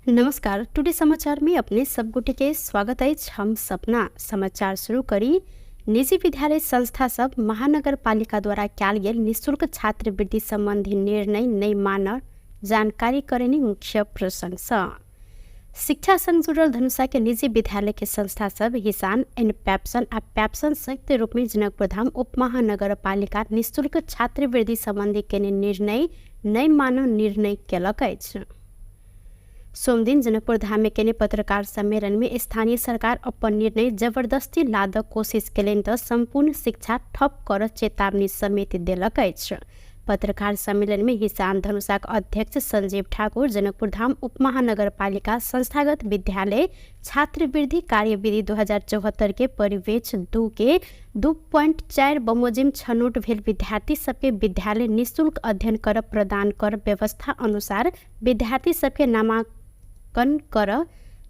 नमस्कार। टुडे समाचार में अपने सब गोटे के स्वागत है। हम सपना समाचार शुरू करी। निजी विद्यालय संस्था सब महानगर पालिका द्वारा कैल गेल निःशुल्क छात्रवृत्ति संबंधी निर्णय नहीं मान जानकारी करने मुख्य प्रशंसा। शिक्षा संग जुड़ल धनुषा के निजी विद्यालय के संस्था सब हिसान एंड पैप्सन आ पैप्सन संयुक्त रूप में जनकपुर धाम उप महानगर पालिका निःशुल्क छात्रवृत्ति संबंधी के निर्णय नहीं मान निर्णय केलक अछि। सोम दिन जनकपुर धाम में केने पत्रकार सम्मेलन में स्थानीय सरकार अपन निर्णय जबरदस्ती लादक कोशिश केलनि त संपूर्ण शिक्षा ठप कर चेतावनी समेत देलक अछि। पत्रकार सम्मेलन में हिसान धनुषाक अध्यक्ष संजीव ठाकुर जनकपुर धाम उप महानगर पालिका संस्थागत विद्यालय छात्रवृत्ति कार्यविधि 2074 के परिवेश 2 के 2.4 बमोजिम छनौट भेल विद्यार्थी सबके विद्यालय निःशुल्क अध्ययन कर प्रदान कर व्यवस्था अनुसार विद्यार्थी सबके नामांकन कर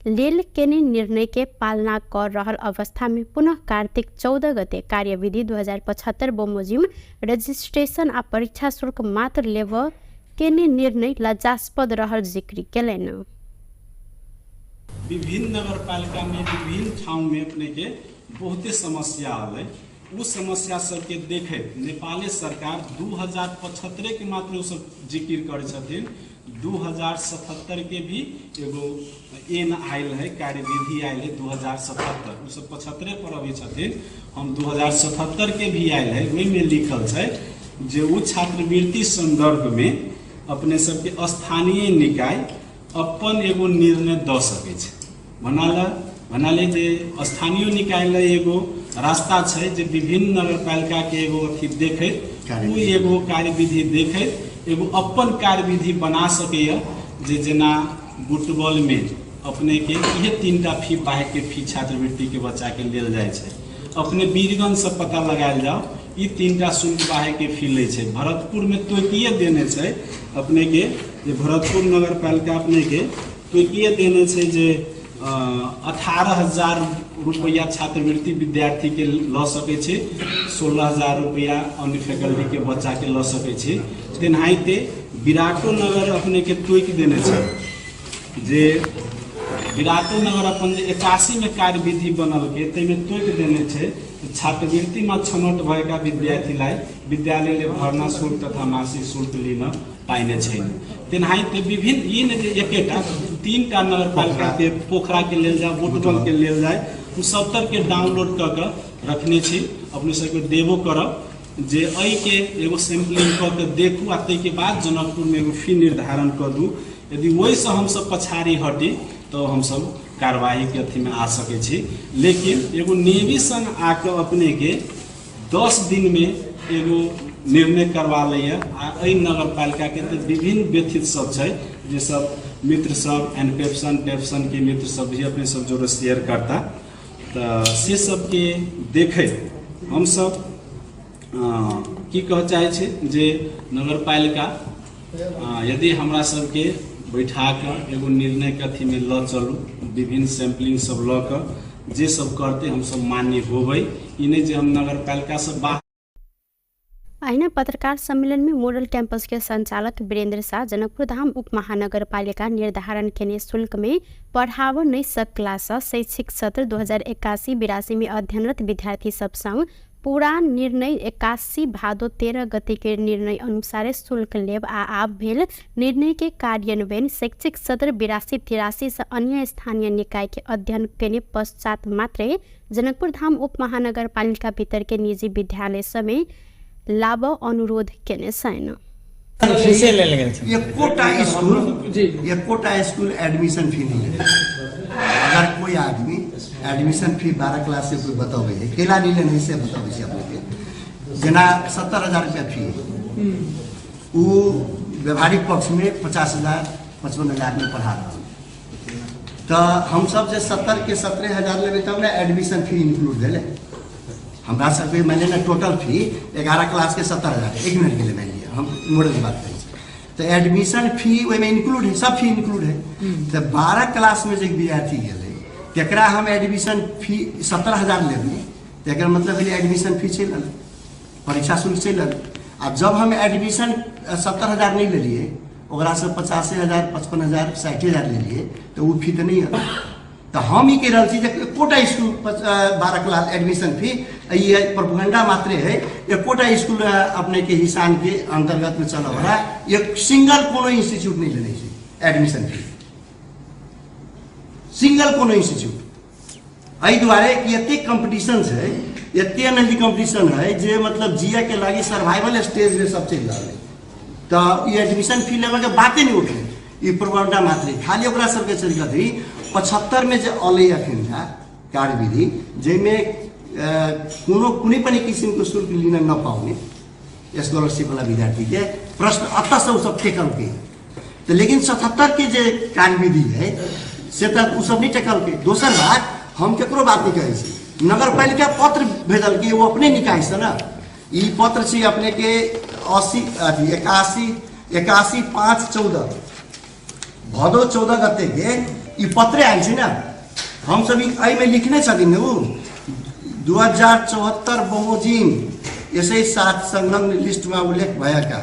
लेल केने निर्णय के पालना कर रहल अवस्था में पुनः कार्तिक 14 गते कार्यविधि 2075 बमोजिम रजिस्ट्रेशन आ परीक्षा शुल्क मात्र लेव केने निर्णय लज्जास्पद रहल जिक्र केलनि। विभिन्न नगर पालिका में विभिन्न ठाव में अपने के बहुते समस्या आल। उस समस्या सबके देखे नेपाली सरकार 2075 के मात्र सब जिक्र करे, 2077 के भी एगो एन आयल है, कार्यविधि आयल है 2077, उ सब 75 पर अभी छथिन। हम 2077 के भी आयल है, वही में लिखल है जे उ छात्रवृत्ति संदर्भ में अपने सबके स्थानीय निकाय अपन एगो निर्णय द सके छै। बनाले जे स्थानीय निकाय ले एगो रास्ता छै जे विभिन्न नगरपालिका के एगो अथी देखे, उ एगो कार्यविधि देखे एगो अपन कार्यविधि बना सके। जे जेना बुटबॉल में अपने के ये 3टा फी बाहे के फी छात्रवृत्ति के बच्चा के लेल जाए छै। अपने वीरगंज से पता लगायल जाओ, ये 3टा शुल्क बाहे के फी ले छै। भरतपुर में तोकिए देने छै अपने के, जे भरतपुर नगर पालिका अपने के तोकिए देने छै जे 18,000 रुपया छात्रवृत्ति विद्यार्थी के ल सके छै, 16,000 रुपया अन्य फैकल्टी के बच्चा के ल सके छै। तेनाहिते विराटो नगर अपने के तोक देने छै जे विराटो नगर अपन 81 में कार्यविधि बनल के तै में तोक देने छै छात्रवृत्ति में छनौट भएका विद्यार्थीलाई विद्यालय ले भर्ना शुल्क तथा मासिक शुल्क लिन पाइने छैन। तेनाहिते विभिन्न ये ने जे एकेटा 3टा नगरपालिका के पोखरा के लेल जाए, बुटबल के लेल जाए, उ 70 के डाउनलोड क के रखने छी। अपने सबके देबो करब जे अई के एगो सैंपलिंग क के देखू आ तै के बाद जनकपुर में एगो फी निर्धारण कर दू। यदि वही से हम सब पछाड़ी हटी तो हम सब कार्रवाई के अथी में आ सके छी। लेकिन एगो नेवी संग आके अपने के 10 दिन में एगो निर्णय करवा लिया। आ नगर पालिका के तो विभिन्न व्यथित सब छै, जे सब मित्र सब एनपेप्सन टेप्सन के मित्र सब भी अपने सब जो शेयर करता, तो से सब के देखे हम सब की कह चाहे छे जे नगर पालिका यदि हमरा सबके बैठा कर एगो निर्णय के अथी में ल चलू, विभिन्न सैंपलिंग सब ल कर जे सब करते हम सब मान्य होबै। ई नहीं जे हम नगर पालिका से बाहर। आइना पत्रकार सम्मेलन में मॉडल कैंपस के संचालक वीरेंद्र शाह जनकपुर धाम उप महानगर पालिका निर्धारण के शुल्क में पढ़ाव नहीं सकला से शैक्षिक सत्र 2081-82 में अध्ययनरत विद्यार्थी सब संग पूरा निर्णय 81 भादो 13 गते के निर्णय अनुसार शुल्क लेब आ आब भेल निर्णय के कार्यान्वयन शैक्षिक सत्र 82-83 से अन्य स्थानीय निकाय के अध्ययन के पश्चात मात्र जनकपुर धाम उप महानगर पालिका भीतर के निजी विद्यालय समय लाभ अनुरोध केने छैन। कोटा स्कूल एडमिशन फी नहीं है। अगर कोई आदमी एडमिशन फी 12 क्लास से कोई बताओ केला नहीं लेने से बताओ से अपने जना 70,000 रुपया फी वो व्यवहारिक पक्ष में 50,000-55,000 में पढ़ा रहा। तो हम सब जे 70 के 17,000 लेबे तब ना एडमिशन फी इंक्लूड भेले। हमरा सबके मैंने ना टोटल फी 11 क्लास के 70,000 एक मिनट के लिए मान लिया, हम मॉडल की बात करें तो एडमिशन फी वो में इंक्लूड है, सब फी इंक्लूड है। तो 12 क्लास में जो विद्यार्थी गए तकरा हम एडमिशन फी 17,000 लेबे, तक मतलब एडमिशन फी चल परीक्षा शुल्क चल। अब जब हम एडमिशन 70,000 नहीं ले लिए ओकरा से 85,000 55,000 60,000 ले लिए तो वो फी तो नहीं है। तो हम ही कह रहा छी एकोटा स्कूल 12 क्लास एडमिशन फी ये प्रोपेगेंडा मात्र है। एकोटा स्कूल अपने के हिसान के अंतर्गत में चल रहा है। एक सिंगल कोनो इंस्टीट्यूट नहीं लेने से एडमिशन फी, सिंगल कोनो इंस्टीट्यूट एहि दुआरे कि एते कंपटीशन है, एते नजदी कंपटीशन है जे मतलब जिया के लागी सर्वाइवल स्टेज में सब चल रहा है। तो ये एडमिशन फी लेवे के बातें नहीं उठे, ये प्रोपेगेंडा मात्र खाली ओकरा सबके चल गई। 75 में जो अल अखन कार्यविधि जिसमें कोनो कुनै पनि किसिमको शुल्क लिन नपाउने स्कॉलरशिप वाला विद्यार्थी के प्रश्न अत से सब टेकल के। तो लेकिन 77 के जो कार्यविधि है से तो उ सब नहीं टेकल के। दोसर बात हम केकरो बात नहीं कहे छी, नगर पालिका पत्र भेजल कि वो अपने निकाय से ना ई पत्र छी अपने के 81/5/14 भदौ 14 गते के ई पत्र आयल छै ना। हम सब में लिखने छथिन उ 2074 बमोजिम यसै साथ संलग्न लिस्टमा उल्लेख भएका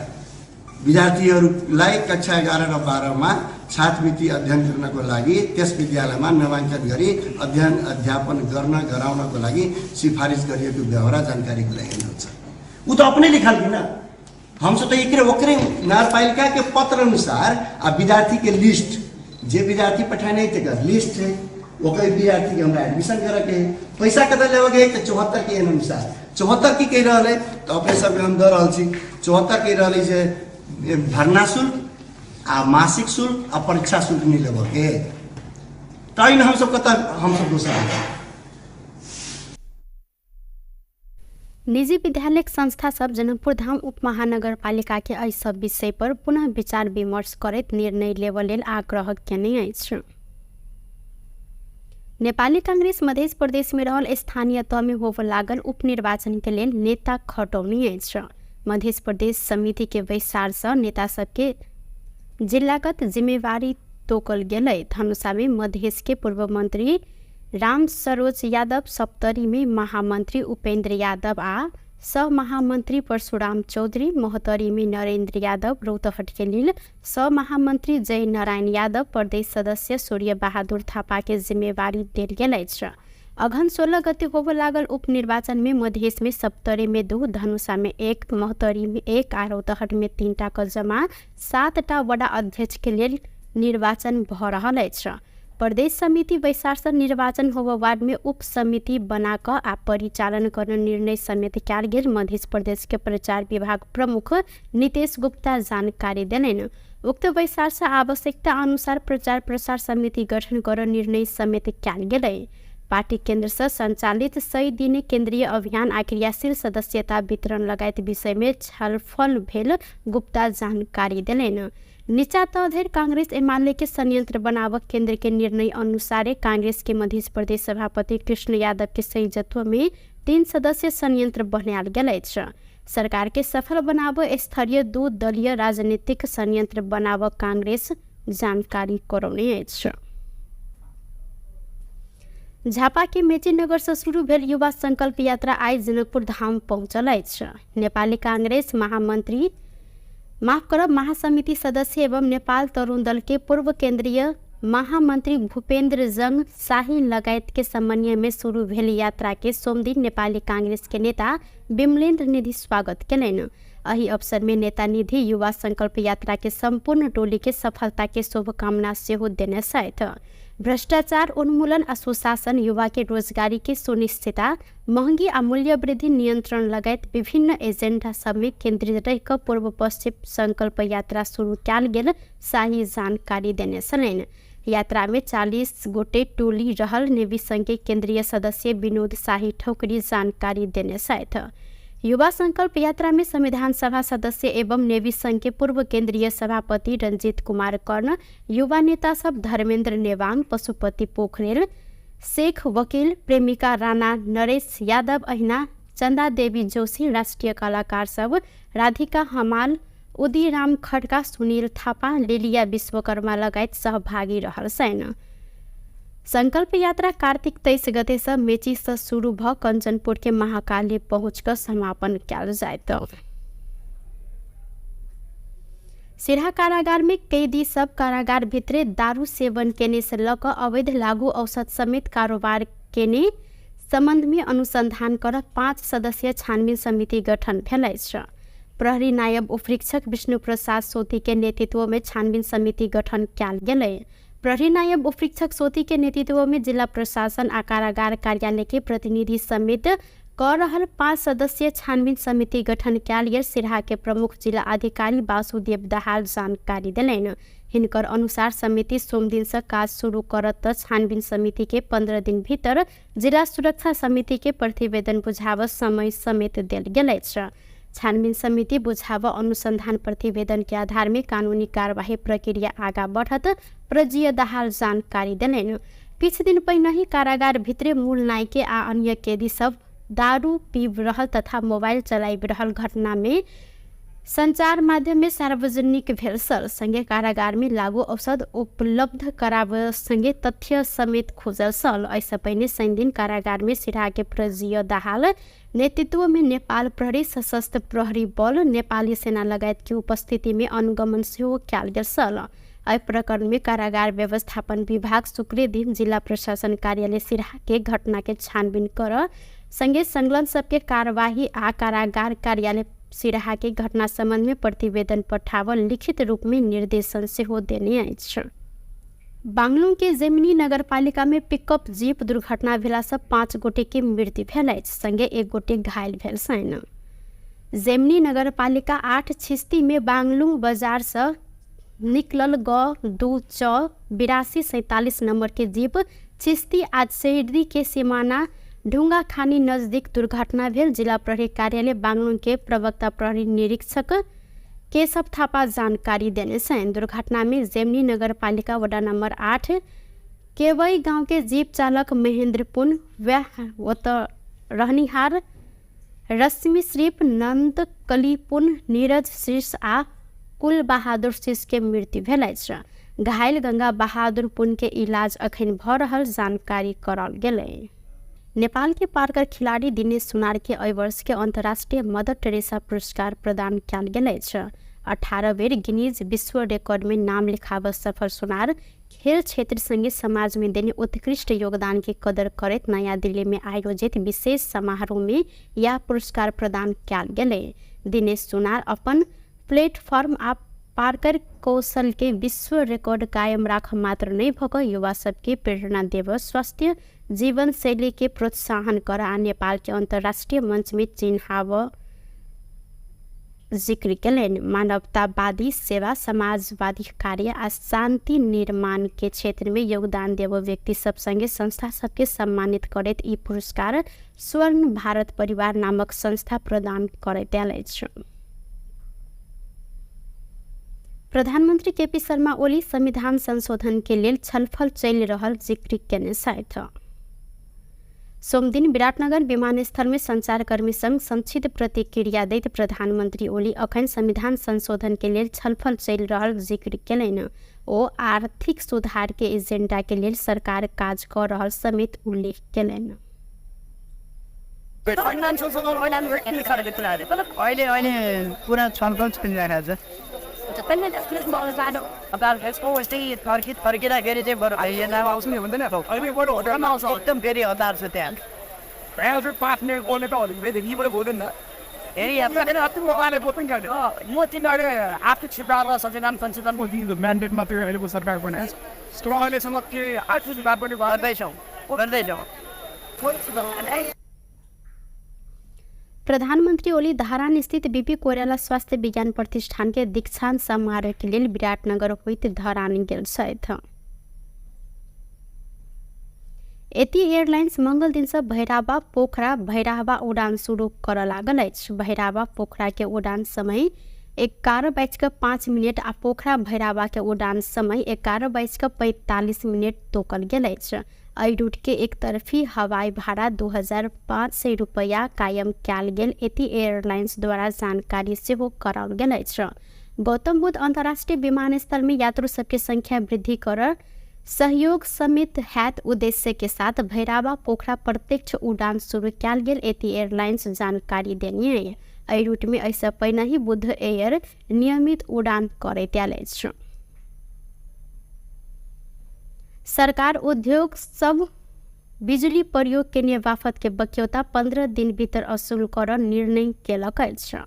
विद्यार्थीहरूलाई कक्षा 11 र 12 मा छात्रवृत्ति अध्ययन गर्नको लागि त्यस विद्यालयमा नामाङ्कन गरी अध्ययन अध्यापन गराउनको लागि सिफारिस गरिएको व्यवहार जानकारीको लागि हुन्छ। उ तो अपने लिखल कि ना, हमसे तो एक ओकरे नगरपालिका के पत्र अनुसार विद्यार्थी के लिस्ट जे विद्यार्थी पठाने थे लिस्ट है ओकर विद्यार्थी के हमरा एडमिशन करे के पैसा कते लेवे के 74 के अनुसार 74 की कह रहा है। तो अपने सब हम दे रहा छी 74 कह रहा है जे भरना शुल्क आ मासिक शुल्क आ परीक्षा शुल्क नहीं लेवे के। तैन हम सब कत हम सब दोसर निजी विद्यालय संस्था सब जनकपुर धाम उप महानगर पालिका के एहि सब विषय पर पुनः विचार विमर्श करैत निर्णय लेबऽ लेल आग्रह केने अछि। नेपाली कांग्रेस मध्य प्रदेश में रहल स्थानीय तह में होबऽ लागल उपनिर्वाचन के लेल नेता खटौनी अछि। मध्य प्रदेश समिति के बैसार से नेता सबके जिलागत जिम्मेवारी तोकल गेलै। धनुषा में मधेश के पूर्व मंत्री राम सरोज यादव, सप्तरी में महामंत्री उपेंद्र यादव आ सह महामंत्री परशुराम चौधरी, महोत्तरी में नरेंद्र यादव, रौतहट के लिए सह महामंत्री जय नारायण यादव, प्रदेश सदस्य सूर्य बहादुर थापा के जिम्मेवारी देल गेल अछि। अघन 16 गते होबऽ लागल उपनिर्वाचन में मधेश में सप्तरी में 2, धनुषा में 1, महोत्तरी में 1 आ रौतहट में 3 टा के जमा 7 टा वडा अध्यक्ष के लिए निर्वाचन भऽ रहल अछि। प्रदेश समिति बैसार से निर्वाचन होबऽ वार्ड में उप समिति बनाकर आ परिचालन करने निर्णय समेत कयल गेल। मध्य प्रदेश के प्रचार विभाग प्रमुख नितेश गुप्ता जानकारी देलनि। उक्त बैसार से आवश्यकता अनुसार प्रचार प्रसार समिति गठन कर निर्णय समेत कयल गेलै। पार्टी केंद्र से संचालित 100 दिने केंद्रीय अभियान आ क्रियाशील सदस्यता वितरण लगायत विषय में छलफल भेल, गुप्ता जानकारी देलनि। नीचा तहधरि कांग्रेस एमाले के संयंत्र बनावक केंद्र के निर्णय अनुसार कांग्रेस के मध्य प्रदेश सभापति कृष्ण यादव के संयोजकत्व में 3 सदस्यीय संयंत्र बनायल गेल अछि। सरकार के सफल बनावऽ स्तरीय 2 दलीय राजनीतिक संयंत्र बनावऽ कांग्रेस जानकारी करौने अछि। झापा के मेची नगर से शुरू भेल युवा संकल्प यात्रा आई जनकपुर धाम पहुंचल अछि। नेपाली कांग्रेस महासमिति सदस्य एवं नेपाल तरुण दल के पूर्व केंद्रीय महामंत्री भूपेंद्र जंग शाही लगायत के समन्वय में शुरू भेल यात्रा के सोमदिन नेपाली कांग्रेस के नेता विमलेन्द्र निधि स्वागत केलनि। एहि अवसर में नेता निधि युवा संकल्प यात्रा के संपूर्ण टोली के सफलता के शुभकामना सेहो देने छथि। भ्रष्टाचार उन्मूलन, सुशासन, युवा के रोजगारी के सुनिश्चितता, महंगी आ मूल्य वृद्धि नियंत्रण लगायत विभिन्न एजेंडा सब में केंद्रित रह पूर्व पश्चिम संकल्प यात्रा शुरू कयल गेल शाही जानकारी देने छलनि। यात्रा में 40 गोटे टोली रहल नेवी संघ के केंद्रीय सदस्य विनोद शाही ठोकरी जानकारी देने छथि। युवा संकल्प यात्रा में संविधान सभा सदस्य एवं नेवी संघ के पूर्व केंद्रीय सभापति रंजीत कुमार कर्ण, युवा नेता सब धर्मेंद्र नेवांग, पशुपति पोखरेल, शेख वकील, प्रेमिका राणा, नरेश यादव अहिना, चंदा देवी जोशी, राष्ट्रीय कलाकार सब राधिका हमाल, उदीराम खड्का, सुनील थापा, लिलिया विश्वकर्मा लगायत सहभागी रहल छन्। संकल्प यात्रा कार्तिक 23 गते से मेची से शुरू भ कंचनपुर के महाकाली पहुंच कर समापन कयल जायत। सिराहा कारागार में कैदी सब कारागार भित्रे दारू सेवन केने से लऽ कऽ अवैध लागू औषध समेत कारोबार केने संबंध में अनुसंधान कर 5 सदस्यीय छानबीन समिति गठन भेल अछि। प्रहरी नायब उपरीक्षक विष्णु प्रसाद सोती के नेतृत्व में छानबीन समिति गठन कयल गेलै। प्रहरी नायब उपरीक्षक सोती के नेतृत्व में जिला प्रशासन आ कारागार कार्यालय के प्रतिनिधि समेत कर रहल 5 सदस्यीय छानबीन समिति गठन कयल गेल सिराहा के प्रमुख जिला अधिकारी वासुदेव दाहाल जानकारी देलनि। हिनकर अनुसार समिति सोम दिन से काज शुरू करत छानबीन समिति के 15 दिन भीतर जिला सुरक्षा समिति के प्रतिवेदन बुझाव समय समेत देल गेल अछि। छानबीन समिति बुझाव अनुसंधान प्रतिवेदन के आधार में कानूनी कार्यवाही प्रक्रिया आगा बढ़त प्रजीय दाहाल जानकारी देलनि। किछु दिन पहिने ही कारागार भित्रे मूल नायके आ अन्य कैदी सब दारू पीब रहल तथा मोबाइल चलाइब रहल घटना में संचार माध्यम में सार्वजनिक भेल छल। संगे कारागार में लागू औषध उपलब्ध कराब संगे तथ्य समेत खोजल छल। ऐसा पहिने शनि दिन कारागार में सिराहा के प्रजीय दाहाल नेतृत्व में नेपाल प्रहरी, सशस्त्र प्रहरी बल, नेपाली सेना लगायत की उपस्थिति में अनुगमन सेहो कयल गेल छल। एहि प्रकरण में कारागार व्यवस्थापन विभाग शुक्र दिन जिला प्रशासन कार्यालय सिराहा के घटना के छानबीन कर संगे संलग्न सबके कार्यवाही आ कारागार कार्यालय सिराहा के घटना संबंध में प्रतिवेदन पठावल लिखित रूप में निर्देशन सेहो देने अछि। बांगलुरु के जेमिनी नगरपालिका में पिकअप जीप दुर्घटना भेला से 5 गोटे के मृत्यु भेल अछि, संगे 1 गोटे घायल भेल छनि। जेमिनी नगरपालिका 8 छिस्ती में बांगलुरु बाजार से निकलल ग 2 नंबर के जीप छिस्ती आज शहरी के सीमाना ढुंगा खानी नजदीक दुर्घटना भेल। जिला प्रहरी कार्यालय बांगलुरु के प्रवक्ता प्रहरी निरीक्षक केशव थापा जानकारी देने छन्। दुर्घटना में जेमिनी नगरपालिका वडा नंबर 8 केवई गांव के जीप चालक महेंद्र पुन रहनिहार रश्मि श्रीप, नंद कलीपुन, नीरज शीर्ष आ कुल बहादुर शीर्ष के मृत्यु भेल अछि। घायल गंगा बहादुर पुन के इलाज अखन भ रहल जानकारी करल गेलै। नेपाल के पार्कर खिलाड़ी दिनेश सुनार के एहि वर्ष के अंतर्राष्ट्रीय मदर टेरेसा पुरस्कार प्रदान कयल गेल अछि। 18 बेर गिनीज विश्व रिकॉर्ड में नाम लिखाब सफल सुनार खेल क्षेत्र संगे समाज में देने उत्कृष्ट योगदान के कदर करत नया दिल्ली में आयोजित विशेष समारोह में यह पुरस्कार प्रदान कयल गेलै। दिनेश सुनार अपन प्लेटफॉर्म आ पार्कर कौशल के विश्व रिकॉर्ड कायम राख मात्र नहीं भक युवा सबके प्रेरणा देव, स्वस्थ जीवन शैली के प्रोत्साहन कर आ नेपाल के अंतर्राष्ट्रीय मंच में चिन्हाव जिक्र केलनि। मानवतावादी सेवा, समाजवादी कार्य आ शांति निर्माण के क्षेत्र में योगदान देव व्यक्ति सब संगे संस्था सबके सम्मानित करैत ई पुरस्कार स्वर्ण भारत परिवार नामक संस्था प्रदान करैत आयल अछि। प्रधानमंत्री केपी शर्मा ओली संविधान संशोधन के लेल छलफल चलि रहल जिक्र केने छथि। सोम दिन विराटनगर विमानस्थल में संचारकर्मी संग संक्षिप्त प्रतिक्रिया दैत प्रधानमंत्री ओली अखन संविधान संशोधन के लेल छलफल चलि रहल जिक्र केलनि। ओ आर्थिक सुधार के एजेंडा के लेल सरकार काज कर रहल समेत उल्लेख केलनि। पूरा छलफल चलिरहेको छ। about his OSD target चाहिँ बरु आइएन आउँछ नि हुँदैन त अहिले बरु होटलमा आउँछ एकदम फेरि हतार छ त्यहाँ ट्रान्सफर पार्टनर बोल्ने त अलिकति यहीँबाट बोल्दैन हेरी हामीले अति उहाँले बोल्नु गर्दैन म तिनीहरू आर्थिक क्षेत्रमा संविधान संशोधनको दिएको म्यान्डेट मात्रै अहिलेको सरकारको नै यस्तो अहिलेसम्म के आर्थिक सुधार पनि गर्दैछौँ। प्रधानमंत्री ओली धरान स्थित बीपी कोइराला स्वास्थ्य विज्ञान प्रतिष्ठान के दीक्षांत समारोह के लिए विराटनगर होइत धरान गेल छथि। एती एयरलाइंस मंगल दिन से भैराबा पोखरा भैराबा उड़ान शुरू कर लागल अछि। भैराबा पोखरा के उड़ान समय 11:05 आ पोखरा भैराबा के उड़ान समय 11:45 तोकल गेल अछि। एहि रूट के एक तरफी हवाई भाड़ा 2500 रुपया कायम कयल गेल एती एयरलाइंस द्वारा जानकारी सेहो कराओल गेल अछि। गौतम बुद्ध अंतर्राष्ट्रीय विमानस्थल में यात्रु सबके संख्या वृद्धि कर सहयोग समेत हैत उद्देश्य के साथ भैराबा पोखरा प्रत्यक्ष उड़ान शुरू कयल गेल एती एयरलाइंस जानकारी देने। एहि रूट में ऐसा पहिने ही बुध एयर नियमित उड़ान करैत आयल अछि। सरकार उद्योग सब बिजुली प्रयोग केने बाफत के बक्यौता 15 दिन भीतर असूल कर निर्णय केलक अछि।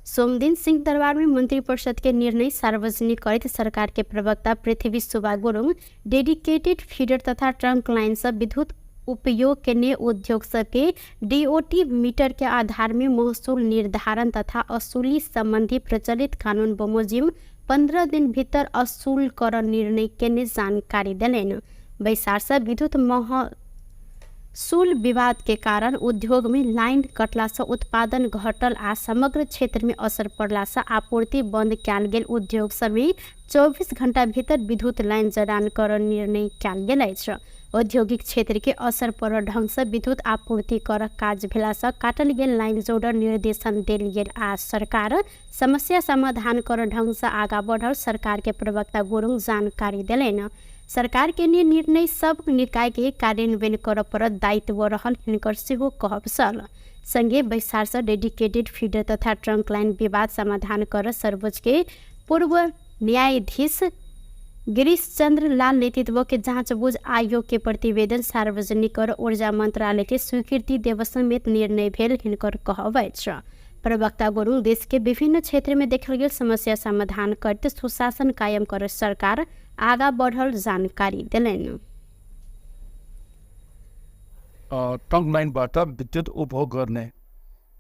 सोम दिन सिंह दरबार में मंत्री परिषद के निर्णय सार्वजनिक करते सरकार के प्रवक्ता पृथ्वी सुब्बा गुरुङ डेडिकेटेड फीडर तथा ट्रंक लाइन से विद्युत उपयोग के उद्योग सबके डीओटी मीटर के आधार में महसूल निर्धारण तथा असूली संबंधी प्रचलित कानून बमोजिम 15 दिन भीतर असूल कर निर्णय के जानकारी दिलेन। बैसार से विद्युत महसूल विवाद के कारण उद्योग में लाइन कटला से उत्पादन घटल आ समग्र क्षेत्र में असर पड़ला से आपूर्ति बंद कैल गेल उद्योग समेत 24 घंटा भीतर विद्युत लाइन जड़ान कर निर्णय कैल गेल अछि। औद्योगिक क्षेत्र के असर पड़ ढंग से विद्युत आपूर्ति कर काज भेला से काटल गेल लाइन जोड़ निर्देशन देल गेल आ सरकार समस्या समाधान कर ढंग से आगा बढ़ल सरकार के प्रवक्ता गुरुङ जानकारी दिलेन। सरकार के निर्णय सब निकाय के कार्यान्वयन कर पर दायित्व रहल हिनकर सेहो कहब छल। संगे बैसार से डेडिकेटेड फीडर तथा ट्रंक लाइन विवाद समाधान कर सर्वोच्च के पूर्व न्यायाधीश गिरीश चंद्र लाल नेतृत्व के जांचबूझ आयोग के प्रतिवेदन सार्वजनिक कर ऊर्जा मंत्रालय के स्वीकृति देव समेत निर्णय भेल हिनकर कहब अछि। प्रवक्ता गुरुङ देश के विभिन्न क्षेत्र में देखल गेल समस्या समाधान करते सुशासन कायम कर सरकार आगा बढ़ल जानकारी दिलेन। ट्रंक लाइनबाट विद्युत उपभोग गर्ने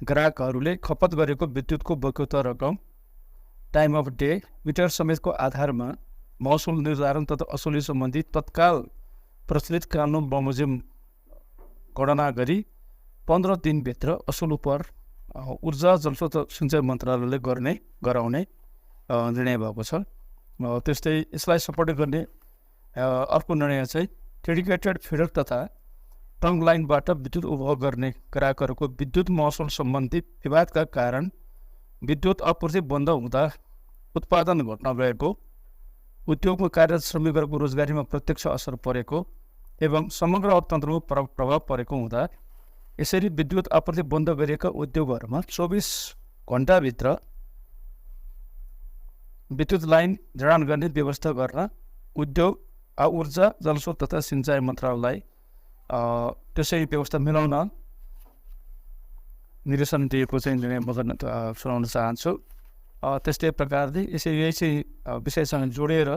ग्राहकहरूले खपत गरेको विद्युतको बक्यौता रकम टाइम अफ डे मिटर समेतको आधारमा महसुल निर्धारण तथा असुली सम्बन्धी तत्काल प्रचलित कानुन बमोजिम गणना गरी 15 दिनभित्र असुल पर ऊर्जा जलस्रोत सिंचाइ मन्त्रालयले गराउने निर्णय भएको छ। त्यस्तै यसलाई सपोर्ट गर्ने अर्को निर्णय चाहिँ डेडिकेटेड फिडर तथा ट्रंक लाइनबाट विद्युत उपभोग गर्ने ग्राहकहरूको विद्युत महसुल सम्बन्धी विवादका कारण विद्युत आपूर्ति बन्द हुँदा उत्पादन घट्न गएको, उद्योगमा कार्यरत श्रमिकहरूको रोजगारीमा प्रत्यक्ष असर परेको एवं समग्र अर्थतन्त्रमा प्रभाव परेको हुँदा यसरी विद्युत आपूर्ति बन्द गरिएका उद्योगहरूमा 24 घण्टाभित्र विद्युत लाइन जडान गर्ने व्यवस्था गर्न उद्योग ऊर्जा जलस्रोत तथा सिंचाइ मन्त्रालयलाई त्यसै व्यवस्था मिलाउन निर्देशन दिएको चाहिँ निर्णय म गर्न सुनाउन चाहन्छु। त्यस्तै प्रकारले यही चाहिँ विषयसँग जोडेर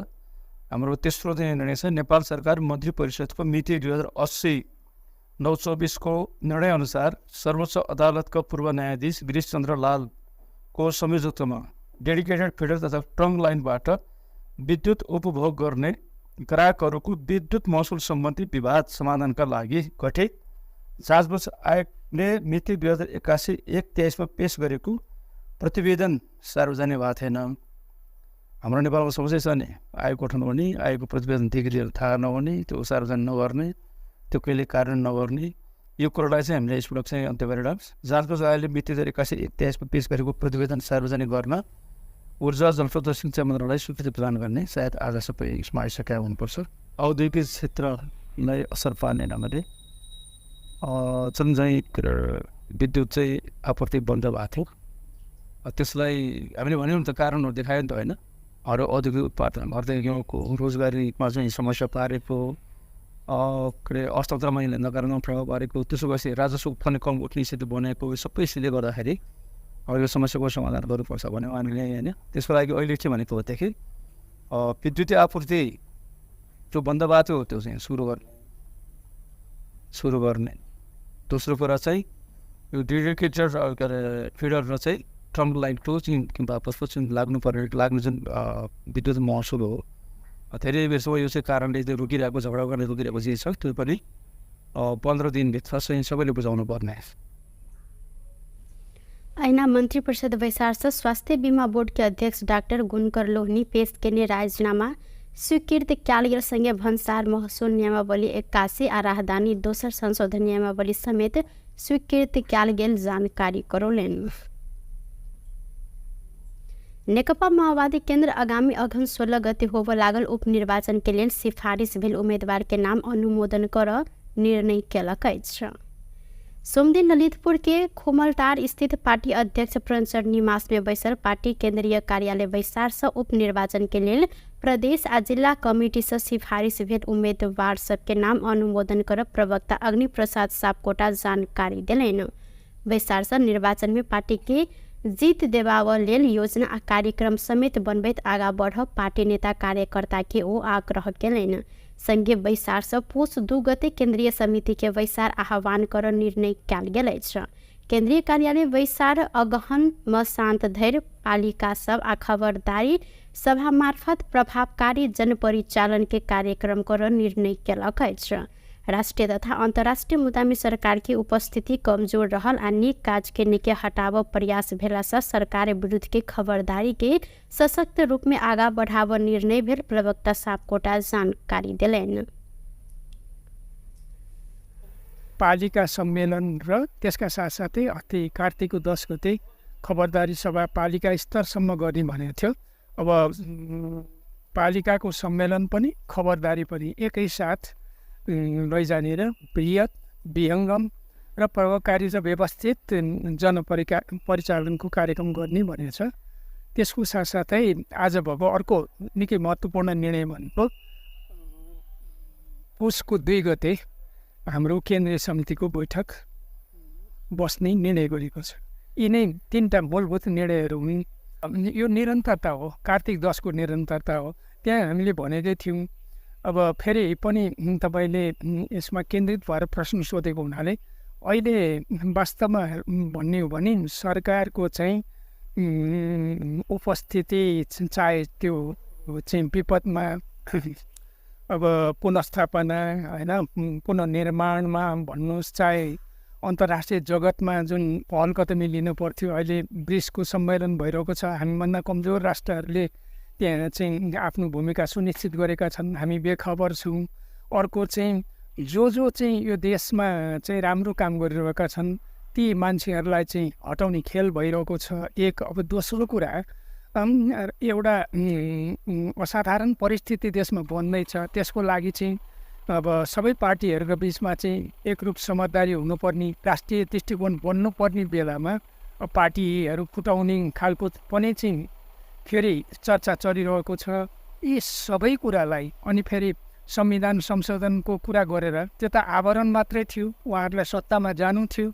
हाम्रो तेस्रो निर्णय छ नेपाल सरकार मन्त्री परिषदको मिति 2080/9/24 को निर्णय अनुसार सर्वोच्च अदालतका पूर्व न्यायाधीश गिरीश चन्द्र लालको संयोजकत्वमा डेडिकेटेड फिडर तथा ट्रंक लाइनबाट विद्युत उपभोग गर्ने ग्राहकहरूको विद्युत महसुल सम्बन्धी विवाद समाधानका लागि गठित जाँचबुझ आयोगले मिति 2081/1/23 पेश गरेको प्रतिवेदन सार्वजनिक भएको थिएन। हाम्रो नेपालमा समस्या छ नि, आयोग गठन हुने, आयोगको प्रतिवेदन डिग्रीहरू थाहा नहुने, त्यो सार्वजनिक नगर्ने, त्यो कहिले कारण नगर्ने, यो कुरालाई चाहिँ हामीले यसपटक चाहिँ अन्त्य गरेर जाँचबुझ आयोगले मिति 2081/23 पेश गरेको प्रतिवेदन सार्वजनिक गर्न ऊर्जा जलस्रोत सिंचाइ मन्त्रालयलाई स्वीकृति प्रदान गर्ने सायद आज सबै यसमा आइसकेका हुनुपर्छ। औद्योगिक क्षेत्रलाई असर पार्ने ढङ्गले जुन चाहिँ विद्युत चाहिँ आपूर्ति बन्द भएको थियो त्यसलाई हामीले भन्यौँ नि त कारणहरू देखायो नि त होइन। अरू औद्योगिक उत्पादन अर्धको रोजगारीमा चाहिँ समस्या पारेको अर्थतन्त्रमा नकारात्मक प्रभाव पारेको, त्यसो भएपछि राजस्व उत्पन्न कम उठ्ने स्थिति बनेको, सबै यसले गर्दाखेरि अब यो समस्याको समाधान गर्नुपर्छ भन्यो हामीले होइन। त्यसको लागि अहिले चाहिँ भनेको होदेखि विद्युतीय आपूर्ति जो बन्द भएको थियो त्यो चाहिँ सुरु गर्ने। दोस्रो कुरा चाहिँ यो डेडिकेटेड फिडर र चाहिँ ट्रंक लाइनको चाहिँ वापस लाग्ने जुन विद्युत महसुल हो धेरै बेरसम्म यो चाहिँ कारणले रोकिरहेको, झगडा गर्ने रोकिरहेको जे छ त्यो पनि 15 दिनभित्र चाहिँ सबैले बुझाउनु पर्ने। ऐना मंत्री परिषद बैसार से स्वास्थ्य बीमा बोर्ड के अध्यक्ष डॉक्टर गुणकर लोहनी पेश केने राजीनामा स्वीकृत कैल गेल संगे भन्सार महसुल नियमावली 81 आ राहदानी दोसर संशोधन नियमावली समेत स्वीकृत कैल गेल जानकारी करौलेन। नेकपा माओवादी केन्द्र आगामी अघन 16 गते होब लागल उपनिर्वाचन के लिए सिफारिश भेल उम्मीदवार के नाम अनुमोदन कर निर्णय केलक अछि। सोमदिन ललितपुर के खोमलटार स्थित पार्टी अध्यक्ष प्रणचर निवास में बैसल पार्टी केंद्रीय कार्यालय बैसार से उपनिर्वाचन के लिए प्रदेश आ जिला कमिटी से सिफारिश भेल उम्मीदवार सबके नाम अनुमोदन कर प्रवक्ता अग्नि प्रसाद सापकोटा जानकारी दिलैन। बैसार से निर्वाचन में पार्टी के जीत देबाव लेल योजना आ कार्यक्रम समेत बनबैत आगा बढ़ब पार्टी नेता कार्यकर्ता के ओ आग्रह केलैन। संघीय बैसार से पुष 2 गते केंद्रीय समिति के बैसार आह्वान कर निर्णय कयल गेल अछि। केंद्रीय कार्यालय बैसार अगहन म शांत धैर्य पालिका सब आ खबरदारी सभा मार्फत प्रभावकारी जनपरिचालन के कार्यक्रम कर निर्णय केलक अछि। राष्ट्रीय तथा अंतर्राष्ट्रीय मुद्दा में सरकार की उपस्थिति कमजोर रहल आ नीक काज के निके हटाव प्रयास भेला से सरकार विरुद्ध के खबरदारी के सशक्त रूप में आगा बढ़ाव निर्णय भेल प्रवक्ता सापकोटा जानकारी दिलैन। पालिका सम्मेलन र त्यसका साथसाथै अस्ति कार्तिकको 10 गते खबरदारी सभा पालिका स्तरसम्म गर्ने भनेको थियो। अब पालिकाको सम्मेलन पनि खबरदारी पनि एकैसाथ लैजाने र बृहत विहङ्गम र प्रभावकारी र व्यवस्थित परिचालनको कार्यक्रम गर्ने भनेको छ। त्यसको साथसाथै आज भएको अर्को निकै महत्त्वपूर्ण निर्णय भनेको पुसको 2 गते हाम्रो केन्द्रीय समितिको बैठक बस्ने निर्णय गरेको छ। यी नै 3टा मूलभूत निर्णयहरू हुन्। यो निरन्तरता हो, कार्तिक 10 को निरन्तरता हो। त्यहाँ हामीले भनेकै थियौँ। अब फेरि पनि तपाईँले यसमा केन्द्रित भएर प्रश्न सोधेको हुनाले अहिले वास्तवमा भन्ने हो भने सरकारको चाहिँ उपस्थिति चाहे त्यो चाहिँ विपदमा अब पुनर्स्थापना होइन पुनर्निर्माणमा भन्नुहोस् चाहे अन्तर्राष्ट्रिय जगतमा जुन पहल कदमी लिनु पर्थ्यो अहिले ब्रिक्सको सम्मेलन भइरहेको छ। हामीभन्दा कमजोर राष्ट्रहरूले त्यहाँ चाहिँ आफ्नो भूमिका सुनिश्चित गरेका छन्। हामी बेखबर छौँ। अर्को चाहिँ जो चाहिँ यो देशमा चाहिँ राम्रो काम गरिरहेका छन् ती मान्छेहरूलाई चाहिँ हटाउने खेल भइरहेको छ। एक अब दोस्रो कुरा एउटा असाधारण परिस्थिति देशमा बन्दैछ। त्यसको लागि चाहिँ अब सबै पार्टीहरूको बिचमा चाहिँ एकरूप समझदारी हुनुपर्ने राष्ट्रिय दृष्टिकोण बन्नुपर्ने बेलामा पार्टीहरू फुटाउने खालको पनि चाहिँ फेरि चर्चा चलिरहेको छ। यी सबै कुरालाई अनि फेरि संविधान संशोधनको कुरा गरेर त्यो त आवरण मात्रै थियो। उहाँहरूलाई सत्तामा जानु थियो।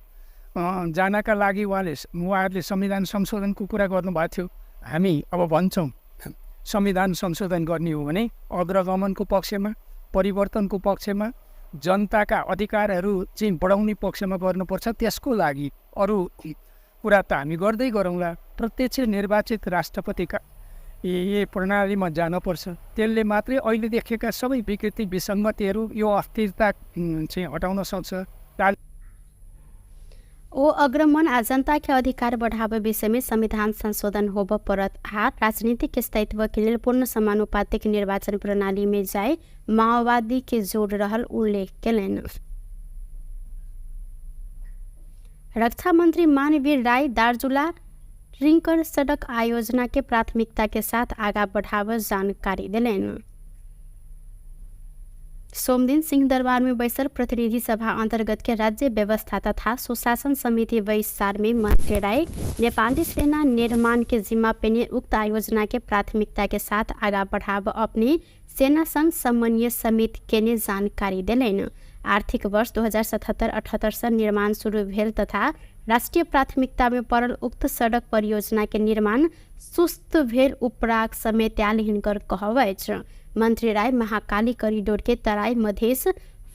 जानका लागि उहाँहरूले संविधान संशोधनको कुरा गर्नुभएको थियो। हामी अब भन्छौँ संविधान संशोधन गर्ने हो भने अग्रगमनको पक्षमा, परिवर्तनको पक्षमा, जनताका अधिकारहरू चाहिँ बढाउने पक्षमा गर्नुपर्छ। त्यसको लागि अरू कुरा त हामी गर्दै गरौँला। प्रत्यक्ष निर्वाचित राष्ट्रपतिका ये प्रणालीमा जानुपर्छ। त्यसले मात्रै अहिले देखेका सबै विकृति विसङ्गतिहरू यो अस्थिरता चाहिँ हटाउन सक्छ। ओ अग्रमन आ जनता के अधिकार बढ़ावे विषय में संविधान संशोधन होब पड़त आ राजनीतिक स्थायित्व के लिए पूर्ण समानुपातिक निर्वाचन प्रणाली में जाए माओवादी के जोड़ रहल उल्लेख केलैन। रक्षा मंत्री मानवीर राय दार्चुला रिंकर सड़क आयोजना के प्राथमिकता के साथ आगा बढ़ाव जानकारी दिलैन। सोमदिन सिंहदरबार में बैसल प्रतिनिधि सभा अंतर्गत के राज्य व्यवस्था तथा सुशासन समिति बैसार में मंत्री राय नेपाली सेना निर्माण के जिम्मा पेने उक्त आयोजना के प्राथमिकता के साथ आगा बढ़ाव अपने सेना संघ समन्वय समिति के ने जानकारी दिलैन। आर्थिक वर्ष 2077-78 से निर्माण शुरू भेल तथा राष्ट्रीय प्राथमिकता में पड़ल उक्त सड़क परियोजना के निर्माण सुस्त भेल उपराग समेत हिनकर कहब। मंत्री राय महाकाली कॉरिडोर के तराई मधेश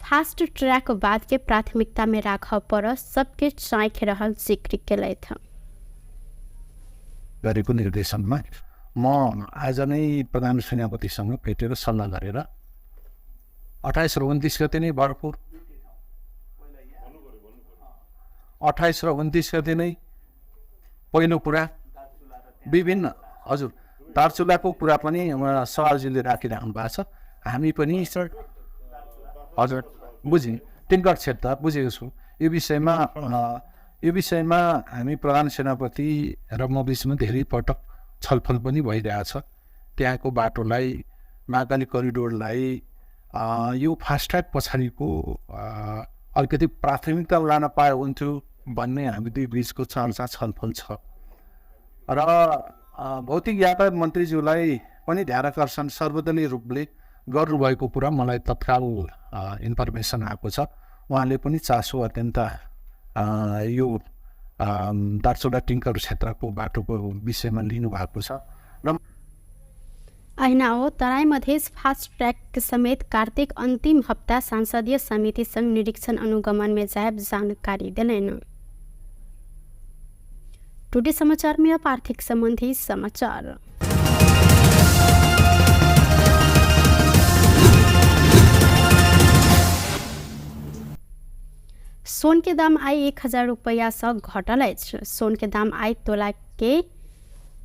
फास्ट ट्रैक बाद के प्राथमिकता में राखब पर सबके चाँख रहल जिक्र केलैथ। गरेको निर्देशनमा म आज नै प्रधान सेनापतिसँग भेटेर सल्लाह गरेर 28 र 29 गते नै भरपुर 28 र 29 गते नै पहिलो कुरा विभिन्न हजुर दार्चुलाको कुरा पनि सवालजीले राखिराख्नु भएको छ। हामी पनि हजुर बुझेँ टिनकट क्षेत्र बुझेको छु। यो विषयमा हामी प्रधान सेनापति र म बिचमा धेरै पटक छलफल पनि भइरहेछ। त्यहाँको बाटोलाई महाकाली करिडोरलाई यो फास्ट ट्र्याक पछाडिको अलिकति प्राथमिकता लान पाए हुन्थ्यो भन्ने हामी दुई बिचको चर्चा छलफल छ। र भौतिक यातायात मन्त्रीज्यूलाई पनि ध्यानाकर्षण सर्वदलीय रूपले गर्नुभएको कुरा मलाई तत्काल इन्फर्मेसन आएको छ। उहाँले पनि चासो अत्यन्त यो दार्चुला टिङ्कर क्षेत्रको बाटोको विषयमा लिनुभएको छ। र ऐना हो तराई मधेस फास्ट ट्रैक समेत कार्तिक अंतिम हफ्ता सांसदीय समिति संघ निरीक्षण अनुगमन में जायब जानकारी दिलेन। टुडे समाचार में अब आर्थिक संबंधी समाचार। सोन के दाम आई 1000 रुपया से घटल अछि। सोन के दाम आई तोला के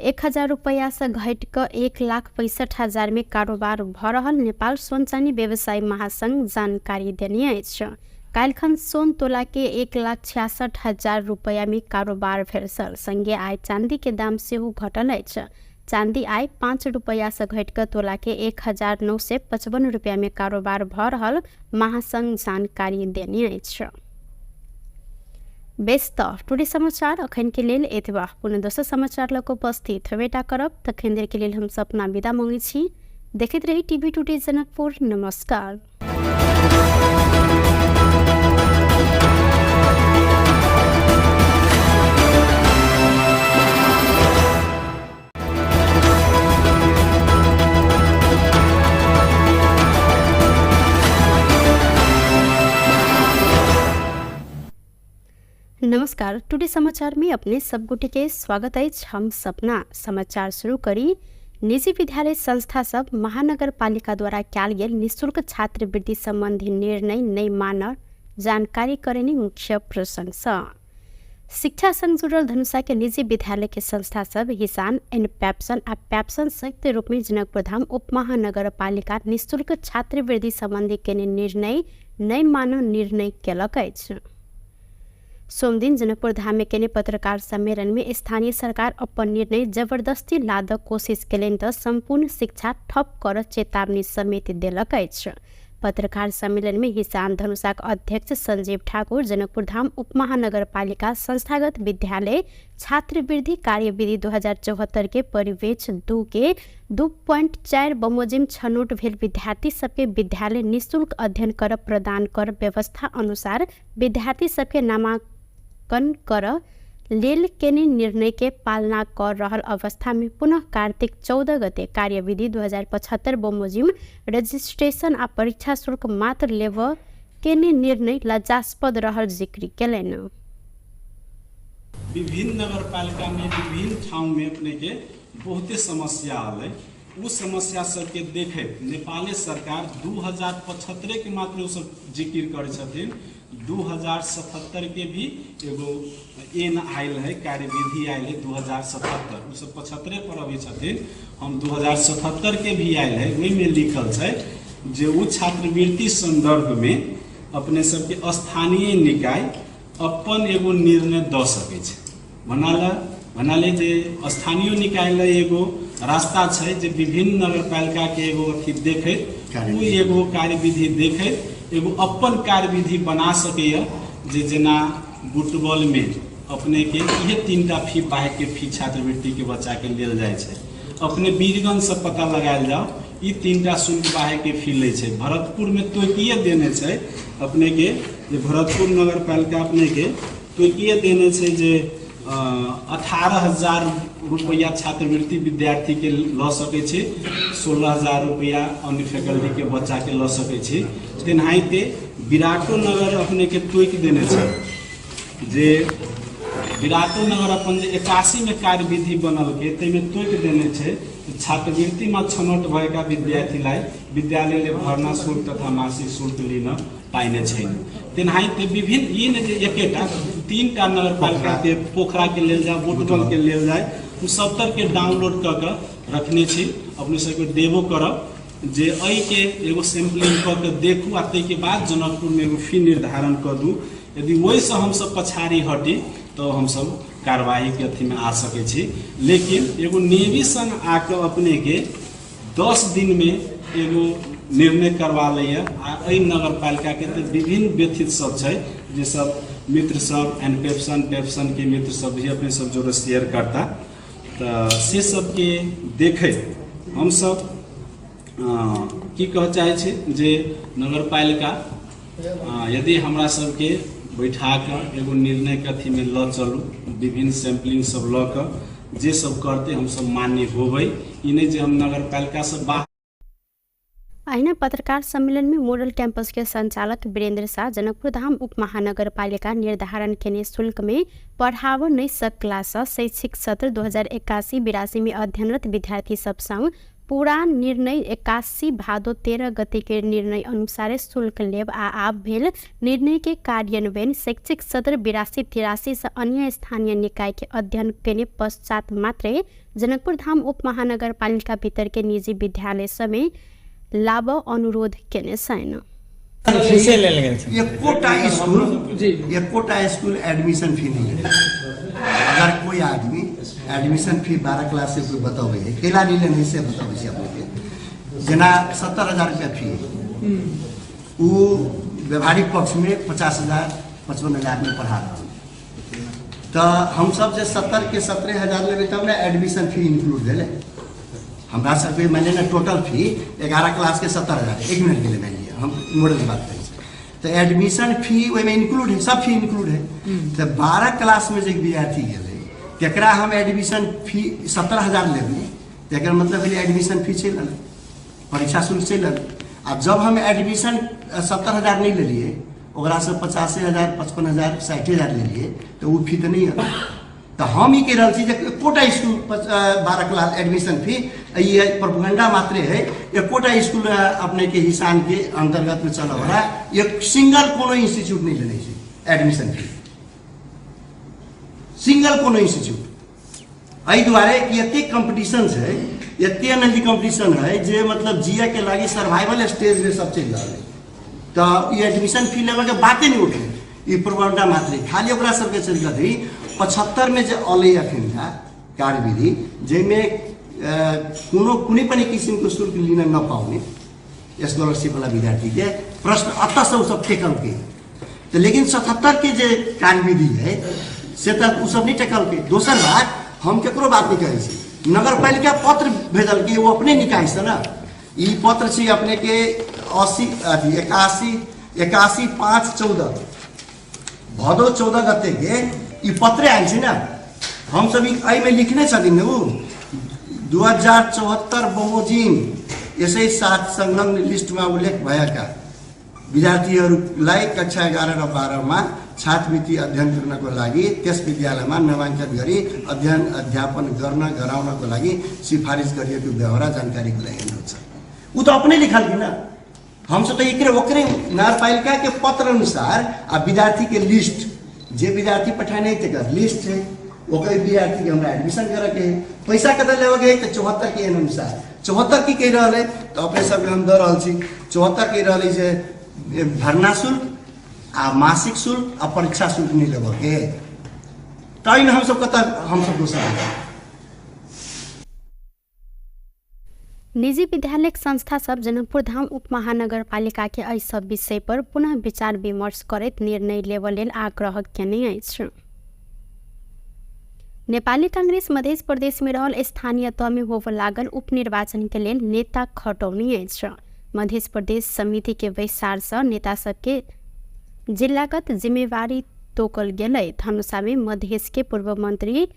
1000 रुपया से घट कर 1,65,000 में कारोबार भ रहल नेपाल सोन चानी व्यवसायी महासंघ जानकारी देने अछि। काल्खन सोन तोला के 1,66,000 रुपया में कारोबार भेल छल। संगे आय चांदी के दाम सेहो घटल अछि। चांदी आय 5 रुपया से घट कर तोला के 1,955 रुपया में कारोबार भ रहल महासंघ जानकारी देने अछि। व्यस्त टुडे समाचार अखन के लेल एतबा। पुनः दोसर समाचार लग उपस्थित हेबेटा करब तखन देर के लेल हम सपना विदा मांगे छी। देखैत रही टीवी टुडे जनकपुर। नमस्कार। नमस्कार। टुडे समाचार में अपने सब गुटे के स्वागत है। हम सपना समाचार शुरू करी। निजी विद्यालय संस्था सब महानगर पालिका द्वारा कैल गेल निःशुल्क छात्रवृत्ति संबंधी निर्णय नहीं मानल जानकारी करेनी मुख्य प्रशंसा। शिक्षा संग जुड़ल धनुषा के निजी विद्यालय के संस्था सब हिसान एंड पैप्सन आ पैप्सन संयुक्त रूप में जनकपुर धाम उप महानगर पालिका निःशुल्क छात्रवृत्ति संबंधी के निर्णय नहीं मानल निर्णय केलक अछि। सोमदिन जनकपुर धाम में केने पत्रकार सम्मेलन में स्थानीय सरकार अपन निर्णय जबरदस्ती लादक कोशिश केलनि त संपूर्ण शिक्षा ठप कर चेतावनी समेत देलक अछि। पत्रकार सम्मेलन में हिसान धनुषाक अध्यक्ष संजीव ठाकुर जनकपुर धाम उप महानगर पालिका संस्थागत विद्यालय छात्रवृत्ति कार्यविधि 2074 के परिवेश 2 के 2.4 बमोजिम छनौट भेल विद्यार्थी सबके विद्यालय निःशुल्क अध्ययन कर प्रदान कर व्यवस्था अनुसार विद्यार्थी सबके नामांकन कर लेल केने निर्णय के पालना कर रहल अवस्था में पुनः कार्तिक 14 गते कार्यविधि 2075 बमोजिम रजिस्ट्रेशन आ परीक्षा शुल्क मात्र लेव केने निर्णय लज्जास्पद रहल जिक्र केलनि। विभिन्न नगर पालिका में विभिन्न ठाव में अपने के बहुते समस्या आल। उ समस्या सबके देखे नेपाली सरकार 2075 के मात्र सब जिक्र करे छथिन। 2077 के भी एगो एन आयल है कार्यविधि आयल है 2077 उ सब 75 पर अभी छथिन। हम 2077 के भी आयल है वही में लिखल है जे उ छात्रवृत्ति संदर्भ में अपने सबके स्थानीय निकाय अपन एगो निर्णय द सके छै। भनाले जे स्थानीय निकाय ले एगो रास्ता छै जे विभिन्न नगर पालिका के एगो अथी देखे उ एगो कार्यविधि देखे एगो अपन कार्यविधि बना सके जे जेना बुटबॉल में अपने के ये 3टा फी बाहे के फी छात्रवृत्ति के बच्चा के लेल जाय छै। अपने वीरगंज से पता लगायल जाओ ई 3टा शुल्क बाहे के फी ले छै। भरतपुर में तोकिए देने छै अपने के जे भरतपुर नगर पालिका अपने के तोकिए देने छै जे 18,000 रुपया छात्रवृत्ति विद्यार्थी के ल सके छै। 16,000 रुपया अन्य फैकल्टी के बच्चा के ल सके छै। तेनाहिते विराटो नगर अपने के तोक देने छै जे विराटो नगर अपन जे 81 में कार्यविधि बनल के तै में तोक देने छै छात्रवृत्ति में छनौट भएका विद्यार्थीलाई विद्यालयले भर्ना शुल्क तथा मासिक शुल्क लिन पाइने छैन। तेनाहिते विभिन्न ये ने जे एकेटा 3टा नगर पालिका के पोखरा के लेल जाए बुटबल के लेल जाए उ 70 के डाउनलोड क के रखने छी। अपने सबके देबो करब जे अई के एगो सैंपलिंग क के देखू आ तै के बाद जनकपुर में एगो फी निर्धारण कर दू। यदि वही से हम सब पछाड़ी हटी तो हम सब कार्रवाई के अथी में आ सके छी। लेकिन एगो निविसन आके अपने के 10 दिन में एगो निर्णय करवा लैया। आ एहि नगरपालिका के तो विभिन्न व्यथित सब छै, जे सब मित्र सब एंड पेप्सन के मित्र सब भी अपने सब जोड़े शेयर करता, तो से सब के देखे हम सब की कह चाहे छै जे नगरपालिका यदि हमरा सबके बैठा कर एगो निर्णय के अथी में ल चलू, विभिन्न सैंपलिंग सब ल कर जे सब करते हम सब मान्य होबै। ई नहीं जे हम नगरपालिका से बाहर। अहिना पत्रकार सम्मेलन में मॉडल कैंपस के संचालक वीरेंद्र शाह जनकपुर धाम उप महानगर पालिका निर्धारण के शुल्क में पढ़ाव नहीं सकला से शैक्षिक सत्र 2081-82 में अध्ययनरत विद्यार्थी सब संग पूरा निर्णय 81 भादो 13 गते के निर्णय अनुसार शुल्क लेब आ आब भेल निर्णय के कार्यान्वयन शैक्षिक सत्र 82-83 से अन्य स्थानीय निकाय के अध्ययन के पश्चात मात्रै जनकपुर धाम उप महानगर पालिका भीतर के निजी विद्यालय समेत लाभ अनुरोध केने छैन। एकोटा स्कूल एडमिशन फी नहीं है। अगर कोई आदमी एडमिशन फी 12 क्लास से कोई बतावे है, केला नहीं लेने से बतावे से अपने जना 70,000 रुपया फी है, वो व्यवहारिक पक्ष में 50,000-55,000 में पढ़ा रहा। तो हम सब जे 70 के 17,000 लेवे तब ना एडमिशन फी इंक्लूड भेले। हमरा सबके मैंने ना टोटल फी 11 क्लास के 70,000, 1 मिनट के लिए मान लिया, हम मॉडल की बात करें तो एडमिशन फी में इंक्लूड है, सब फी इंक्लूड है। तो 12 क्लास में जो विद्यार्थी गए तकरा हम एडमिशन फी 17,000 लेबे, तकर मतलब एडमिशन फी चल परीक्षा शुल्क चल। आ जब हम एडमिशन 70,000 नहीं ले लिए, ओकरा से 85,000, 55,000, 60,000 ले लिए, तो वो फी तो नहीं है। तो हम ही कह रहा थी एकोटा स्कूल 12 क्लास एडमिशन फी ये प्रोपेगेंडा मात्र है। एकोटा स्कूल अपने के हिसान के अंतर्गत में चला हो रहा है। एक सिंगल कोनो इंस्टीट्यूट नहीं लेने से एडमिशन फी, सिंगल कोनो इंस्टीट्यूट एहि दुआरे कि एते कंपटीशन है, एते नदी कंपटीशन है जे मतलब जिया के लागी सर्वाइवल स्टेज में सब चल रहा है। तो ये एडमिशन फी लेवल के बातें नहीं उठे, ये प्रोपेगेंडा मात्र खाली ओकरा सबके चल रही। 75 में जो अल अखन था कार्यविधि जिसमें कोनो कुनै पनि किसिमको शुल्क लिन नपाउने स्कॉलरशिप वाला विद्यार्थी के प्रश्न अत से सब टेकल के। तो लेकिन 77 के जो कार्यविधि है से तक उ सब नहीं टेकल के। दोसर बात हम केकरो बात नहीं कहे छी, नगरपालिका पत्र भेजल के वो अपने निकाय से ना, ई पत्र छी अपने के 81/5/14 भदौ 14 गते के ई पत्र आयल छै ना। हम सब में लिखने छथिन उ 2074 बमोजिम यसै साथ संलग्न लिस्ट में उल्लेख भएका विद्यार्थीहरूलाई कक्षा 11 र 12 में छात्रवृत्ति अध्ययन गर्नको लागि त्यस विद्यालयमा नामाङ्कन गरी अध्ययन अध्यापन गराउनको लागि सिफारिस गरिएको व्यवहार जानकारीको लागि हुन्छ। उ तो अपने लिखल कि ना, हम सब तो एकरे ओकरे नगरपालिका के पत्र अनुसार विद्यार्थी के लिस्ट जे विद्यार्थी पठाने तक लिस्ट है, ओकर विद्यार्थी के हमरा एडमिशन करे के पैसा कते लेवे के तो 74 के अनुसार 74 की कह रहा है। तो अपने सब हम दे रहा छी 74 कह रहा है जे भरना शुल्क आ मासिक शुल्क आ परीक्षा शुल्क नहीं लेवे के। तै में हम सब कत हम सब दोसर निजी विद्यालय संस्था सब जनकपुर धाम उप महानगर पालिका के एहि सब विषय पर पुनः विचार विमर्श करैत निर्णय लेबऽ लेल आग्रह केने अछि। नेपाली कांग्रेस मध्य प्रदेश में रहल स्थानीय तह में होबऽ लागल उपनिर्वाचन के लेल नेता खटौनी अछि। मध्य प्रदेश समिति के बैसार से नेता सबके जिलागत जिम्मेवारी तोकल गेलै। धनुषा में मधेश के पूर्व मंत्री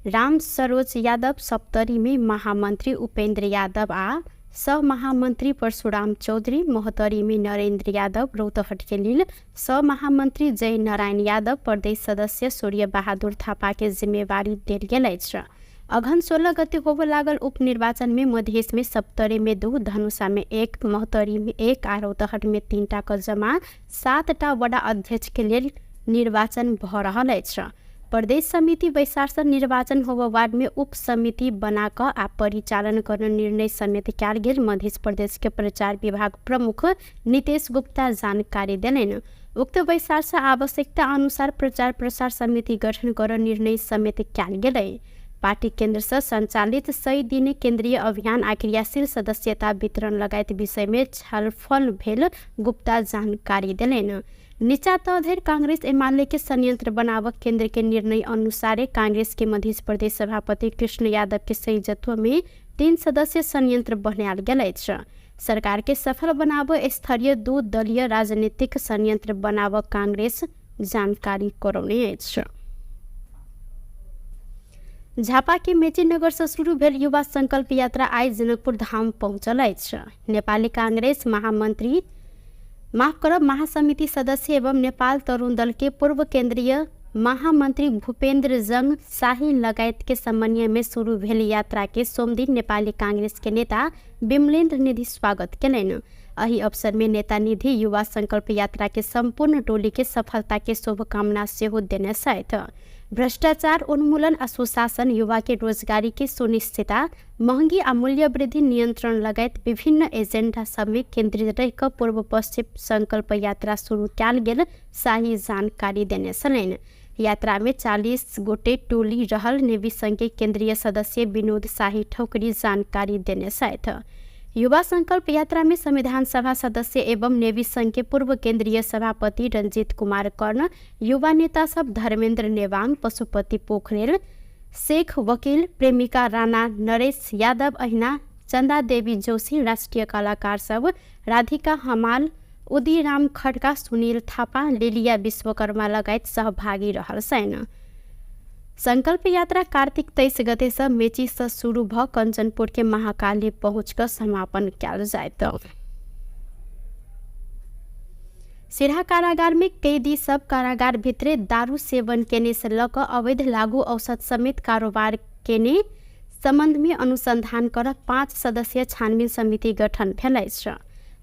राम सरोज यादव, सप्तरी में महामंत्री उपेंद्र यादव आ सह महामंत्री परशुराम चौधरी, मोहतरी में नरेंद्र यादव, रौतहट के लिए सह महामंत्री जय नारायण यादव, प्रदेश सदस्य सूर्य बहादुर थापा के जिम्मेवारी देल गेल अछि। अघन 16 गते होबऽ लागल उपनिर्वाचन में मधेश में सप्तरी में 2, धनुषा में 1, मोहतरी में 1 आ रौतहट में 3 टा के जमा 7 टा वडा अध्यक्ष के लिए निर्वाचन भ रहल अछि। प्रदेश समिति बैसार से निर्वाचन होबऽ वार्ड में उप समिति बनाकर आ परिचालन करने निर्णय समेत कयल गेल। मध्य प्रदेश के प्रचार विभाग प्रमुख नितेश गुप्ता जानकारी देलनि। उक्त बैसार से आवश्यकता अनुसार प्रचार प्रसार समिति गठन कर निर्णय समेत कयल गेलै। पार्टी केन्द्र से संचालित 100 दिने केन्द्रीय अभियान आ क्रियाशील सदस्यता वितरण लगायत विषय में छलफल भेल गुप्ता जानकारी दिलेन। नीचा तधेर कांग्रेस एमाले के संयंत्र बनाव केंद्र के निर्णय अनुसार कांग्रेस के मध्य प्रदेश सभापति कृष्ण यादव के संयोजत्व में 3 सदस्य संयंत्र बनाल गेल छ। सरकार के सफल बनाव स्तरीय 2 दलीय राजनीतिक संयंत्र बनाव कांग्रेस जानकारी करौने छ। झापा के मेचीनगर से शुरू भेल युवा संकल्प यात्रा आई जनकपुर धाम पहुंचल अछि। नेपाली कांग्रेस महासमिति सदस्य एवं नेपाल तरुण दल के पूर्व केंद्रीय महामंत्री भूपेन्द्र जंग शाही लगायत के समन्वय में शुरू भेल यात्रा के सोमदिन नेपाली कांग्रेस के नेता विमलेन्द्र निधि स्वागत केलनि। एही अवसर में नेता निधि युवा संकल्प यात्रा के संपूर्ण टोली के सफलता के शुभकामना सेहो देने साथ भ्रष्टाचार उन्मूलन आ सुशासन, युवा के रोजगारी की सुनिश्चितता, महंगी आ मूल्य वृद्धि नियंत्रण लगायत विभिन्न एजेंडा सब में केंद्रित रह पूर्व पश्चिम संकल्प यात्रा शुरू कयल गेल शाही जानकारी देने छलनि। यात्रा में 40 गोटे टोली रहल नेवी संघ के केंद्रीय सदस्य विनोद शाही ठोकरी जानकारी देने साथ युवा संकल्प यात्रा में संविधान सभा सदस्य एवं नेवी संघ के पूर्व केंद्रीय सभापति रंजीत कुमार कर्ण, युवा नेता सब धर्मेंद्र नेवांग, पशुपति पोखरेल, शेख वकील, प्रेमिका राणा, नरेश यादव अहिना, चंदा देवी जोशी, राष्ट्रीय कलाकार सब राधिका हमाल, उदीराम खड्का, सुनील थापा, लिलिया विश्वकर्मा लगायत सहभागी रहल छन्। संकल्प यात्रा कार्तिक 23 गते से मेची से शुरू भ कंचनपुर के महाकाली पहुंच कर समापन कयल जायत। सिरहा कारागार में कैदी सब कारागार भित्रे दारू सेवन केने से लक अवैध लागू औषध समेत कारोबार केने संबंध में अनुसंधान कर 5 सदस्यीय छानबीन समिति गठन भेल अछि।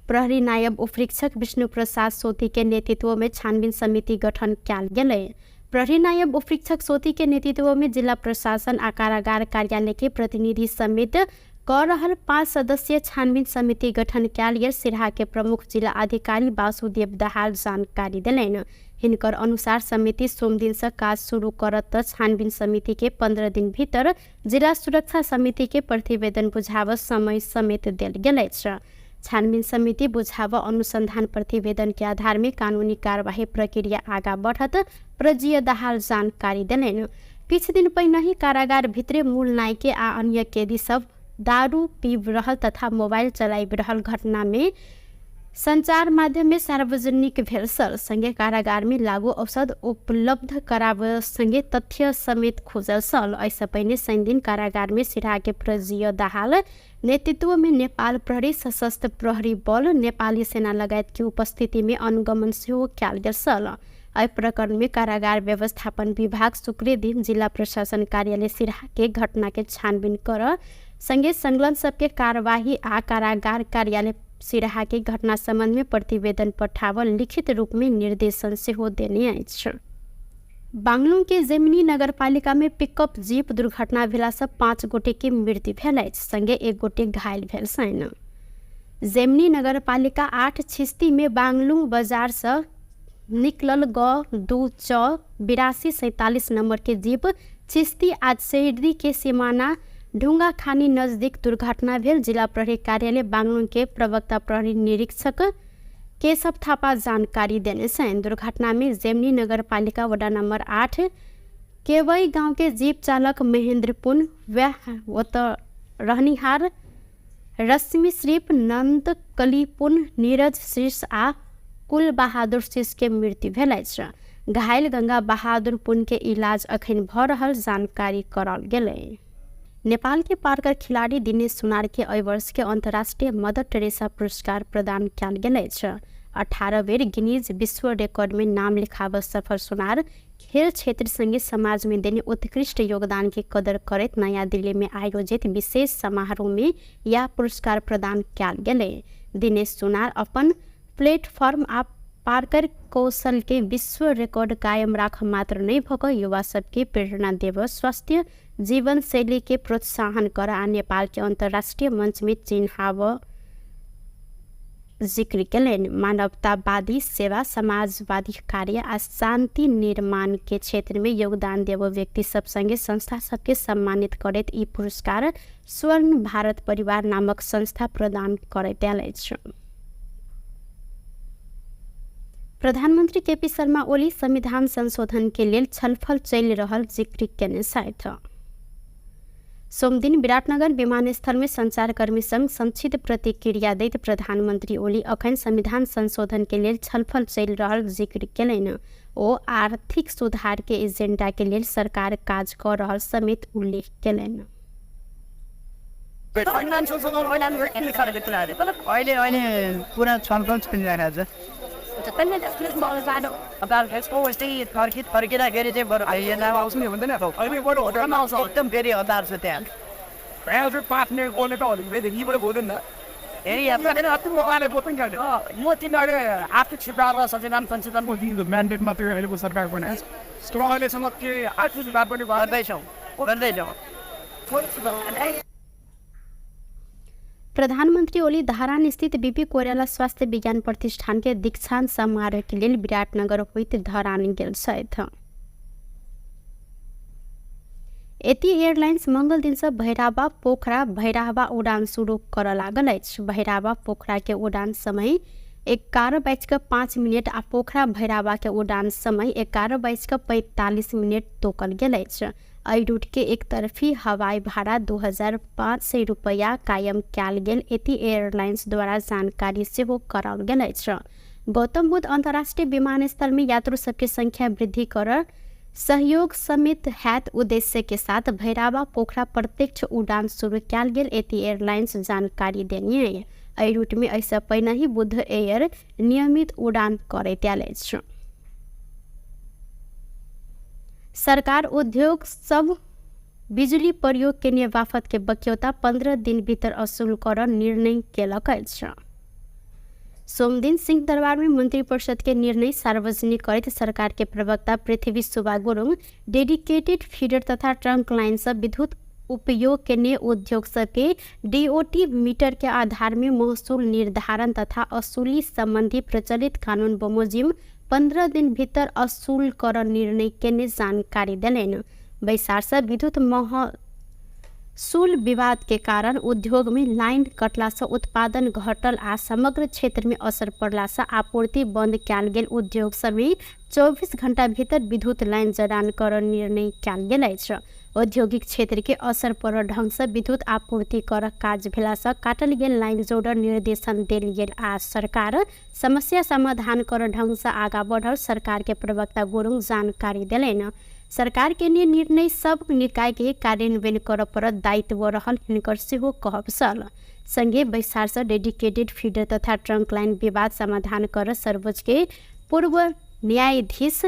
प्रहरी नायब उपरीक्षक विष्णु प्रसाद सोती के नेतृत्व में छानबीन समिति गठन कयल गेलै। प्रहरी नायब उपरीक्षक सोती के नेतृत्व में जिला प्रशासन आ कारागार कार्यालय के प्रतिनिधि समेत कर रहल 5 सदस्यीय छानबीन समिति गठन कयल गेल सिरहा के प्रमुख जिला अधिकारी वासुदेव दहाल जानकारी दिलैन। हिनकर अनुसार समिति सोमदिन से काज शुरू करत छानबीन समिति के 15 दिन भीतर जिला सुरक्षा समिति के प्रतिवेदन बुझाव समय समेत देल गेल अछि। छानबीन समिति बुझाव अनुसंधान प्रतिवेदन के आधार में कानूनी कार्यवाही प्रक्रिया आगा बढ़त प्रजीय दहाल जानकारी दिलैन। किछ दिन पहिने ही कारागार भित्रे मूल नायके आ अन्य कैदी सब दारू पीब रहल तथा मोबाइल चलाइब रहल घटना में संचार माध्यम में सार्वजनिक भेल छल। संगे कारागार में लागू औषध उपलब्ध कराब संगे तथ्य समेत खोजल छल। ऐसा पहिने शनि दिन कारागार में सिरहा के प्रजीय दाहाल नेतृत्व में नेपाल प्रहरी, सशस्त्र प्रहरी बल, नेपाली सेना लगायत की उपस्थिति में अनुगमन सेहो कयल गेल छल। एहि प्रकरण में कारागार व्यवस्थापन विभाग शुक्र दिन जिला प्रशासन कार्यालय सिरहा के घटना के छानबीन कर संगे संलग्न सबके कार्यवाही आ कारागार कार्यालय सिरहा के घटना संबंध में प्रतिवेदन पठावल लिखित रूप में निर्देशन सेहो देने अछि। बांगलुरु के जेमिनी नगरपालिका में पिकअप जीप दुर्घटना भेला से 5 गोटे के मृत्यु भेल अछि, संगे 1 गोटे घायल भेल छनि। जेमिनी नगरपालिका 8 छिस्ती में बांगलुरु बाजार से निकलल ग 2 नंबर के जीप छिस्ती आज शहरी के सीमाना ढुंगा खानी नजदीक दुर्घटना भेल। जिला प्रहरी कार्यालय बांगलुरु के प्रवक्ता प्रहरी निरीक्षक केशव थापा जानकारी देने छन्। दुर्घटना में जेमिनी नगरपालिका वडा नंबर 8 केवई गांव के जीप चालक महेंद्र पुन वत रहनिहार रश्मि श्रीप, नंद कलीपुन, नीरज शीर्ष आ कुल बहादुर शीर्ष के मृत्यु भेल अछि। घायल गंगा बहादुर पुन के इलाज अखन भ रहल जानकारी करल गेलै। नेपाल के पार्कर खिलाड़ी दिनेश सुनार के एहि वर्ष के अंतर्राष्ट्रीय मदर टेरेसा पुरस्कार प्रदान कयल गेल अछि। 18 बेर गिनीज विश्व रिकॉर्ड में नाम लिखाव सफल सुनार खेल क्षेत्र संगे समाज में देने उत्कृष्ट योगदान की कदर करत नया दिल्ली में आयोजित विशेष समारोह में यह पुरस्कार प्रदान कयल गेलै। दिनेश सुनार अपन प्लेटफॉर्म आ पार्कर कौशल के विश्व रिकॉर्ड कायम राख मात्र नहीं भक युवा सबके प्रेरणा देव, स्वस्थ जीवन शैली के प्रोत्साहन कर आ नेपाल के अंतर्राष्ट्रीय मंच में चिन्हाव जिक्र कयलनि। मानवतावादी सेवा, समाजवादी कार्य आ शांति निर्माण के क्षेत्र में योगदान देव व्यक्ति सब संगे संस्था सबके सम्मानित करैत ई पुरस्कार स्वर्ण भारत परिवार नामक संस्था प्रदान करैत आयल अछि। प्रधानमंत्री केपी शर्मा ओली संविधान संशोधन के लेल छलफल चलि रहल जिक्र केने छथि। सोमदिन विराटनगर विमानस्थल में संचारकर्मी संग संक्षिप्त प्रतिक्रिया दैत प्रधानमंत्री ओली अखन संविधान संशोधन के लेल छलफल चलि रहल जिक्र केलनि। ओ आर्थिक सुधार के एजेंडा के लेल सरकार काज कऽ रहल समेत उल्लेख केलनि। अहिले पुरा छलफल चलिरहेको छ। फर्किँदाखेरि चाहिँ बरु एकदम फेरि हतार छ त्यहाँ। म तिनीहरू आर्थिक सुधार संविधान संशोधनको म्यान्डेट मात्रै अहिलेको सरकारको अहिलेसम्म के आर्थिक सुधार पनि गर्दैछौँ। प्रधानमंत्री ओली धरान स्थित बीपी कोइराला स्वास्थ्य विज्ञान प्रतिष्ठान के दीक्षांत समारोह के लिए विराटनगर होइत धरान गेल छथि। एती एयरलाइंस मंगल दिन से भैराबा पोखरा भैराबा उड़ान शुरू कर लागल अछि। भैराबा पोखरा के उड़ान समय 11:05 आ पोखरा भैराबा के उड़ान समय 11:45 तोकल गेल अछि। एहि रूट के एक तरफी हवाई भाड़ा 2500 रुपया कायम कयल गेल एती एयरलाइंस द्वारा जानकारी सेहो कराओल गेल अछि। गौतम बुद्ध अंतर्राष्ट्रीय विमानस्थल में यात्रु सबके संख्या वृद्धि कर सहयोग समेत हैत उद्देश्य के साथ भैराबा पोखरा प्रत्यक्ष उड़ान शुरू कयल गेल एती एयरलाइंस जानकारी देने। एहि रूट में ऐसा पहिने ही बुद्ध एयर नियमित उड़ान करैत आयल अछि। सरकार उद्योग सब बिजली प्रयोग के निवाफत के बक्यौता 15 दिन भीतर असूल कर निर्णय केलक अछि। सोमदिन सिंह दरबार में मंत्रिपरिषद के निर्णय सार्वजनिक करते सरकार के प्रवक्ता पृथ्वी सुब्बा गुरुङ डेडिकेटेड फीडर तथा ट्रंक लाइन से विद्युत उपयोग के ने उद्योग सबके डीओटी मीटर के आधार में महसूल निर्धारण तथा असूली संबंधी प्रचलित कानून बमोजिम 15 दिन भीतर असूल कर निर्णय केने जानकारी देलनि। बैसार से विद्युत महसूल विवाद के कारण उद्योग में लाइन कटला से उत्पादन घटल आ समग्र क्षेत्र में असर पड़ला से आपूर्ति बंद कयल गेल उद्योग सब में 24 घंटा भीतर विद्युत लाइन जड़ान कर निर्णय कयल गेल अछि। औद्योगिक क्षेत्र के असर पड़ल ढंग से विद्युत आपूर्ति कर काज भेला से काटल गेल लाइन जोड़ निर्देशन देल गेल आ सरकार समस्या समाधान कर ढंग से आगा बढ़ल सरकार के प्रवक्ता गुरुङ जानकारी देलनि। सरकार के निर्णय सब निकाय के कार्यान्वयन कर पर दायित्व रहल हिनकर सेहो कहब छल। संगे बैसार से डेडिकेटेड फीडर तथा ट्रंक लाइन विवाद समाधान कर सर्वोच्च के पूर्व न्यायाधीश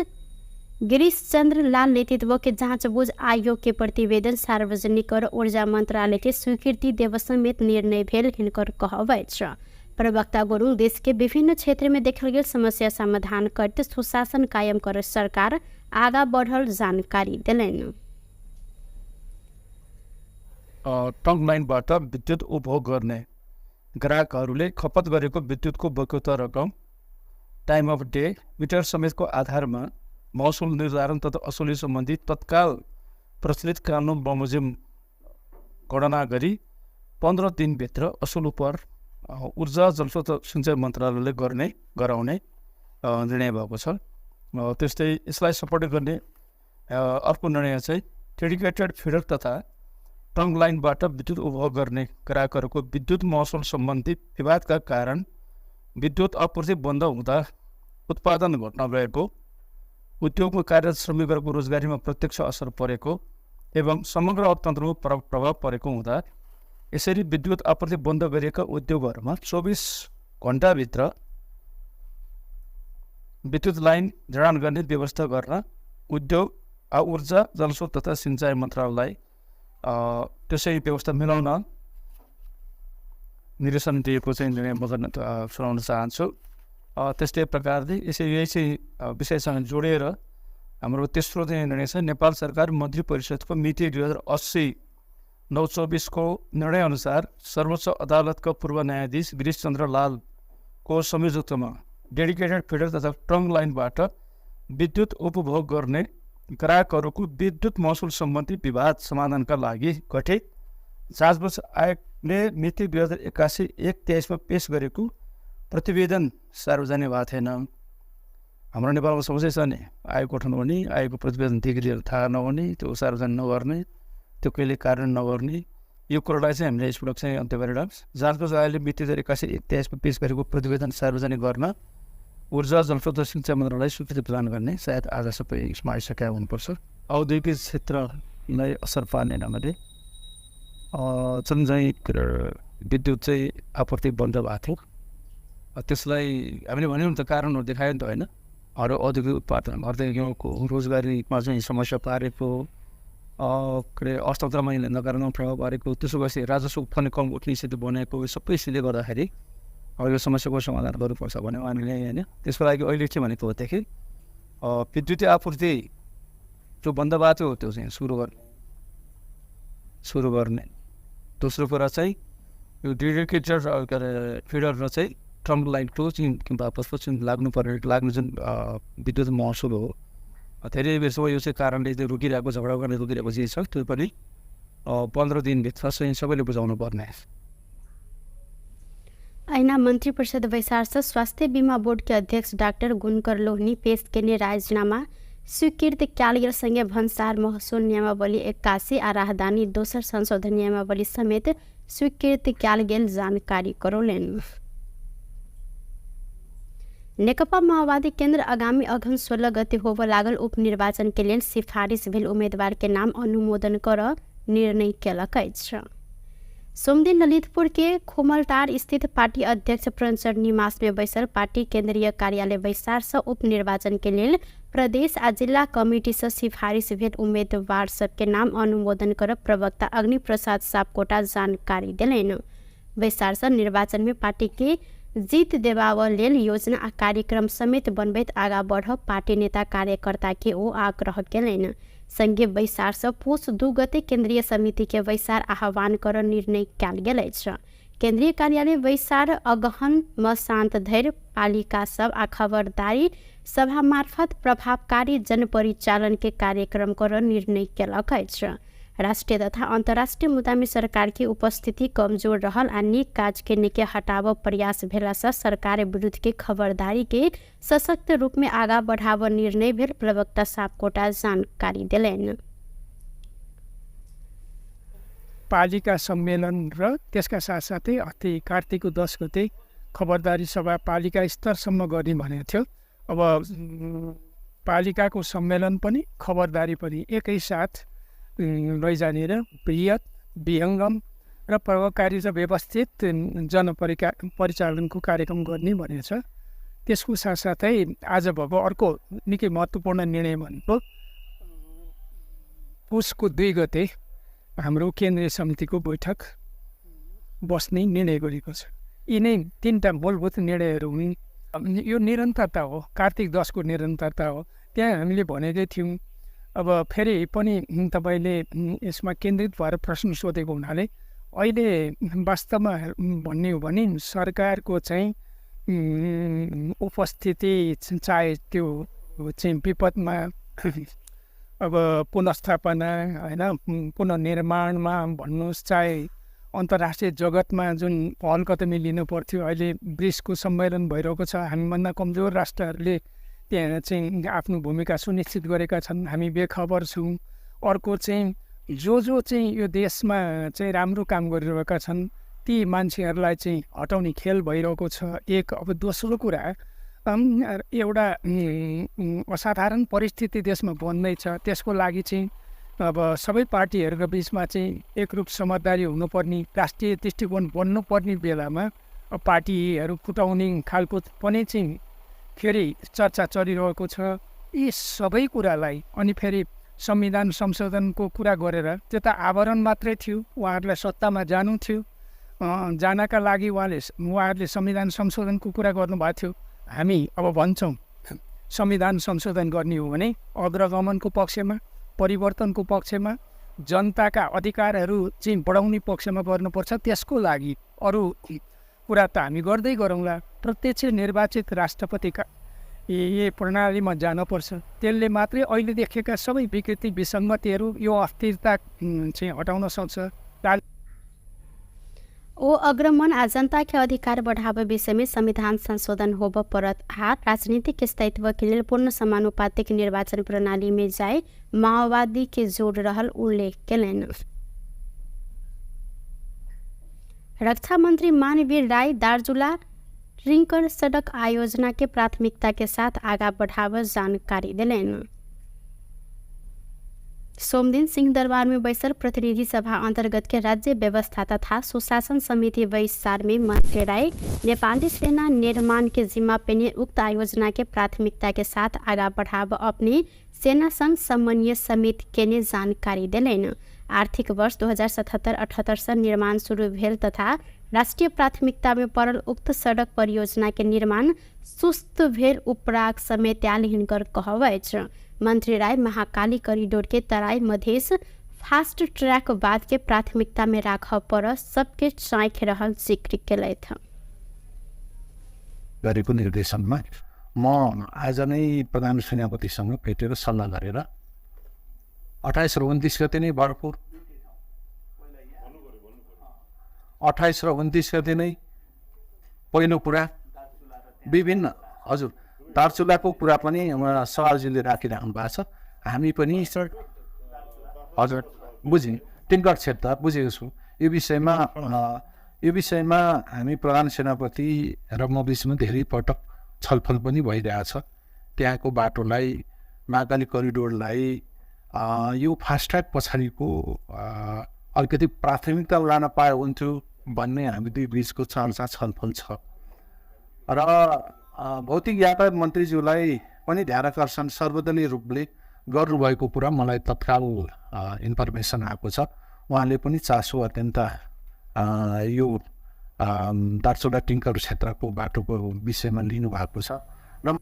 गिरीश चंद्र लाल नेतृत्व के जांच-बूझ आयोग के प्रतिवेदन सार्वजनिक कर ऊर्जा मंत्रालय के स्वीकृति देव समेत निर्णय भेल हिनकर कहब अछि। प्रवक्ता गुरुङ देश के विभिन्न क्षेत्र में देखल गेल समस्या समाधान करते सुशासन कायम कर सरकार आगा बढ़ल जानकारी देलनि। ट्रंक लाइनबाट विद्युत उपभोग गर्ने ग्राहकहरूले खपत गरेको विद्युतको बक्यौता रकम टाइम अफ डे मिटर समेतको आधारमा महसुल निर्धारण तथा असुली सम्बन्धी तत्काल प्रचलित कानुन बमोजिम गणना गरी 15 दिनभित्र असुल पर ऊर्जा जलस्रोत सिंचाइ मन्त्रालयले गराउने निर्णय भएको छ। त्यस्तै यसलाई सपोर्ट गर्ने अर्को निर्णय चाहिँ डेडिकेटेड फिडर तथा ट्रंक लाइनबाट विद्युत उपभोग गर्ने ग्राहकहरूको विद्युत महसुल सम्बन्धी विवादका कारण विद्युत आपूर्ति बन्द हुँदा उत्पादन घट्न गएको, उद्योगमा कार्यरत श्रमिकहरूको रोजगारीमा प्रत्यक्ष असर परेको एवं समग्र अर्थतन्त्रमा प्रभाव परेको हुँदा यसरी विद्युत आपूर्ति बन्द गरिएका उद्योगहरूमा 24 घण्टाभित्र विद्युत लाइन जडान गर्ने व्यवस्था गर्न उद्योग ऊर्जा जलस्रोत तथा सिंचाइ मन्त्रालयलाई त्यसै व्यवस्था मिलाउन निर्देशन दिएको चाहिँ निर्णय म गर्न सुनाउन चाहन्छु। त्यस्तै प्रकारले यही चाहिँ विषयसँग जोडेर हाम्रो तेस्रो चाहिँ निर्णय छ नेपाल सरकार मन्त्री परिषदको मिति 2080/9/24 को निर्णय अनुसार सर्वोच्च अदालतका पूर्व न्यायाधीश गिरीश चन्द्र लाल को संयोजकत्वमा डेडिकेटेड फिडर तथा ट्रङ्क लाइनबाट विद्युत उपभोग गर्ने ग्राहकहरूको विद्युत महसुल सम्बन्धी विवाद समाधानका लागि गठित जाँचबुझ आयोगले मिति 2081-123 पेश गरेको प्रतिवेदन सार्वजनिक भएको थिएन। हाम्रो नेपालमा समस्या छ नि, आयोग गठन हुने, आयोगको प्रतिवेदन दिएर थाहा नहुने, त्यो सार्वजनिक नगर्ने, त्यो कहिले कार्यान्वयन नगर्ने, यो कुरालाई चाहिँ हामीले यसपटक चाहिँ अन्त्य गरेर जाँचबुझ आयोगले मिति 2081-123 पेश गरेको प्रतिवेदन सार्वजनिक गर्न ऊर्जा जलस्रोत सिंचाइ मन्त्रालयलाई स्वीकृति प्रदान गर्ने सायद आज सबै यसमा आइसकेका हुनुपर्छ। औद्योगिक क्षेत्रलाई असर पार्ने ढङ्गले जुन चाहिँ विद्युत चाहिँ आपूर्ति बन्द भएको थियो, त्यसलाई हामीले भन्यौँ नि त, कारणहरू देखायो नि त होइन। अरू औद्योगिक उत्पादन अर्को रोजगारीमा चाहिँ समस्या पारेको, के अरे अर्थतन्त्रमा नकारात्मक प्रभाव पारेको, त्यसो गएपछि राजस्व उत्पन्न कम उठ्ने स्थिति बनेको, सबै स्थितिले गर्दाखेरि अब यो समस्याको समाधान गर्नुपर्छ भन्यो हामीले होइन। त्यसको लागि अहिले के भनेको होदेखि विद्युतीय आपूर्ति जो बन्द भएको थियो त्यो चाहिँ सुरु गर्ने। दोस्रो कुरा चाहिँ यो डेडिकेटेड के अरे फिडर र चाहिँ ट्रङ्क लाइनको चाहिँ वापसको चाहिँ लाग्ने जुन विद्युत महसुल हो, धेरै बेरसम्म यो चाहिँ कारणले चाहिँ रोकिरहेको, झगडा गर्ने रोकिरहेको चिज छ, त्यो पनि 15 दिनभित्र चाहिँ सबैले बुझाउनु पर्ने। ऐना मंत्री परिषद वैशार्स स्वास्थ्य बीमा बोर्ड के अध्यक्ष डॉक्टर गुणकर लोहनी पेश केने राजीनामा स्वीकृत क्याल गेल संगे भन्सार महसुल नियमावली 81 आ राहदानी दोसर संशोधन नियमावली समेत स्वीकृत क्याल गेल जानकारी करौलेन। नेकपा माओवादी केन्द्र आगामी अघन 16 गते होब लागल उपनिर्वाचन के लेल सिफारिश भेल उम्मीदवार के नाम अनुमोदन कर निर्णय केलक अछि। सोमदिन ललितपुर के खोमलटार स्थित पार्टी अध्यक्ष प्रणचर निवास में बैसल पार्टी केंद्रीय कार्यालय वैशार्स उपनिर्वाचन के लिए प्रदेश आ जिला कमिटी से सिफारिश भेल उम्मीदवार सबके नाम अनुमोदन कर प्रवक्ता अग्नि प्रसाद सापकोटा जानकारी दिलैन। वैशार्स निर्वाचन में पार्टी के जीत देबाव लेल योजना आ कार्यक्रम समेत बनबैत आगा बढ़ पार्टी नेता कार्यकर्ता के ओ आग्रह केलैन। संघीय वैशार पुष 2 गते केंद्रीय समिति के वैशार आह्वान कर निर्णय कयल गेल अछि। केंद्रीय कार्यालय वैशार अगहन मसांत धैर्य पालिका सब आ खबरदारी सभा मार्फत प्रभावकारी जन परिचालन के कार्यक्रम कर निर्णय केलक अछि। राष्ट्रीय तथा अंतर्राष्ट्रीय मुद्दा में सरकार की उपस्थिति कमजोर रहल आ नीक काज के निके हटाव प्रयास भेला से सरकार विरुद्ध के खबरदारी के सशक्त रूप में आगा बढ़ाव निर्णय भेल प्रवक्ता सापकोटा जानकारी दिलैन। पालिका सम्मेलन र त्यसका साथसाथै अस्ति कार्तिकको 10 गते खबरदारी सभा पालिका स्तरसम्म गर्ने भनेको थियो। अब पालिकाको सम्मेलन पनि खबरदारी पनि एकैसाथ लैजाने र बृहत विहङ्गम र प्रभावकारी र व्यवस्थित परिचालनको कार्यक्रम गर्ने भनेको छ। त्यसको साथसाथै आज भएको अर्को निकै महत्त्वपूर्ण निर्णय भनेको पुसको 2 गते हाम्रो केन्द्रीय समितिको बैठक बस्ने निर्णय गरेको छ। यिनै 3टा मूलभूत निर्णयहरू हुन्। यो निरन्तरता हो, कार्तिक 10 को निरन्तरता हो। त्यहाँ हामीले भनेकै थियौँ। अब फेरि पनि तपाईँले यसमा केन्द्रित भएर प्रश्न सोधेको हुनाले अहिले वास्तवमा भन्ने हो भने सरकारको चाहिँ उपस्थिति चाहे त्यो चाहिँ विपदमा अब पुनर्स्थापना होइन पुनर्निर्माणमा भन्नुहोस्, चाहे अन्तर्राष्ट्रिय जगतमा जुन पहल कदमी लिनु पर्थ्यो, अहिले ब्रिक्सको सम्मेलन भइरहेको छ। हामीभन्दा कमजोर राष्ट्रहरूले त्यहाँ चाहिँ आफ्नो भूमिका सुनिश्चित गरेका छन्, हामी बेखबर छौँ। अर्को चाहिँ जो चाहिँ यो देशमा चाहिँ राम्रो काम गरिरहेका छन् ती मान्छेहरूलाई चाहिँ हटाउने खेल भइरहेको छ एक। अब दोस्रो कुरा एउटा असाधारण परिस्थिति देशमा बन्दैछ, त्यसको लागि चाहिँ अब सबै पार्टीहरूको बिचमा चाहिँ एकरूप समझदारी हुनुपर्ने, राष्ट्रिय दृष्टिकोण बन्नुपर्ने बेलामा पार्टीहरू फुटाउने खालको पनि चाहिँ फेरि चर्चा चलिरहेको छ। यी सबै कुरालाई अनि फेरि संविधान संशोधनको कुरा गरेर त्यो त आवरण मात्रै थियो, उहाँहरूलाई सत्तामा जानु थियो, जानका लागि उहाँहरूले संविधान संशोधनको कुरा गर्नुभएको थियो। हामी अब भन्छौँ संविधान संशोधन गर्ने हो भने अग्रगमनको पक्षमा, परिवर्तनको पक्षमा, जनताका अधिकारहरू चाहिँ बढाउने पक्षमा गर्नुपर्छ। त्यसको लागि अरू कुरा त हामी गर्दै गरौँला। प्रत्यक्ष निर्वाचित राष्ट्रपतिका यही प्रणालीमा जानुपर्छ। त्यसले मात्रै अहिले देखेका सबै विकृति विसङ्गतिहरू यो अस्थिरता चाहिँ हटाउन सक्छ। ओ अग्रमन आ जनता के अधिकार बढ़ावे विषय में संविधान संशोधन होब परत आ राजनीतिक स्थायित्व के लिए पूर्ण समानुपातिक निर्वाचन प्रणाली में जाए माओवादी के जोड़ रहल उल्लेख केलन। रक्षा मंत्री मानवीर राय दार्चुला रिंकर सड़क आयोजना के प्राथमिकता के साथ आगा बढ़ावे जानकारी दिलन। सोमदिन सिंहदरबार में बैसल प्रतिनिधि सभा अंतर्गत के राज्य व्यवस्था तथा सुशासन समिति बैसार में मंत्री राय नेपाली सेना निर्माण के जिम्मा पेने उक्त आयोजना के प्राथमिकता के साथ आगा बढ़ाव अपनी सेना संघ समन्वय समिति के ने जानकारी दिलन। आर्थिक वर्ष 2077-78 से निर्माण शुरू भेल तथा राष्ट्रीय प्राथमिकता में पड़ल उक्त सड़क परियोजना के निर्माण सुस्त भेल उपराग समेत हिनकर कहवैछ। मंत्री राय महाकाली कॉरिडोर के तराई मधेश फास्ट ट्रैक बाद के प्राथमिकता में राख पर सबके चाँख रहल जिक्र केलथ। गरेको निर्देशनमा म आज नै प्रधान सेनापतिसँग भेटेर सल्लाह गरेर 28 र 29 गते नै भरपुर 28 र 29 गते नै पहिलो कुरा विभिन्न हजुर दार्चुलाको कुरा पनि सवालजीले राखिराख्नु भएको छ। हामी पनि हजुर बुझेँ टिङ्कर क्षेत्र बुझेको छु। यो विषयमा हामी प्रधान सेनापति र म बिचमा धेरै पटक छलफल पनि भइरहेछ। त्यहाँको बाटोलाई महाकाली करिडोरलाई यो फास्ट ट्र्याक पछाडिको अलिकति प्राथमिकता लान पाए हुन्थ्यो भन्ने हामी दुई बिचको चर्चा छलफल छ र भौतिक यातायात मन्त्रीज्यूलाई पनि ध्यानाकर्षण सर्वदलीय रूपले गर्नुभएको कुरा मलाई तत्काल इन्फर्मेसन आएको छ। उहाँले पनि चासो अत्यन्त यो दार्चुला टिङ्कर क्षेत्रको बाटोको विषयमा लिनुभएको छ र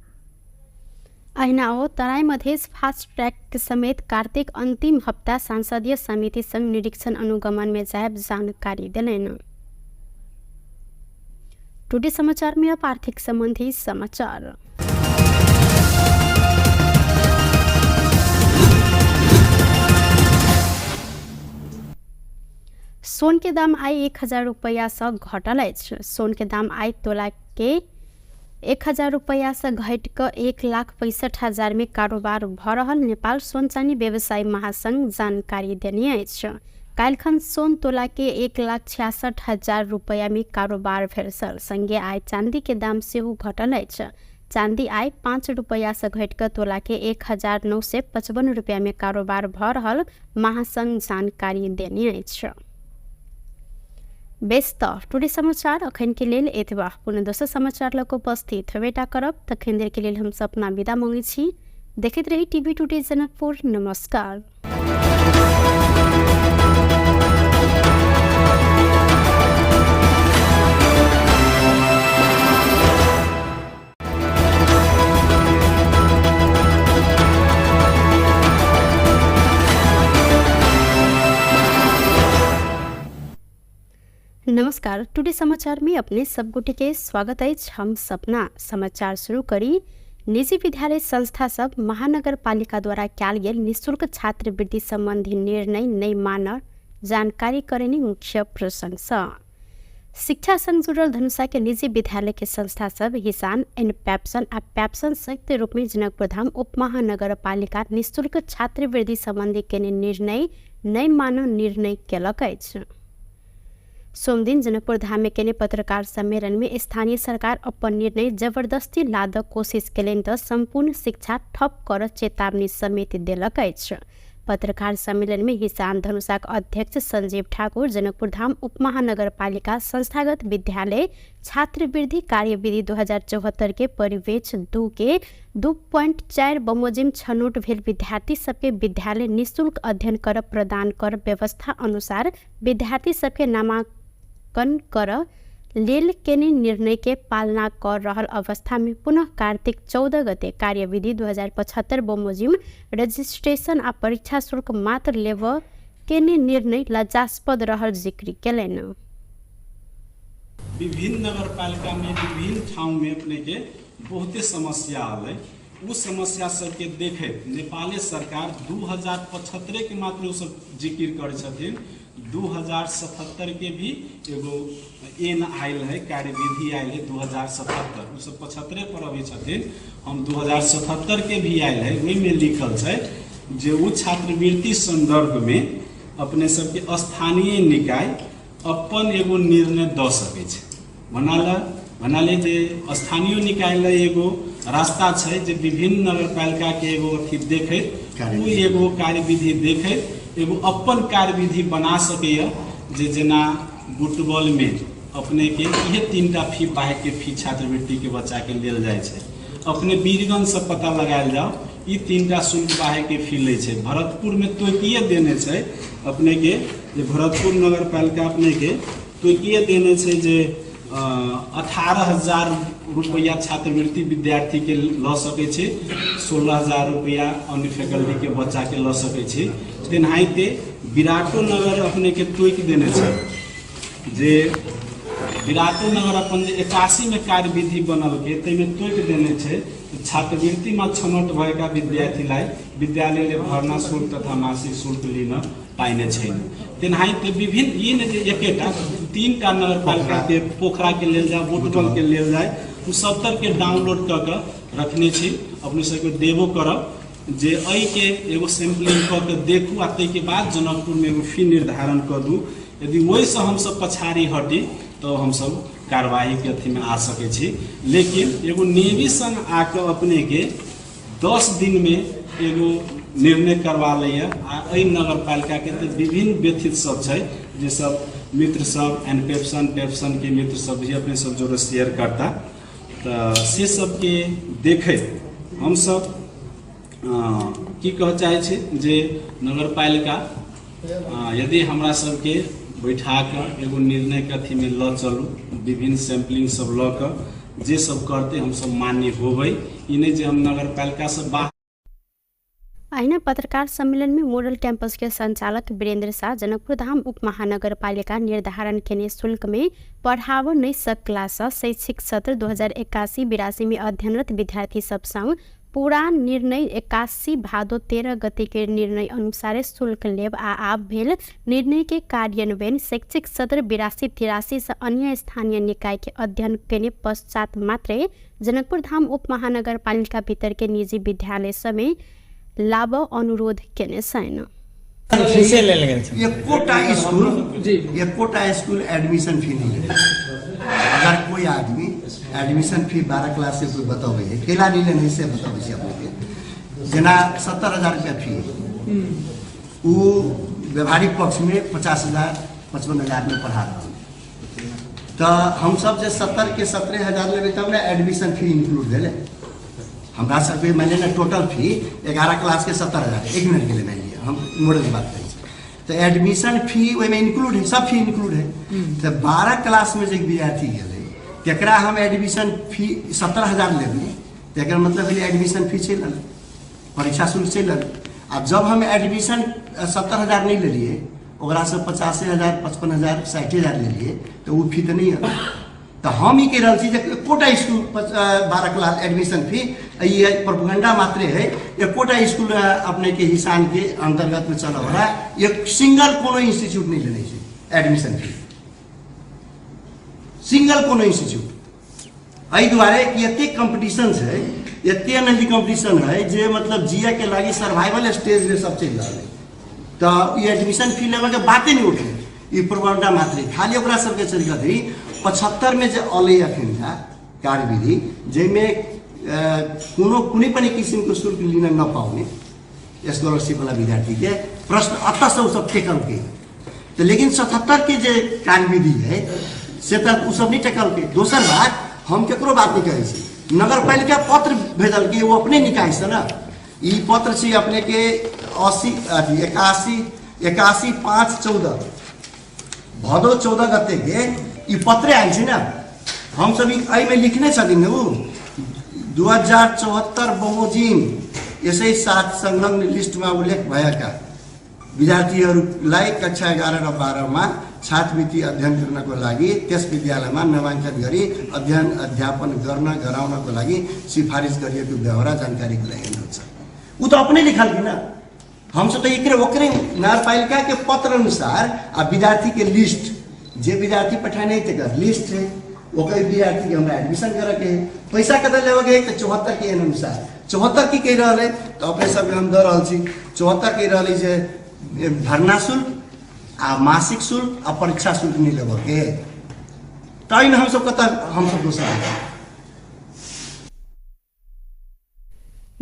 ऐना हो तराई मधेश फास्ट ट्रैक समेत कार्तिक अंतिम हफ्ता सांसदीय समिति संघ निरीक्षण अनुगमन में जायब जानकारी दिलन। टुडे समाचार में अब आर्थिक संबंधी समाचार। सोन के दाम आई 1000 रुपया से घटल। सोन के दाम आई तोला के 1000 रुपया से घट कर 1,65,000 में कारोबार भ रहल नेपाल सोन चानी व्यवसायी महासंघ जानकारी देने। काल्खन सोन तोला के 1,66,000 रुपया में कारोबार भेल। संगे आय चांदी के दाम से घटल। चांदी आय 5 रुपया से घट कर तोला के 1,955 रुपया में कारोबार भ रहल महासंघ जानकारी देने। व्यस्त टुडे समाचार अखन के लेल एतबा। पुनः दोसर समाचार लग उपस्थित बेटा करब तखन देर के लेल हम सपना विदा मांगे छी। देखते रही टीवी टुडे जनकपुर। नमस्कार। नमस्कार। टुडे समाचार में अपने सब गुटे के स्वागत है। हम सपना समाचार शुरू करी। निजी विद्यालय संस्था सब महानगर पालिका द्वारा कैल गेल निःशुल्क छात्रवृत्ति संबंधी निर्णय नहीं मान जानकारी करने मुख्य प्रशंसा। शिक्षा संग जुड़ल धनुषा के निजी विद्यालय के संस्था सब हिसान एंड पैप्सन आ पैप्सन संयुक्त रूप में जनकपुर धाम उप महानगर पालिका निःशुल्क छात्रवृत्ति संबंधी के निर्णय नहीं मान निर्णय केलक। सोमदिन जनकपुर धाम में केने पत्रकार सम्मेलन में स्थानीय सरकार अपन निर्णय जबरदस्ती लाद कोशिश केलन त संपूर्ण शिक्षा ठप कर चेतावनी समेत देलक। पत्रकार सम्मेलन में हिसान धनुषाक अध्यक्ष संजीव ठाकुर जनकपुर धाम उप महानगर पालिका संस्थागत विद्यालय छात्रवृत्ति कार्यविधि 2074 के परिवेश 2 के 2.4 बमोजिम छनौट भेल विद्यार्थी सबके विद्यालय निःशुल्क अध्ययन कर प्रदान कर व्यवस्था अनुसार विद्यार्थी सबके नामांकन कर लेल केने निर्णय के पालना कर रहल अवस्था में पुनः कार्तिक 14 गते कार्यविधि 2075 बमोजिम रजिस्ट्रेशन आ परीक्षा शुल्क मात्र लेव केने निर्णय लज्जास्पद रहल जिक्र केलन। विभिन्न नगरपालिका में विभिन्न ठाउँ में अपने के बहुते समस्या आए। उस समस्या सबके देखे नेपाली सरकार 2075 के मात्र उ सब जिक्र करे छथिन, 2077 के भी एगो एन आयल है, कार्यविधि आयल है 2077, उ सब 75 पर अभी छथिन, हम 2077 के भी आयल है। वही में लिखल है जे उ छात्रवृत्ति संदर्भ में अपने सबके स्थानीय निकाय अपन एगो निर्णय द सके छै। भनाले जे स्थानीय निकाय ले एगो रास्ता छै जे विभिन्न नगरपालिका के एगो अथी देखे, उ एगो कार्यविधि देखे, एगो अपन कार्यविधि बना सकैया जे जेना बुटबॉल में अपने के इहे 3टा फी बाहे के फी छात्रवृत्ति के बच्चा के लेल जाय छै। अपने वीरगंज से पता लगायल जाओ, ई 3टा शुल्क बाहे के फी ले छै। भरतपुर में तोकिए देने छै अपने के, जे भरतपुर नगरपालिका अपने के तोकिए देने छै जे 18,000 रुपया छात्रवृत्ति विद्यार्थी के ल सके छै, 16,000 रुपया अन्य फैकल्टी के बच्चा के ल सके छै। तेनाहिते विराटो नगर अपने के तोकि देने छै जे विराटो नगर अपन जे 81 में कार्यविधि बनल के तैमे तोकि देने छै छात्रवृत्ति में छनौट भएका विद्यार्थीलाई विद्यालयले भर्ना शुल्क तथा मासिक शुल्क लिन पाइने छैन। तेनाहिते विभिन्न यी ने जे एकेटा 3टा नगरपालिका के पोखरा के लेल जाए, बुटबल के लेल जाए, उ 70 के डाउनलोड क के रखने छी। अपने सबके देबो करब जे एहि के एगो सैम्पलिंग क के देखू आ तै के बाद जनकपुर में एगो फी निर्धारण कर दू। यदि वही से हम सब पछाड़ी हटी तो हम सब कार्रवाई के अथी में आ सके छी। लेकिन एगो नेविसन आके अपने के 10 दिन में एगो निर्णय करवा लिया। आ नगरपालिका के तो विभिन्न व्यथित सब है, जे सब मित्र सब एनपेप्सन के मित्र सब भी अपने सब जो शेयर करता, तो से सब के देखे हम सब की कह चाहे छे जे नगरपालिका यदि हमरा सबके बैठा कर एगो निर्णय के अथी में ल चलू, विभिन्न सैम्पलिंग सब ल कर जे सब करते हम सब मान्य होबै। ई नहीं जे हम नगरपालिका से बाहर। आइना पत्रकार सम्मेलन में मॉडल कैंपस के संचालक वीरेंद्र शाह जनकपुर धाम उप महानगर पालिका निर्धारण के शुल्क में पढ़ाव नहीं सकला से शैक्षिक सत्र 2081-82 में अध्ययनरत विद्यार्थी सब संग पूरा निर्णय 81 भादो 13 गते के निर्णय अनुसार शुल्क लेब आ आब भेल निर्णय के कार्यान्वयन शैक्षिक सत्र 82-83 से अन्य स्थानीय निकाय के अध्ययन के पश्चात मात्रै जनकपुर धाम उप महानगर पालिका भीतर के निजी विद्यालय समय लाभ अनुरोध केने छैन। कोटा स्कूल एडमिशन फी नहीं ले। अगर कोई आदमी एडमिशन फी 12 क्लास से कोई बतावे है, केला नहीं लेने से बतावे से अपने जना 70,000 रुपया फी वो व्यवहारिक पक्ष में 50,000 55,000 में पढ़ा रहा हूँ। तो हम सब जे 70 के 17,000 लेवे तब ना एडमिशन फी इंक्लूड भेले। हमरा सबके मान लेना टोटल फी 11 क्लास के 70,000 एक मिनट के लिए मान लिया, हम मॉडल की बात करें तो एडमिशन फी वही में इंक्लूड है, सब फी इंक्लूड है। तो 12 क्लास में जो विद्यार्थी गए तकरा हम एडमिशन फी 70,000 लेबे, तकर मतलब एडमिशन फी चल परीक्षा शुल्क चल। आ जब हम एडमिशन 70,000 नहीं ले लिए, ओकरा से 85,000 55,000 60,000 ले लिए तो वो फी तो नहीं है। तो हम ही कह रहा थी Kota school 12 class admission fee ये प्रोपेगेंडा मात्रे है। ये कोटा स्कूल अपने के हिसान के अंतर्गत में चला हो रहा है। ये सिंगल कोनो इंस्टीट्यूट नहीं लेने से एडमिशन फी, सिंगल कोनो इंस्टीट्यूट एहि दुआरे कि एते कंपटीशन है, एते नजदीक कंपटीशन है जे मतलब जिया के लागी सर्वाइवल स्टेज में सब चल रहा है। तो ये एडमिशन फी लेवे के बातें नहीं उठे, ये प्रोपेगेंडा मात्रे खाली ओकरा सबके चल गई। 75 में जो अलै अखन था कार्यविधि जैमें कोनो कुनै पनि किसिमको शुल्क लिन नपाउने स्कॉलरशिप वाला विद्यार्थी के प्रश्न अतः से सब टेकल के। तो लेकिन 77 के जो कार्यविधि है से तक उ सब नहीं टेकल के। दोसर बात हम केकरो बात नहीं कहै छी, नगर पालिका पत्र भेजल के वो अपने निकाय से ना ई पत्र छी अपने के 81/5/14 भदौ 14 गते के ई पत्र आयल छै ना। हम सब एहि में लिखने छथिन उ 2074 बमोजिम यसै साथ संलग्न लिस्ट में उल्लेख भएका विद्यार्थीहरूलाई कक्षा 11 र 12 में छात्रवृत्ति अध्ययन गर्नको लागि त्यस विद्यालयमा नामाङ्कन गरी अध्ययन अध्यापन गराउनको लागि सिफारिस गरिएको व्यवहार जानकारी गराइनुहुन्छ। वो तो अपने लिखल की ना, हमसे तो एक वक्रे नगरपालिका के पत्र अनुसार विद्यार्थी के लिस्ट जे विद्यार्थी पठाने थे लिस्ट है वो कई विद्यार्थी के हमरा एडमिशन करे के पैसा कत लेवे के 74 के अनुसार 74 की कह रहा है तो अपने सब हम दे रहा छी 74 कह रहा जे भरना शुल्क आ मासिक शुल्क आ परीक्षा शुल्क नहीं लेवे के तैन हम सब कत हम सब दूसरा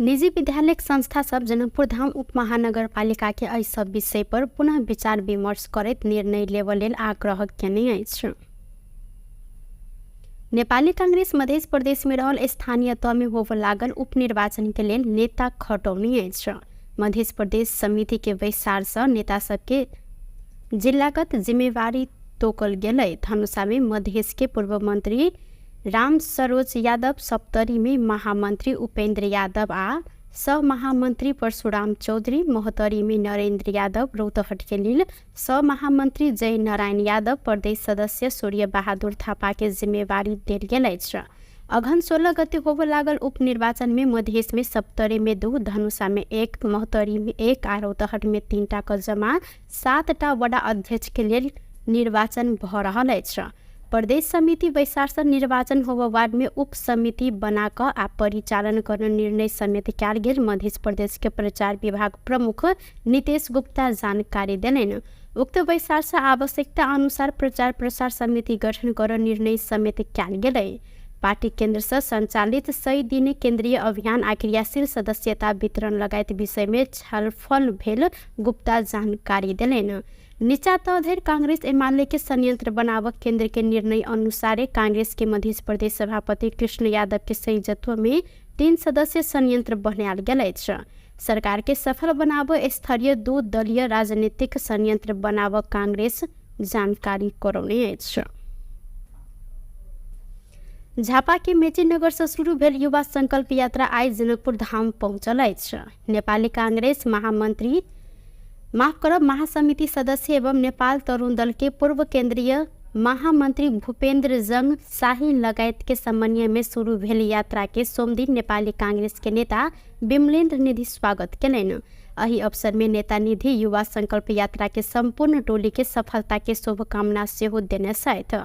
निजी विद्यालय संस्था सब जनकपुर धाम उपमहानगरपालिका के एहि सब विषय पर पुनः विचार विमर्श करैत निर्णय लेबऽ लेल आग्रह केने अछि। नेपाली कांग्रेस मध्य प्रदेश में रहल स्थानीय तह में होबऽ लागल उपनिर्वाचन के लेल नेता खटौनी अछि। मध्य प्रदेश समिति के बैसार सँ नेता सबके जिलागत जिम्मेवारी तोकल गेलै। धनुषा में मधेश के पूर्व मंत्री राम सरोज यादव, सप्तरी में महामंत्री उपेंद्र यादव आ सह महामंत्री परशुराम चौधरी, महोत्तरी में नरेंद्र यादव, रौतहट के लिए सह महामंत्री जय नारायण यादव, प्रदेश सदस्य सूर्य बहादुर थापा के जिम्मेवारी देल गेल अछि। अघन 16 गते होबऽ लागल उपनिर्वाचन में मधेश में सप्तरी में 2, धनुषा में 1, महोत्तरी में 1 आ रौतहट में 3 टा क जमा 7 टा वडा अध्यक्ष के लिए निर्वाचन भ रहल अछि। प्रदेश समिति बैसार से निर्वाचन होबऽ वार्ड में उप समिति बना कर आ परिचालन करने निर्णय समेत कयल गेल। मध्य प्रदेश के प्रचार विभाग प्रमुख नितेश गुप्ता जानकारी देलनि। उक्त बैसार से आवश्यकता अनुसार प्रचार प्रसार समिति गठन कर निर्णय समेत कयल गेलै। पार्टी केंद्र से संचालित 100 दिन केंद्रीय अभियान आ क्रियाशील सदस्यता वितरण लगायत विषय में छलफल भेल गुप्ता जानकारी देलनि। नीचा तह धरि कांग्रेस एमाले के संयंत्र बनावक केंद्र के निर्णय अनुसार कांग्रेस के मध्य प्रदेश सभापति कृष्ण यादव के संयोजकत्व में 3 सदस्य संयंत्र बनायल गेल अछि। सरकार के सफल बनाव स्तरीय 2 दलीय राजनीतिक संयंत्र बनाव कांग्रेस जानकारी करौने अछि। झापा के मेची नगर से शुरू भेल युवा संकल्प यात्रा आई जनकपुर धाम पहुंचल अछि। नेपाली कांग्रेस महासमिति सदस्य एवं नेपाल तरुण दल के पूर्व केंद्रीय महामंत्री भूपेंद्र जंग शाही लगायत के समन्वय में शुरू भेल यात्रा के सोम दिन नेपाली कांग्रेस के नेता विमलेन्द्र निधि स्वागत केलनि। एहि अवसर में नेता निधि युवा संकल्प यात्रा के संपूर्ण टोली के सफलता के शुभकामना सेहो देने साथ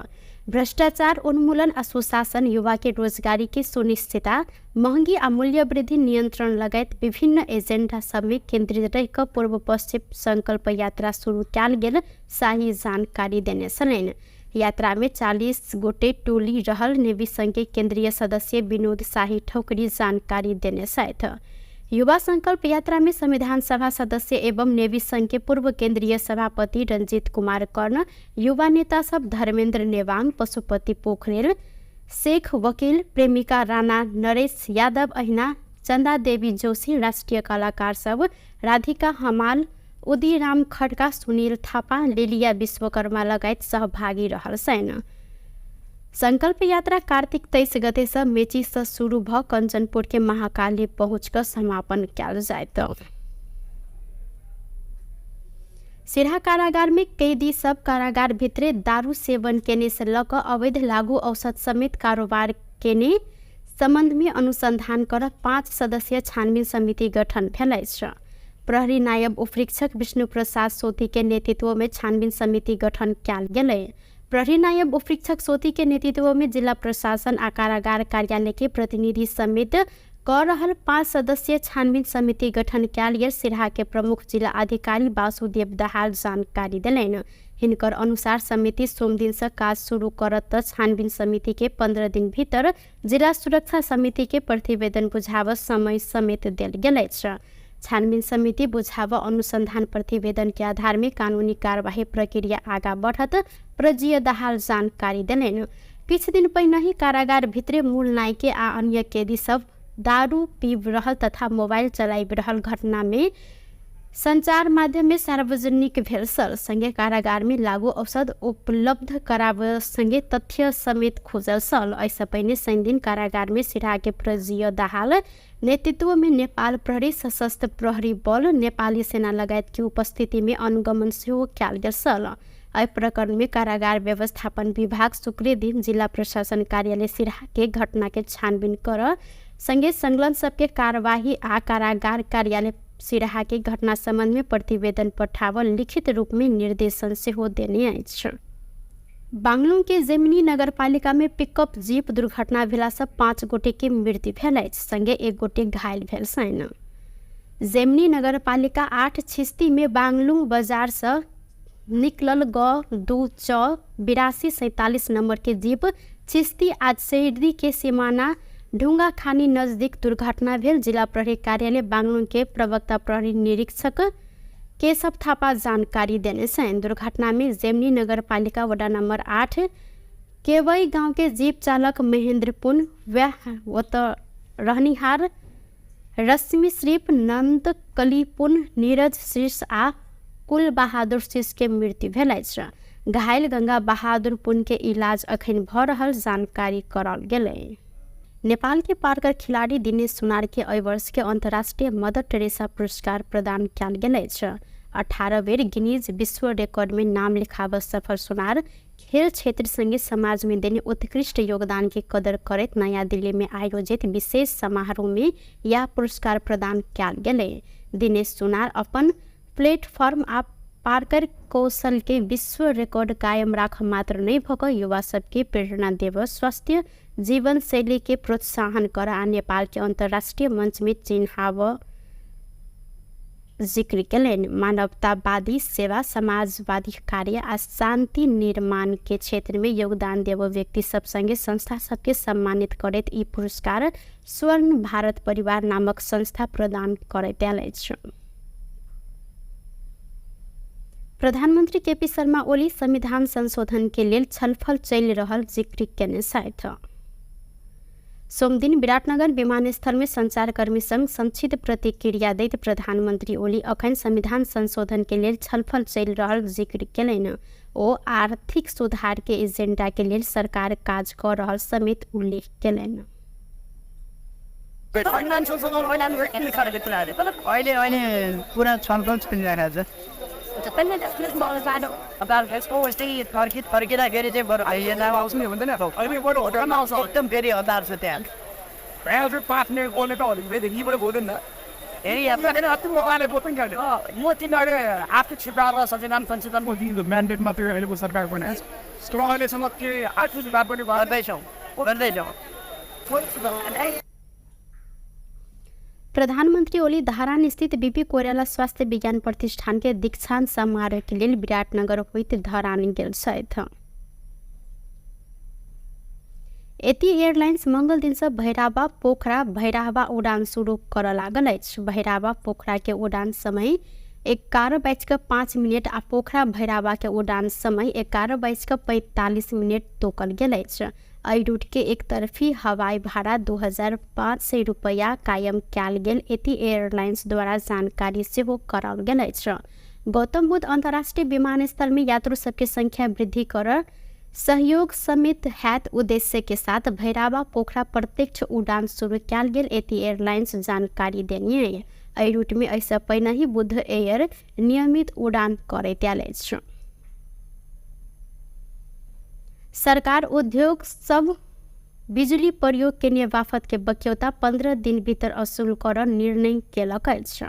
भ्रष्टाचार उन्मूलन, सुशासन, युवा के रोजगारी की सुनिश्चितता, महंगी आ मूल्य वृद्धि नियंत्रण लगायत विभिन्न एजेंडा सब में केंद्रित रह पूर्व पश्चिम संकल्प यात्रा शुरू कयल गेल शाही जानकारी देने छलनि। यात्रा में 40 गोटे टोली रहल नेवी संघ के केंद्रीय सदस्य विनोद शाही ठौकरी जानकारी देने साथ युवा संकल्प यात्रा में संविधान सभा सदस्य एवं नेवी संघ के पूर्व केंद्रीय सभापति रंजीत कुमार कर्ण, युवा नेता सब धर्मेंद्र नेवांग, पशुपति पोखरेल, शेख वकील, प्रेमिका राणा, नरेश यादव अहिना, चंदा देवी जोशी, राष्ट्रीय कलाकार सब राधिका हमाल, उदीराम खड्का, सुनील थापा, लिलिया विश्वकर्मा लगायत सहभागी रहल छन्। संकल्प यात्रा कार्तिक 23 गते से मेची से शुरू भ कंचनपुर के महाकाली पहुंच कर समापन कयल जायत। सिरहा कारागार में कैदी सब कारागार भित्रे दारू सेवन केने से लक अवैध लागू औषध समेत कारोबार केने संबंध में अनुसंधान कर 5 सदस्यीय छानबीन समिति गठन भेल अछि। प्रहरी नायब उपरीक्षक विष्णु प्रसाद सोती के नेतृत्व में छानबीन समिति गठन कयल गेलै। प्रहरी नायब उपरीक्षक सोती के नेतृत्व में जिला प्रशासन आ कारागार कार्यालय के प्रतिनिधि समेत क रहल 5 सदस्यीय छानबीन समिति गठन कयल गेल सिरहा के प्रमुख जिला अधिकारी वासुदेव दहाल जानकारी देलनि। हिनकर अनुसार समिति सोम दिन से काज शुरू करत छानबीन समिति के 15 दिन भीतर जिला सुरक्षा समिति के प्रतिवेदन बुझाव समय समेत देल गेल अछि। छानबीन समिति बुझाव अनुसंधान प्रतिवेदन के आधार में कानूनी कार्यवाही प्रक्रिया आगा बढ़त प्रजीय दहाल जानकारी देलनि। किछ दिन पहिने ही कारागार भित्रे मूल नायके आ अन्य कैदी सब दारू पीब रहल तथा मोबाइल चलाइब रहल घटना में संचार माध्यम में सार्वजनिक भेल छल। संगे कारागार में लागू औषध उपलब्ध कराब संगे तथ्य समेत खोजल छल। ऐसा पहिने शनि दिन कारागार में सिरहा के प्रजीय दहाल नेतृत्व में नेपाल प्रहरी, सशस्त्र प्रहरी बल, नेपाली सेना लगायत की उपस्थिति में अनुगमन सेहो कयल गेल छल। एहि प्रकरण में कारागार व्यवस्थापन विभाग शुक्र दिन जिला प्रशासन कार्यालय सिराहा के घटना के छानबीन कर संगे संलग्न सबके कार्यवाही आ कारागार कार्यालय सिराहा के घटना संबंध में प्रतिवेदन पठावल लिखित रूप में निर्देशन से हो देने अछि। बांगलुंग के जेमिनी नगरपालिका में पिकअप जीप दुर्घटना भेला से 5 गोटे के मृत्यु भेल अछि, संगे 1 गोटे घायल भेल छनि। जेमिनी नगरपालिका 8 छिस्ती में बांगलुंग बाजार से निकलल ग 8247 नंबर के जीप छिस्ती आज शहरी के सीमाना ढुंगा खानी नजदीक दुर्घटना भेल। जिला प्रहरी कार्यालय बांगलुंग के प्रवक्ता प्रहरी निरीक्षक केशव थापा जानकारी देने छन्। दुर्घटना में जेमिनी नगरपालिका वडा नंबर 8 केवई गांव के जीप चालक महेंद्र पुन रहनिहार रश्मि श्रीप नंद कलीपुन नीरज शीर्ष आ कुल बहादुर शीर्ष के मृत्यु भेल अछि। घायल गंगा बहादुर पुन के इलाज अखन भ रहल जानकारी करल गेलै। नेपाल के पार्कर खिलाड़ी दिनेश सुनार के एहि वर्ष के अंतर्राष्ट्रीय मदर टेरेसा पुरस्कार प्रदान कयल गेल अछि। 18 बेर गिनीज विश्व रिकॉर्ड में नाम लिखाब सफल सुनार खेल क्षेत्र संगे समाज में देने उत्कृष्ट योगदान की कदर करत नया दिल्ली में आयोजित विशेष समारोह में यह पुरस्कार प्रदान कयल गेलै। दिनेश सुनार अपन प्लेटफॉर्म आ पार्कर कौशल के विश्व रिकॉर्ड कायम राख मात्र नहीं भक युवा सबके प्रेरणा देव, स्वस्थ जीवन शैली के प्रोत्साहन कर आ नेपाल के अंतर्राष्ट्रीय मंच में चिन्हाव जिक्र कयलनि। मानवतावादी सेवा, समाजवादी कार्य आ शांति निर्माण के क्षेत्र में योगदान देव व्यक्ति सब संगे संस्था सबके सम्मानित करैत ई पुरस्कार स्वर्ण भारत परिवार नामक संस्था प्रदान करैत आयल अछि। प्रधानमंत्री केपी शर्मा ओली संविधान संशोधन के लिए छलफल चल रहल जिक्र केने छथि। सोमदिन विराटनगर विमानस्थल में संचारकर्मी संग संक्षिप्त प्रतिक्रिया दैत प्रधानमंत्री ओली अखन संविधान संशोधन के लिए छलफल चल रहल जिक्र केलनि। ओ आर्थिक सुधार के एजेंडा के लिए सरकार काज कर रहल समेत उल्लेख केलनि। पूरा छलफल चलिरहेको छ। फर्किँदाखेरि चाहिँ बरु आइएन आउँछ नि हुँदैन एकदम फेरि हतार छ त्यहाँ म तिनीहरू आर्थिक सुधार र सचेतन संशोधनको म्यान्डेट मात्रै अहिलेको सरकारको अहिलेसम्म के आर्थिक सुधार पनि गर्दैछौँ। प्रधानमंत्री ओली धारान स्थित बीपी कोइराला स्वास्थ्य विज्ञान प्रतिष्ठान के दीक्षांत समारोह के लिए विराटनगर होइत धरान गेल छथि। एती एयरलाइंस मंगल दिन से भैराबा पोखरा भैराबा उड़ान शुरू कर लागल अछि। भैराबा पोखरा के उड़ान समय 11:05 आ पोखरा भैराबा के उड़ान समय 11:45 तोकल गेल अछि। एहि रूट के एक तरफी हवाई भाड़ा 2500 रुपया कायम कयल गेल एती एयरलाइंस द्वारा जानकारी सेहो कराओल गेल अछि। गौतम बुद्ध अंतर्राष्ट्रीय विमानस्थल में यात्रु सबके संख्या वृद्धि कर सहयोग समेत हैत उद्देश्य के साथ भैराबा पोखरा प्रत्यक्ष उड़ान शुरू कयल गेल एती एयरलाइंस जानकारी देने। एहि रूट में ऐसा पहिने ही बुद्ध एयर नियमित उड़ान करैत आयल अछि। सरकार उद्योग सब बिजली प्रयोग के बाफत के बक्यौता 15 दिन भीतर असूल कर निर्णय केलक अछि।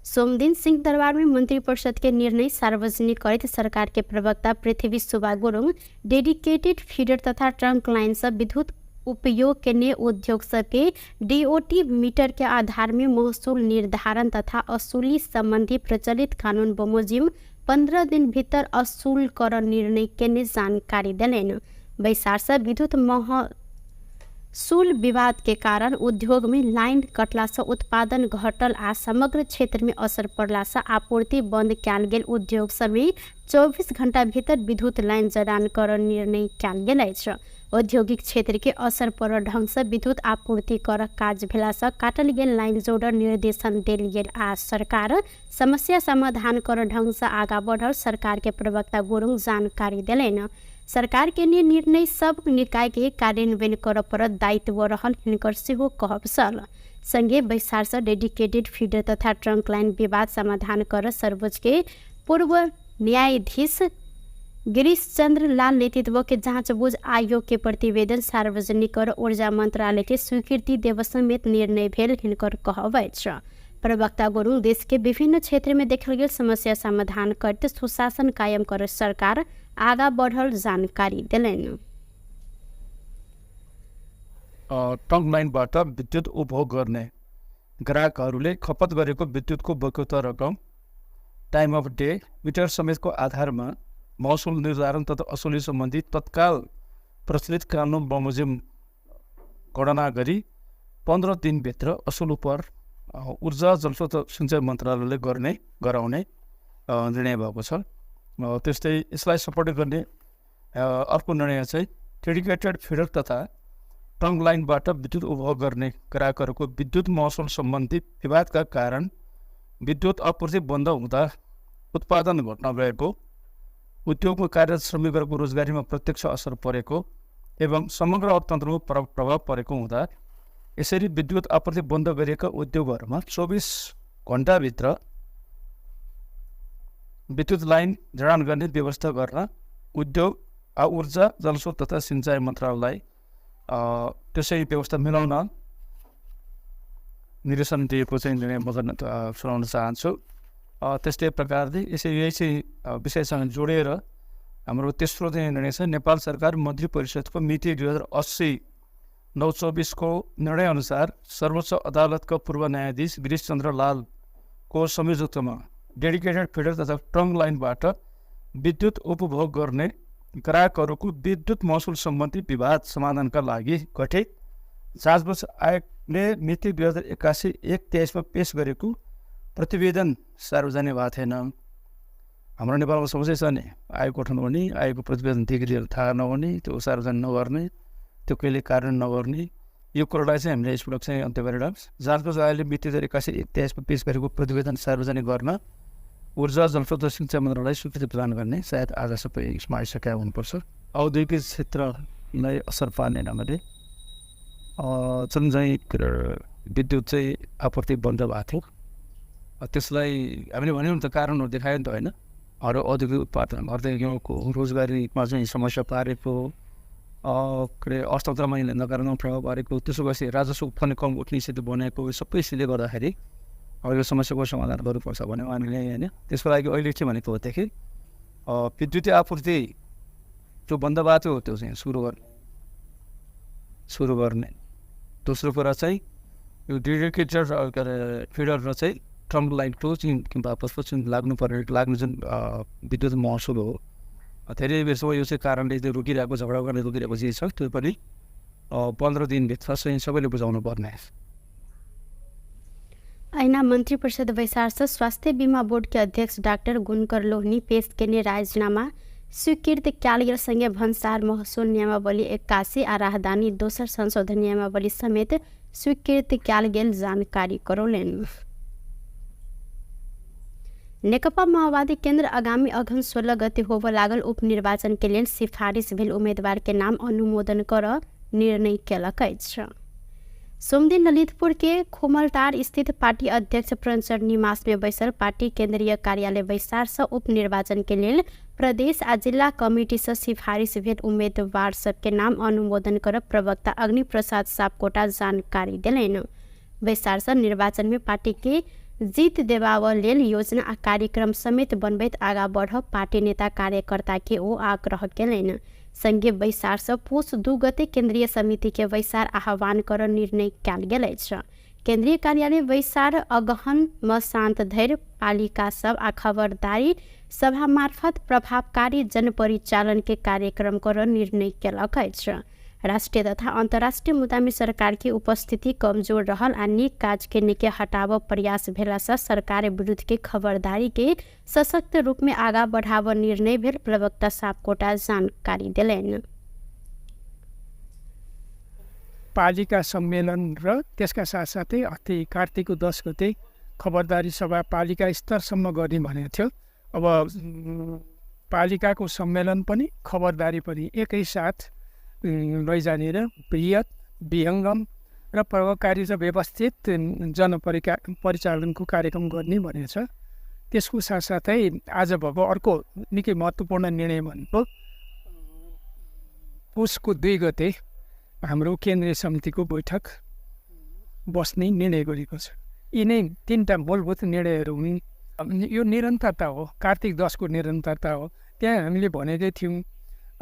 सोमदिन सिंह दरबार में मंत्रिपरिषद के निर्णय सार्वजनिक करते सरकार के प्रवक्ता पृथ्वी सुब्बा गुरुङ डेडिकेटेड फीडर तथा ट्रंक लाइन से विद्युत उपयोग के लिए उद्योग सबके डीओटी मीटर के आधार में महसूल निर्धारण तथा असूली संबंधी प्रचलित कानून बमोजिम 15 दिन भीतर असूल कर निर्णय के जानकारी दिलैन। बैसार से विद्युत महसूल विवाद के कारण उद्योग में लाइन कटला से उत्पादन घटल आ समग्र क्षेत्र में असर पड़ला से आपूर्ति बंद कयल गेल उद्योग समेत 24 घंटा भीतर विद्युत लाइन जड़ान कर निर्णय कयल गेल अछि। औद्योगिक क्षेत्र के असर पड़ल ढंग से विद्युत आपूर्ति कर काज भेला से काटल गेल लाइन जोड़ निर्देशन देल गेल आ सरकार समस्या समाधान कर ढंग से आगा बढ़ल सरकार के प्रवक्ता गुरुङ जानकारी दिलैन। सरकार के निर्णय सब निकाय के कार्यान्वयन कर पर दायित्व रहल हिनकर सेहो कहब छल। संगे बैसार से डेडिकेटेड फीडर तथा ट्रंक लाइन विवाद समाधान कर सर्वोच्च के पूर्व न्यायाधीश गिरीश चंद्र लाल नेतृत्व के जांचबूझ आयोग के प्रतिवेदन सार्वजनिक और ऊर्जा मंत्रालय के स्वीकृति देव समेत निर्णय भेल हिनकर कहबै छ। प्रवक्ता गुरुङ देश के विभिन्न क्षेत्र में देखल गेल समस्या समाधान करते सुशासन कायम कर सरकार आगा बढ़ल जानकारी दिलैन। टङ लाइनबाट विद्युत उपभोग गर्ने ग्राहकहरूले खपत गरेको विद्युतको बक्यौता रकम टाइम अफ डे मिटर समेतको आधारमा महसुल निर्धारण तथा असुली सम्बन्धी तत्काल प्रचलित कानुन बमोजिम गणना गरी 15 दिनभित्र असुल पर ऊर्जा जलस्रोत सिंचाइ मन्त्रालयले गराउने निर्णय भएको छ। त्यस्तै यसलाई सपोर्ट गर्ने अर्को निर्णय चाहिँ डेडिकेटेड फिडर तथा टङ लाइनबाट विद्युत उपभोग गर्ने ग्राहकहरूको विद्युत महसुल सम्बन्धी विवादका कारण विद्युत आपूर्ति बन्द हुँदा उत्पादन घट्न गएको, उद्योगमा कार्यरत श्रमिकहरूको रोजगारीमा प्रत्यक्ष असर परेको एवं समग्र अर्थतन्त्रमा प्रभाव परेको हुँदा यसरी विद्युत आपूर्ति बन्द गरिएका उद्योगहरूमा 24 घण्टाभित्र विद्युत लाइन जडान गर्ने व्यवस्था गर्न उद्योग ऊर्जा जलस्रोत तथा सिंचाइ मन्त्रालयलाई त्यसै व्यवस्था मिलाउन निर्देशन दिएको चाहिँ निर्णय म गर्न सुनाउन चाहन्छु। त्यस्तै प्रकारले यही चाहिँ विषयसँग जोडेर हाम्रो तेस्रो चाहिँ निर्णय छ नेपाल सरकार मन्त्री परिषदको मिति 2080/9/24 को निर्णय अनुसार सर्वोच्च अदालतका पूर्व न्यायाधीश गिरीश चन्द्र लालको संयोजकत्वमा डेडिकेटेड फिडर तथा टङ लाइनबाट विद्युत उपभोग गर्ने ग्राहकहरूको विद्युत महसुल सम्बन्धी विवाद समाधानका लागि गठित जाँचबुझ आयोगले मिति 2081/1/23 पेश गरेको प्रतिवेदन सार्वजनिक भएको थिएन। हाम्रो नेपालमा समस्या छ नि, आयोग गठन गर्ने, आयोगको प्रतिवेदन दिएर थाहा नहुने, त्यो सार्वजनिक नगर्ने, त्यो कहिले कार्यान्वयन नगर्ने, यो कुरालाई चाहिँ हामीले यसपटक चाहिँ अन्त्य गरेर जाँचबुझ आयोगले मिति 2081/23 पेश गरेको प्रतिवेदन सार्वजनिक गर्न ऊर्जा जलस्रोत र सिंचाइ मन्त्रालयलाई स्वीकृति प्रदान गर्ने सायद आज सबै यसमा आइसकेका हुनुपर्छ। औद्योगिक क्षेत्रलाई असर पार्ने ढङ्गले जुन चाहिँ विद्युत चाहिँ आपूर्ति बन्द भएको थियो त्यसलाई हामीले भन्यौँ त कारणहरू देखायो नि त होइन। अरू औद्योगिक उत्पादन औद्योगिकको रोजगारीमा चाहिँ समस्या पारेको, के अरे अर्थतन्त्रमा नकारात्मक प्रभाव पारेको, त्यसो गएपछि राजस्व उत्पन्न कम उठ्ने स्थिति बनेको सबै यसले गर्दाखेरि अब यो समस्याको समाधान गर्नुपर्छ भने हामीले होइन। त्यसको लागि अहिले के भनेको हो देखि विद्युतीय आपूर्ति जो बन्द भएको थियो त्यो चाहिँ सुरु गर्ने। दोस्रो कुरा चाहिँ यो डेडिकेटेड के अरे फिडर र चाहिँ टङ लाइनको चाहिँ वापसको चाहिँ लाग्ने जुन विद्युत महसुल हो धेरै बेरसम्म यो चाहिँ कारणले त्यो रोकिरहेको झगडा गर्ने रोकिरहेको चिज छ, त्यो पनि 15 दिनभित्र चाहिँ सबैले बुझाउनु पर्ने। ऐना मंत्री परिषद वैशार्स स्वास्थ्य बीमा बोर्ड के अध्यक्ष डॉक्टर गुणकर लोहनी पेश करने राजीनामा स्वीकृत क्यालियर संगे भन्सार महसुल नियमावली 81 आ राहदानी दोसर संशोधन नियमावली समेत स्वीकृत क्याल गेल जानकारी करौलेन। नेकपा माओवादी केन्द्र आगामी अघन 16 गते होब लागल उपनिर्वाचन के लिए सिफारिश भेल उम्मीदवार के नाम अनुमोदन कर निर्णय केलकै छ। सोमदिन ललितपुर के खोमलटार स्थित पार्टी अध्यक्ष प्रणचर निवास में बैसल पार्टी केंद्रीय कार्यालय वैशार्स उपनिर्वाचन के लिए प्रदेश आ जिला कमिटी से सिफारिश भेल उम्मीदवार सबके नाम अनुमोदन कर प्रवक्ता अग्नि प्रसाद सापकोटा जानकारी दिलैन। वैशार्स निर्वाचन में पार्टी के जीत देवाव लेल योजना आ कार्यक्रम समेत बनबैत आगा बढ़ पार्टी नेता कार्यकर्ता के ओ आग्रह केलैन। संघीय वैशार्स पुष 2 गते केंद्रीय समिति के वैशार आह्वान कर निर्णय कयल गेल छ। केंद्रीय कार्यालय वैशार अगहन म शांत धैर्य पालिका सब आ खबरदारी सभा मार्फत प्रभावकारी जनपरिचालन के कार्यक्रम कर निर्णय केलक छ। राष्ट्रीय तथा अंतर्राष्ट्रीय मुद्दा में सरकार की उपस्थिति कमजोर रहल आ निक काज के निके हटाव प्रयास भेला से सरकार विरुद्ध के खबरदारी के सशक्त रूप में आगा बढ़ाव निर्णय भेल प्रवक्ता सापकोटा जानकारी दिलैन। पालिका सम्मेलन र त्यसका साथसाथै अस्ति कार्तिकको 10 गते खबरदारी सभा पालिका स्तरसम्म गर्ने भनेको थियो। अब पालिकाको सम्मेलन पनि खबरदारी पनि एकैसाथ लैजाने र बृहत विहङ्गम र प्रभावकारी र व्यवस्थित जनपरिचालनको कार्यक्रम गर्ने भनेको छ। त्यसको साथसाथै आज भएको अर्को निकै महत्त्वपूर्ण निर्णय भनेको पुसको 2 गते हाम्रो केन्द्रीय समितिको बैठक बस्ने निर्णय गरेको छ। यिनै 3टा मूलभूत निर्णयहरू हुन्। यो निरन्तरता हो, कार्तिक 10 को निरन्तरता हो। त्यहाँ हामीले भनेकै थियौँ।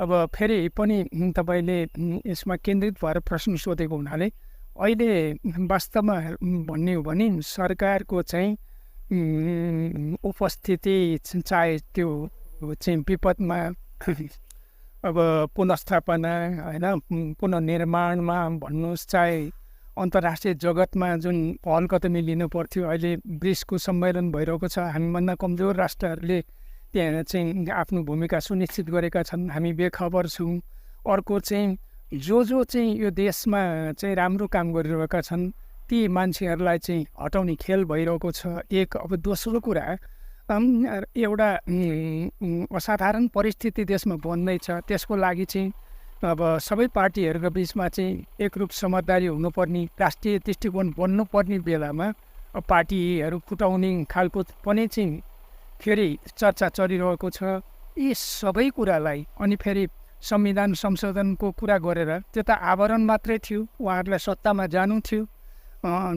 अब फेरि पनि तपाईँले यसमा केन्द्रित भएर प्रश्न सोधेको हुनाले अहिले वास्तवमा भन्ने हो भने सरकारको चाहिँ उपस्थिति चाहे त्यो चाहिँ विपदमा अब पुनर्स्थापना होइन पुनर्निर्माणमा भन्नुहोस्, चाहे अन्तर्राष्ट्रिय जगतमा जुन पहल कदमी लिनु पर्थ्यो, अहिले ब्रिक्सको सम्मेलन भइरहेको छ। हामीभन्दा कमजोर राष्ट्रहरूले त्यहाँ चाहिँ आफ्नो भूमिका सुनिश्चित गरेका छन्, हामी बेखबर छौँ। अर्को चाहिँ जो चाहिँ यो देशमा चाहिँ राम्रो काम गरिरहेका छन् ती मान्छेहरूलाई चाहिँ हटाउने खेल भइरहेको छ एक। अब दोस्रो कुरा एउटा असाधारण परिस्थिति देशमा बन्दैछ, त्यसको लागि चाहिँ अब सबै पार्टीहरूको बिचमा चाहिँ एकरूप समझदारी हुनुपर्ने, राष्ट्रिय दृष्टिकोण बन्नुपर्ने बेलामा पार्टीहरू फुटाउने खालको पनि चाहिँ फेरि चर्चा चलिरहेको छ। यी सबै कुरालाई अनि फेरि संविधान संशोधनको कुरा गरेर त्यो त आवरण मात्रै थियो, उहाँहरूलाई सत्तामा जानु थियो,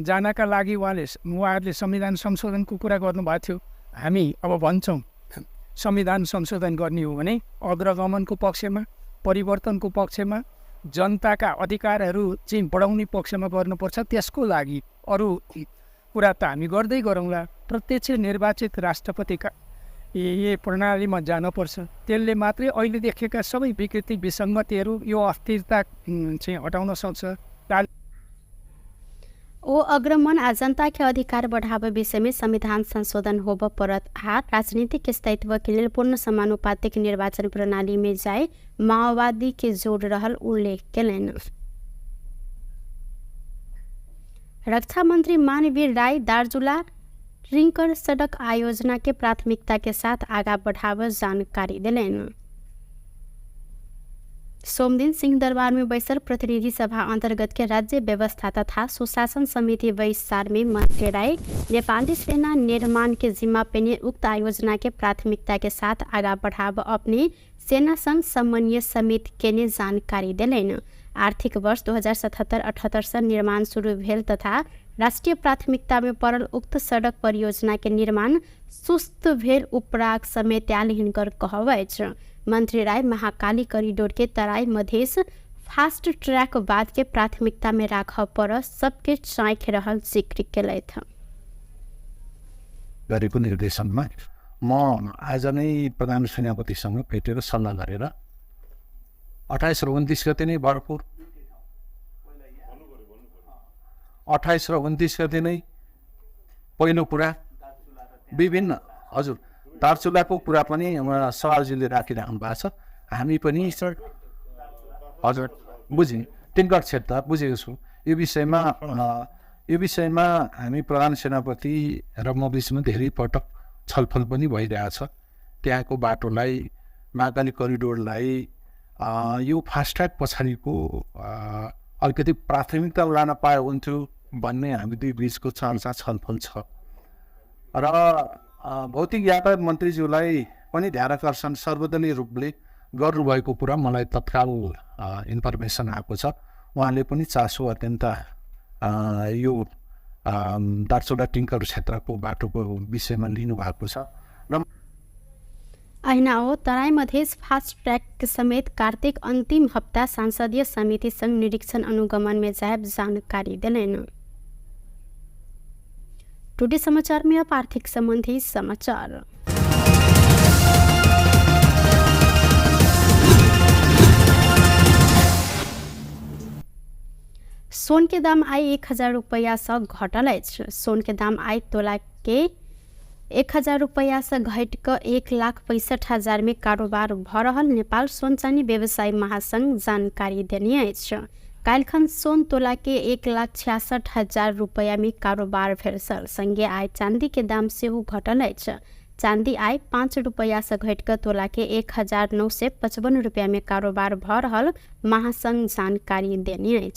जानका लागि उहाँहरूले संविधान संशोधनको कुरा गर्नुभएको थियो। हामी अब भन्छौँ संविधान संशोधन गर्ने हो भने अग्रगमनको पक्षमा, परिवर्तनको पक्षमा, जनताका अधिकारहरू चाहिँ बढाउने पक्षमा गर्नुपर्छ। त्यसको लागि अरू कुरा त हामी गर्दै गरौँला। प्रत्यक्ष निर्वाचित राष्ट्रपतिका ये प्रणालीमा जानुपर्छ। त्यसले मात्रै अहिले देखेका सबै विकृति विसङ्गतिहरू यो अस्थिरता चाहिँ हटाउन सक्छ। ओ अग्रमन आ जनता के अधिकार बढ़ावे विषय में संविधान संशोधन होब परत आ राजनीतिक स्थायित्व के लिए पूर्ण समानुपातिक निर्वाचन प्रणाली में जाए माओवादी के जोड़ रहल उल्लेख केलन। रक्षा मंत्री मानवीर राय दार्चुला रिंकर सड़क आयोजना के प्राथमिकता के साथ आगा बढ़ावे जानकारी दिलेन। सोमदिन सिंहदरबार में बैसल प्रतिनिधि सभा अंतर्गत के राज्य व्यवस्था तथा सुशासन समिति वैसार में मंत्री राय नेपाली सेना निर्माण के जिम्मा पेने उक्त आयोजना के प्राथमिकता के साथ आगा बढ़ाव अपने सेना संघ समन्वय समिति के ने जानकारी दिलेन। आर्थिक वर्ष 2077-78 से निर्माण शुरू भेल तथा राष्ट्रीय प्राथमिकता में पड़ल उक्त सड़क परियोजना के निर्माण सुस्त भेल उपराग समेत हिनकर कहवैछ। मंत्री राय महाकाली कॉरिडोर के तराई मधेश फास्ट ट्रैक बाद के प्राथमिकता में राख पर सबके चाँख रहल जिक्र केलैथ। गरेको निर्देशनमा म आज नै प्रधान सेनापतिसँग भेटेर सल्लाह गरेर 28 र 29 गते नै भरपुर 28 र 29 गते नै पहिलो कुरा विभिन्न हजुर दार्चुलाको कुरा पनि सवालजीले राखिराख्नु भएको छ। हामी पनि हजुर बुझेँ टिङ्कर क्षेत्र बुझेको छु। यो विषयमा हामी प्रधान सेनापति र म बिचमा धेरै पटक छलफल पनि भइरहेछ। त्यहाँको बाटोलाई महाकाली करिडोरलाई यो फास्ट्याग पछाडिको अलिकति प्राथमिकता लान पाए हुन्थ्यो भन्ने हामी दुई बिचको चर्चा छलफल छ र भौतिक यातायात मन्त्रीज्यूलाई पनि ध्यानाकर्षण सर्वदलीय रूपले गर्नुभएको कुरा मलाई तत्काल इन्फर्मेसन आएको छ। उहाँले पनि चासो अत्यन्त यो दार्चुला टिङ्कर क्षेत्रको बाटोको विषयमा लिनुभएको छ र ऐनाओ तराई मधेश फास्ट ट्रैक समेत कार्तिक अंतिम हफ्ता सांसदीय समिति संघ निरीक्षण अनुगमन में जायब जानकारी दिलेन। टुडे समाचार में अब आर्थिक संबंधी समाचार। सोन के दाम आई 1000 रुपया से घटल। सोन के दाम आई तोला के 1000 रुपया से घट कर 1,65,000 में कारोबार भ रहल नेपाल सोन चानी व्यवसायी महासंघ जानकारी देने। काल्खन सोन तोला के 1,66,000 रुपया में कारोबार भेल। संगे आय चांदी के दाम से घटल। चांदी आय 5 रुपया से घट कर तोला के 1,955 रुपया में कारोबार भ रहल महासंघ जानकारी देने।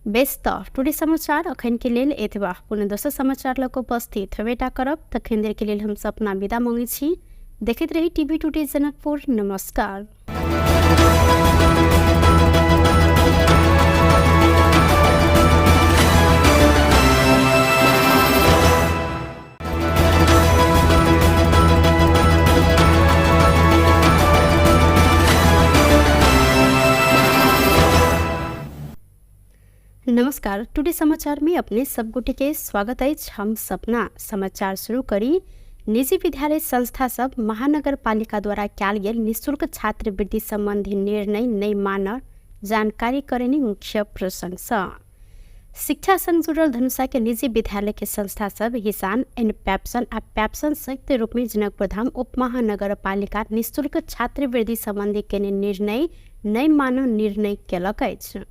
व्यस्त टुडे समाचार अखन के लेल एतबा पुनः दोसर समाचार लग उपस्थित हेबेटा करब तखन देर के लेल हम अपना विदा मांगे छी। देखैत रही टीवी टुडे जनकपुर। नमस्कार। नमस्कार। टुडे समाचार में अपने सब गोटे के स्वागत है। हम सपना समाचार शुरू करी। निजी विद्यालय संस्था सब महानगर पालिका द्वारा कैल गेल निःशुल्क छात्रवृत्ति संबंधी निर्णय नहीं मान जानकारी करेनी मुख्य प्रशंसा। शिक्षा संग जुड़ल धनुषा के निजी विद्यालय के संस्था सब हिसान एंड पैप्सन आ पैप्सन संयुक्त रूप में जनकपुर धाम उप महानगर पालिका निःशुल्क छात्रवृत्ति संबंधी के निर्णय नहीं मान निर्णय केलक अछि।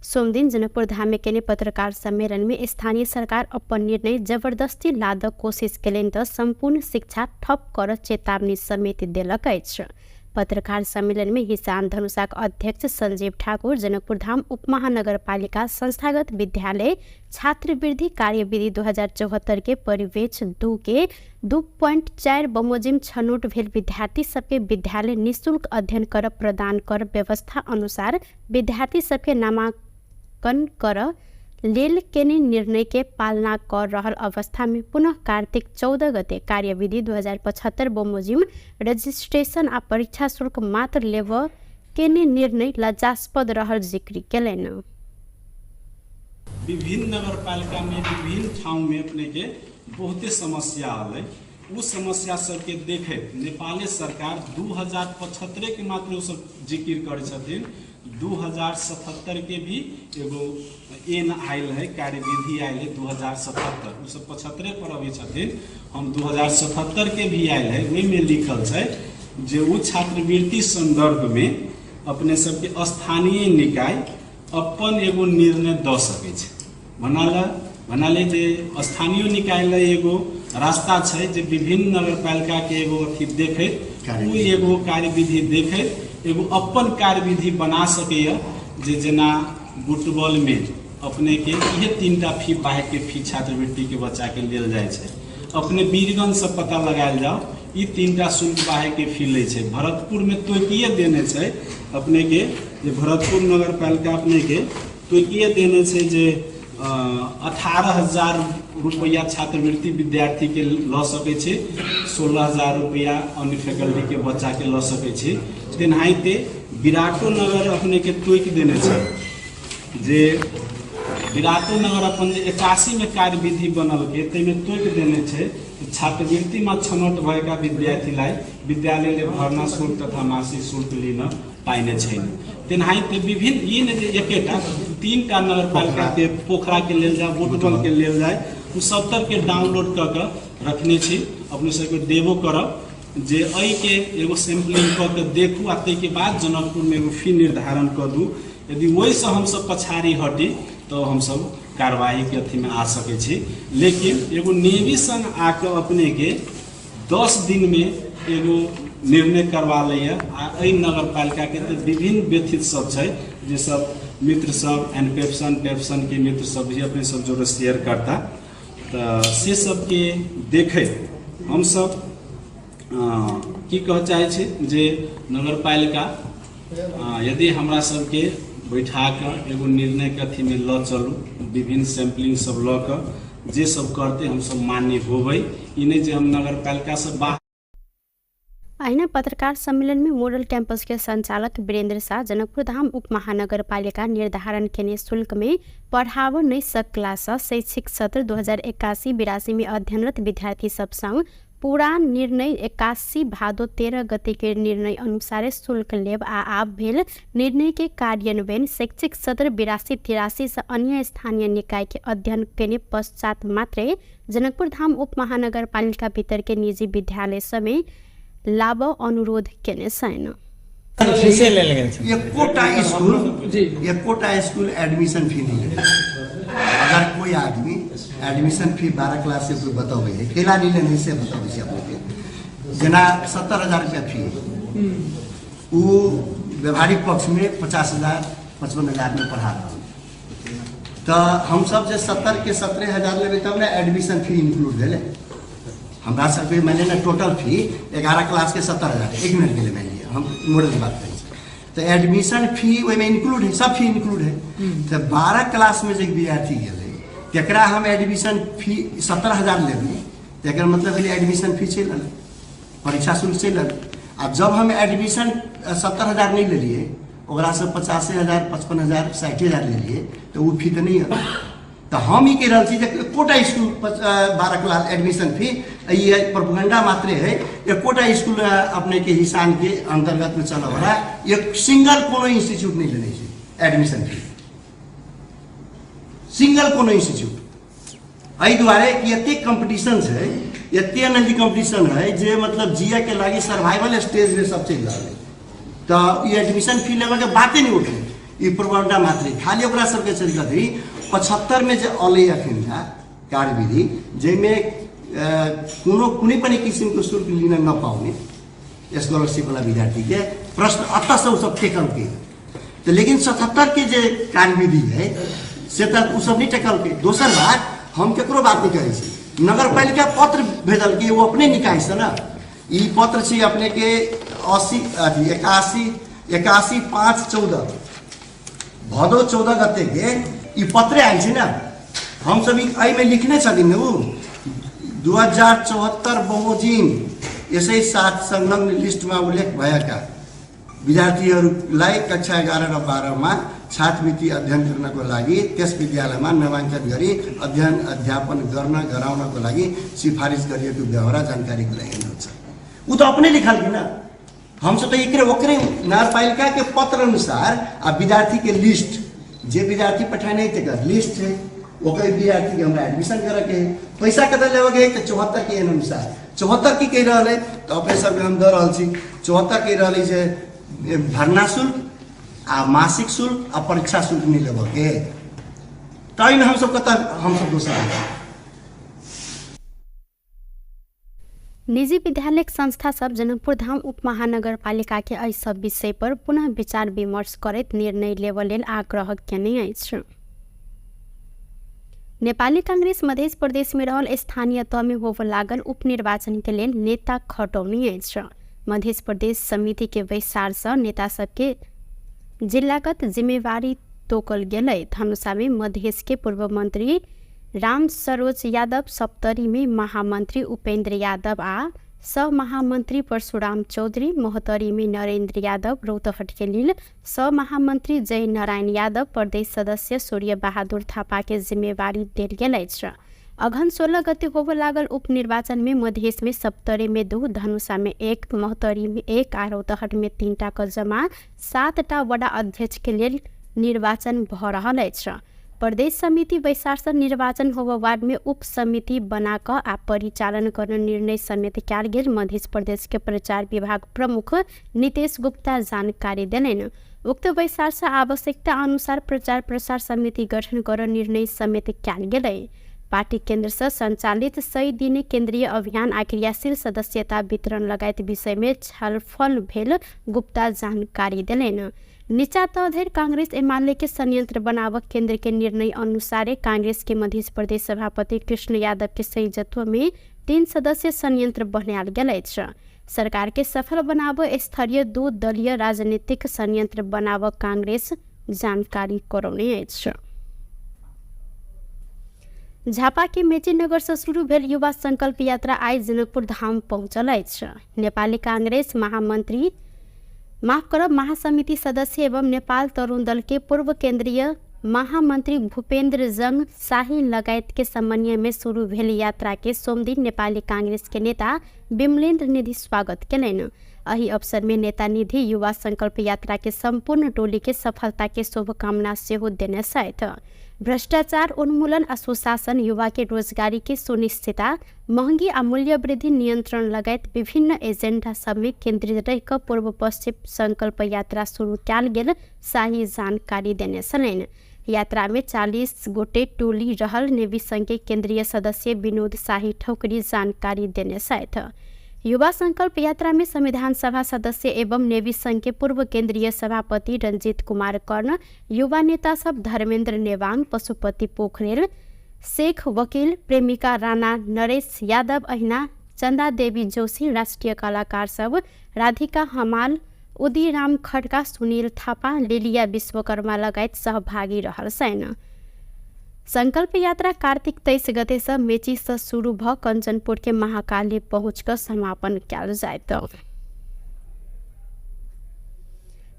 सोमदिन जनकपुर धाम में केने पत्रकार सम्मेलन में स्थानीय सरकार अपन निर्णय जबरदस्ती लादक कोशिश केलनि तऽ संपूर्ण शिक्षा ठप कर चेतावनी समेत देलक अछि। पत्रकार सम्मेलन में हिसान धनुषाक अध्यक्ष संजीव ठाकुर जनकपुर धाम उप महानगर पालिका संस्थागत विद्यालय छात्रवृत्ति कार्यविधि 2074 के परिवेश 2 के 2.4 बमोजिम छनौट भेल विद्यार्थी सबके विद्यालय निःशुल्क अध्ययन कर प्रदान कर व्यवस्था अनुसार विद्यार्थी सबके नामांकन कर लेल केने निर्णय के पालना कर रहल अवस्था में पुनः कार्तिक 14 गते कार्यविधि 2075 बमोजिम रजिस्ट्रेशन आ परीक्षा शुल्क मात्र लेव केने निर्णय लज्जास्पद रहल जिक्र केलनि। विभिन्न नगर पालिका में विभिन्न ठाउँ में अपने के बहुते समस्या है। उस समस्या सबके देखे नेपाली सरकार 2075 के मात्र वो सब जिक्र करे छथिन। 2077 के भी एगो एन आयल है, कार्यविधि आयल है 2077। उस 75 पर अभी छथिन। हम 2077 के भी आयल है, वही में लिखल है जो वो छात्रवृत्ति संदर्भ में अपने सबके स्थानीय निकाय अपन एगो निर्णय द सके छै। भनाले जे स्थानीय निकाय ले एगो रास्ता छै जे विभिन्न नगर पालिका के एगो अथी देखे वो एगो कार्यविधि देखे एगो अपन कार्यविधि बना सके। जेना बुटबॉल में अपने के ये 3टा फी बाहे के फी छात्रवृत्ति के बच्चा के लेल जाए छै। अपने वीरगंज से पता लगायल जाओ ये 3टा शुल्क बाहे के फी ले छै। भरतपुर में तोकिए देने छै अपने के जे भरतपुर नगर पालिका अपने के तोकिए देने छै जे 18,000 रुपया छात्रवृत्ति विद्यार्थी के ल सके छै। 16,000 रुपया अन्य फैकल्टी के बच्चा के ल सके छै। तेनाहिते विराटो नगर अपने के तोकि देने छै जे विराटो नगर अपन जे 81 में कार्यविधि बनल के तैमे तोकि देने छै छात्रवृत्ति में छनौट भएका विद्यार्थीलाई विद्यालय ले भर्ना शुल्क तथा मासिक शुल्क लिन पाइने छैन। तेनाहिते विभिन्न ये ने एकेटा 3टा नगर पालिका के पोखरा के लेल जाए बुटबल के लेल जाए उ 70 के डाउनलोड क के रखने छी। अपने सबके देबो करब जे एहि के एगो सैम्पलिंग क के देखू आ तै के बाद जनकपुर में एगो फी निर्धारण कर दू। यदि वही से हम सब पछाड़ी हटी तो हम सब कार्रवाई के अथी में आ सके छी। लेकिन एगो नेवी संग आके अपने के 10 दिन में एगो निर्णय करवा लिया। आ नगर पालिका के तो विभिन्न व्यथित सब छै जे सब मित्र सब एंड पेप्सन के मित्र सब भी अपने सब जोड़े शेयर करता तो से सब के देखे हम सब की कह चाहे छे जे नगर पालिका यदि हमरा सबके बैठा कर एगो निर्णय के अथी में ल चलू विभिन्न सैम्पलिंग सब ल कर जे सब करते हम सब मान्य होबै। ई नहीं जे हम नगर पालिका से बाहर। आइना पत्रकार सम्मेलन में मॉडल कैंपस के संचालक वीरेंद्र शाह जनकपुर धाम उप महानगर पालिका निर्धारण केने शुल्क में पढ़ाव नहीं सकला से शैक्षिक सत्र 2081-82 में अध्ययनरत विद्यार्थी सब संग पूरा निर्णय 81 भादो 13 गते के निर्णय अनुसार शुल्क लेब आ आब भेल निर्णय के कार्यान्वयन शैक्षिक सत्र 82-83 से अन्य स्थानीय निकाय के अध्ययन केने पश्चात मात्रै जनकपुर धाम उप महानगर पालिका भीतर के निजी विद्यालय समेत लाभ अनुरोध केने छैन। ये कोटा स्कूल एडमिशन फी नहीं है। अगर कोई आदमी एडमिशन फी 12 क्लास से कोई बतावे है केला नहीं लेने से बतावे से अपने जना 70,000 रुपया फी है वो व्यवहारिक पक्ष में 50,000 55,000 में पढ़ा रहा हूँ। तो हम सब जे 70 के 17,000 लेबै तब ना एडमिशन फी इंक्लूड भेलै हमरा सबके मानि ना टोटल फी 11 क्लास के 70,000 एक मिनट के लिए मान लिया हम मॉडल की बात करें तो एडमिशन फी में इंक्लूड है सब फी इंक्लूड है तो 12 क्लास में जो विद्यार्थी गेलै तकरा हम एडमिशन फी 17,000 लेबै तकर मतलब भेलै एडमिशन फी चलि अएलै परीक्षा शुल्क चलि अएलै आ जब हम एडमिशन 70,000 नहीं लेलिए ओकरा से 50,000 55,000 60,000 लेलिए तो वो फी तो नहीं अएलै तो हम ही कह रहा छी एकोटा स्कूल 12 क्लास एडमिशन फी ये प्रोपेगेंडा मात्रे है एकोटा स्कूल अपने के हिसान के अंतर्गत में चल रहा है एक सिंगल कोनो इंस्टीट्यूट नहीं लेने से एडमिशन फी सिंगल कोनो इंस्टीट्यूट एहि दुआरे कि एते कंपटीशन है एते नजदीक कंपटीशन है जे मतलब जिया के लागी सर्वाइवल स्टेज में सब चल रहा है तो ये एडमिशन फी लेवे के बातें नहीं उठे ये प्रोपेगेंडा मात्रे खाली ओकरा सबके चल रही 75 में जो अलै अखन कार्यविधि जाहिमे कोनो कुनै पनि किसिमको शुल्क लिन नपाउने स्कॉलरशिप वाला विद्यार्थी के प्रश्न अतः से सब टेकल के तो लेकिन 77 के जो कार्यविधि है से तक उ सब नहीं टेकल के दोसर बात हम केकरो बात नहीं करै छी नगर पालिका पत्र भेजल के वो अपने निकाय से ना ई पत्र छी अपने के 81/5/14 भदौ 14 गते के ई पत्र आयल छै ना हम सब एहि में लिखने छथिन उ 2074 बमोजिम यसै साथ संलग्न लिस्ट में उल्लेख भएका विद्यार्थीहरूलाई कक्षा 11 र 12 में छात्रवृत्ति अध्ययन गर्नको लागि त्यस विद्यालयमा नामाङ्कन गरी अध्ययन अध्यापन गर्न गराउनको लागि सिफारिस गरिएको व्यवहार जानकारी गराइएको छ उ तो अपने लिखल कि ना हम सब तो एकरे ओकरे नगरपालिका के पत्र अनुसार आ विद्यार्थी के लिस्ट जे विद्यार्थी पठाने तक लिस्ट है ओकर विद्यार्थी के हमरा एडमिशन करे के पैसा कते लेवे के तो 74 के अनुसार 74 की कह रहा है तो अपने सब हम दे रहा छी 74 कह रहा है भरना शुल्क आ मासिक शुल्क आ परीक्षा शुल्क नहीं लेवे के तैन हम सब कत हम सब दोसर निजी विद्यालय संस्था सब जनकपुर धाम उप महानगर पालिका के एहि सब विषय पर पुनः विचार विमर्श करैत निर्णय लेबऽ लेल आग्रह केने अछि। नेपाली कांग्रेस मध्य प्रदेश में रहल स्थानीय तह में होबऽ लागल उपनिर्वाचन के लेल नेता खटौनी अछि। मध्य प्रदेश समिति के बैसार से नेता सबके जिलागत जिम्मेवारी तोकल गेलै। धनुषा में मधेश के पूर्व मंत्री राम सरोज यादव, सप्तरी में महामंत्री उपेंद्र यादव आ सह महामंत्री परशुराम चौधरी, महोत्तरी में नरेंद्र यादव, रौतहट के लिए सह महामंत्री जय नारायण यादव, प्रदेश सदस्य सूर्य बहादुर थापा के जिम्मेवारी देल गेल अछि। अघन 16 गते होबऽ लागल उपनिर्वाचन में मधेश में सप्तरी में 2, धनुषा में 1, महोत्तरी में 1 आ रौतहट में 3टा क जमा 7टा वडा अध्यक्ष के लिए निर्वाचन भ रहल अछि। प्रदेश समिति बैसार से निर्वाचन होबऽ वार्ड में उप समिति बना कर आ परिचालन करने निर्णय समेत कयल गेल। मध्य प्रदेश के प्रचार विभाग प्रमुख नितेश गुप्ता जानकारी देलनि। उक्त बैसार से आवश्यकता अनुसार प्रचार प्रसार समिति गठन कर निर्णय समेत कयल गेलै। पार्टी केंद्र से संचालित 100 दिन केंद्रीय अभियान आ क्रियाशील सदस्यता वितरण लगायत विषय में छलफल भेल गुप्ता जानकारी देलनि। नीचा तह धरि कांग्रेस एमाले के संयंत्र बनावक केंद्र के निर्णय अनुसार कांग्रेस के मध्य प्रदेश सभापति कृष्ण यादव के संयोजकत्व में 3 सदस्य संयंत्र बनायल गेल अछि। सरकार के सफल बनाव स्तरीय 2 दलीय राजनीतिक संयंत्र बनाव कांग्रेस जानकारी करौने अछि। झापा के मेचीनगर से शुरू भेल युवा संकल्प यात्रा आई जनकपुर धाम पहुंचल अछि। नेपाली कांग्रेस महासमिति सदस्य एवं नेपाल तरुण दल के पूर्व केंद्रीय महामंत्री भूपेंद्र जंग शाही लगायत के समन्वय में शुरू भेल यात्रा के सोमदिन नेपाली कांग्रेस के नेता विमलेन्द्र निधि स्वागत केलनि। एहि अवसर में नेता निधि युवा संकल्प यात्रा के संपूर्ण टोली के सफलता के शुभकामना सेहो देने छथि। भ्रष्टाचार उन्मूलन आ सुशासन, युवा के रोजगारी के सुनिश्चितता, महंगी आ मूल्य वृद्धि नियंत्रण लगायत विभिन्न एजेंडा सब में केंद्रित रह कर पूर्व पश्चिम संकल्प यात्रा शुरू कयल गेल शाही जानकारी देने छलनि। यात्रा में 40 गोटे टोली रहल नेवी संघ के केंद्रीय सदस्य विनोद शाही ठौकरी जानकारी देने छथि। युवा संकल्प यात्रा में संविधान सभा सदस्य एवं नेवी संघ के पूर्व केंद्रीय सभापति रंजीत कुमार कर्ण, युवा नेता सब धर्मेंद्र नेवांग, पशुपति पोखरेल, शेख वकील, प्रेमिका राणा, नरेश यादव अहिना, चंदा देवी जोशी, राष्ट्रीय कलाकार सब राधिका हमाल, उदीराम खड्का, सुनील थापा, लिलिया विश्वकर्मा लगायत सहभागी रहल छैन। संकल्प यात्रा कार्तिक 23 गते से मेची से शुरू भ कंचनपुर के महाकाली पहुँच कर समापन कल जायत।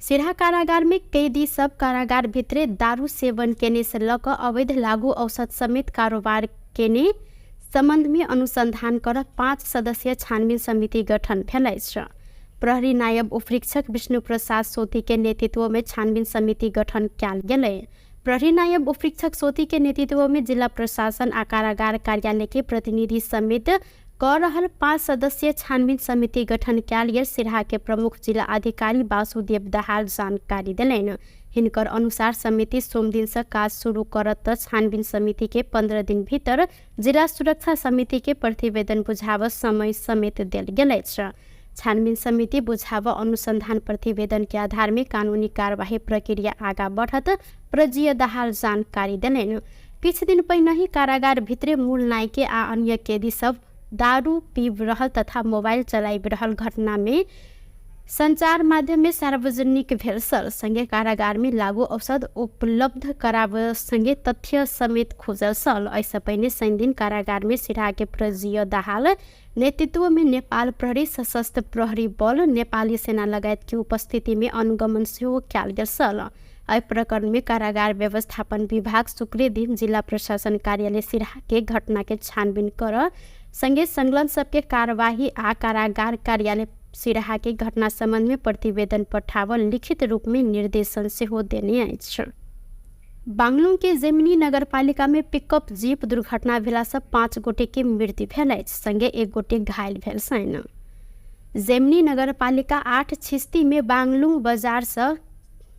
सिरहा कारागार में कैदी सब कारागार भित्रे दारू सेवन केने से लक अवैध लागू औषध समेत कारोबार केने संबंध में अनुसंधान कर 5 सदस्यीय छानबीन समिति गठन भेल छ। प्रहरी नायब उपरीक्षक विष्णु प्रसाद सोती के नेतृत्व में छानबीन समिति गठन कल गेलै। प्रहरी नायब उपरीक्षक सोती के नेतृत्व में जिला प्रशासन आ कारागार कार्यालय के प्रतिनिधि समेत क रहल 5 सदस्यीय छानबीन समिति गठन कल गेल सिरहा के प्रमुख जिला अधिकारी वासुदेव दहाल जानकारी दिलैन। हिनकर अनुसार समिति सोम दिन से काज शुरू करत छानबीन समिति के 15 दिन भीतर जिला सुरक्षा समिति के प्रतिवेदन बुझाव समय समेत दिल गेल छ। छानबीन समिति बुझाव अनुसंधान प्रतिवेदन के आधार में कानूनी कार्यवाही प्रक्रिया आगा बढ़त प्रजीय दहाल जानकारी दिलैन। किछ दिन पहिने ही कारागार भित्रे मूल नायके आ अन्य कैदी सब दारू पीब रहल तथा मोबाइल चलाइब रहल घटना में संचार माध्यम में सार्वजनिक भेल सल। संगे कारागार में लागू औषध उपलब्ध कराव संगे तथ्य समेत खोजल सल। ऐसा पहिने शनि दिन कारागार में सिरहा के प्रजीय दाहाल नेतृत्व में नेपाल प्रहरी, सशस्त्र प्रहरी बल, नेपाली सेना लगायत की उपस्थिति में अनुगमन सेहो कयल गेल सल। एहि प्रकरण में कारागार व्यवस्थापन विभाग शुक्र दिन जिला प्रशासन कार्यालय सिरहा के घटना के छानबीन कर संगे संलग्न सबके कार्यवाही आ कारागार कार्यालय सिरहा के घटना संबंध में प्रतिवेदन पठावल लिखित रूप में निर्देशन सेहो देने अछि। बांगलुंग के जेमिनी नगरपालिका में पिकअप जीप दुर्घटना भेला से 5 गोटे के मृत्यु भेल अछि, संगे 1 गोटे घायल भेल छैन। जेमिनी नगरपालिका 8 छिस्ती में बांगलुंग बाजार से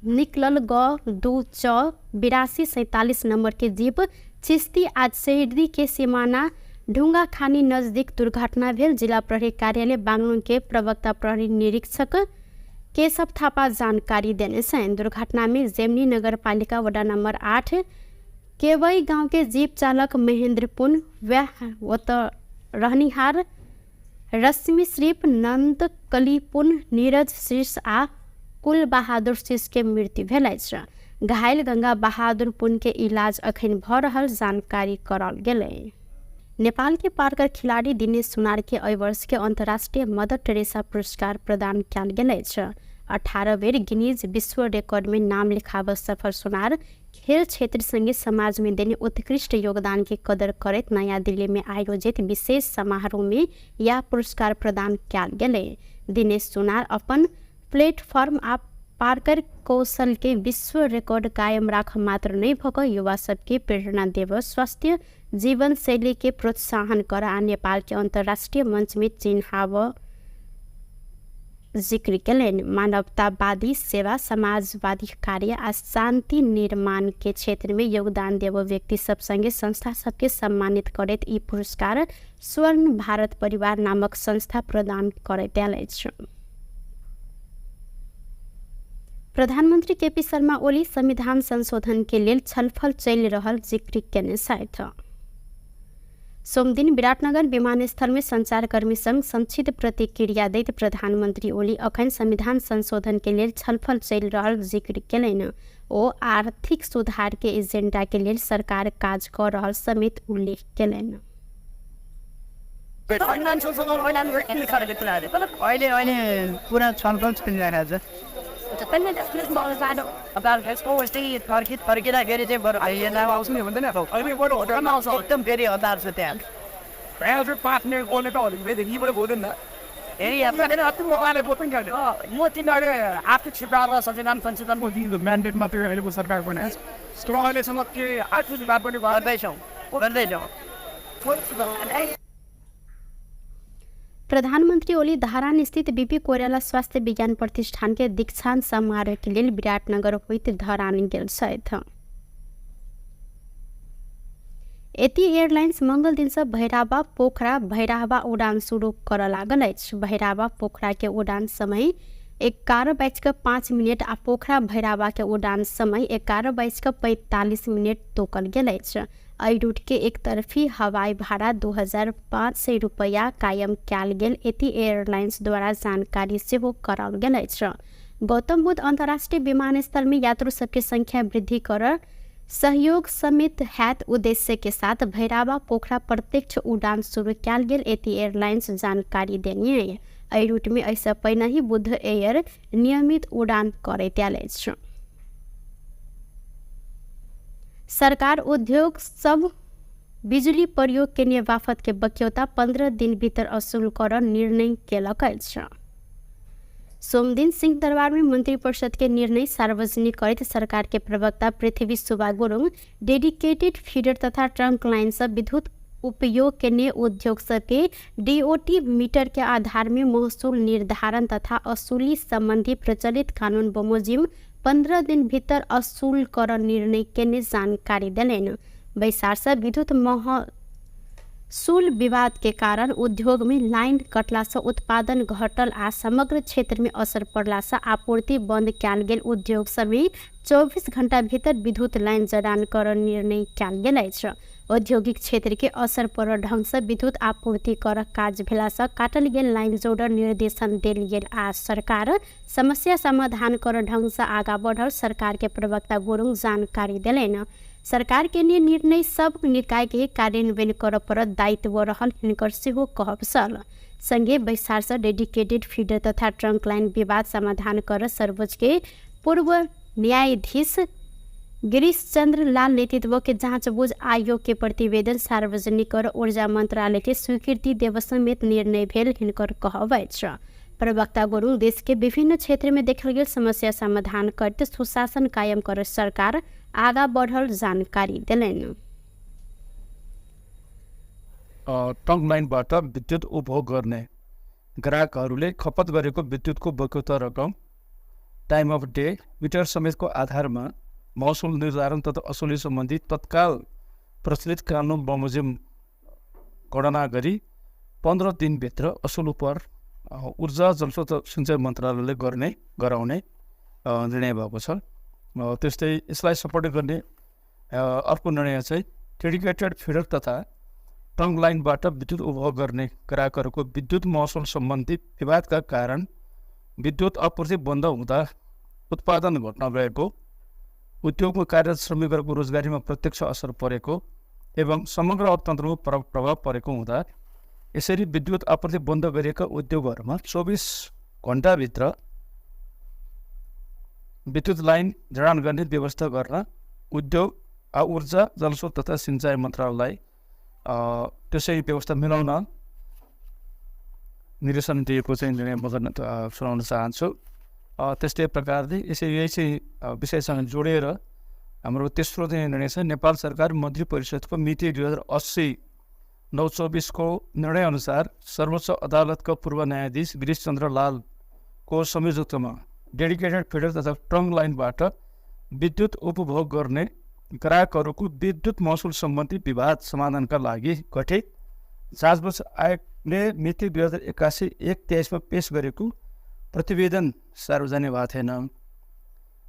निकलल ग 8247 नंबर के जीप छिस्ती आज शहरी के सीमाना ढुंगा खानी नजदीक दुर्घटना भेल। जिला प्रहरी कार्यालय बांगलुंग के प्रवक्ता प्रहरी निरीक्षक केशव थापा जानकारी देने छन्। दुर्घटना में जेमिनी नगरपालिका वडा नंबर 8 केवई गांव के जीप चालक महेंद्र पुन रहनिहार रश्मि श्रीप, नंद कली पुन, नीरज शीर्ष आ कुल बहादुर शीर्ष के मृत्यु भेल अछि। घायल गंगा बहादुर पुन के इलाज अखन भ रहल जानकारी करल गेलै। नेपाल के पार्कर खिलाड़ी दिनेश सुनार के एहि वर्ष के अंतर्राष्ट्रीय मदर टेरेसा पुरस्कार प्रदान कयल गेल अछि। 18 बेर गिनीज विश्व रिकॉर्ड में नाम लिखाव सफल सुनार खेल क्षेत्र संगे समाज में देने उत्कृष्ट योगदान की कदर करत नया दिल्ली में आयोजित विशेष समारोह में यह पुरस्कार प्रदान कयल गेलै। दिनेश सुनार अपन प्लेटफॉर्म आ पार्कर कौशल के विश्व रिकॉर्ड कायम राख मात्र नहीं भक युवा सबके प्रेरणा देव, स्वास्थ्य जीवन शैली के प्रोत्साहन कर आ नेपाल के अंतर्राष्ट्रीय मंच में चिन्हाव जिक्र कयलनि। मानवतावादी सेवा, समाजवादी कार्य आ शांति निर्माण के क्षेत्र में योगदान देव व्यक्ति सब संगे संस्था सबके सम्मानित करैत ई पुरस्कार स्वर्ण भारत परिवार नामक संस्था प्रदान करैत अछि। प्रधानमंत्री केपी शर्मा ओली संविधान संशोधन के लिए छलफल चल रहल जिक्र केने छथि। सोमदिन विराटनगर विमानस्थल में संचारकर्मी संग संक्षिप्त प्रतिक्रिया दैत प्रधानमंत्री ओली अखन संविधान संशोधन के लिए छलफल चल रहल जिक्र केलनि। ओ आर्थिक सुधार के एजेंडा के लिए सरकार काज कर रहल समेत उल्लेख केलनि। पूरा छलफल चलिरहेको छ। फर्किँदाखेरि चाहिँ बरु आइएन आउँछ नि भन्दैन एकदम फेरि हतार छ त्यहाँ म तिनीहरूले आर्थिक सुधार र सचेतन संशोधनको म्यान्डेट मात्रै अहिलेको सरकारको अहिलेसम्म के आर्थिक सुधार पनि गर्दैछौँ। प्रधानमंत्री ओली धरान स्थित बीपी कोइराला स्वास्थ्य विज्ञान प्रतिष्ठान के दीक्षांत समारोह के लिए विराटनगर होइत धरान गेल छथि। यति एयरलाइंस मंगल दिन से भैराबा पोखरा भैराबा उड़ान शुरू कर लागल अछि। भैराबा पोखरा के उड़ान समय 11:05 आ पोखरा भैराबा के उड़ान समय 11:45 तोकल गेल अछि। एहि रूट के एक तरफी हवाई भाड़ा 2500 रुपया कायम कयल गेल यति एयरलाइंस द्वारा जानकारी सेहो कराओल गेल अछि। गौतम बुद्ध अंतर्राष्ट्रीय विमानस्थल में यात्रु सबके संख्या वृद्धि कर सहयोग समेत हैत उद्देश्य के साथ भैराबा पोखरा प्रत्यक्ष उड़ान शुरू कयल गेल यति एयरलाइंस जानकारी देने। एहि रूट में ऐसा पहिने ही बुद्ध एयर नियमित उड़ान करैत आयल अछि। सरकार उद्योग सब बिजली प्रयोग के बाफत के बक्यौता 15 दिन भीतर असूल कर निर्णय केलक अछि। सोमदिन सिंह दरबार में मंत्रिपरिषद के निर्णय सार्वजनिक करते सरकार के प्रवक्ता पृथ्वी सुब्बा गुरुङ डेडिकेटेड फीडर तथा ट्रंक लाइन से विद्युत उपयोग के लिए उद्योग सबके डीओटी मीटर के आधार में महसूल निर्धारण तथा असूली संबंधी प्रचलित कानून बमोजिम 15 दिन भीतर असूल कर निर्णय के जानकारी दिलेन। बैसार से विद्युत महसूल विवाद के कारण उद्योग में लाइन कटला से उत्पादन घटल आ समग्र क्षेत्र में असर पड़ला से आपूर्ति बंद कयल गेल उद्योग सभी 24 घंटा भीतर विद्युत लाइन जड़ान कर निर्णय कयल गेल अछि। औद्योगिक क्षेत्र के असर पड़ल ढंग से विद्युत आपूर्ति कर काज भेला से काटल गेल लाइन जोड़ निर्देशन देल गेल आ सरकार समस्या समाधान कर ढंग से आगा बढ़ल सरकार के प्रवक्ता गुरुङ जानकारी दिलेन। सरकार के लिए निर्णय सब निकाय के कार्यान्वयन कर पर दायित्व रहल हिनकर सेहो कहब छल। संगे बैसार से डेडिकेटेड फीडर तथा ट्रंक लाइन विवाद समाधान कर सर्वोच्च के पूर्व न्यायाधीश गिरीश चंद्र लाल नेतृत्व के जांचबूझ आयोग के प्रतिवेदन सार्वजनिक कर ऊर्जा मंत्रालय के स्वीकृति देव समेत निर्णय भेल हिनकर कहब अछि। प्रवक्ता गुरुङ देश के विभिन्न क्षेत्र में देखल गेल समस्या समाधान करते सुशासन कायम कर सरकार आगा बढ़ल जानकारी दिलेन। ट्रंक लाइनबाट विद्युत उपभोग गर्ने ग्राहकहरूले खपत गरेको विद्युतको बक्यौता रकम टाइम अफ डे मिटर समेतको आधारमा महसुल निर्धारण तथा असुली सम्बन्धी तत्काल प्रचलित कानुन बमोजिम गणना गरी 15 दिनभित्र असुल पर ऊर्जा जलस्रोत सिंचाइ मन्त्रालयले गराउने निर्णय भएको छ। त्यस्तै यसलाई सपोर्ट गर्ने अर्को निर्णय चाहिँ डेडिकेटेड फिडर तथा ट्रंक लाइनबाट विद्युत उपभोग गर्ने ग्राहकहरूको विद्युत महसुल सम्बन्धी विवादका कारण विद्युत आपूर्ति बन्द हुँदा उत्पादन घट्न गएको, उद्योगमा कार्यरत श्रमिकहरूको रोजगारीमा प्रत्यक्ष असर परेको एवं समग्र अर्थतन्त्रमा प्रभाव परेको हुँदा यसरी विद्युत आपूर्ति बन्द गरिएका उद्योगहरूमा 24 घण्टाभित्र विद्युत लाइन जडान गर्ने व्यवस्था गर्न उद्योग ऊर्जा जलस्रोत तथा सिंचाइ मन्त्रालयलाई त्यसै व्यवस्था मिलाउन निर्देशन दिएको चाहिँ निर्णय म गर्न सुनाउन चाहन्छु। त्यस्तै प्रकारले यही चाहिँ विषयसँग जोडेर हाम्रो तेस्रो चाहिँ निर्णय छ नेपाल सरकार मन्त्री परिषदको मिति 2080/9/24 को निर्णय अनुसार सर्वोच्च अदालतका पूर्व न्यायाधीश गिरीश चन्द्र लालको संयोजकत्वमा डेडिकेटेड फिडर तथा ट्रंक लाइनबाट विद्युत उपभोग गर्ने ग्राहकहरूको विद्युत महसुल सम्बन्धी विवाद समाधानका लागि गठित जाँचबुझ आयोगले मिति 2081/1/23 पेश गरेको प्रतिवेदन सार्वजनिक भएको थिएन।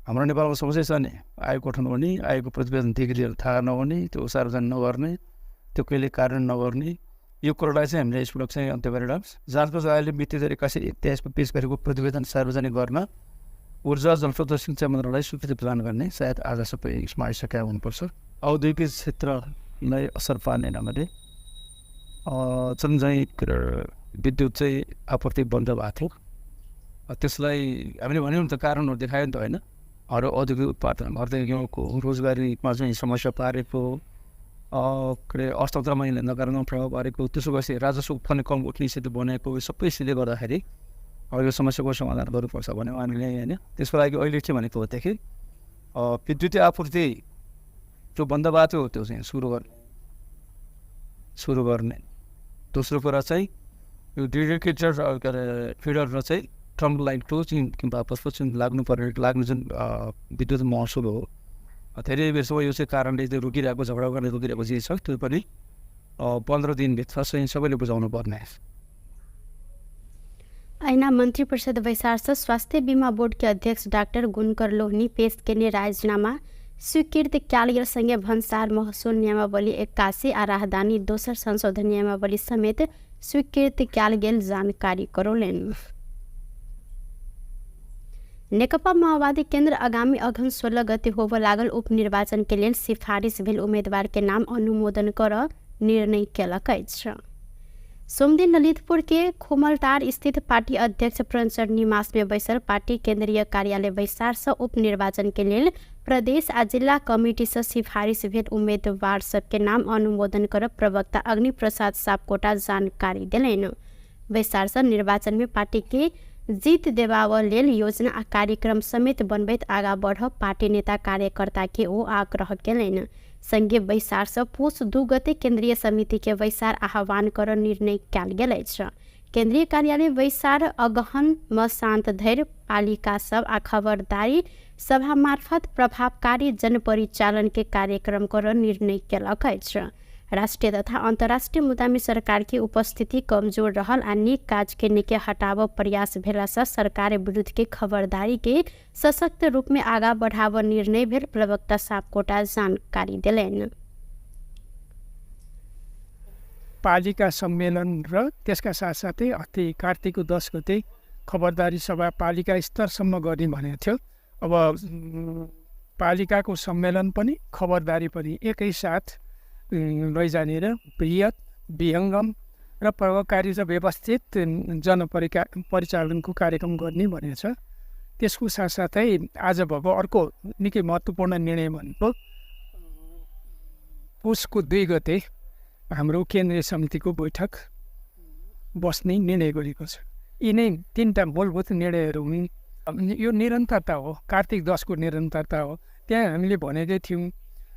हाम्रो नेपालमा समस्या छ नि, आयोग गठन गर्ने, आयोगको प्रतिवेदन लिएर थाहा नहुने, त्यो सार्वजनिक नगर्ने, त्यो कहिले कार्यान्वयन नगर्ने, यो कुरालाई चाहिँ हामीले यसपटक चाहिँ अन्त्य गरेर जाँचबुझ आयोगले मिति 2081/23 पेश गरेको प्रतिवेदन सार्वजनिक गर्न ऊर्जा जलस्रोत र सिंचाइ मन्त्रालयलाई स्वीकृति प्रदान गर्ने सायद आज सबै यसमा आइसकेका हुनुपर्छ। औद्योगिक क्षेत्रलाई असर पार्ने ढङ्गले जुन चाहिँ विद्युत चाहिँ आपूर्ति बन्द भएको थियो त्यसलाई हामीले भन्यौँ त कारणहरू देखायो नि त होइन। अरू औद्योगिक उत्पादन औद्योगिकको रोजगारीमा चाहिँ समस्या पारेको के अरे अर्थतन्त्रमा नकारात्मक प्रभाव पारेको, त्यसो गरी राजस्व उत्पन्न कम उठ्ने स्थिति बनेको सबै स्थितिले गर्दाखेरि यो समस्याको समाधान गर्नुपर्छ भने हामीले होइन। त्यसको लागि अहिले के भनेको होदेखि विद्युतीय आपूर्ति जो बन्द भएको थियो त्यो चाहिँ सुरु गर्ने। दोस्रो कुरा चाहिँ यो डेडिकेटेड के अरे फिडर र चाहिँ ट्रंक लाइनको चाहिँ वापस लाग्ने जुन विद्युत महसुल हो धेरै बेरसम्म यो चाहिँ कारणले चाहिँ रोकिरहेको झगडा गर्ने रोकिरहेको चिज छ त्यो पनि 15 दिनभित्र चाहिँ सबैले बुझाउनु पर्ने। ऐना मंत्री परिषद वैसार से स्वास्थ्य बीमा बोर्ड के अध्यक्ष डॉक्टर गुणकर लोहनी पेश केने राजीनामा स्वीकृत क्यालियर संगे भन्सार महसुल नियमावली 81 आ राहदानी दोसर संशोधन नियमावली समेत स्वीकृत क्याल गेल जानकारी करोलेन। नेकपा माओवादी केन्द्र आगामी अघन 16 गते होब लागल उपनिर्वाचन के लेल सिफारिश भेल उम्मीदवार के नाम अनुमोदन कर निर्णय केलक अछि। सोमदिन ललितपुर के खोमलटार स्थित पार्टी अध्यक्ष प्रणचर निवास में बैसल पार्टी केंद्रीय कार्यालय वैसार से उपनिर्वाचन के लिए प्रदेश आ जिला कमिटी से सिफारिश भेल उम्मीदवार सबके नाम अनुमोदन कर प्रवक्ता अग्नि प्रसाद सापकोटा जानकारी दिलैन। वैसार से निर्वाचन में पार्टी के जीत देबाव लेल योजना आ कार्यक्रम समेत बनबैत आगा बढ़ पार्टी नेता कार्यकर्ता के ओ आग्रह केलैन। संगे वैसार से पुष 2 गते केंद्रीय समिति के वैसार आह्वान कर निर्णय कयल गेल अछि। केंद्रीय कार्यालय वैसार अगहन म शांत धैर्य पालिका सब आ खबरदारी सभा मार्फत प्रभावकारी जन परिचालन के कार्यक्रम कर निर्णय केलक अछि। राष्ट्रीय तथा अंतर्राष्ट्रीय मुद्दा में सरकार की उपस्थिति कमजोर रहल आ नीक काज के निके हटाव प्रयास भेला से सरकार विरुद्ध के खबरदारी के सशक्त रूप में आगा बढ़ाव निर्णय भेल प्रवक्ता सापकोटा जानकारी दिलैन। पालिका सम्मेलन र त्यसका साथसाथै अस्ति कार्तिकको 10 गते खबरदारी सभा पालिका स्तरसम्म गर्ने भनेको थियो। अब पालिकाको सम्मेलन पनि खबरदारी पनि एकैसाथ लैजाने र बृहत विहङ्गम र प्रभावकारी र व्यवस्थित परिचालनको कार्यक्रम गर्ने भनेको छ। त्यसको साथसाथै आज भएको अर्को निकै महत्त्वपूर्ण निर्णय भनेको पुसको 2 गते हाम्रो केन्द्रीय समितिको बैठक बस्ने निर्णय गरेको छ। यिनै 3टा मूलभूत निर्णयहरू हुन्। यो निरन्तरता हो, कार्तिक 10 को निरन्तरता हो। त्यहाँ हामीले भनेकै थियौँ।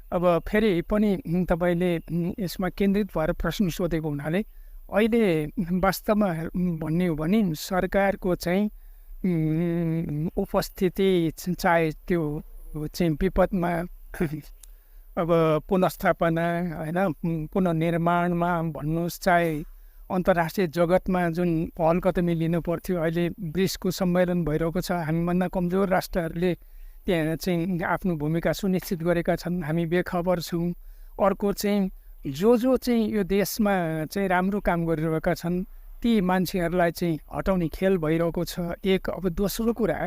अब फेरि पनि तपाईँले यसमा केन्द्रित भएर प्रश्न सोधेको हुनाले अहिले वास्तवमा भन्ने हो भने सरकारको चाहिँ उपस्थिति चाहे त्यो चाहिँ विपदमा अब पुनर्स्थापना होइन पुनर्निर्माणमा भन्नुहोस्, चाहे अन्तर्राष्ट्रिय जगतमा जुन पहल कदमी लिनु पर्थ्यो, अहिले ब्रिक्सको सम्मेलन भइरहेको छ। हामीभन्दा कमजोर राष्ट्रहरूले त्यहाँ चाहिँ आफ्नो भूमिका सुनिश्चित गरेका छन्, हामी बेखबर छौँ। अर्को चाहिँ जो चाहिँ यो देशमा चाहिँ राम्रो काम गरिरहेका छन् ती मान्छेहरूलाई चाहिँ हटाउने खेल भइरहेको छ। एक अब दोस्रो कुरा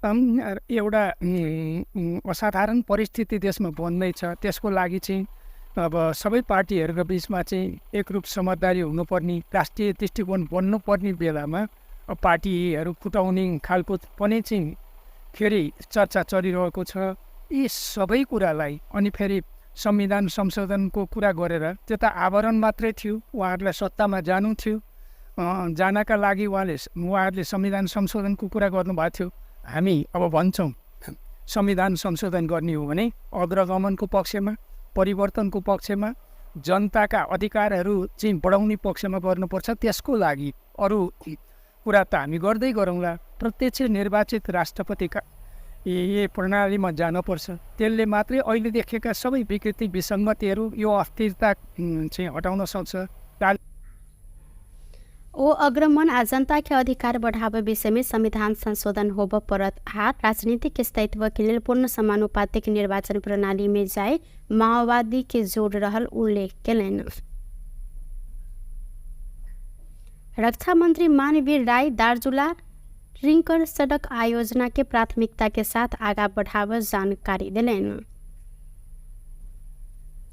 एउटा असाधारण परिस्थिति देशमा बन्दैछ। त्यसको लागि चाहिँ अब सबै पार्टीहरूको बिचमा चाहिँ एकरूप समझदारी हुनुपर्ने, राष्ट्रिय दृष्टिकोण बन्नुपर्ने बेलामा पार्टीहरू फुटाउने खालको पनि चाहिँ फेरि चर्चा चलिरहेको छ। यी सबै कुरालाई अनि फेरि संविधान संशोधनको कुरा गरेर त्यो त आवरण मात्रै थियो, उहाँहरूलाई सत्तामा जानु थियो। जानका लागि उहाँहरूले संविधान संशोधनको कुरा गर्नुभएको थियो। हामी अब भन्छौँ संविधान संशोधन गर्ने हो भने अग्रगमनको पक्षमा, परिवर्तनको पक्षमा, जनताका अधिकारहरू चाहिँ बढाउने पक्षमा गर्नुपर्छ। त्यसको लागि अरू कुरा त हामी गर्दै गरौँला। प्रत्यक्ष निर्वाचित राष्ट्रपतिका ये प्रणालीमा जानुपर्छ। त्यसले मात्रै अहिले देखेका सबै विकृति विसङ्गतिहरू यो अस्थिरता चाहिँ हटाउन सक्छ। ओ अग्रमन आ जनता के अधिकार बढ़ावे विषय में संविधान संशोधन होब परत आ राजनीतिक स्थायित्व के लिए पूर्ण समानुपातिक निर्वाचन प्रणाली में जाए माओवादी के जोड़ रहल उल्लेख केलैन। रक्षा मंत्री मानवीर राय दार्जुला रिंकर सड़क आयोजना के प्राथमिकता के साथ आगा बढ़ाव जानकारी दिलैन।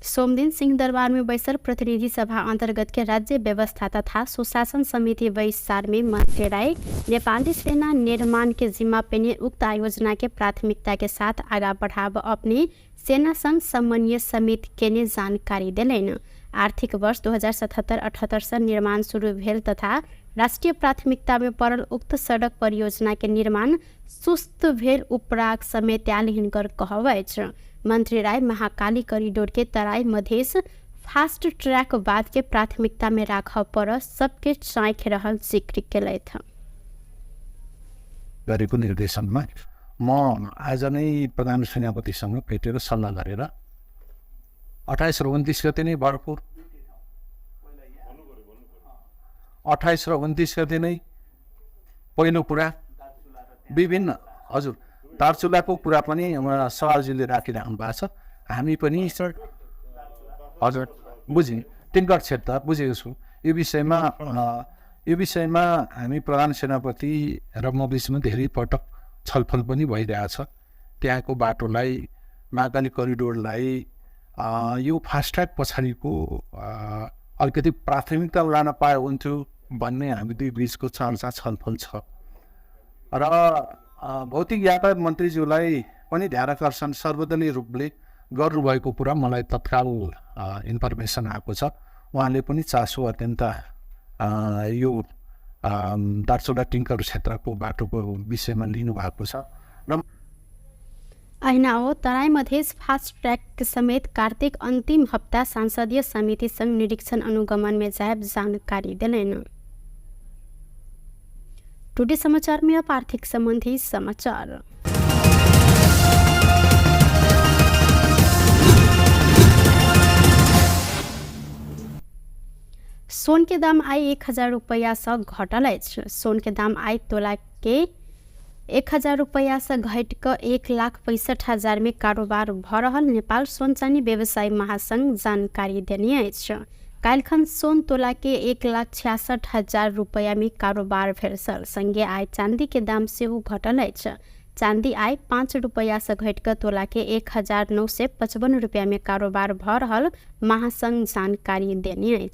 सोमदिन सिंह दरबार में बैसल प्रतिनिधि सभा अंतर्गत के राज्य व्यवस्था तथा सुशासन समिति वैसार में मंत्री राय नेपाली सेना निर्माण के जिम्मा पेने उक्त आयोजना के प्राथमिकता के साथ आगा बढ़ाव अपने सेना संघ समन्वय समिति के ने जानकारी दिलैन। आर्थिक वर्ष 2077-78 से निर्माण शुरू भेल तथा राष्ट्रीय प्राथमिकता में पड़ल उक्त सड़क परियोजना के निर्माण सुस्त भेल उपराग समय त्याल हिनकर कहवैछ। मंत्री राय महाकाली कॉरिडोर के तराई मधेश फास्ट ट्रैक बाद के प्राथमिकता में राख पर सबके चाँख रहल जिक्र केलैथ। गरेको निर्देशनमा म आज नै प्रधान सेनापतिसँग भेटेर सल्लाह गरेर 28 र 29 गते नै भरपुर 28 र 29 गते नै पहिलो कुरा विभिन्न हजुर दार्चुलाको कुरा पनि सवालजीले राखिराख्नु भएको छ। हामी पनि हजुर बुझेँ टिङ्कर क्षेत्र बुझेको छु। यो विषयमा हामी प्रधान सेनापति र म बिचमा धेरै पटक छलफल पनि भइरहेछ। त्यहाँको बाटोलाई महाकाली करिडोरलाई यो फास्ट्याग पछाडिको अलिकति प्राथमिकता लान पाए हुन्थ्यो भन्ने हामी दुई बिचको चर्चा छलफल छ र भौतिक यातायात मन्त्रीज्यूलाई पनि ध्यानाकर्षण सर्वदलीय रूपले गर्नुभएको कुरा मलाई तत्काल इन्फर्मेसन आएको छ। उहाँले पनि चासो अत्यन्त यो दार्चुला टिङ्कर क्षेत्रको बाटोको विषयमा लिनुभएको छ र ऐना हो तराई मधेस फास्ट ट्रैक समेत कार्तिक अंतिम हफ्ता सांसदीय समिति संघ निरीक्षण अनुगमन में जायब जानकारी दिलेन। टुडे समाचार में अब आर्थिक संबंधी समाचार। सोन के दाम आई 1000 रुपया से घटल। सोन के दाम आई तोला के 1000 रुपया से घट कर 1,65,000 में कारोबार भ रहल नेपाल सोन चानी व्यवसायी महासंघ जानकारी देने। काल्खन सोन तोला के 1,66,000 रुपया में कारोबार भेल। संगे आय चांदी के दाम से घटल। चांदी आय 5 रुपया से घट कर तोला के 1,955 रुपया में कारोबार भ रहल महासंघ जानकारी देने।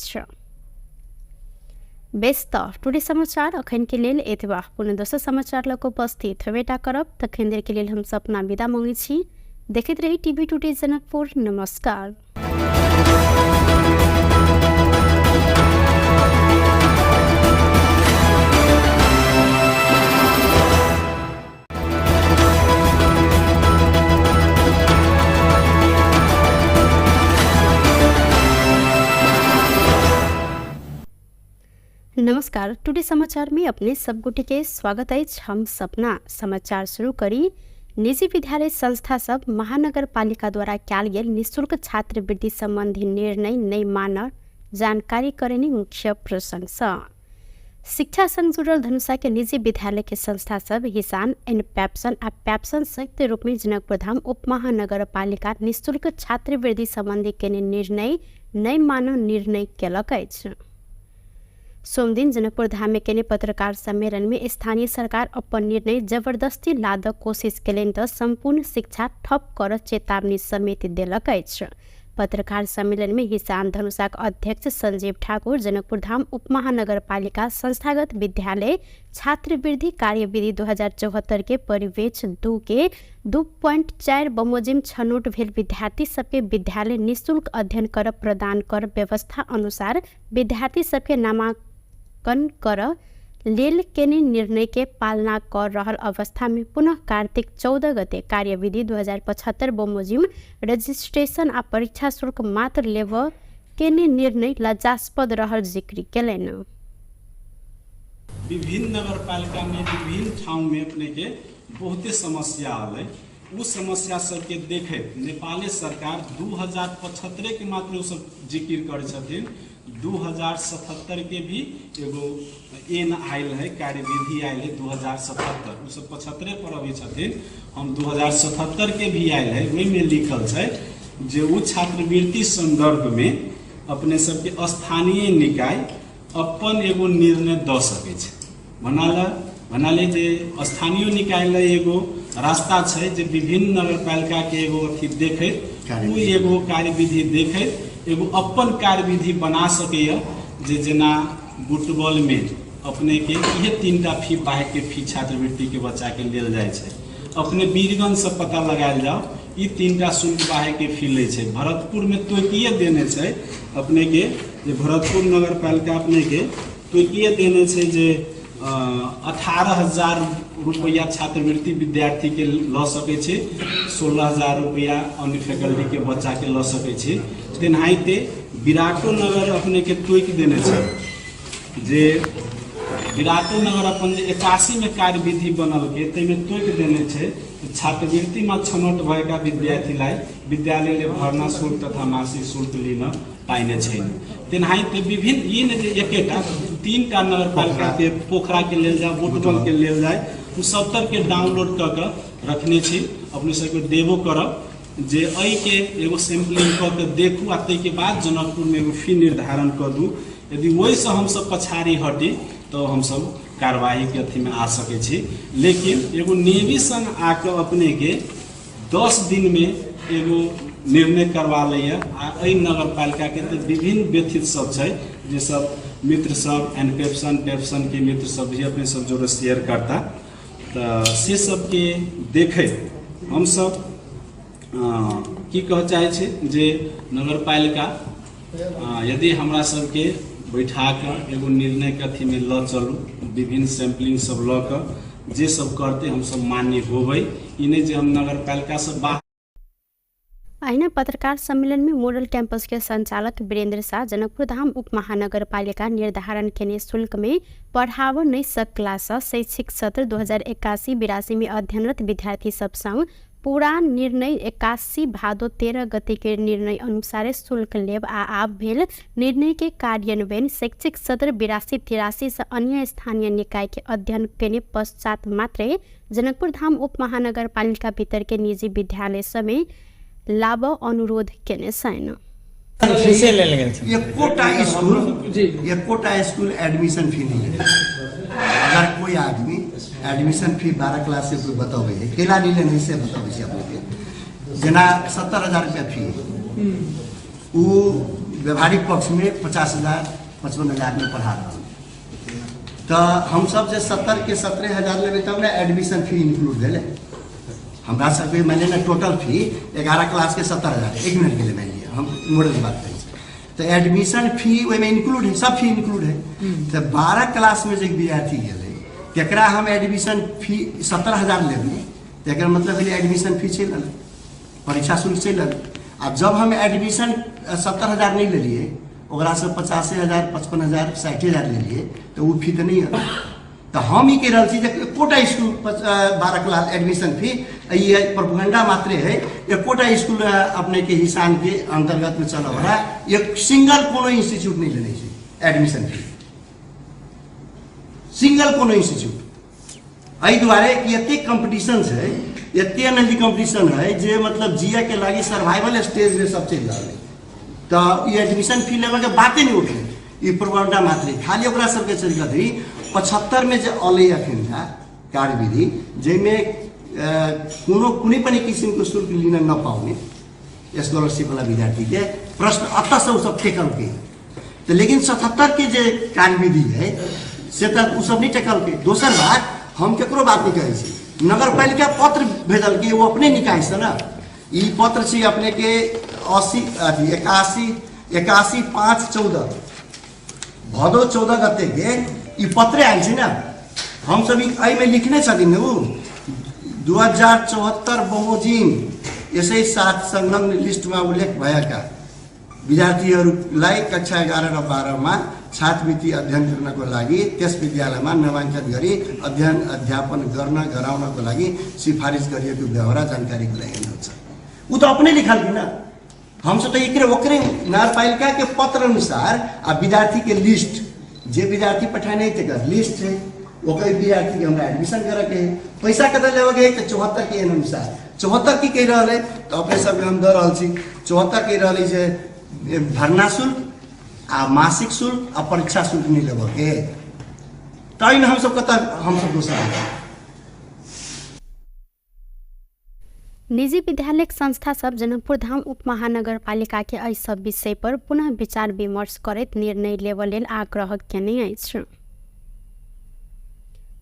व्यस्त टुडे समाचार अखन के लेल एतबा। पुनः दोसर समाचार लग उपस्थित बेटा करब तखन देर के लेल हम अपना विदा मांगे छी। देखते रही टीवी टुडे जनकपुर। नमस्कार। नमस्कार। टुडे समाचार में अपने सब गुटे के स्वागत है। हम सपना समाचार शुरू करी। निजी विद्यालय संस्था सब महानगर पालिका द्वारा कैल गेल निःशुल्क छात्रवृत्ति संबंधी निर्णय नहीं मान जानकारी करेनी मुख्य प्रशंसा। शिक्षा संग जुड़ल धनुषा के निजी विद्यालय के संस्था सब हिसान एंड पैप्सन आ पैप्सन संयुक्त रूप में जनकपुर धाम उप महानगर पालिका निःशुल्क छात्रवृत्ति संबंधी के निर्णय नहीं मान निर्णय केलक। सोमदिन जनकपुर धाम में केने पत्रकार सम्मेलन में स्थानीय सरकार अपन निर्णय जबरदस्ती लाद कोशिश केलन त संपूर्ण शिक्षा ठप कर चेतावनी समेत देलक। पत्रकार सम्मेलन में हिसान धनुषाक अध्यक्ष संजीव ठाकुर जनकपुर धाम उप महानगर पालिका संस्थागत विद्यालय छात्रवृत्ति कार्यविधि 2074 के परिवेश 2 के 2.4 बमोजिम छनौट भेल विद्यार्थी सबके विद्यालय निःशुल्क अध्ययन कर प्रदान कर व्यवस्था अनुसार विद्यार्थी सबके नामांकन कर लेल केने निर्णय के पालना कर रहल अवस्था में पुनः कार्तिक 14 गते कार्यविधि 2075 बमोजिम रजिस्ट्रेशन आ परीक्षा शुल्क मात्र लेव केने निर्णय लज्जास्पद रहल जिक्र केलन। विभिन्न नगरपालिका में विभिन्न ठाव में अपने के बहुते समस्या आल। उस समस्या सबके देखैत नेपाली सरकार 2075 के मात्र उ सब जिक्र करे छथिन। 2077 के भी एगो एन आयल है, कार्यविधि आयल है 2077। उ सब 75 पर अभी छथिन। हम 2077 के भी आयल है, वही में लिखल है जे उ छात्रवृत्ति संदर्भ में अपने सबके स्थानीय निकाय अपन एगो निर्णय द सके छै। भनाले जे स्थानीय निकाय ले एगो रास्ता छै जे विभिन्न नगरपालिका के एगो अथी देखैत उ एगो कार्यविधि देखैत एगो अपन कार्यविधि बना सकैया जे जेना बुटबॉल में अपने के इहे 3टा फी बाहे के फी छात्रवृत्ति के बच्चा के लेल जाय छै। अपने वीरगंज से पता लगायल जाओ ई 3टा शुल्क बाहे के फी ले छै। भरतपुर में तोकिए देने छै अपने के जे भरतपुर नगरपालिका अपने के तोकिए देने छै जे 18,000 रुपया छात्रवृत्ति विद्यार्थी के ल सके छै। 16,000 रुपया अन्य फैकल्टी के बच्चा के ल सके छै। तेनाहिते विराटो नगर अपने के तोक देने छै जे विराटो नगर अपन जे 81 में कार्यविधि बनल के तैमे तोकि देने छै छात्रवृत्तिमा छनौट भएका विद्यार्थीलाई विद्यालयले भर्ना शुल्क तथा मासिक शुल्क लिन पाइने छैन। तेनाहिते विभिन्न यी ने जे एकेटा 3टा नगरपालिका के पोखरा के लेल जाए बोटबल के लेल जाए उ 70 के डाउनलोड क के रखने छी। अपने सबके देबो करब जे एहि के एगो सैम्पलिंग क के देखू आ तै के बाद जनकपुर में एगो फी निर्धारण कर दू। यदि वही से हम सब पछाड़ी हटी तो हम सब कार्रवाई के अथी में आ सके छी। लेकिन एगो नियमिशन आके अपने के 10 दिन में एगो निर्णय करवा लैया। आ एहि नगरपालिका के तो विभिन्न व्यथित सब छै जे सब मित्र सब एनकेप्शन के मित्र सब भी अपने सब जोड़े शेयर करता तो से सब के देखे हम सब की कह चाहे छे जे नगरपालिका यदि हमरा सबके बैठा कर एगो निर्णय के अथी में ल चलू विभिन्न सैम्पलिंग सब ल कर जे सब करते हम सब मान्य होबै। ई नहीं जे हम नगरपालिका से बाहर। आइना पत्रकार सम्मेलन में मॉडल कैंपस के संचालक वीरेंद्र शाह जनकपुर धाम उप महानगर पालिका निर्धारण के शुल्क में पढ़ाव नहीं सकला से शैक्षिक सत्र 2081-82 में अध्ययनरत विद्यार्थी सब संग पूरा निर्णय 81 भादो 13 गते के निर्णय अनुसार शुल्क लेब आ आब भेल निर्णय के कार्यान्वयन शैक्षिक सत्र 82-83 से अन्य स्थानीय निकाय के अध्ययन के पश्चात मात्रै जनकपुर धाम उप महानगर पालिका भीतर के निजी विद्यालय समय लाभ अनुरोध केने छैन। ये कोटा स्कूल एडमिशन फी नहीं है। अगर कोई आदमी एडमिशन फी 12 क्लास से कोई बतावे है केला नीले नहीं से बतावे से अपने के जना 70,000 रुपया फी वो व्यवहारिक पक्ष में 50,000 55,000 में पढ़ा रहा तो हम सब जे 70 के 17,000 लेबे तब ना एडमिशन फी इंक्लूड भेले। हमरा सबके मैंने ना टोटल फी 11 क्लास के 70,000 एक मिनट के लिए मान लिया हम मॉडल की बात करें तो एडमिशन फी में इंक्लूड है सब फी इंक्लूड है। तो 12 क्लास में जो विद्यार्थी गए तकरा हम एडमिशन फी 17,000 लेबे तक मतलब एडमिशन फी चल परीक्षा शुल्क चल। आ जब हम एडमिशन 70,000 नहीं ले लिए ओकरा से 85,000 55,000 60,000 ले लिए तो वो फी तो नहीं है। तो हम ही कह रही Kota school 12 class admission fee ये प्रोपेगेंडा मात्रे है। ये कोटा स्कूल अपने के हिसान के अंतर्गत में चल रहा है। ये सिंगल कोनो इंस्टीट्यूट नहीं लेने से एडमिशन फी सिंगल कोनो इंस्टीट्यूट एहि दुआरे कि एते कंपटीशन है एते नदी कंपटीशन है जे मतलब जिया के लागी सर्वाइवल स्टेज में सब चल रहा है। तो ये एडमिशन फी लेवे के बातें नहीं उठे ये प्रोपेगेंडा मात्रे खाली ओकरा सबके चल गई 75 में जो अल अखन था कार्यविधि जैमें कुनै पनि किसिमको शुल्क लिन नपाउने स्कॉलरशिप वाला विद्यार्थी के प्रश्न अत से सब टेकल के तो लेकिन 77 के जो कार्यविधि है से तक उ सब नहीं टेकल के। दोसर बात हम केकरो बात नहीं कहै छी नगर पालिका पत्र भेजल के वो अपने निकाय से ना ई पत्र छी अपने के 81/5/14 भदौ 14 गते के ई पत्र आयल छै ना हम सब एहि में लिखने छथिन उ 2074 बमोजिम यसै साथ संलग्न लिस्ट में उल्लेख भएका विद्यार्थीहरूलाई कक्षा 11 र 12 में छात्रवृत्ति अध्ययन गर्नको लागि त्यस विद्यालयमा नामाङ्कन गरी अध्ययन अध्यापन गर्न गराउनको लागि सिफारिस गरिएको व्यवहार जानकारीको लागि हुन्छ। उ तो अपने लिखल कि ना हम सब तो एकरे ओकरे नगरपालिका के पत्र अनुसार आ विद्यार्थी के लिस्ट जे विद्यार्थी पठाने थे लिस्ट है ओकर विद्यार्थी के हमरा एडमिशन करे के पैसा कते लेवे के 74 के अनुसार 74 की कह रहा है तो अपने सब हम दे रहा छी 74 कह रहा है भरना शुल्क आ मासिक शुल्क आ परीक्षा शुल्क नहीं लेवे के तै हम सब कत हम सब दोसर निजी विद्यालय संस्था सब जनकपुर धाम उप महानगर पालिका के एहि सब विषय पर पुनः विचार विमर्श करैत निर्णय लेबऽ लेल आग्रह केने अछि।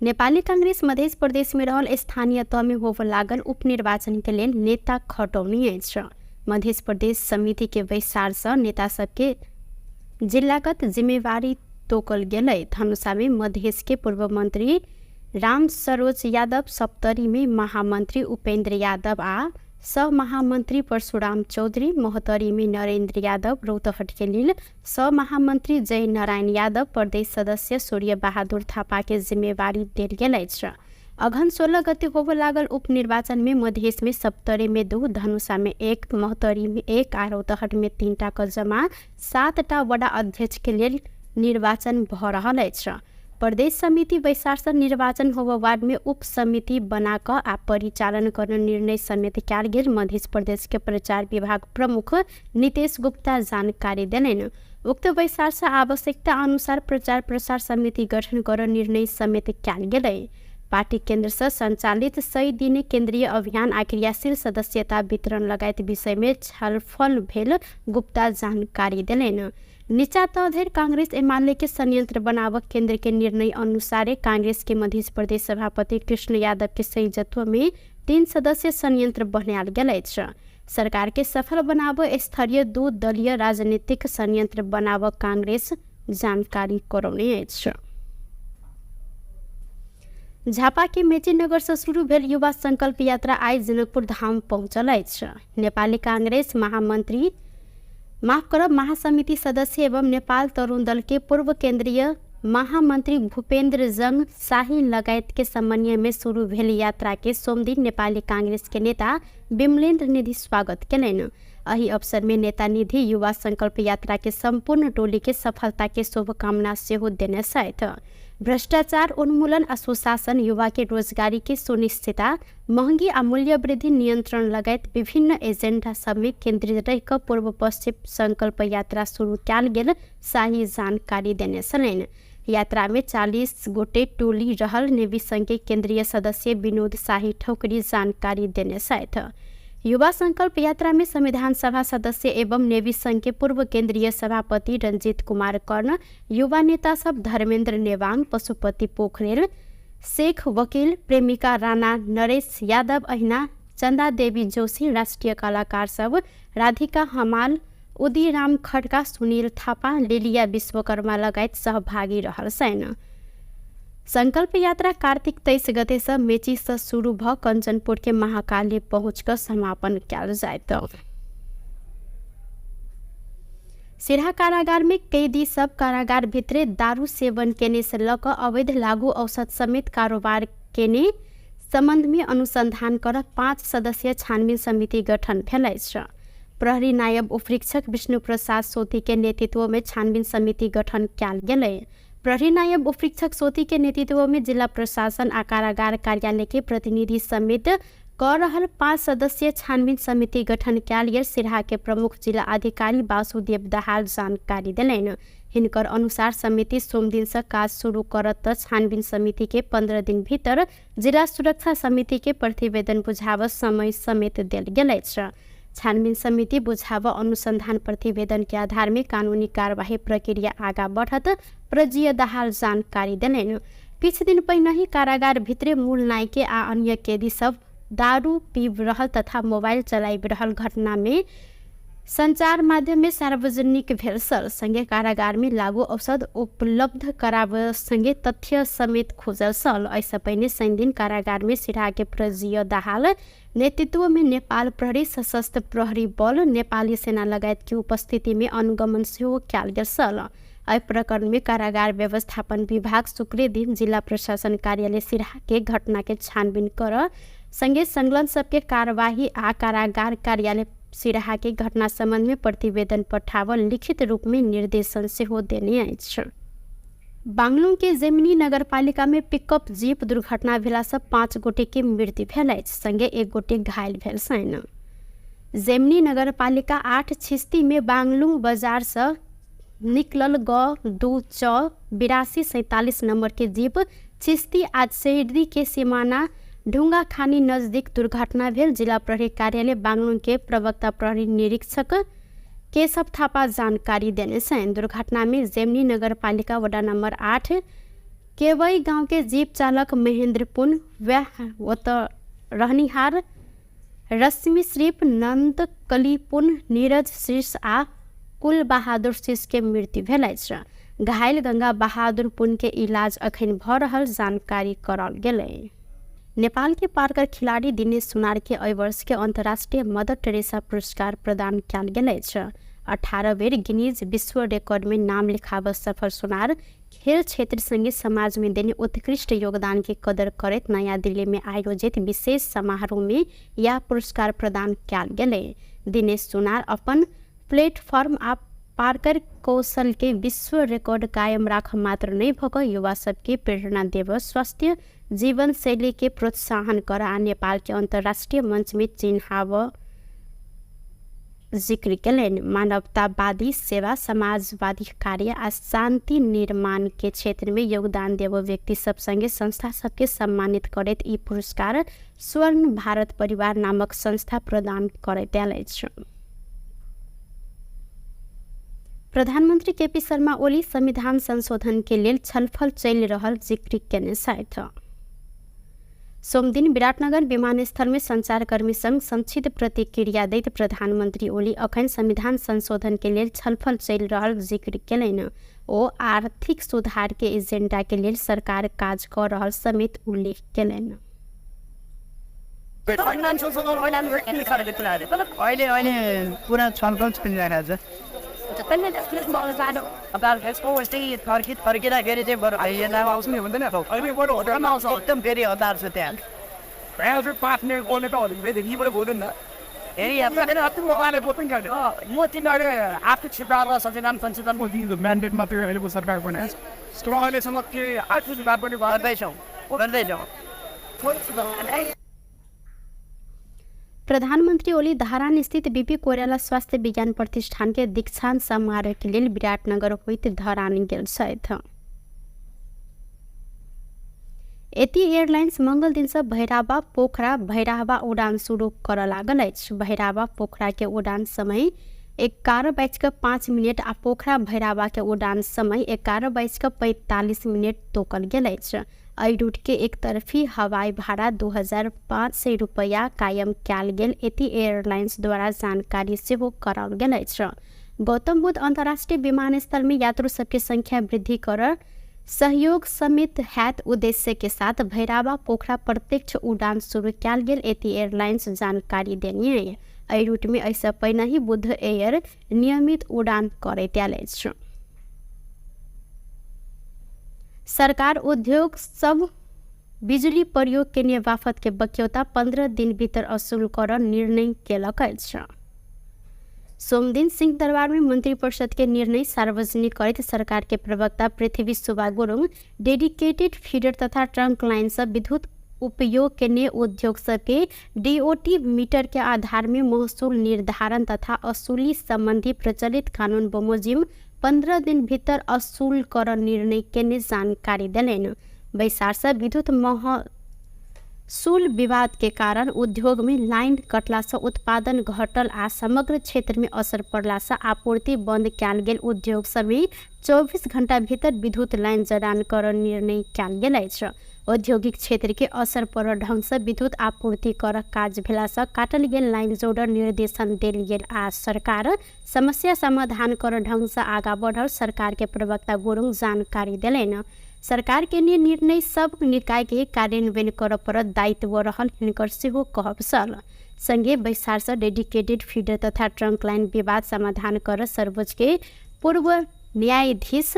नेपाली कांग्रेस मध्य प्रदेश में रहल स्थानीय तह में होबऽ लागल उपनिर्वाचन के लेल नेता खटौनी अछि। मध्य प्रदेश समिति के विस्तार से नेता सबके जिलागत जिम्मेवारी तोकल गेलै। धनुषा में मधेश के पूर्व मंत्री राम सरोज यादव, सप्तरी में महामंत्री उपेंद्र यादव आ सहमहामन्त्री परशुराम चौधरी, महोत्तरी में नरेन्द्र यादव, रौतहट के लिए सहमहामन्त्री जय नारायण यादव, प्रदेश सदस्य सूर्य बहादुर थापा के जिम्मेवारी देल गेल अछि। अघन 16 गते होबे लागल उपनिर्वाचन में मधेश में 70 में 2, धनुषा में 1, महोत्तरी में 1 आ रौतहट में 3टा क जमा 7टा वडा अध्यक्ष के लिए निर्वाचन भ रहल अछि। प्रदेश समिति बैसार निर्वाचन होबे वार्ड में उप समिति बना क आ परिचालन गर्न निर्णय समेत कयल गेल मध्य प्रदेश के प्रचार विभाग प्रमुख नितेश गुप्ता जानकारी देलनि। उक्त बैसार से आवश्यकता अनुसार प्रचार प्रसार समिति गठन गर्न निर्णय समेत कयल गेलै। पार्टी केन्द्र से संचालित 100 दिने केन्द्रीय अभियान आ क्रियाशील सदस्यता वितरण लगायत विषय में छलफल भेल गुप्ता जानकारी देलनि। नीचा तधेर कांग्रेस एमाले के संयंत्र बनावक केंद्र के निर्णय अनुसार कांग्रेस के मध्य प्रदेश सभापति कृष्ण यादव के संयोजत्व में 3 सदस्यीय संयंत्र बनायल गेल अछि। सरकार के सफल बनाव स्तरीय 2 दलीय राजनीतिक संयंत्र बनाव कांग्रेस जानकारी करौने अछि। झापा के मेची नगर से शुरू भेल युवा संकल्प यात्रा आई जनकपुर धाम पहुंचल अछि। नेपाली कांग्रेस महासमिति सदस्य एवं नेपाल तरुण दल के पूर्व केंद्रीय महामंत्री भूपेन्द्र जंग शाही लगायत के समन्वय में शुरू भेल यात्रा के सोम दिन नेपाली कांग्रेस के नेता विमलेन्द्र निधि स्वागत केलनि। एहि अवसर में नेता निधि युवा संकल्प यात्रा के संपूर्ण टोली के सफलता के शुभकामना सेहो देने साथ भ्रष्टाचार उन्मूलन, सुशासन, युवा के रोजगारी के सुनिश्चितता, महंगी आ मूल्य वृद्धि नियंत्रण लगायत विभिन्न एजेंडा सब में केंद्रित रह पूर्व पश्चिम संकल्प यात्रा शुरू कयल गेल शाही जानकारी देने छलनि। यात्रा में 40 गोटे टोली रहल नेवी संघ के केंद्रीय सदस्य विनोद शाही ठोकरी जानकारी देने साथ युवा संकल्प यात्रा में संविधान सभा सदस्य एवं नेवी संघ के पूर्व केंद्रीय सभापति रंजीत कुमार कर्ण, युवा नेता सब धर्मेंद्र नेवांग, पशुपति पोखरेल, शेख वकील, प्रेमिका राणा, नरेश यादव अहिना, चंदा देवी जोशी, राष्ट्रीय कलाकार सब राधिका हमाल, उदीराम खड्का, सुनील थापा, लिलिया विश्वकर्मा लगायत सहभागी रहल छन्। संकल्प यात्रा कार्तिक 23 गते से मेची से शुरू भ कंचनपुर के महाकाली पहुंच कर समापन कयल जायत। सिरहा कारागार में कैदी सब कारागार भित्रे दारू सेवन केने से लक अवैध लागू औषध समेत कारोबार केने संबंध में अनुसंधान कर 5 सदस्यीय छानबीन समिति गठन भेल अछि। प्रहरी नायब उपरीक्षक विष्णु प्रसाद सोती के नेतृत्व में छानबीन समिति गठन कयल गेलै। प्रहरी नायब उपरीक्षक सोती के नेतृत्व में जिला प्रशासन आ कारागार कार्यालय के प्रतिनिधि समेत कर रहल 5 सदस्यीय छानबीन समिति गठन कयल गेल सिरहा के प्रमुख जिला अधिकारी वासुदेव दहाल जानकारी देलनि। हिनकर अनुसार समिति सोम दिन से काज शुरू करत छानबीन समिति के 15 दिन भीतर जिला सुरक्षा समिति के प्रतिवेदन बुझाव समय समेत देल गेल अछि। छानबीन समिति बुझाव अनुसंधान प्रतिवेदन के आधार में कानूनी कार्यवाही प्रक्रिया आगा बढ़त प्रजीय दहाल जानकारी देलनि। किछु दिन पहिने ही कारागार भित्रे मूल नायके आ अन्य कैदी सब दारू पीब रहल तथा मोबाइल चलाइब रहल घटना में संचार माध्यम में सार्वजनिक भेल छल। संगे कारागार में लागू औषध उपलब्ध कराब संगे तथ्य समेत खोजल छल। ऐसा पहिने शनि दिन कारागार में सिरहा के प्रजीय दहाल नेतृत्व में नेपाल प्रहरी, सशस्त्र प्रहरी बल, नेपाली सेना लगायत की उपस्थिति में अनुगमन सेहो कयल गेल छल। एहि प्रकरण में कारागार व्यवस्थापन विभाग शुक्र दिन जिला प्रशासन कार्यालय सिरहा के घटना के छानबीन कर संगे संलग्न सबके कार्यवाही आ कारागार कार्यालय सिरहा के घटना संबंध में प्रतिवेदन पठावल लिखित रूप में निर्देशन सेहो देने अछि। बांगलुंग के जेमिनी नगरपालिका में पिकअप जीप दुर्घटना भेला से 5 गोटे के मृत्यु भेल अछि, संगे 1 गोटे घायल भेल छनि। जेमिनी नगरपालिका 8 छिस्ती में बांगलुंग बाजार से निकलल ग 8247 नंबर के जीप छिस्ती आज शहरी के सीमाना ढुंगा खानी नजदीक दुर्घटना भेल। जिला प्रहरी कार्यालय बांगलुंग के प्रवक्ता प्रहरी निरीक्षक केशव थापा जानकारी देने छन्। दुर्घटना में जेमिनी नगरपालिका वडा नंबर 8 केवई गांव के जीप चालक महेंद्र पुन रहनिहार रश्मि श्रीप, नंद कलीपुन, नीरज शीर्ष आ कुल बहादुर शीर्ष के मृत्यु भेल अछि। घायल गंगा बहादुर पुन के इलाज अखन भ रहल जानकारी करल गेलै। नेपाल के पार्कर खिलाड़ी दिनेश सुनार के एहि वर्ष के अंतर्राष्ट्रीय मदर टेरेसा पुरस्कार प्रदान कयल गेल अछि। 18 बेर गिनीज विश्व रिकॉर्ड में नाम लिखाब सफल सुनार खेल क्षेत्र संगे समाज में देने उत्कृष्ट योगदान के कदर करत नया दिल्ली में आयोजित विशेष समारोह में यह पुरस्कार प्रदान कयल गेलै। दिनेश सुनार अपन प्लेटफॉर्म आ पार्कर कौशल के विश्व रिकॉर्ड कायम राख मात्र नहीं भक युवा सबके प्रेरणा देव, स्वास्थ्य जीवन शैली के प्रोत्साहन कर आ नेपाल के अंतर्राष्ट्रीय मंच में चिन्हाव जिक्र कयलनि। मानवतावादी सेवा, समाजवादी कार्य आ शांति निर्माण के क्षेत्र में योगदान देव व्यक्ति सब संगे संस्था सबके सम्मानित करैत ई पुरस्कार स्वर्ण भारत परिवार नामक संस्था प्रदान करैत आयल अछि। प्रधानमंत्री केपी शर्मा ओली संविधान संशोधन के लेल छलफल चलि रहल जिक्र केने छथि। सोमदिन विराटनगर विमानस्थल में संचारकर्मी संग संक्षिप्त प्रतिक्रिया दैत प्रधानमंत्री ओली अखन संविधान संशोधन के लेल छलफल चलि रहल जिक्र केलनि। ओ आर्थिक सुधार के एजेंडा के लेल सरकार काज कर रहल समेत उल्लेख केलनि। अहिले पुरा छलफल चलिरहेको छ। फर्किँदाखेरि चाहिँ बरु आइएनआमा आउँछ नि हुँदैन एकदम फेरि हतार छ त्यहाँ। म तिनीहरू आर्थिक क्षेत्रलाई सचेतन म्यान्डेट मात्रै अहिलेको सरकारको नै अहिलेसम्म के आर्थिक सुधार पनि गर्दैछौँ। प्रधानमंत्री ओली धरान स्थित बीपी कोइराला स्वास्थ्य विज्ञान प्रतिष्ठान के दीक्षांत समारोह के लिए विराटनगर होइत धरान गेल छथि। एती एयरलाइंस मंगल दिन से भैराबा पोखरा भैराबा उड़ान शुरू कर लागल अछि। भैराबा पोखरा के उड़ान समय 11:05 आ पोखरा भैराबा के उड़ान समय 11:45 तोकल गेल अछि। एहि रूट के एक तरफी हवाई भाड़ा 2500 रुपया कायम कयल गेल एती एयरलाइंस द्वारा जानकारी सेहो कराओल गेल अछि। गौतम बुद्ध अंतर्राष्ट्रीय विमानस्थल में यात्रु सबके संख्या वृद्धि कर सहयोग समेत हैत उद्देश्य के साथ भैराबा पोखरा प्रत्यक्ष उड़ान शुरू कयल गेल एती एयरलाइंस जानकारी देने। एहि रूट में ऐसा पहिने ही बुद्ध एयर नियमित उड़ान करैत आयल अछि। सरकार उद्योग सब बिजली प्रयोग के लिए बाफत के बक्यौता 15 दिन भीतर असूल कर निर्णय केलक अछि। सोमदिन सिंह दरबार में मंत्रिपरिषद के निर्णय सार्वजनिक करते सरकार के प्रवक्ता पृथ्वी सुब्बा गुरुङ डेडिकेटेड फीडर तथा ट्रंक लाइन से विद्युत उपयोग के लिए उद्योग सबके डीओटी मीटर के आधार में महसूल निर्धारण तथा असूली संबंधी प्रचलित कानून बमोजिम 15 दिन भीतर असूल कर निर्णय के जानकारी दिलैन। बैसार से विद्युत महसूल विवाद के कारण उद्योग में लाइन कटला से उत्पादन घटल आ समग्र क्षेत्र में असर पड़ला से आपूर्ति बंद कयल गेल उद्योग समेत 24 घंटा भीतर विद्युत लाइन जड़ान कर निर्णय कयल गेल अछि। औद्योगिक क्षेत्र के असर पर ढंग से विद्युत आपूर्ति कर काज भेला से काटल गेल लाइन जोड़ निर्देशन देल गेल आ सरकार समस्या समाधान कर ढंग से आगा बढ़ल सरकार के प्रवक्ता गुरुङ जानकारी दिलैन। सरकार के निर्णय सब निकाय के कार्यान्वयन कर पर दायित्व रहल हिनकर सेहो कहब छल। संगे बैसार से डेडिकेटेड फीडर तथा ट्रंक लाइन विवाद समाधान कर सर्वोच्च के पूर्व न्यायाधीश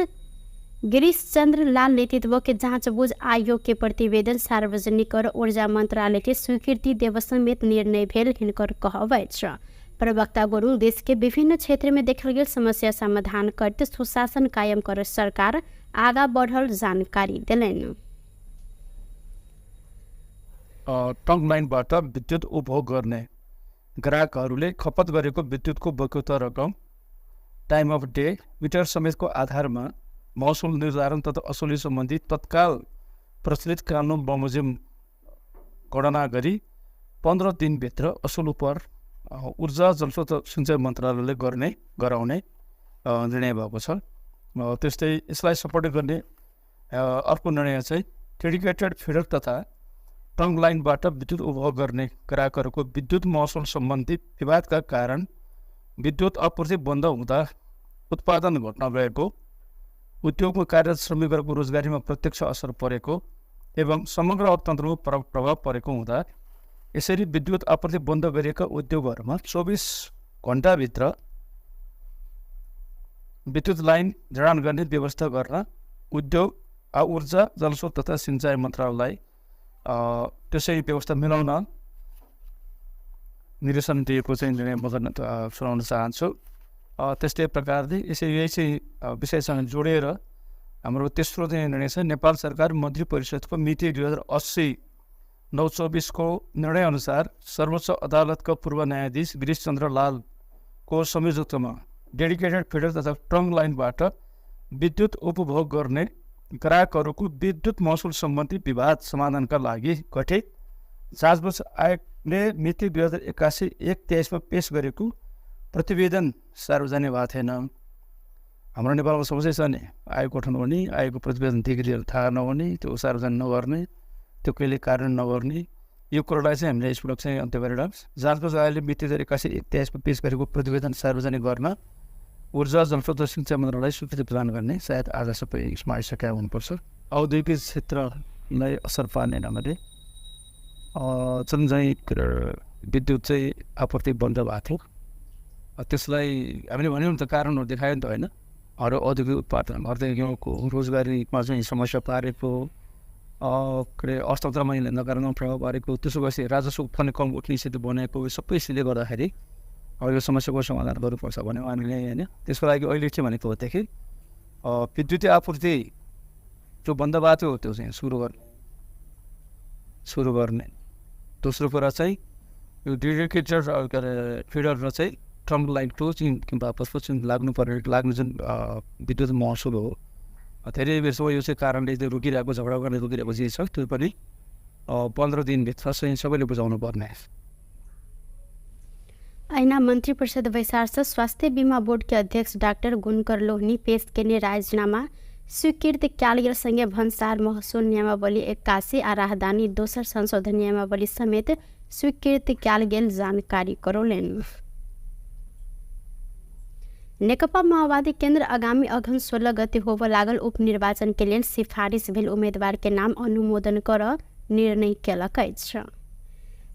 गिरीश चंद्र लाल नेतृत्व के जांचबूझ आयोग के प्रतिवेदन सार्वजनिक कर ऊर्जा मंत्रालय के स्वीकृति देव समेत निर्णय भेल हिनकर कहब अछि। प्रवक्ता गुरुङ देश के विभिन्न क्षेत्र में देखल गेल समस्या समाधान करते सुशासन कायम कर सरकार आगा बढ़ल जानकारी दिलैन। ट्रङ्क लाइनबाट विद्युत उपभोग गर्ने ग्राहकहरूले खपत गरेको विद्युतको बक्यौता रकम टाइम अफ डे मिटर समेतको आधारमा महसुल निर्धारण तथा असुली सम्बन्धी तत्काल प्रचलित कानुन बमोजिम गणना गरी 15 दिनभित्र असुल पर ऊर्जा जलस्रोत सिंचाइ मन्त्रालयले गराउने निर्णय भएको छ। त्यस्तै यसलाई सपोर्ट गर्ने अर्को निर्णय चाहिँ डेडिकेटेड फिडर तथा ट्रङ्क लाइनबाट विद्युत उपभोग गर्ने ग्राहकहरूको विद्युत महसुल सम्बन्धी विवादका कारण विद्युत आपूर्ति बन्द हुँदा उत्पादन घट्न गएको, उद्योगमा कार्यरत श्रमिकहरूको रोजगारीमा प्रत्यक्ष असर परेको एवं समग्र अर्थतन्त्रमा प्रभाव परेको हुँदा यसरी विद्युत आपूर्ति बन्द गरिएका उद्योगहरूमा 24 घण्टाभित्र विद्युत लाइन जडान गर्ने व्यवस्था गर्न उद्योग ऊर्जा जलस्रोत तथा सिंचाई मन्त्रालयलाई त्यसै व्यवस्था मिलाउन निर्देशन दिएको चाहिँ निर्णय म गर्न सुनाउन चाहन्छु। त्यस्तै प्रकारले यही चाहिँ विषयसँग जोडेर हाम्रो तेस्रो चाहिँ निर्णय छ नेपाल सरकार मन्त्री परिषदको मिति 2080/9/24 को निर्णय अनुसार सर्वोच्च अदालतका पूर्व न्यायाधीश गिरीशचन्द्र लालको संयोजकत्वमा डेडिकेटेड फिडर तथा ट्रङ्क लाइनबाट विद्युत उपभोग गर्ने ग्राहकहरूको विद्युत महसुल सम्बन्धी विवाद समाधानका लागि गठित जाँचबुझ आयोगले मिति 2081/1/23 पेश गरेको प्रतिवेदन सार्वजनिक भएको थिएन। हाम्रो नेपालमा समस्या छ नि, आयोग गठन हुने, आयोगको प्रतिवेदन लिएर थाहा नहुने, त्यो सार्वजनिक नगर्ने, त्यो कहिले कार्यान्वयन नगर्ने, यो कुरालाई चाहिँ हामीले यसपटक चाहिँ अन्त्य गरेर जाँचबुझ आयोगले मिति 2081/23 पेश गरेको प्रतिवेदन सार्वजनिक गर्न ऊर्जा जलस्रोत र सिंचाई मन्त्रालयलाई स्वीकृति प्रदान गर्ने सायद आज सबै यसमा आइसकेका हुनुपर्छ। औद्योगिक क्षेत्रलाई असर पार्ने ढङ्गले जुन चाहिँ विद्युत चाहिँ आपूर्ति बन्द भएको थियो त्यसलाई हामीले भन्यौँ त कारणहरू देखायो नि त होइन। अरू औद्योगिक उत्पादन औद्योगिकको रोजगारीमा चाहिँ समस्या पारेको के अरे अर्थतन्त्रमा नकारात्मक प्रभाव पारेको, त्यसो गएपछि राजस्व उत्पन्न कम उठ्ने स्थिति बनेको, सबै यसले गर्दाखेरि अब यो समस्याको समाधान गर्नुपर्छ भन्यो हामीले होइन। त्यसको लागि अहिले के भनेको होदेखि विद्युतीय आपूर्ति जो बन्द भएको थियो त्यो चाहिँ सुरु गर्ने। दोस्रो कुरा चाहिँ यो डेडिकेटेड के अरे फिडर र चाहिँ ट्रङ्क लाइनको चाहिँ किंवा पशुपक्षी लाग्नु जुन विद्युत महसुल हो धेरै बेरसम्म यो चाहिँ कारणले रोकिरहेको झगडा गर्ने रोकिरहेको चिज छ, त्यो पनि 15 दिनभित्र चाहिँ सबैले बुझाउनु पर्ने। ऐना मंत्री परिषद वैशार्स स्वास्थ्य बीमा बोर्ड के अध्यक्ष डॉक्टर गुणकर लोहनी पेश केने राजीनामा स्वीकृत क्याल संगे भन्सार महसुल नियमावली 81 आ राहदानी दोसर संशोधन नियमावली समेत स्वीकृत क्याल गेल जानकारी करौलेन। नेकपा माओवादी केन्द्र आगामी अघन 16 गते होब लागल उपनिर्वाचन के लेल सिफारिश भेल उम्मीदवार के नाम अनुमोदन कर निर्णय केलक अछि।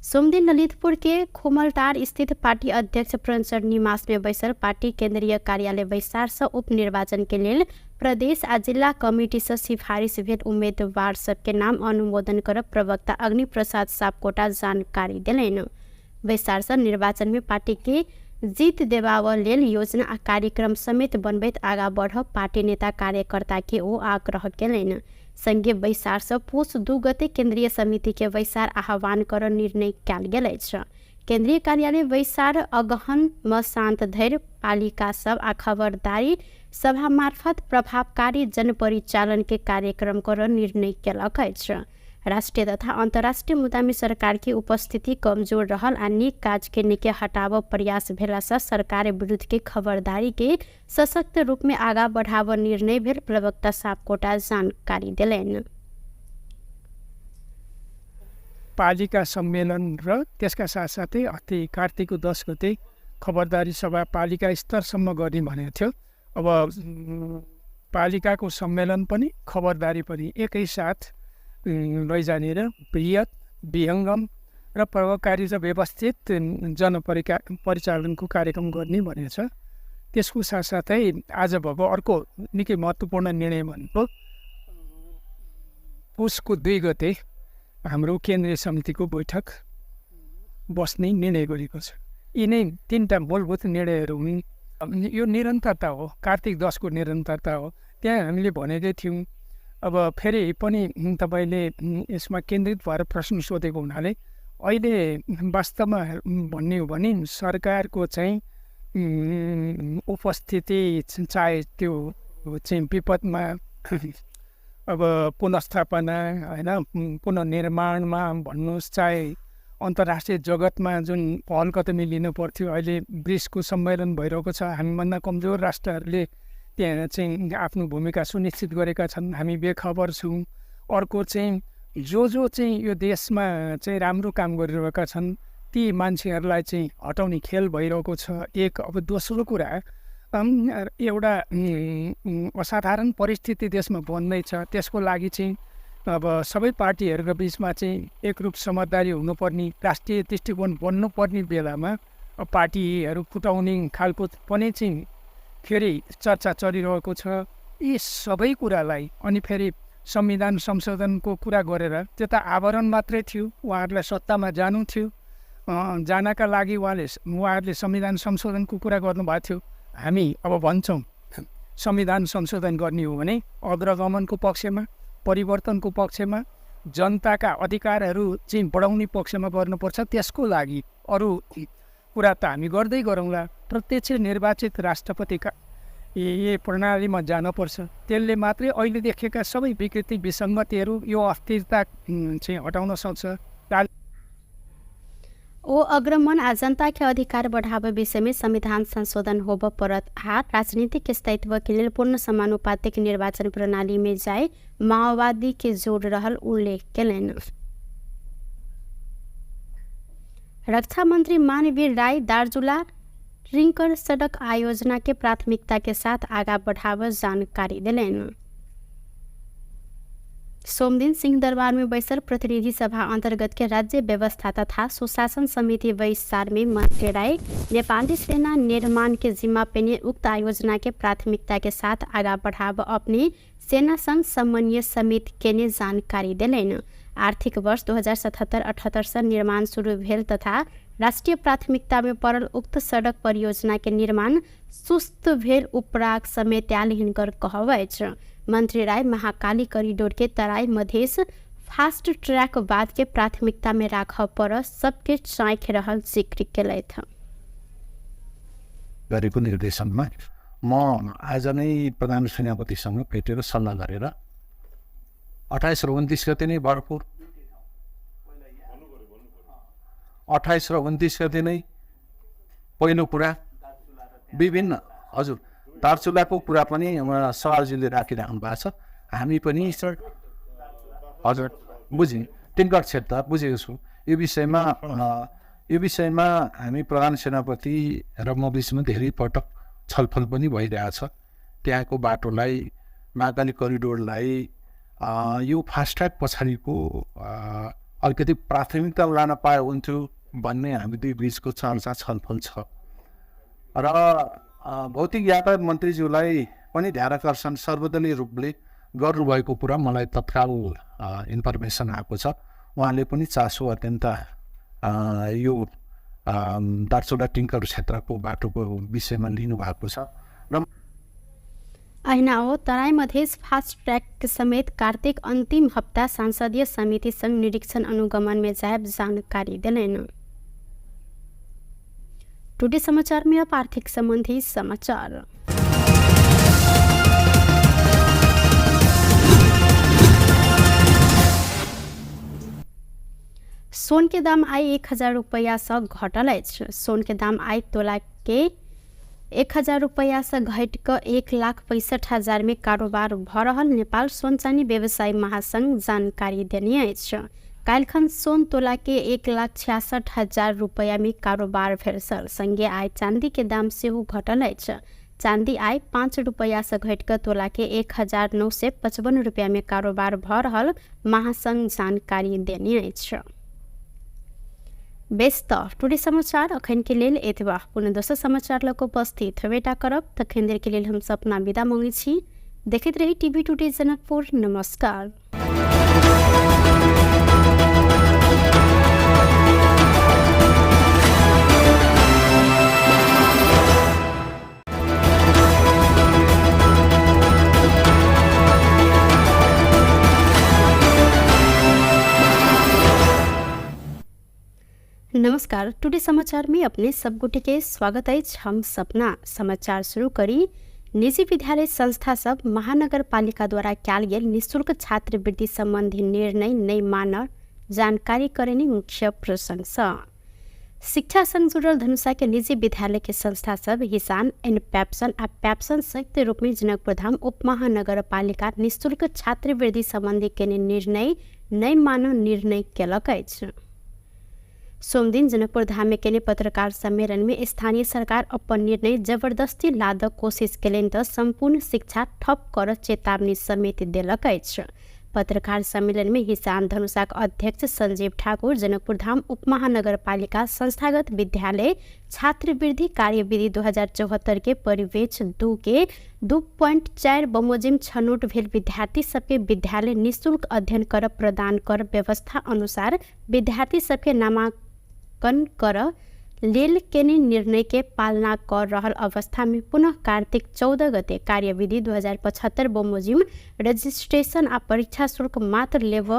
सोमदिन ललितपुर के खोमलटार स्थित पार्टी अध्यक्ष प्रणचर निवास में बैसल पार्टी केंद्रीय कार्यालय वैशार से उपनिर्वाचन के लेल प्रदेश आ जिला कमिटी से सिफारिश भेल उम्मीदवार सबके नाम अनुमोदन कर प्रवक्ता अग्नि प्रसाद सापकोटा जानकारी दिलैन। वैशार से निर्वाचन में पार्टी के जीत देबाव लेल योजना आ कार्यक्रम समेत बनबैत आगा बढ़ पार्टी नेता कार्यकर्ता के ओ आग्रह केलैन। संघीय वैशार से पुष 2 गते केंद्रीय समिति के वैशार आह्वान कर निर्णय कयल गेल अछि। केंद्रीय कार्यालय वैशार अगहन म शांत धैर्य पालिका सब आ खबरदारी सभा मार्फत प्रभावकारी जन परिचालन के कार्यक्रम कर निर्णय केलक अछि। राष्ट्रीय तथा अंतर्राष्ट्रीय मुद्दा में सरकार की उपस्थिति कमजोर रहल आ नीक काज के निके हटाव प्रयास भेला से सरकार विरुद्ध के खबरदारी के सशक्त रूप में आगा बढ़ाव निर्णय भेल प्रवक्ता सापकोटा जानकारी दिलैन। पालिका सम्मेलन र त्यसका साथसाथै अस्ति कार्तिकको 10 गते खबरदारी सभा पालिका स्तरसम्म गर्ने भनेको थियो। अब पालिकाको सम्मेलन पनि खबरदारी पनि एकैसाथ लैजाने र बृहत विहङ्गम र प्रभावकारी र व्यवस्थित परिचालनको कार्यक्रम गर्ने भनेको छ। त्यसको साथसाथै आज भएको अर्को निकै महत्त्वपूर्ण निर्णय भनेको पुसको 2 गते हाम्रो केन्द्रीय समितिको बैठक बस्ने निर्णय गरेको छ। यिनै 3टा मूलभूत निर्णयहरू हुन्। यो निरन्तरता हो, कार्तिक 10 को निरन्तरता हो। त्यहाँ हामीले भनेकै थियौँ। अब फेरि पनि तपाईले यसमा केन्द्रित भएर प्रश्न सोधेको हुनाले अहिले वास्तवमा भन्ने हो भने सरकारको चाहिँ उपस्थिति चाहे त्यो चाहिँ विपदमा अब पुनर्स्थापना हैन पुनर्निर्माणमा भन्नुहोस्, चाहे अन्तर्राष्ट्रिय जगतमा जुन पहल कदमी लिनु पर्थ्यो, अहिले ब्रिक्सको सम्मेलन भइरहेको छ। हामीभन्दा कमजोर राष्ट्रहरूले त्यहाँ चाहिँ आफ्नो भूमिका सुनिश्चित गरेका छन्, हामी बेखबर छौँ। अर्को चाहिँ जो चाहिँ यो देशमा चाहिँ राम्रो काम गरिरहेका छन् ती मान्छेहरूलाई चाहिँ हटाउने खेल भइरहेको छ। एक अब दोस्रो कुरा एउटा असाधारण परिस्थिति देशमा बन्दैछ, त्यसको लागि चाहिँ अब सबै पार्टीहरूको बिचमा चाहिँ एकरूप समझदारी हुनुपर्ने, राष्ट्रिय दृष्टिकोण बन्नुपर्ने बेलामा पार्टीहरू फुटाउने खालको पनि चाहिँ फेरि चर्चा चलिरहेको छ। यी सबै कुरालाई अनि फेरि संविधान संशोधनको कुरा गरेर त्यो त आवरण मात्रै थियो, उहाँहरूलाई सत्तामा जानु थियो, जानका लागि उहाँहरूले संविधान संशोधनको कुरा गर्नुभएको थियो। हामी अब भन्छौँ संविधान संशोधन गर्ने हो भने अग्रगमनको पक्षमा, परिवर्तनको पक्षमा, जनताका अधिकारहरू चाहिँ बढाउने पक्षमा गर्नुपर्छ। त्यसको लागि अरू कुरा त हामी गर्दै गरौँला। प्रत्यक्ष निर्वाचित राष्ट्रपतिका प्रणालीमा जानुपर्छ। त्यसले मात्रै अहिले देखेका सबै विकृति विसङ्गतिहरू, यो अस्थिरता चाहिँ हटाउन सक्छ। ओ अग्रमन आ जनता के अधिकार बढ़ावे विषय में संविधान संशोधन होब परत आ राजनीतिक स्थायित्व के लिए पूर्ण समानुपातिक निर्वाचन प्रणाली में जाए माओवादी के जोड़ रहल उल्लेख केलन। रक्षा मंत्री मानवीर राय दार्चुला रिंकर सड़क आयोजना के प्राथमिकता के साथ आगा बढ़ावे जानकारी दिलेन। सोमदिन सिंहदरबार में बैसल प्रतिनिधि सभा अंतर्गत के राज्य व्यवस्था तथा सुशासन समिति वैसार में मंत्री राय नेपाली सेना निर्माण के जिम्मा पेने उक्त आयोजना के प्राथमिकता के साथ आगा बढ़ाव अपने सेना संघ समन्वय समिति के ने जानकारी दिलेन। आर्थिक वर्ष 2077-78 से निर्माण शुरू भेल तथा राष्ट्रीय प्राथमिकता में पड़ल उक्त सड़क परियोजना के निर्माण सुस्त भेल उपराग समेत हिनकर कहवैछ। मंत्री राय महाकाली कॉरिडोर के तराई मधेश फास्ट ट्रैक बाद के प्राथमिकता में राख पर सबके चाँख रहल जिक्र केलैथ। गरेको निर्देशनमा म आज नै प्रधान सेनापतिसँग भेटेर सल्लाह गरेर 28 र 29 गते नै भरपुर 28 र 29 गते नै पहिलो कुरा विभिन्न हजुर दार्चुलाको कुरा पनि सवालजीले राखिराख्नु भएको छ। हामी पनि हजुर बुझेँ टिङ्कर क्षेत्र बुझेको छु। यो विषयमा हामी प्रधान सेनापति र म बिचमा धेरै पटक छलफल पनि भइरहेछ। त्यहाँको बाटोलाई महाकाली करिडोरलाई यो फास्ट्याग पछाडिको अलिकति प्राथमिकता लान पाए हुन्थ्यो भन्ने हामी दुई बिचको चर्चा छलफल छ। र भौतिक यातायात मन्त्रीज्यूलाई पनि ध्यानाकर्षण सर्वदलीय रूपले गर्नुभएको कुरा मलाई तत्काल इन्फर्मेसन आएको छ। उहाँले पनि चासो अत्यन्त यो दार्चुला टिङ्कर क्षेत्रको बाटोको विषयमा लिनुभएको छ। र ऐनाओ तराई मधेश फास्ट ट्रैक समेत कार्तिक अंतिम हफ्ता सांसदीय समिति संघ निरीक्षण अनुगमन में जायब जानकारी दिलेन। टुडे समाचार में अब आर्थिक संबंधी समाचार। सोन के दाम आई 1000 रुपया से घटल। सोन के दाम आई तोला के 1000 रुपया से घट कर 1,65,000 में कारोबार भ रहल नेपाल सोन चानी व्यवसायी महासंघ जानकारी देने। काल्खन सोन तोला के 1,66,000 रुपया में कारोबार भेल। संगे आय चांदी के दाम से घटल। चांदी आय 5 रुपया से घट कर तोला के 1,955 रुपया में कारोबार भ रहल महासंघ जानकारी देने। बेस्त टुडे समाचार अखन के लेल एतबा। पुनः दोसर समाचार लग उपस्थित हेबेटा करब। तखन देर के लेल हम अपना विदा मांगे छी। देखते रही टीवी टुडे जनकपुर। नमस्कार। नमस्कार। टुडे समाचार में अपने सब गुटे के स्वागत है। हम सपना समाचार शुरू करी। निजी विद्यालय संस्था सब महानगर पालिका द्वारा कैल गेल निःशुल्क छात्रवृत्ति संबंधी निर्णय नहीं मान जानकारी करने मुख्य प्रशंसा। शिक्षा संग जुड़ल धनुषा के निजी विद्यालय के संस्था सब हिसान एंड पैप्सन आ पैप्सन संयुक्त रूप में जनकपुर धाम उप महानगर पालिका निःशुल्क छात्रवृत्ति संबंधी के निर्णय नहीं मान निर्णय केलक। सोमदिन जनकपुर धाम में केने पत्रकार सम्मेलन में स्थानीय सरकार अपन निर्णय जबरदस्ती लाद कोशिश केलन त संपूर्ण शिक्षा ठप कर चेतावनी समेत दिलक। पत्रकार सम्मेलन में हिसान धनुषाक अध्यक्ष संजीव ठाकुर जनकपुर धाम उपमहानगरपालिका संस्थागत विद्यालय छात्रवृत्ति कार्यविधि 2074 के परिवेश 2 के 2.4 बमोजिम छनौट भेल विद्यार्थी सबके विद्यालय निःशुल्क अध्ययन कर प्रदान कर व्यवस्था अनुसार विद्यार्थी सबके नामांकन कर लेल केने निर्णय के पालना कर रहल अवस्था में पुनः कार्तिक 14 गते कार्यविधि 2075 बमोजिम रजिस्ट्रेशन आ परीक्षा शुल्क मात्र लेव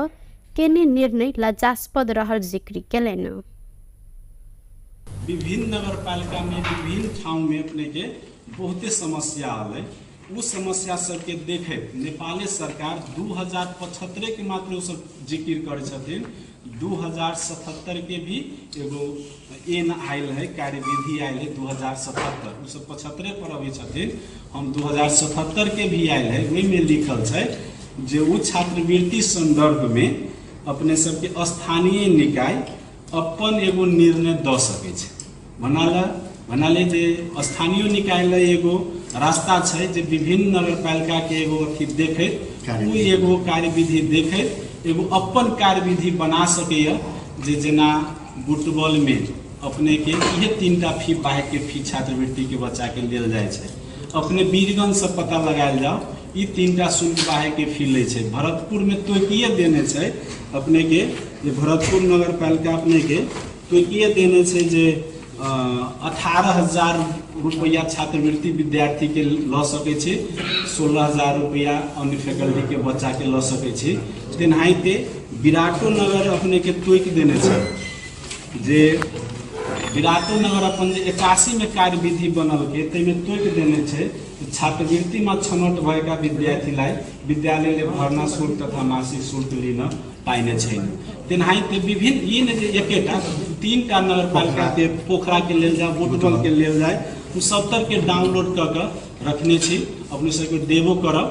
केने निर्णय लज्जास्पद रहल जिक्र केलनि। विभिन्न नगरपालिका में विभिन्न ठाव में अपने के बहुते समस्या आल उ समस्या सबके देखैत नेपाली सरकार 2075 के मात्र सब जिक्र करे छथिन 2077 के भी एगो एन आयल है कार्यविधि आयल है 2077 उ सब 75 पर अभी छथिन हम 2077 के भी आयल है वही में लिखल है जे उ छात्रवृत्ति संदर्भ में अपने सबके स्थानीय निकाय अपन एगो निर्णय द सके छै बनाले जे स्थानीय निकाय ले एगो रास्ता छै जे विभिन्न नगरपालिका के एगो अथी देखैत उ एगो कार्यविधि देखैत एगो अपन कार्यविधि बना सकैया जे जेना बुटबॉल में अपने के इहे 3टा फी बाहे के फी छात्रवृत्ति के बच्चा के लेल जाय छै अपने वीरगंज से पता लगायल जाओ ई 3टा शुल्क बाहे के फी ले छै भरतपुर में तोकिए देने छै अपने के जे भरतपुर नगरपालिका अपने के तोकिए देने छै जे 18,000 रुपया छात्रवृत्ति विद्यार्थी के ल सके छै 16,000 रुपया अन्य फैकल्टी के बच्चा के ल सके छै तेनाहिते विराटो नगर अपने के तोक देने छै जे विराटो नगर अपन 81 में कार्यविधि बनल के तै में तोक देने छै छात्रवृत्ति में छनौट भएका विद्यार्थीलाई विद्यालय ले भर्ना शुल्क तथा मासिक शुल्क लिन पाइने छैन तेनाहिते विभिन्न ई ने जे एकेटा 3टा नगरपालिका के पोखरा के लेल जाए बुटबल के लेल जाए उ 70 के डाउनलोड क के रखने छी अपने सबके देबो करब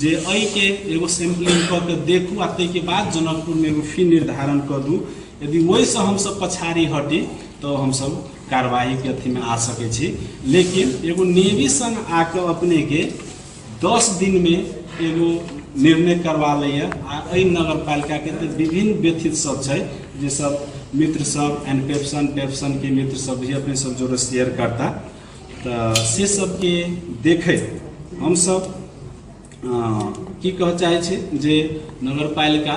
जे एहि के एगो सैम्पलिंग क के देखू आ तै के बाद जनकपुर में एगो फी निर्धारण कर दू यदि वही से हम सब पछाड़ी हटी तो हम सब कार्यवाही के अथी में आ सके छी लेकिन एगो नेवी संग आके अपने के 10 दिन में एगो निर्णय करवा लिया आ नगरपालिका के विभिन्न व्यथित सब छै जे सब मित्र सब एनपेप्सन के मित्र सब भी अपने सब जो शेयर करता तो से सब के देखे हम सब की कह चाहे छी जे नगरपालिका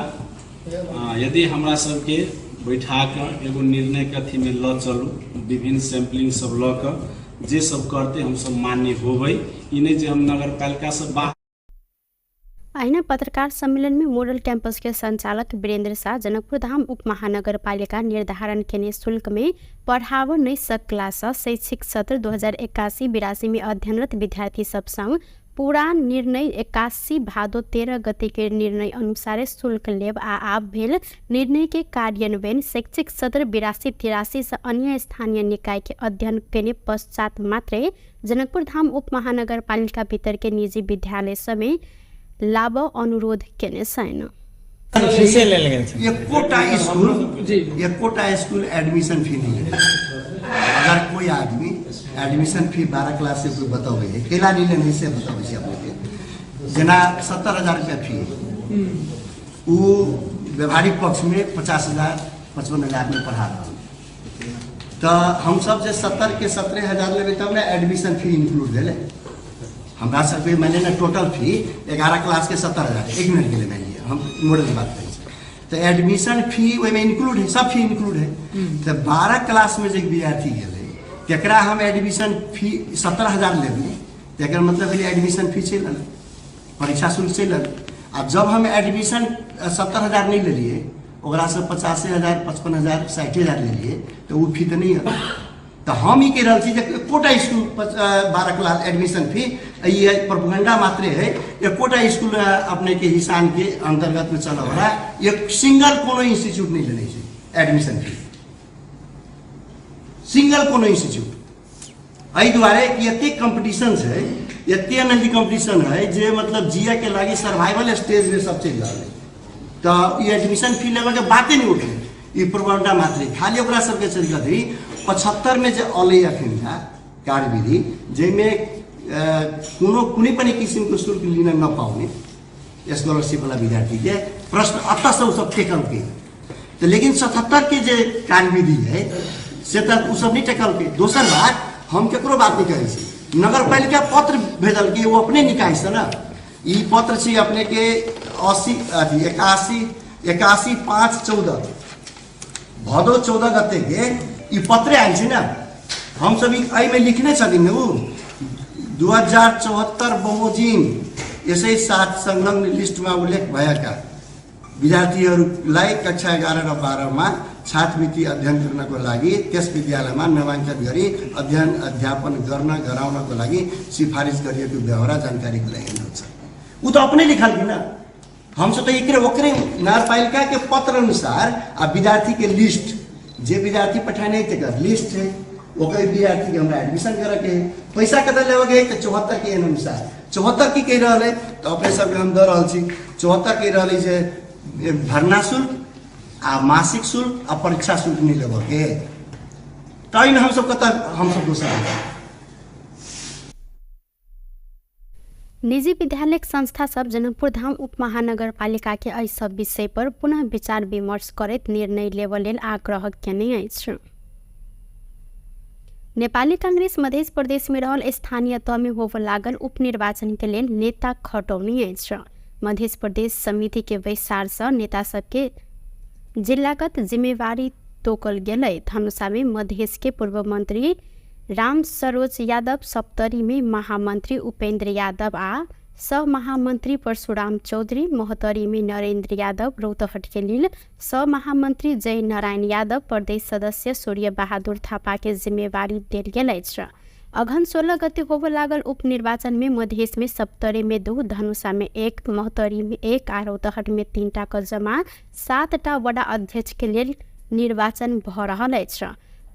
यदि हमरा सब के बैठा कर एगो निर्णय के अथी में ल चलू विभिन्न सैम्पलिंग सब ल कर जे सब करते हम सब मान्य होबै ई नहीं जे हम नगरपालिका से बाहर। आइना पत्रकार सम्मेलन में मॉडल कैंपस के संचालक वीरेंद्र शाह जनकपुर धाम उप महानगरपालिका निर्धारण के शुल्क में पढ़ाव नहीं सकला से शैक्षिक सत्र 2081-82 में अध्ययनरत विद्यार्थी सब संग पूरा निर्णय 81 भादो 13 गते के निर्णय अनुसार शुल्क लेब आ आब भेल निर्णय के कार्यान्वयन शैक्षिक सत्र 82-83 से अन्य स्थानीय निकाय के अध्ययन के पश्चात मात्रै जनकपुर धाम उप महानगरपालिका भीतर के निजी विद्यालय समय लाभ अनुरोध केने छैन। एकोटा स्कूल एडमिशन फी नहीं है। अगर कोई आदमी एडमिशन फी 12 क्लास से कोई बतावे है केला नहीं लेने से बतावे से अपने जना 70,000 रुपया फी वो व्यवहारिक पक्ष में 50,000 55,000 में पढ़ा रहा तो हम सब जे 70 के 17,000 लेवे तब ना एडमिशन फी इंक्लूड भेले हमरा सबके मैंने ना टोटल फी 11 क्लास के 70,000 एक मिनट के लिए मैंने हम मॉडल की बात करें तो एडमिशन फी में इंक्लूड है सब फी इंक्लूड है तो 12 क्लास में जो विद्यार्थी गए तकरा हम एडमिशन फी 17,000 लेबे तकर मतलब एडमिशन फी चल परीक्षा शुल्क चल अब जब हम एडमिशन 70,000 नहीं ले लिए ओकरा से 85,000 55,000 60,000 ले लिए तो वो फी तो नहीं है तो हम ही कह रहा थी एकोटा स्कूल 12 क्लास एडमिशन फी ये प्रोपेगेंडा मात्र है एकोटा स्कूल अपने के हिसान के अंतर्गत में चला हो रहा है एक सिंगल कोनो इंस्टीट्यूट नहीं लेने से एडमिशन फी सिंगल कोनो इंस्टीट्यूट एहि दुआरे कि एते कंपटीशन है एते नदी कंपटीशन है जे मतलब जिया के लागी सर्वाइवल स्टेज में सब चल रहा है तो ये एडमिशन फी लेवल के बातें नहीं उठे ये प्रोपेगेंडा मात्र खाली ओकरा सबके चल रही 75 में जो अल अखन था कार्यविधि जैमें कोनो कुनै पनि किसिमको शुल्क लिन नपाउने स्कॉलरशिप वाला विद्यार्थी के प्रश्न अतः से सब टेकल के। तो लेकिन 77 के जो कार्यविधि है से तो उ सब नहीं टेकल के। दोसर बात हम केकरो बात नहीं कहे छी, नगर पालिका पत्र भेजल के वो अपने निकाय से ना ई पत्र छी अपने के 81/5/14 भदौ 14 गते के ई पत्र आयल छै ना। हम सब एहि में लिखने छथिन उ 2074 बमोजिम यसै साथ संलग्न लिस्टमा उल्लेख भएका विद्यार्थीहरूलाई कक्षा 11 र 12 मा छात्रवृत्ति अध्ययन गर्नको लागि त्यस विद्यालयमा नामाङ्कन गरी अध्ययन अध्यापन गराउनको लागि सिफारिस गरिएको व्यवहार जानकारीको लागि हुन्छ। उ तो अपने लिखल कि ना, हमसे तो एकरे ओकरे नगरपालिका के पत्र अनुसार आ विद्यार्थी के लिस्ट जे विद्यार्थी पठाने थे लिस्ट है ओकर विद्यार्थी के हमरा एडमिशन करे के पैसा कते लेवे के 74 के अनुसार 74 की कह रहल है तो अपने सब हम दे रहल छी 74 कह रहल है जे भरना शुल्क आ मासिक शुल्क आ परीक्षा शुल्क नहीं लेवे के। तैन हम सब कत हम सब दोसर निजी विद्यालय संस्था सब जनकपुर धाम उप महानगर पालिका के एहि सब विषय पर पुनः विचार विमर्श करैत निर्णय लेबऽ लेल आग्रह केने अछि। नेपाली कांग्रेस मध्य प्रदेश में रहल स्थानीय तह में होबऽ लागल उपनिर्वाचन के लेल नेता खटौनी अछि। मध्य प्रदेश समिति के बैसार से नेता सबके जिलागत जिम्मेवारी तोकल गेलै। धनुषा में मधेश के पूर्व मंत्री राम सरोज यादव, सप्तरी में महामंत्री उपेंद्र यादव आ सह महामंत्री परशुराम चौधरी, महोत्तरी में नरेंद्र यादव, रौतहट के लिए सह महामंत्री जय नारायण यादव, प्रदेश सदस्य सूर्य बहादुर थापा के जिम्मेवारी देल गेल अछि। अघन 16 गते होबऽ लागल उपनिर्वाचन में मधेश में सप्तरी में 2, धनुषा में 1, महोत्तरी में 1 आ रौतहट में 3 टा के जमा 7 टा वडा अध्यक्ष के लिए निर्वाचन भ रहल अछि।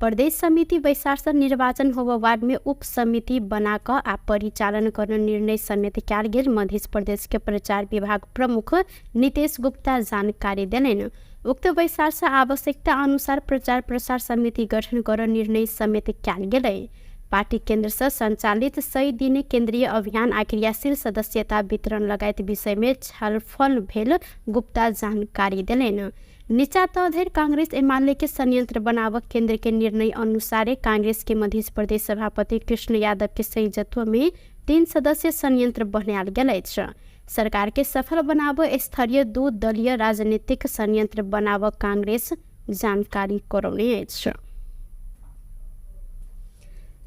प्रदेश समिति बैसार से निर्वाचन होबऽ वार्ड में उप समिति बनाकर आ परिचालन करने निर्णय समेत कयल गेल। मध्य प्रदेश के प्रचार विभाग प्रमुख नितेश गुप्ता जानकारी देलनि। उक्त बैसार से आवश्यकता अनुसार प्रचार प्रसार समिति गठन कर निर्णय समेत कयल गेलै। पार्टी केंद्र से संचालित 100 दिने केंद्रीय अभियान आ क्रियाशील सदस्यता वितरण लगायत विषय में छलफल भेल, गुप्ता जानकारी देलनि। नीचा तहधरि कांग्रेस एमाले के संयंत्र बनावक केंद्र के निर्णय अनुसार कांग्रेस के मध्य प्रदेश सभापति कृष्ण यादव के संयोजकत्व में 3 सदस्यीय संयंत्र बनायल गेल अछि। सरकार के सफल बनावऽ स्तरीय 2 दलीय राजनीतिक संयंत्र बनावऽ कांग्रेस जानकारी करौने अछि।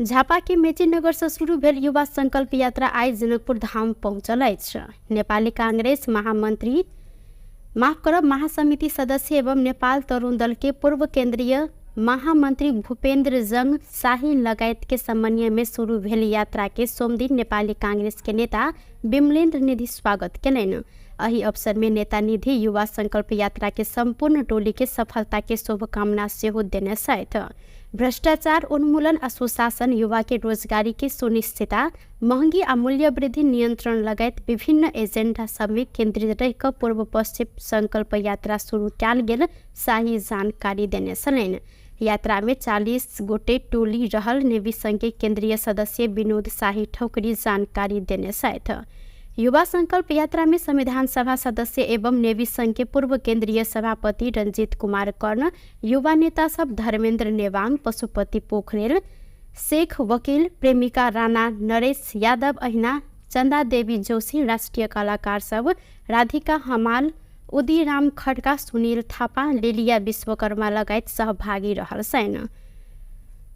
झापा के मेची नगर से शुरू भेल युवा संकल्प यात्रा आई जनकपुर धाम पहुंचल अछि। नेपाली कांग्रेस महासमिति सदस्य एवं नेपाल तरुण दल के पूर्व केंद्रीय महामंत्री भूपेंद्र जंग शाही लगायत के समन्वय में शुरू भेल यात्रा के सोमदिन नेपाली कांग्रेस के नेता विमलेन्द्र निधि स्वागत केलनि। एहि अवसर में नेता निधि युवा संकल्प यात्रा के संपूर्ण टोली के सफलता के शुभकामना सेहो देने छथि। भ्रष्टाचार उन्मूलन, सुशासन, युवा के रोजगारी की सुनिश्चितता, महंगी आ मूल्य वृद्धि नियंत्रण लगायत विभिन्न एजेंडा सब में केंद्रित रह पूर्व पश्चिम संकल्प यात्रा शुरू कयल गेल शाही जानकारी देने छलनि। यात्रा में 40 गोटे टोली रहल नेवी संघ के केंद्रीय सदस्य विनोद शाही ठौकरी जानकारी देने छथि। युवा संकल्प यात्रा में संविधान सभा सदस्य एवं नेवी संघ के पूर्व केंद्रीय सभापति रंजीत कुमार कर्ण, युवा नेता सब धर्मेंद्र नेवांग, पशुपति पोखरेल, शेख वकील, प्रेमिका राणा, नरेश यादव अहिना, चंदा देवी जोशी, राष्ट्रीय कलाकार सब राधिका हमाल, उदीराम खड्का, सुनील थापा, लिलिया विश्वकर्मा लगायत सहभागी रहल छन्।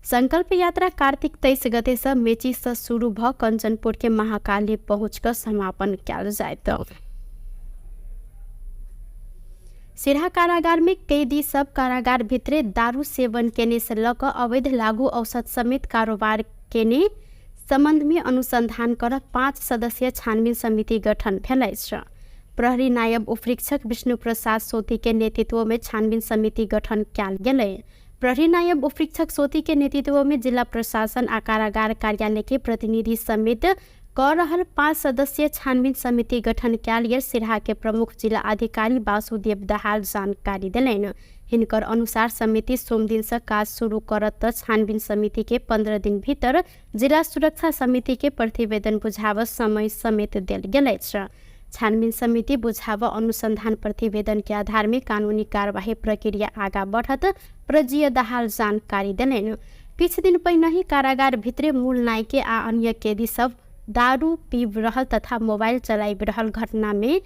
संकल्प यात्रा कार्तिक 23 गते से मेची से शुरू भ कंचनपुर के महाकाली पहुंच कर समापन कयल जायत। सिरहा कारागार में कैदी सब कारागार भित्रे दारू सेवन केने से लक अवैध लागू औषध समेत कारोबार केने संबंध में अनुसंधान कर 5 सदस्यीय छानबीन समिति गठन भेल अछि। प्रहरी नायब उपरीक्षक विष्णु प्रसाद सोती के नेतृत्व में छानबीन समिति गठन कयल गेलै। प्रहरी नायब उपरीक्षक सोती के नेतृत्व में जिला प्रशासन आ कारागार कार्यालय के प्रतिनिधि समेत कर रहल 5 सदस्यीय छानबीन समिति गठन कयल गेल सिरहा के प्रमुख जिला अधिकारी वासुदेव दहाल जानकारी देलनि। हिनकर अनुसार समिति सोमदिन से काज शुरू करत छानबीन समिति के 15 दिन भीतर जिला सुरक्षा समिति के प्रतिवेदन बुझाव समय समेत देल गेल अछि। छानबीन समिति बुझाव अनुसंधान प्रतिवेदन के आधार में कानूनी कार्यवाही प्रक्रिया आगा बढ़त प्रजीय दाहाल जानकारी देलेन। किछ दिन पहिने ही कारागार भित्रे मूल नायके आ अन्य कैदी सब दारू पीब रहल तथा मोबाइल चलाइब रहल घटना में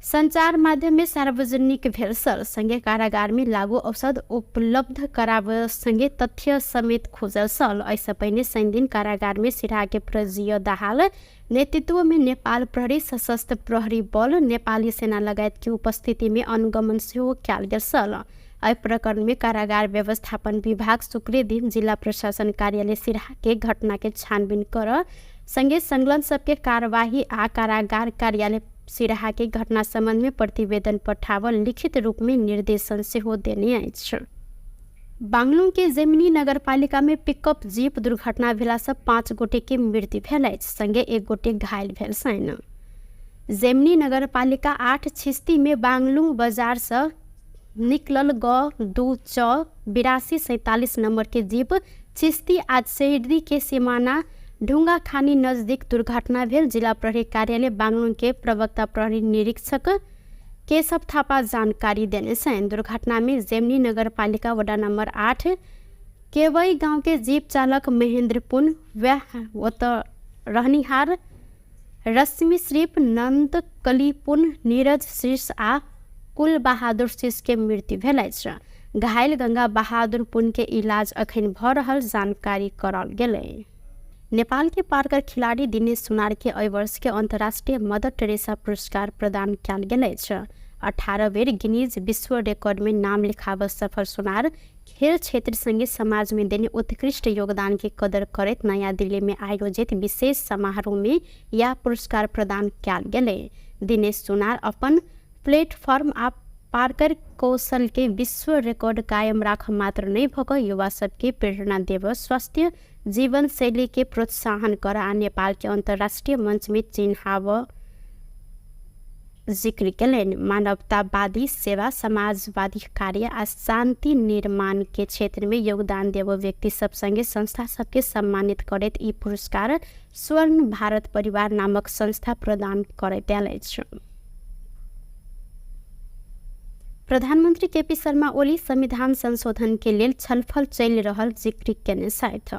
संचार माध्यम में सार्वजनिक भेल सल। संगे कारागार में लागू औषध उपलब्ध कराव संगे तथ्य समेत खोजल सल। ऐसा पहिने शनि दिन कारागार में सिराहा के प्रजीय दाहाल नेतृत्व में नेपाल प्रहरी, सशस्त्र प्रहरी बल, नेपाली सेना लगायत की उपस्थिति में अनुगमन सेहो कयल गेल सल। एहि प्रकरण में कारागार व्यवस्थापन विभाग शुक्र दिन जिला प्रशासन कार्यालय सिराहा के घटना के छानबीन कर संगे संलग्न सबके कार्यवाही आ कारागार कार्यालय सिराहा के घटना संबंध में प्रतिवेदन पठावल लिखित रूप में निर्देशन सेहो देने अछि। बांगलुरु के जेमिनी नगरपालिका में पिकअप जीप दुर्घटना भेला से 5 गोटे के मृत्यु भेल अछि, संगे 1 गोटे घायल भेल छनि। जेमिनी नगरपालिका 8 छिस्ती में बांगलुरु बाजार से निकलल ग 2 नंबर के जीप छिस्ती आज शहरी के सीमाना ढुंगा खानी नजदीक दुर्घटना भेल। जिला प्रहरी कार्यालय बांगलुरु के प्रवक्ता प्रहरी निरीक्षक केशव थापा जानकारी देने छन्। दुर्घटना में जेमिनी नगरपालिका वडा नंबर 8 केवई गांव के जीप चालक महेंद्र पुन रहनिहार रश्मि श्रीप, नंद कलीपुन, नीरज शीर्ष आ कुल बहादुर शीर्ष के मृत्यु भेल अछि। घायल गंगा बहादुर पुन के इलाज अखन भ रहल जानकारी करल गेलै। नेपाल के पार्कर खिलाड़ी दिनेश सुनार के एहि वर्ष के अंतर्राष्ट्रीय मदर टेरेसा पुरस्कार प्रदान कयल गेल अछि। 18 बेर गिनीज विश्व रिकॉर्ड में नाम लिखाव सफल सुनार खेल क्षेत्र संगे समाज में देने उत्कृष्ट योगदान की कदर करत नया दिल्ली में आयोजित विशेष समारोह में यह पुरस्कार प्रदान कयल गेलै। दिनेश सुनार अपन प्लेटफॉर्म आ पार्कर कौशल के विश्व रिकॉर्ड कायम राख मात्र नहीं भक युवा सबके प्रेरणा देव, स्वस्थ जीवन शैली के प्रोत्साहन कर आ नेपाल के अंतर्राष्ट्रीय मंच में चिन्हाव जिक्र केलनि। मानवतावादी सेवा, समाजवादी कार्य आ शांति निर्माण के क्षेत्र में योगदान देव व्यक्ति सब संगे संस्था सबके सम्मानित करैत ई पुरस्कार स्वर्ण भारत परिवार नामक संस्था प्रदान करैत आयल अछि। प्रधानमंत्री केपी शर्मा ओली संविधान संशोधन के लेल छलफल चलि रहल जिक्र केने छथि।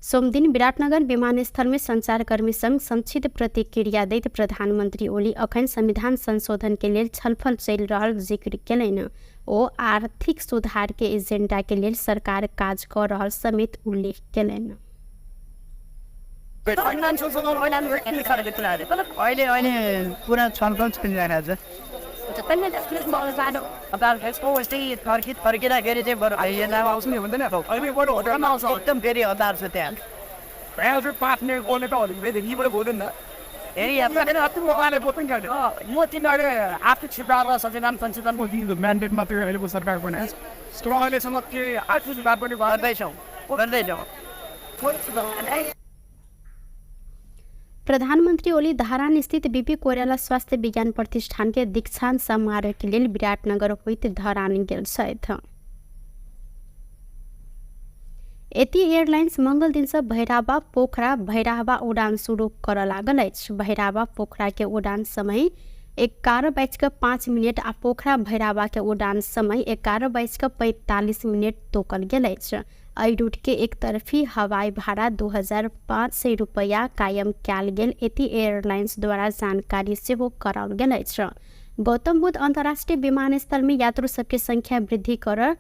सोमदिन विराटनगर विमानस्थल में संचारकर्मी संग संक्षिप्त प्रतिक्रिया दैत प्रधानमंत्री ओली अखन संविधान संशोधन के लेल छलफल चलि रहल जिक्र केलनि। ओ आर्थिक सुधार के एजेंडा के लेल सरकार काज कर रहल समेत उल्लेख केलनि। पूरा छलफल चलिरहेको छ। फर्किँदाखेरि चाहिँ बरु आउनु हुँदैन, एकदम फेरि हतार छ त्यहाँ। म तिनीहरू आर्थिक सुधार र सचेतन संशोधनको म्यान्डेट मात्रै अहिलेको सरकारको नै अहिलेसम्म के आर्थिक सुधार पनि गर्दैछौँ। प्रधानमंत्री ओली धरान स्थित बीपी कोइराला स्वास्थ्य विज्ञान प्रतिष्ठान के दीक्षांत समारोह के लिए विराटनगर होइत धरान गेल छथि। एती एयरलाइंस मंगल दिन से भैराबा पोखरा भैराबा उड़ान शुरू कर लागल अछि। भैराबा पोखरा के उड़ान समय 11:05 आ पोखरा भैराबा के उड़ान समय 11:45 तोकल गेल अछि। एहि रूट के एक तरफी हवाई भाड़ा 2500 रुपया कायम कयल गेल एती एयरलाइंस द्वारा जानकारी सेहो कराओल गेल अछि। गौतम बुद्ध अंतर्राष्ट्रीय विमानस्थल में यात्रु सबके संख्या वृद्धि कर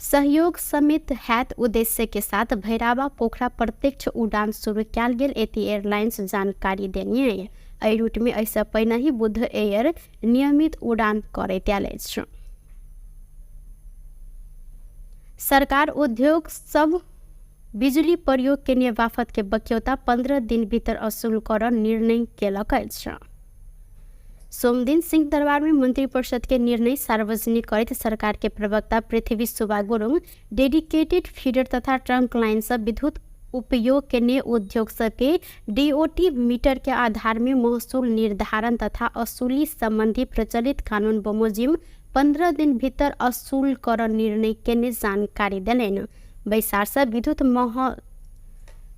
सहयोग समेत हैत उद्देश्य के साथ भैराबा पोखरा प्रत्यक्ष उड़ान शुरू कयल गेल एती एयरलाइंस जानकारी देने। एहि रूट में ऐसा पहिने ही बुद्ध एयर नियमित उड़ान करैत आयल अछि। सरकार उद्योग सब बिजली प्रयोग के बाफत के बक्यौता 15 दिन भीतर असूल कर निर्णय केलक अछि। सोमदिन सिंह दरबार में मंत्रिपरिषद के निर्णय सार्वजनिक करते सरकार के प्रवक्ता पृथ्वी सुब्बा गुरुङ डेडिकेटेड फीडर तथा ट्रंक लाइन से विद्युत उपयोग के लिए उद्योग सबके डीओटी मीटर के आधार में महसूल निर्धारण तथा असूली संबंधी प्रचलित कानून बमोजिम 15 दिन भीतर असूल कर निर्णय के जानकारी दिलैन। बैसार से विद्युत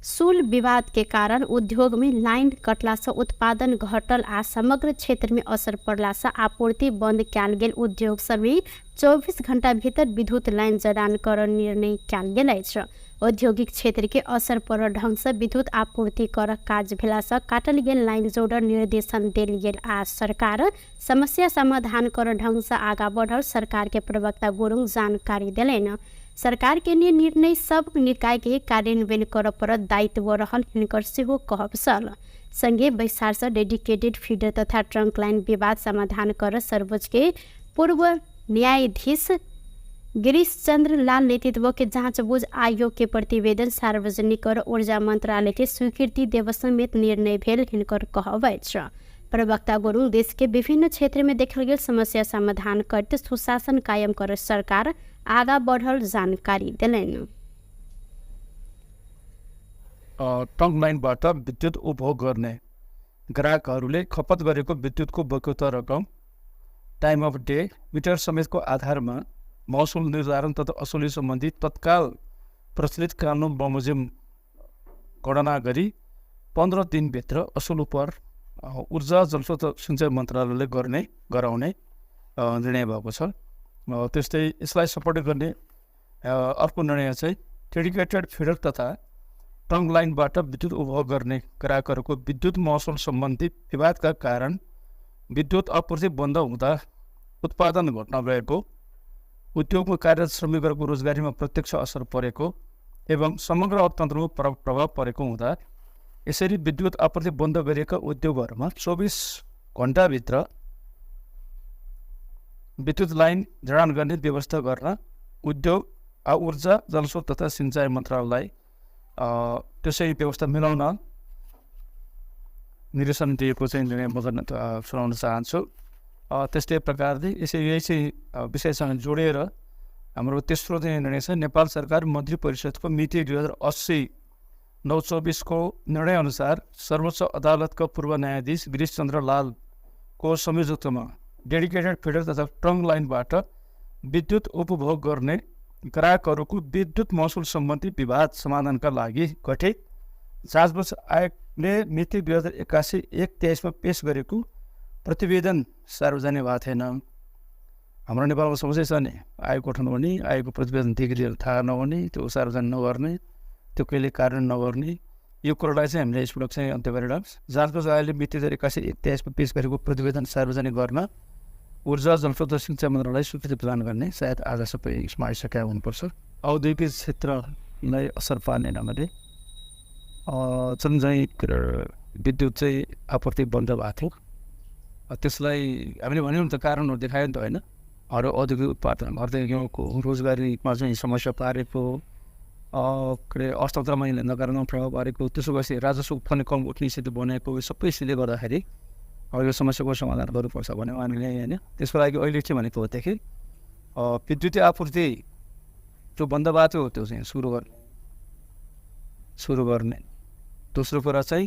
सूल विवाद के कारण उद्योग में लाइन कटला से उत्पादन घटल आ समग्र क्षेत्र में असर पड़ला से आपूर्ति बंद कैल गेल उद्योग समेत 24 घंटा भीतर विद्युत लाइन जड़ान कर निर्णय कैल गेल अछि। औद्योगिक क्षेत्र के असर पड़ल ढंग से विद्युत आपूर्ति कर काज भेला से काटल गेल लाइन जोड़ निर्देशन देल गेल आ सरकार समस्या समाधान कर ढंग से आगा बढ़ल सरकार के प्रवक्ता गुरुङ जानकारी दिलेन। सरकार के निर्णय सब निकाय के कार्यान्वयन कर पर दायित्व रहल हिनकर सेहो कहब छल। संगे बैसार से डेडिकेटेड फीडर तथा ट्रंक लाइन विवाद समाधान कर सर्वोच्च के पूर्व न्यायाधीश गिरीश चंद्र लाल नेतृत्व के जांचबूझ आयोग के प्रतिवेदन सार्वजनिक और ऊर्जा मंत्रालय के स्वीकृति देव समेत निर्णय भेल हिनकर कहब अछि। प्रवक्ता गुरुङ देश के विभिन्न क्षेत्र में देखल गेल समस्या समाधान करते सुशासन कायम कर सरकार आगा बढ़ल जानकारी दिलेन। ट्रङ्क लाइनबाट विद्युत उपभोग गर्ने ग्राहकहरूले खपत गरेको विद्युतको बक्यौता रकम टाइम अफ डे मिटर समेतको आधारमा महसुल निर्धारण तथा असुली सम्बन्धी तत्काल प्रचलित कानुन बमोजिम गणना गरी 15 दिनभित्र असुल पर ऊर्जा जलस्रोत सिंचाइ मन्त्रालयले गराउने निर्णय भएको छ। त्यस्तै यसलाई सपोर्ट गर्ने अर्को निर्णय चाहिँ डेडिकेटेड फिडर तथा ट्रङ्क लाइनबाट विद्युत उपभोग गर्ने ग्राहकहरूको विद्युत महसुल सम्बन्धी विवादका कारण विद्युत आपूर्ति बन्द हुँदा उत्पादन घट्न गएको, उद्योगमा कार्यरत श्रमिकहरूको रोजगारीमा प्रत्यक्ष असर परेको एवं समग्र अर्थतन्त्रमा प्रभाव परेको हुँदा यसरी विद्युत आपूर्ति बन्द गरिएका उद्योगहरूमा 24 घण्टाभित्र विद्युत लाइन जडान गर्ने व्यवस्था गर्न उद्योग ऊर्जा जलस्रोत तथा सिंचाइ मन्त्रालयलाई त्यसै व्यवस्था मिलाउन निर्देशन दिएको चाहिँ निर्णय म गर्न सुनाउन चाहन्छु। त्यस्तै प्रकारले यही चाहिँ विषयसँग जोडेर हाम्रो तेस्रो चाहिँ निर्णय छ नेपाल सरकार मन्त्री परिषदको मिति 2080/9/24 को निर्णय अनुसार सर्वोच्च अदालतका पूर्व न्यायाधीश गिरीश चन्द्र लालको संयोजकत्वमा डेडिकेटेड फिडर तथा ट्रङ्क लाइनबाट विद्युत उपभोग गर्ने ग्राहकहरूको विद्युत महसुल सम्बन्धी विवाद समाधानका लागि गठित जाँचबुझ आयोगले मिति 2081/1/23 पेश गरेको प्रतिवेदन सार्वजनिक भएको थिएन। हाम्रो नेपालमा समस्या छ नि, आयोग गठन हुने, आयोगको प्रतिवेदन डिग्रीहरू थाहा नहुने, त्यो सार्वजनिक नगर्ने, त्यो कहिले कारण नगर्ने, यो कुरालाई चाहिँ हामीले यसपटक चाहिँ अन्त्य गरेर जाँचबुझ आयोगले मिति 2081/23 पेश गरेको प्रतिवेदन सार्वजनिक गर्न ऊर्जा जलस्रोत सिंचाइ मन्त्रालयलाई स्वीकृति प्रदान गर्ने सायद आज सबै यसमा आइसकेका हुनुपर्छ। औद्योगिक क्षेत्रलाई असर पार्ने ढङ्गले जुन चाहिँ विद्युत चाहिँ आपूर्ति बन्द भएको थियो त्यसलाई हामीले भन्यौँ नि त कारणहरू देखायो नि त होइन। अरू औद्योगिक उत्पादन अर्धको रोजगारीमा चाहिँ समस्या पारेको अर्थतन्त्रमा नकारात्मक प्रभाव पारेको, त्यसो गएपछि राजस्व उत्पन्न कम उठ्ने स्थिति बनाएको, सबै यसले गर्दाखेरि अब यो समस्याको समाधान गर्नुपर्छ भन्यो हामीले होइन। त्यसको लागि अहिले चाहिँ भनेको होदेखि विद्युतीय आपूर्ति जो बन्द भएको थियो त्यो चाहिँ सुरु गर्ने। दोस्रो कुरा चाहिँ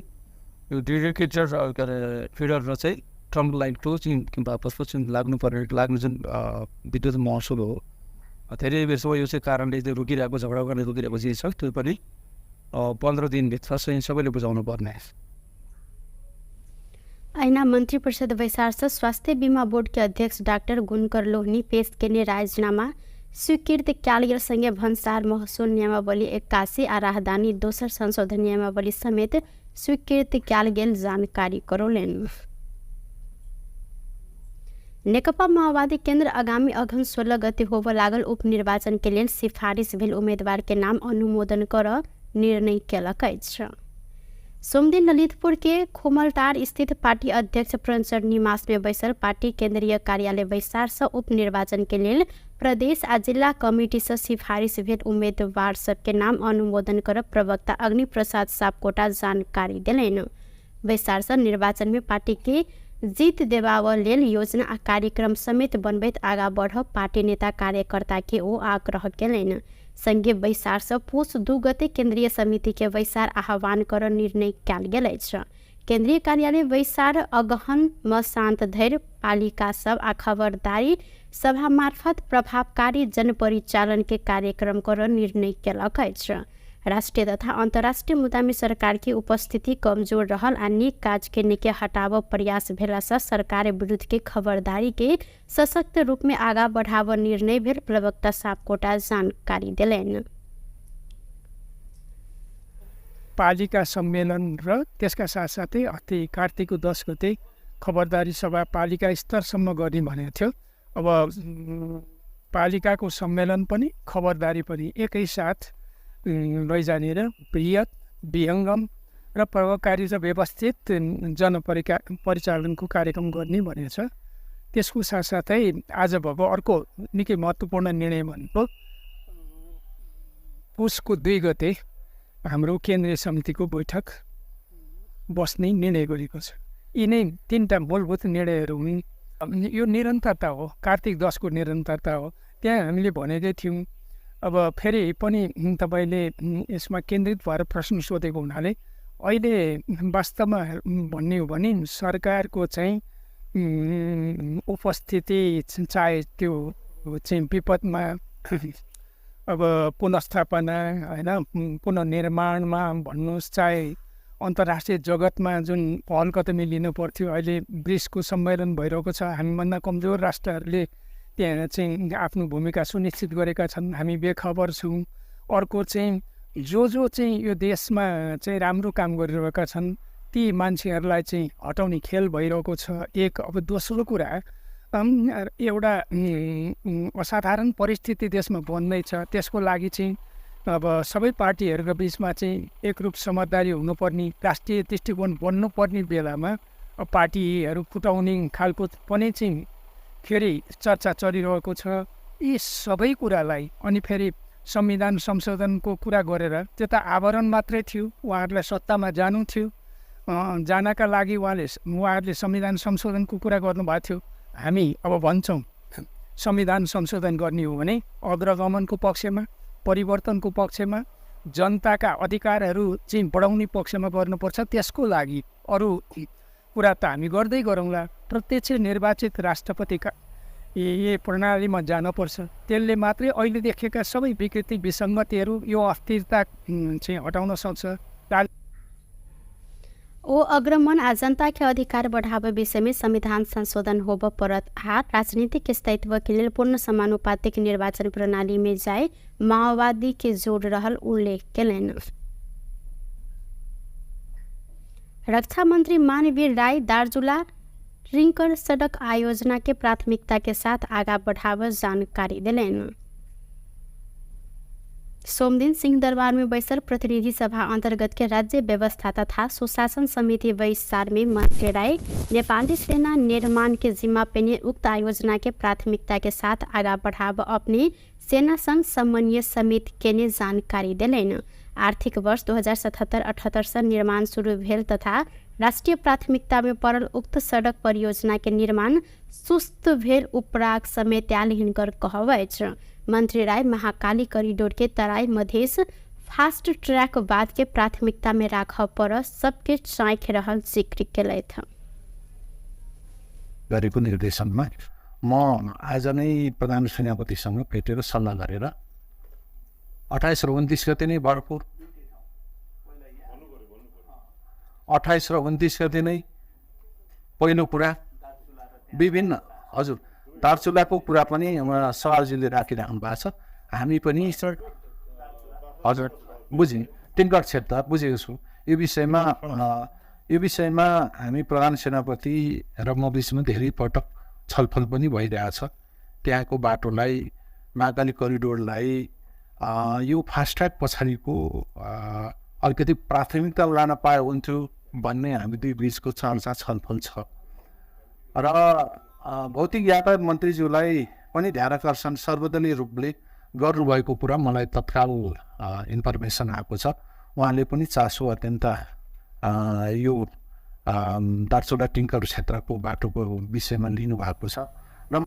यो डेडिकेटेड फिडर र चाहिँ ट्रङ्क लाइनको चाहिँ वापस लाग्नु जुन विद्युत महसुल हो धेरै बेरसम्म यो चाहिँ कारणले रोकिरहेको झगडा गर्ने रोकिरहेको चिज छ, त्यो पनि 15 दिनभित्र चाहिँ सबैले बुझाउनु पर्ने। ऐना मंत्री परिषद वैसार से स्वास्थ्य बीमा बोर्ड के अध्यक्ष डॉक्टर गुणकर लोहनी पेश केने राजीनामा स्वीकृत क्यालियर संगे भन्सार महसुल नियमावली 81 आ राहदानी दोसर संशोधन नियमावली समेत स्वीकृत क्याल गेल जानकारी करौलेन। नेकपा माओवादी केन्द्र आगामी अघन 16 गते होब लागल उपनिर्वाचन के लिए सिफारिश भेल उम्मीदवार के नाम अनुमोदन कर निर्णय केलक अछि। सोमदिन ललितपुर के खोमलटार स्थित पार्टी अध्यक्ष प्रणचर निवास में बैसल पार्टी केंद्रीय कार्यालय वैसार से उपनिर्वाचन के लिए प्रदेश आ जिला कमिटी से सिफारिश भेल उम्मीदवार सबके नाम अनुमोदन कर प्रवक्ता अग्नि प्रसाद सापकोटा जानकारी दिलेन। वैसार से निर्वाचन में पार्टी के जीत देबाव लेल योजना आ कार्यक्रम समेत बनबैत आगा बढ़ पार्टी नेता कार्यकर्ता के ओ आग्रह केलैन। संगे वैसार से पुष 2 गते केंद्रीय समिति के वैसार आह्वान कर निर्णय कयल गेल अछि। केंद्रीय कार्यालय वैसार अगहन म शांत धैर्य पालिका सब आ खबरदारी सभा मार्फत प्रभावकारी जन परिचालन के कार्यक्रम कर निर्णय केलक अछि। राष्ट्रीय तथा अंतर्राष्ट्रीय मुद्दा में सरकार की उपस्थिति कमजोर रहल आ निक काज के निके हटाव प्रयास भेला से सरकार विरुद्ध के खबरदारी के सशक्त रूप में आगा बढ़ाव निर्णय भेल प्रवक्ता सापकोटा जानकारी दिलेन। पालिका सम्मेलन र त्यसका साथसाथै अस्ति कार्तिकको 10 गते खबरदारी सभा पालिका स्तरसम्म गर्ने भनेको थियो। अब पालिकाको सम्मेलन पनि खबरदारी पनि एकैसाथ लैजाने र बृहत विहङ्गम र प्रभावकारी र व्यवस्थित परिचालनको कार्यक्रम गर्ने भनेको छ। त्यसको साथसाथै आज भएको अर्को निकै महत्त्वपूर्ण निर्णय भनेको पुसको 2 गते हाम्रो केन्द्रीय समितिको बैठक बस्ने निर्णय गरेको छ। यिनै 3टा मूलभूत निर्णयहरू हुन्। यो निरन्तरता हो, कार्तिक 10 को निरन्तरता हो। त्यहाँ हामीले भनेकै थियौँ। अब फेरि पनि तपाईँले यसमा केन्द्रित भएर प्रश्न सोधेको हुनाले अहिले वास्तवमा भन्ने हो भने सरकारको चाहिँ उपस्थिति चाहे त्यो चाहिँ विपदमा अब पुनर्स्थापना होइन पुनर्निर्माणमा भन्नुहोस्, चाहे अन्तर्राष्ट्रिय जगतमा जुन पहल कदमी लिनु पर्थ्यो, अहिले ब्रिक्सको सम्मेलन भइरहेको छ। हामीभन्दा कमजोर राष्ट्रहरूले त्यहाँ चाहिँ आफ्नो भूमिका सुनिश्चित गरेका छन्, हामी बेखबर छौँ। अर्को चाहिँ जो चाहिँ यो देशमा चाहिँ राम्रो काम गरिरहेका छन् ती मान्छेहरूलाई चाहिँ हटाउने खेल भइरहेको छ। एक अब दोस्रो कुरा एउटा असाधारण परिस्थिति देशमा बन्दैछ। त्यसको लागि चाहिँ अब सबै पार्टीहरूको बिचमा चाहिँ एकरूप समझदारी हुनुपर्ने, राष्ट्रिय दृष्टिकोण बन्नुपर्ने बेलामा पार्टीहरू फुटाउने खालको पनि चाहिँ फेरि चर्चा चलिरहेको छ। यी सबै कुरालाई अनि फेरि संविधान संशोधनको कुरा गरेर त्यो त आवरण मात्रै थियो, उहाँहरूलाई सत्तामा जानु थियो। जानका लागि उहाँहरूले संविधान संशोधनको कुरा गर्नुभएको थियो। हामी अब भन्छौँ संविधान संशोधन गर्ने हो भने अग्रगमनको पक्षमा, परिवर्तनको पक्षमा, जनताका अधिकारहरू चाहिँ बढाउने पक्षमा गर्नुपर्छ। त्यसको लागि अरू कुरा त हामी गर्दै गरौँला। प्रत्यक्ष निर्वाचित राष्ट्रपतिका ये प्रणालीमा जानुपर्छ। त्यसले मात्रै अहिले देखेका सबै विकृति विसङ्गतिहरू यो अस्थिरता चाहिँ हटाउन सक्छ। ओ अग्रमन आ जनता के अधिकार बढ़ावे विषय में संविधान संशोधन होब परत आ राजनीतिक स्थायित्व के लिए पूर्ण समानुपातिक निर्वाचन प्रणाली में जाए माओवादी के जोड़ रहल उल्लेख केलन। रक्षा मंत्री मानवीर राय दार्चुला रिंकर सड़क आयोजना के प्राथमिकता के साथ आगा बढ़ावे जानकारी दिलेन। सोमदिन सिंहदरबार में बैसल प्रतिनिधि सभा अंतर्गत के राज्य व्यवस्था तथा सुशासन समिति बैसार में मंत्री राय नेपाली सेना निर्माण के जिम्मा पेने उक्त आयोजना के प्राथमिकता के साथ आगा बढ़ाव अपने सेना संघ समन्वय समिति के ने जानकारी दिलेन। आर्थिक वर्ष 2077-78 से निर्माण शुरू भेल तथा राष्ट्रीय प्राथमिकता में पड़ल उक्त सड़क परियोजना के निर्माण सुस्त भेल उपराग समेत हिनकर कहवैछ। मंत्री राय महाकाली कॉरिडोर के तराई मधेश फास्ट ट्रैक बाद के प्राथमिकता में राखव पर सबके चाँख रहल जिक्र केलैथ। गरेको निर्देशनमा म आज नै प्रधान सेनापतिसँग भेटेर सल्लाह गरेर 28 र 29 गते नै भरपुर 28 र 29 गते नै पहिलो कुरा विभिन्न हजुर दार्चुलाको कुरा पनि सवालजीले राखिराख्नु भएको छ। हामी पनि हजुर बुझेँ टिङ्कर क्षेत्र बुझेको छु। यो विषयमा हामी प्रधान सेनापति र म बिचमा धेरै पटक छलफल पनि भइरहेछ। त्यहाँको बाटोलाई महाकाली करिडोरलाई यो फास्ट्याग पछाडिको अलिकति प्राथमिकता लान पाए हुन्थ्यो भन्ने हामी दुई बिचको चर्चा छलफल छ। र भौतिक यातायात मन्त्रीज्यूलाई पनि ध्यानाकर्षण सर्वदलीय रूपले गर्नुभएको कुरा मलाई तत्काल इन्फर्मेसन आएको छ। उहाँले पनि चासो अत्यन्त यो दार्चुला टिङ्कर क्षेत्रको बाटोको विषयमा लिनुभएको छ। र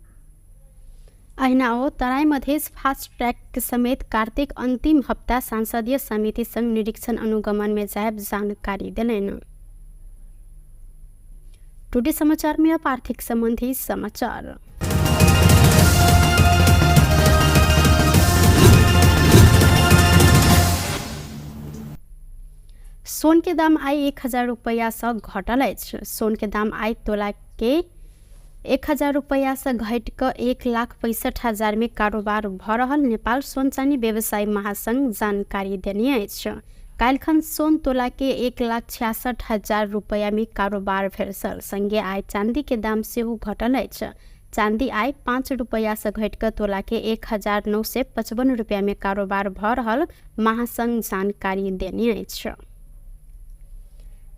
ऐना हो तराई मधेश फास्ट ट्रैक समेत कार्तिक अंतिम हफ्ता सांसदीय समिति संघ निरीक्षण अनुगमन में जायब जानकारी दिलेन। टुडे समाचार में अब आर्थिक संबंधी समाचार। सोन के दाम आई 1000 रुपया से घटल अछि। सोन के दाम आई तोला के 1000 रुपया से घट क 1,65,000 में कारोबार भ रहल नेपाल सोन चानी व्यवसायी महासंघ जानकारी देने अछि। काल्हिखन सोन तोला के 1,66,000 रुपया में कारोबार भेल छल। संगे आई चांदी के दाम सेहो घटल अछि। चांदी आई 5 रुपया से घट क तोला के 1,955 रुपया में कारोबार भ रहल महासंघ जानकारी देने अछि।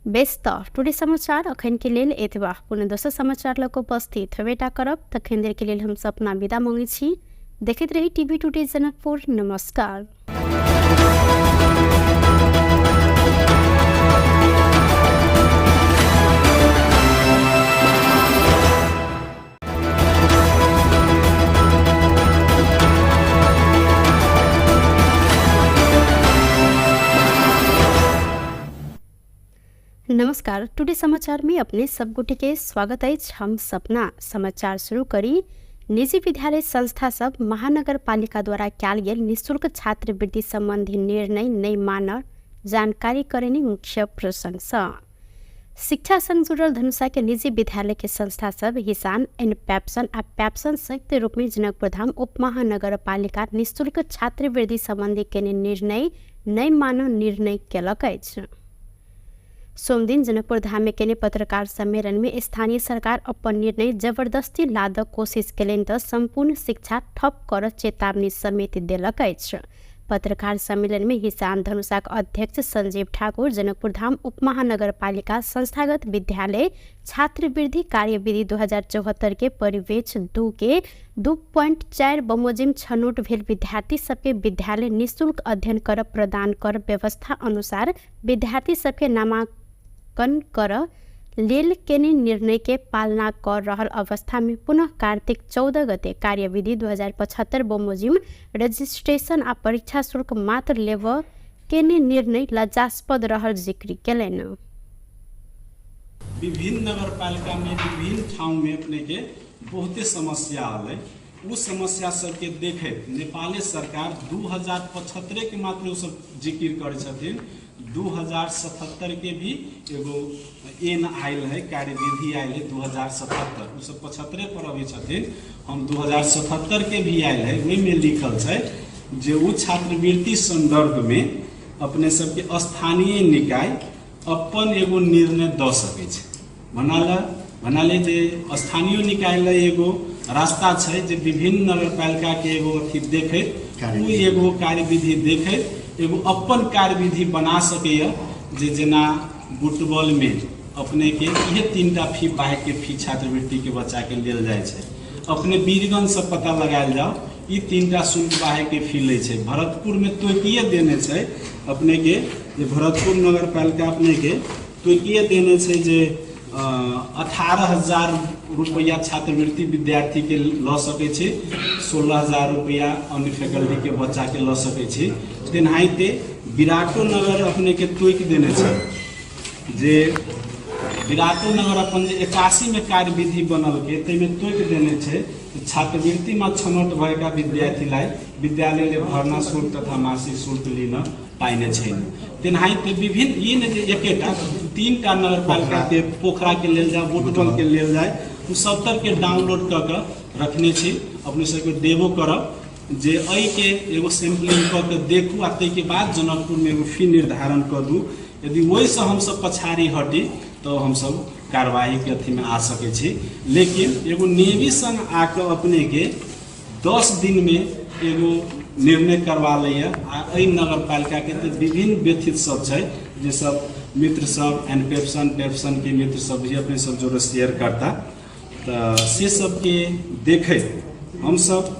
बेस्त टुडे समाचार अखन के लेल एतबा। पुनः दोसर समाचार लक उपस्थित हेबेटा करब। तखन देर के लेल हम सपना विदा मांगे छी। देखैत रही टीवी टुडे जनकपुर। नमस्कार। नमस्कार। टुडे समाचार में अपने सब गोटे के स्वागत है। हम सपना समाचार शुरू करी। निजी विद्यालय संस्था सब महानगर पालिका द्वारा कैल गेल निःशुल्क छात्रवृत्ति संबंधी निर्णय नहीं मानल जानकारी करेनी मुख्य प्रशंसा। शिक्षा संग जुड़ल धनुषा के निजी विद्यालय के संस्था सब हिसान एंड पैप्सन आ पैप्सन संयुक्त रूप में जनकपुर धाम उप महानगर पालिका निःशुल्क छात्रवृत्ति संबंधी के निर्णय नहीं मानल निर्णय केलक अछि। सोमदिन जनकपुर धाम में केने पत्रकार सम्मेलन में स्थानीय सरकार अपन निर्णय जबरदस्ती लादक कोशिश केलनि त संपूर्ण शिक्षा ठप कर चेतावनी समेत देलक अछि। पत्रकार सम्मेलन में हिसान धनुषाक अध्यक्ष संजीव ठाकुर जनकपुर धाम उप महानगर पालिका संस्थागत विद्यालय छात्रवृत्ति कार्यविधि 2074 के परिवेश 2 के 2.4 बमोजिम छनौट भेल विद्यार्थी सबके विद्यालय निःशुल्क अध्ययन कर प्रदान कर व्यवस्था अनुसार विद्यार्थी सबके नामांकन कर लेल केने निर्णय के पालना कर रहल अवस्था में पुनः कार्तिक 14 गते कार्यविधि 2075 बमोजिम रजिस्ट्रेशन आ परीक्षा शुल्क मात्र लेव केने निर्णय लज्जास्पद रहल जिक्र केलनि। विभिन्न नगर पालिका में विभिन्न ठाव में अपने के बहुते समस्या आल। उ समस्या सबके देखे नेपाली सरकार 2075 के मात्र सब जिक्र करे छथिन। 2077 के भी एगो एन आयल है कार्यविधि आयल है 2077 उ सब 75 पर अभी छथिन। हम 2077 के भी आयल है वही में लिखल है जे उ छात्रवृत्ति संदर्भ में अपने सबके स्थानीय निकाय अपन एगो निर्णय द सके छै। भनाले जे स्थानीय निकाय ले एगो रास्ता छै जे विभिन्न नगरपालिका के एगो अथी देखे उ एगो कार्यविधि देखे एगो अपन कार्यविधि बना सके जे जेना बुटबॉल में अपने के ये 3टा फी बाहे के फी छात्रवृत्ति के बच्चा के लेल जाय छै। अपने वीरगंज से पता लगायल जाओ ये 3टा शुल्क बाहे के फी ले छै। भरतपुर में तोकिए देने छै अपने के जे भरतपुर नगर पालिका अपने के तोकिए देने छै जे 18,000 रुपया छात्रवृत्ति विद्यार्थी के ल सके छै। 16,000 रुपया अन्य फैकल्टी के बच्चा के ल सके छै। तेनाहिते विराटो नगर अपने के तोक देने छै जे विराटो नगर अपन 81 में कार्यविधि बनल के तै में तोक देने छै छात्रवृत्ति में छनौट भएका विद्यार्थीलाई विद्यालयले भर्ना शुल्क तथा मासिक शुल्क लिन पाइने छैन। तेनाहिते विभिन्न ये ने जे एकेटा 3टा नगरपालिका के पोखरा के लेल जाए बुटबल के लेल जाए उ 70 के डाउनलोड क के रखने छी। अपने सबके देबो करब जे अई के एगो सैंपलिंग क के देखू आ तै के बाद जनकपुर में एगो फी निर्धारण कर दू। यदि वही से हम सब पछाड़ी हटी तो हम सब कार्रवाई के अथी में आ सके छी। लेकिन एगो नेवी संग आके अपने के 10 दिन में एगो निर्णय करवा लिया। आ नगर पालिका के तो विभिन्न व्यथित सब छै जे सब मित्र सब एंड पेप्सन के मित्र सब भी अपने सब जो शेयर करता तो से सब के देखे हम सब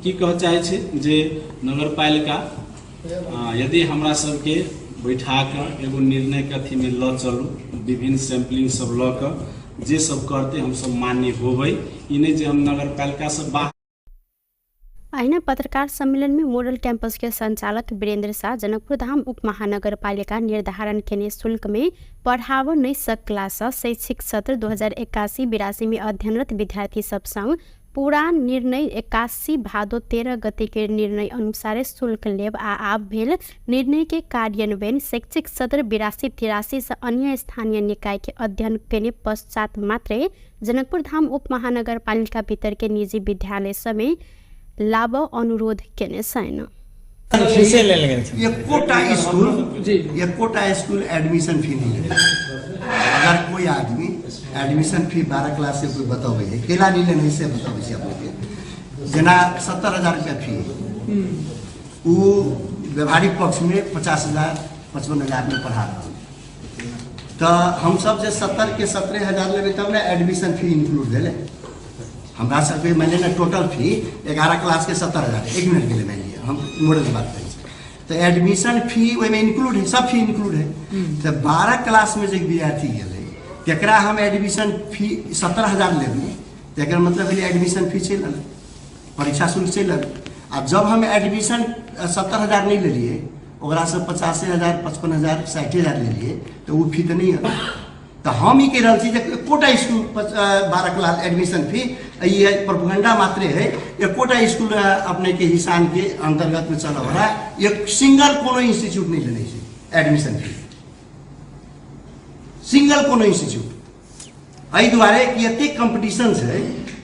की कह चाहे छी जे नगर पालिका यदि हमरा सबके बैठा कर एगो निर्णय के अथी में ल चलू विभिन्न सैंपलिंग सब ल कर जे सब करते हम सब मान्य होबै। ई नहीं जे हम नगर पालिका से बाहर। आइना पत्रकार सम्मेलन में मॉडल कैंपस के संचालक वीरेंद्र शाह जनकपुर धाम उप महानगर पालिका निर्धारण केने शुल्क में पढ़ाव नहीं सकला से शैक्षिक सत्र 2081-82 में अध्ययनरत विद्यार्थी सब संग पूरा निर्णय 81 भादो 13 गते के निर्णय अनुसार शुल्क लेब आ आब भेल निर्णय के कार्यान्वयन शैक्षिक सत्र 82-83 से अन्य स्थानीय निकाय के अध्ययन केने पश्चात मात्रै जनकपुर धाम उप महानगर पालिका भीतर के निजी विद्यालय समय लाभ अनुरोध केने छैन। एकोटा स्कूल एडमिशन फी नहीं ले। अगर कोई आदमी एडमिशन फी 12 क्लास से कोई बतावे है केला नहीं लेने से बतावे से अपने जना 70,000 रुपया फी वो व्यवहारिक पक्ष में 50,000 55,000 में पढ़ा रहा तो हम सब जे 70 के 17,000 लेवे तब ना एडमिशन फी इंक्लूड भेले हमरा सबके मैंने ना टोटल फी 11 क्लास के 70,000 1 मिनट के लिए मान लिया हम मॉडल की बात करें तो एडमिशन फी में इंक्लूड है सब फी इंक्लूड है तो 12 क्लास में जो विद्यार्थी गए तकरा हम एडमिशन फी 17,000 लेबे तकर मतलब एडमिशन फी चल परीक्षा शुल्क चल अब जब हम एडमिशन 70,000 नहीं ले लिए ओकरा से 85,000 55,000 60,000 ले लिए तो वो फी तो नहीं है तो हम ही कह रहा छी एकोटा स्कूल 12 क्लास एडमिशन फी ये प्रोपेगेंडा मात्रे है एकोटा स्कूल अपने के हिसान के अंतर्गत में चल रहा है एक सिंगल कोनो इंस्टीट्यूट नहीं लेने से एडमिशन फी सिंगल कोनो इंस्टीट्यूट एहि दुआरे कि एते कंपटीशन है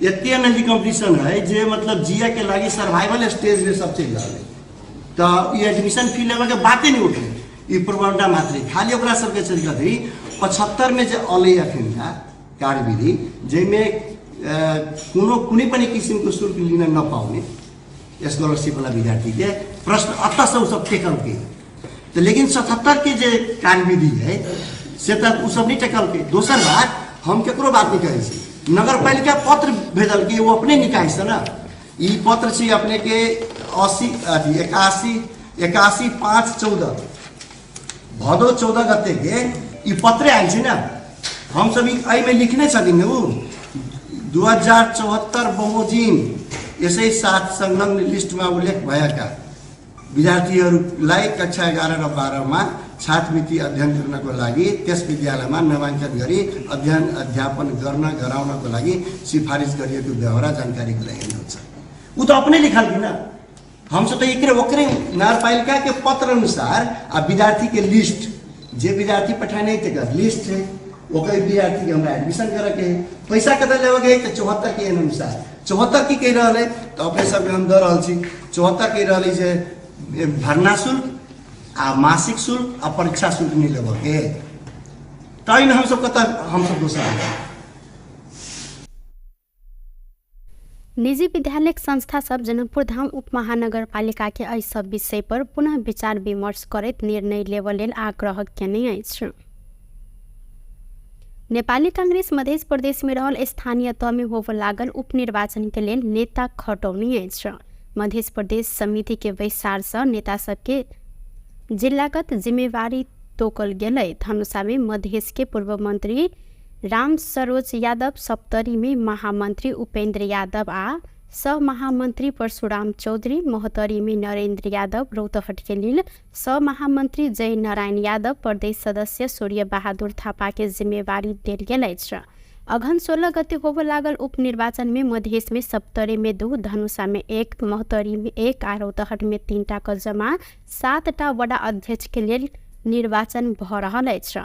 एते नजदीक कंपटीशन है जे मतलब जिया के लागी सर्वाइवल स्टेज में सब चल रहा है तो ये एडमिशन फी लेवे के बातें नहीं उठे ये प्रोपेगेंडा मात्रे खाली ओकरा सबके चल रही 75 में जो अल अखन कार्यविधि जैमें कोनो कुनै पनि किसिमको शुल्क लिन नपाउने स्कॉलरशिप वाला विद्यार्थी के प्रश्न अत से सब टेकल के तो लेकिन 77 के जो कार्यविधि है से तक सब नहीं टेकल के दोसर बात हम केकरो बात नहीं कहे नगर पालिका पत्र भेजल के वो अपने निकाय से ना ये पत्र छी अपने के 81/5/14 भदौ 14 गते के ये पत्र आयल ना हम सब में लिखने छथिन उ 2074 बमोजिम यसै साथ संलग्न लिस्ट में उल्लेख भएका विद्यार्थीहरूलाई कक्षा 11 र 12 में छात्रवृत्ति अध्ययन गर्नको लागि त्यस विद्यालयमा नामाङ्कन गरी अध्ययन अध्यापन गराउनको लागि सिफारिस गरिएको व्यवहार जानकारी गराइनुहुन्छ उ तो अपने लिखल कि ना हम सब तो एकरे ओकरे नगरपालिका के पत्र अनुसार विद्यार्थी के लिस्ट जे विद्यार्थी पठाने थे लिस्ट है ओकर विद्यार्थी के हमरा एडमिशन करे के पैसा कते लेवे के 74 के अनुसार 74 की कह रहा है तो अपने सब हम दे रहा छी 74 कह रहा जे भरना शुल्क आ मासिक शुल्क आ परीक्षा शुल्क नहीं लेवे के तई हम सब कत हम सब दोसर निजी विद्यालय संस्था सब जनकपुर धाम उप महानगर पालिका के एहि सब विषय पर पुनः विचार विमर्श करैत निर्णय लेबऽ लेल आग्रह केने अछि। नेपाली कांग्रेस मध्य प्रदेश में रहल स्थानीय तह में होबऽ लागल उपनिर्वाचन के लेल नेता खटौनी अछि। मध्य प्रदेश समिति के वैसार से नेता सबके जिलागत जिम्मेवारी तोकल गेलै। धनुषा में मधेश के पूर्व मंत्री राम सरोज यादव, सप्तरी में महामंत्री उपेंद्र यादव आ सह महामंत्री परशुराम चौधरी, महोत्तरी में नरेंद्र यादव, रौतहट के लिए सह महामंत्री जय नारायण यादव, प्रदेश सदस्य सूर्य बहादुर थापा के जिम्मेवारी देल गेल अछि। अघन 16 गते होबऽ लागल उपनिर्वाचन में मधेश में सप्तरी में 2, धनुषा में 1, महोत्तरी में 1 आ रौतहट में 3 टा के जमा 7 टा वडा अध्यक्ष के लिए निर्वाचन भऽ रहल अछि।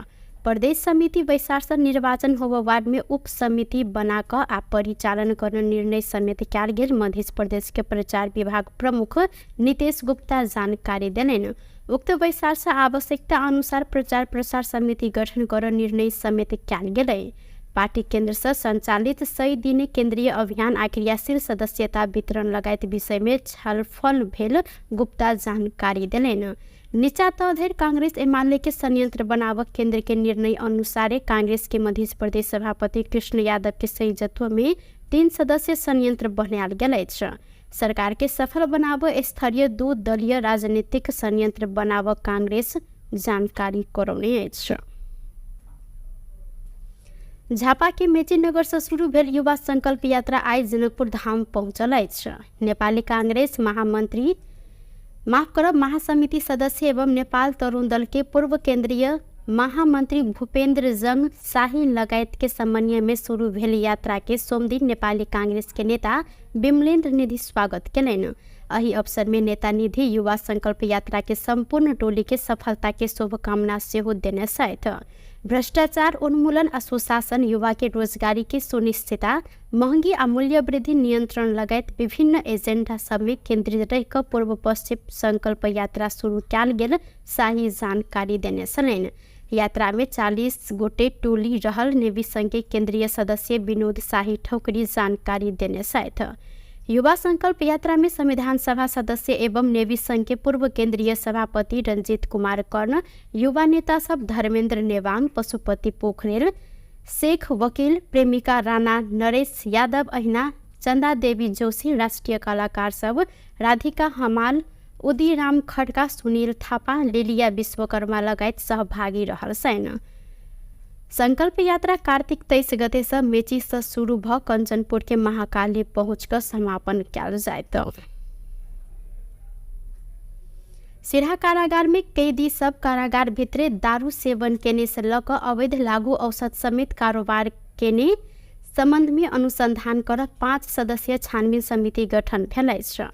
प्रदेश समिति वैसार से निर्वाचन होबऽ वार्ड में उप समिति बनाकर आ परिचालन करने निर्णय समेत कयल गेल। मध्य प्रदेश के प्रचार विभाग प्रमुख नितेश गुप्ता जानकारी देलनि। उक्त वैसार से आवश्यकता अनुसार प्रचार प्रसार समिति गठन कर निर्णय समेत कयल गेलै। पार्टी केंद्र से संचालित 100 दिने केंद्रीय अभियान आ क्रियाशील सदस्यता वितरण लगायत विषय में छलफल भेल गुप्ता जानकारी देलनि। नीचा तह धरि कांग्रेस एमाले के संयंत्र बनाव केंद्र के निर्णय अनुसार कांग्रेस के मध्य प्रदेश सभापति कृष्ण यादव के संयोजत्व में 3 सदस्य संयंत्र बनायल गेल अछि। सरकार के सफल बनाव स्तरीय 2 दलीय राजनीतिक संयंत्र बनाव कांग्रेस जानकारी करौने अछि। झापा के मेचीनगर से शुरू भेल युवा संकल्प यात्रा आई जनकपुर धाम पहुंचल अछि। नेपाली कांग्रेस महासमिति सदस्य एवं नेपाल तरुण दल के पूर्व केंद्रीय महामंत्री भूपेंद्र जंग शाही लगायत के समन्वय में शुरू भेल यात्रा के सोमदिन नेपाली कांग्रेस के नेता विमलेन्द्र निधि स्वागत कयलनि। एहि अवसर में नेता निधि युवा संकल्प यात्रा के संपूर्ण टोली के सफलता के शुभकामना सेहो देने साथ भ्रष्टाचार उन्मूलन आ सुशासन, युवा के रोजगारी की सुनिश्चितता, महंगी आ मूल्य वृद्धि नियंत्रण लगायत विभिन्न एजेंडा सब में केंद्रित रह कर पूर्व पश्चिम संकल्प यात्रा शुरू कयल गेल शाही जानकारी देने छलनि। यात्रा में 40 गोटे टोली रहल नेवी संघ के केंद्रीय सदस्य विनोद शाही ठोकरी जानकारी देने साथ युवा संकल्प यात्रा में संविधान सभा सदस्य एवं नेवी संघ के पूर्व केंद्रीय सभापति रंजीत कुमार कर्ण, युवा नेता सब धर्मेंद्र नेवांग, पशुपति पोखरेल, शेख वकील, प्रेमिका राणा, नरेश यादव अहिना, चंदा देवी जोशी, राष्ट्रीय कलाकार सब राधिका हमाल, उदीराम खड्का, सुनील थापा, लिलिया विश्वकर्मा लगायत सहभागी रहल छन्। संकल्प यात्रा कार्तिक 23 गते से मेची से शुरू भ कंचनपुर के महाकाली पहुँच कर समापन कयल जायत। सिरहा कारागार में कैदी सब कारागार भित्रे दारू सेवन केने से लक अवैध लागू औषध समेत कारोबार केने संबंध में अनुसंधान कर 5 सदस्यीय छानबीन समिति गठन भेल अछि।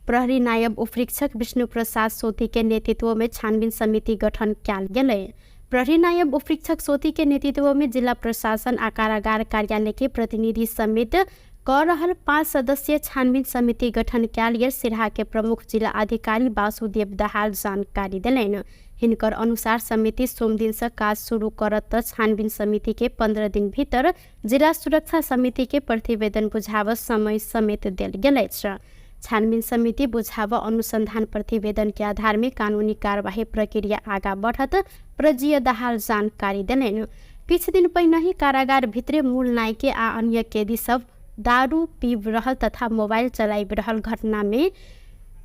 प्रहरी नायब उपरीक्षक विष्णु प्रसाद सोती के नेतृत्व में छानबीन समिति गठन कयल गेलै। प्रहरी नायब उपरीक्षक सोती के नेतृत्व में जिला प्रशासन आ कारागार कार्यालय के प्रतिनिधि समेत कर रहल 5 सदस्यीय छानबीन समिति गठन कयल गेल सिरहा के प्रमुख जिला अधिकारी वासुदेव दहाल जानकारी देलनि। हिनकर अनुसार समिति सोमदिन से काज शुरू करत छानबीन समिति के 15 दिन भीतर जिला सुरक्षा समिति के प्रतिवेदन बुझाव समय समेत देल गेल अछि। छानबीन समिति बुझाव अनुसंधान प्रतिवेदन के आधार में कानूनी कार्यवाही प्रक्रिया आगा बढ़त प्रजीय दहाल जानकारी देलनि। किछ दिन पहिने ही कारागार भित्रे मूल नायके आ अन्य कैदी सब दारू पीब रहल तथा मोबाइल चलाइब रहल घटना में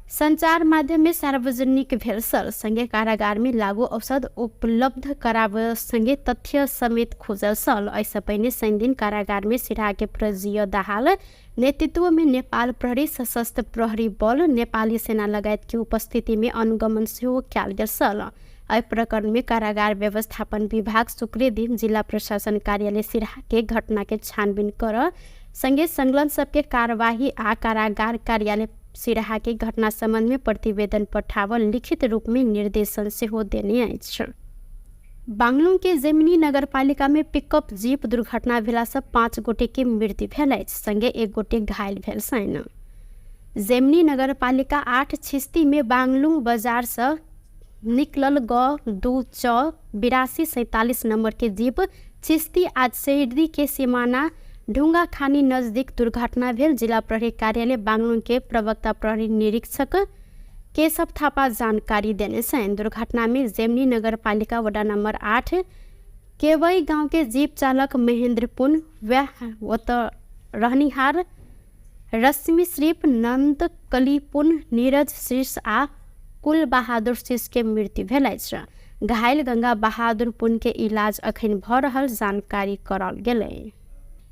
संचार माध्यम में सार्वजनिक भेल छल। संगे कारागार में लागू औषध उपलब्ध कराब संगे तथ्य समेत खोजल छल। ऐसा पहिने शनि दिन कारागार में सिरहा के प्रजीय दाहाल नेतृत्व में नेपाल प्रहरी, सशस्त्र प्रहरी बल, नेपाली सेना लगायत की उपस्थिति में अनुगमन सेहो कयल गेल छल। एहि प्रकरण में कारागार व्यवस्थापन विभाग शुक्र दिन जिला प्रशासन कार्यालय सिरहा के घटना के छानबीन कर संगे संलग्न सबके कार्यवाही आ कारागार कार्यालय सिरहा के घटना संबंध में प्रतिवेदन पठावल लिखित रूप में निर्देशन सेहो देने अछि। बांगलुरु के जेमिनी नगरपालिका में पिकअप जीप दुर्घटना भेला से 5 गोटे के मृत्यु भेल अछि, संगे 1 गोटे घायल भेल छनि। जेमिनी नगरपालिका 8 छिस्ती में बांगलुरु बाजार से निकलल ग 2 नंबर के जीप छिस्ती आज शहरी के सीमाना ढुंगा खानी नजदीक दुर्घटना भेल। जिला प्रहरी कार्यालय बांगलुरु के प्रवक्ता प्रहरी निरीक्षक केशव थापा जानकारी देने छन्। दुर्घटना में जेमिनी नगरपालिका वडा नंबर 8 केवई गांव के जीप चालक महेंद्र पुन वत रहनिहार रश्मि श्रीप, नंद कलीपुन, नीरज शीर्ष आ कुल बहादुर शीर्ष के मृत्यु भेल अछि। घायल गंगा बहादुर पुन के इलाज अखन भ रहल जानकारी करल गेलै।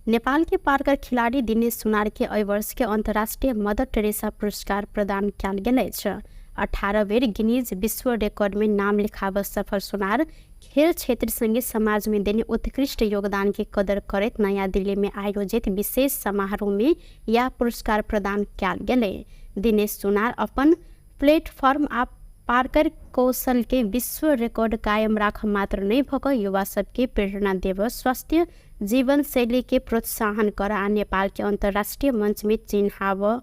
नेपाल के पार्कर खिलाड़ी दिनेश सुनार के एहि वर्ष के अंतर्राष्ट्रीय मदर टेरेसा पुरस्कार प्रदान कयल गेल अछि। 18 बेर गिनीज विश्व रिकॉर्ड में नाम लिखाब सफल सुनार खेल क्षेत्र संगे समाज में देने उत्कृष्ट योगदान की कदर करत नया दिल्ली में आयोजित विशेष समारोह में यह पुरस्कार प्रदान कयल गेलै। दिनेश सुनार अपन प्लेटफॉर्म आ पार्कर कौशल के विश्व रिकॉर्ड कायम राख मात्र नहीं भक युवा सबके प्रेरणा देव, स्वस्थ जीवन शैली के प्रोत्साहन कर आ नेपाल के अंतर्राष्ट्रीय मंच में चिन्हाव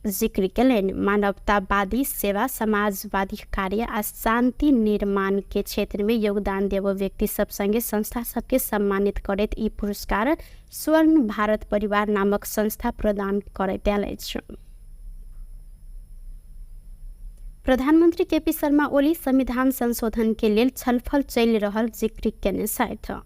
जिक्र कयलनि। मानवतावादी सेवा, समाजवादी कार्य आ शांति निर्माण के क्षेत्र में योगदान देव व्यक्ति सब संगे संस्था सबके सम्मानित करैत ई पुरस्कार स्वर्ण भारत परिवार नामक संस्था प्रदान करैत आयल अछि। प्रधानमंत्री केपी शर्मा ओली संविधान संशोधन के लेल छलफल चलि रहल जिक्र केने छथि।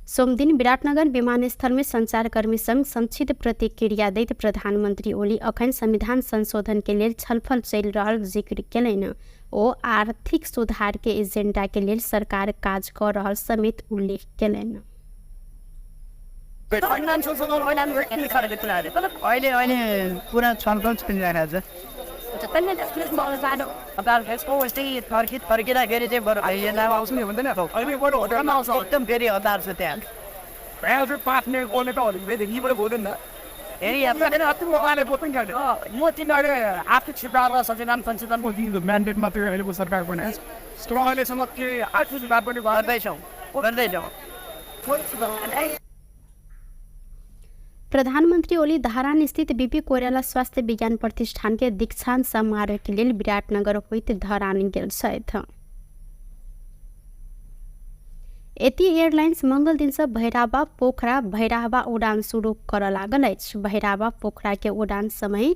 सोमदिन विराटनगर विमानस्थल में संचारकर्मी संग संक्षिप्त प्रतिक्रिया दैत प्रधानमंत्री ओली अखन संविधान संशोधन के लेल छलफल चलि रहल जिक्र केलनि। ओ आर्थिक सुधार के एजेंडा के लेल सरकार काज कर रहल समेत उल्लेख केलनि। अहिले पुरा छलफल चलिरहेको छ। फर्किँदाखेरि चाहिँ बरु आइएनआमा आउँछु नि भन्दैन अहिले बरु होटलमा आउँछ एकदम फेरि हतार छ त्यहाँ पाँच मिनट बोल्ने त यहीँबाट बोल्दैन हेरी म तिनीहरू आर्थिक क्षेत्रमा सचेतन सचेतनको दिएको म्यान्डेट मात्रै अहिलेको सरकारको अहिलेसम्म के आर्थिक बात पनि गर्दैछौँ प्रधानमंत्री ओली धरान स्थित बीपी कोइराला स्वास्थ्य विज्ञान प्रतिष्ठान के दीक्षांत समारोह के लिए विराटनगर होइत धरान गेल छथि। एती एयरलाइंस मंगल दिन से भैराबा पोखरा भैराबा उड़ान शुरू कर लागल अछि। भैराबा पोखरा के उड़ान समय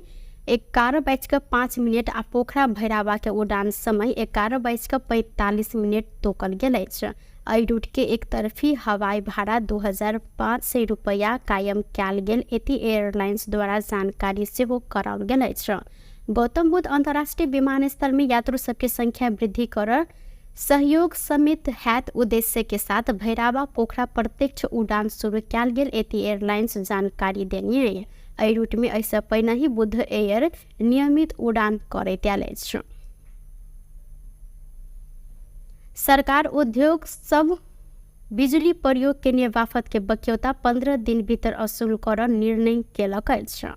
11:05 आ पोखरा भैराबा के उड़ान समय 11:45 तोकल गेल अछि। एहि रूट के एक तरफी हवाई भाड़ा 2500 रुपया कायम कयल गेल एती एयरलाइंस द्वारा जानकारी सेहो कराओल गेल अछि। गौतम बुद्ध अंतर्राष्ट्रीय विमानस्थल में यात्रु सबके संख्या वृद्धि कर सहयोग समेत हैत उद्देश्य के साथ भैराबा पोखरा प्रत्यक्ष उड़ान शुरू कयल गेल एती एयरलाइंस जानकारी देने। एहि रूट में ऐसा पहिने ही बुद्ध एयर नियमित उड़ान करैत आयल अछि। सरकार उद्योग सब बिजली प्रयोग के निवाफत के बक्यौता 15 दिन भीतर असूल कर निर्णय केलक अछि।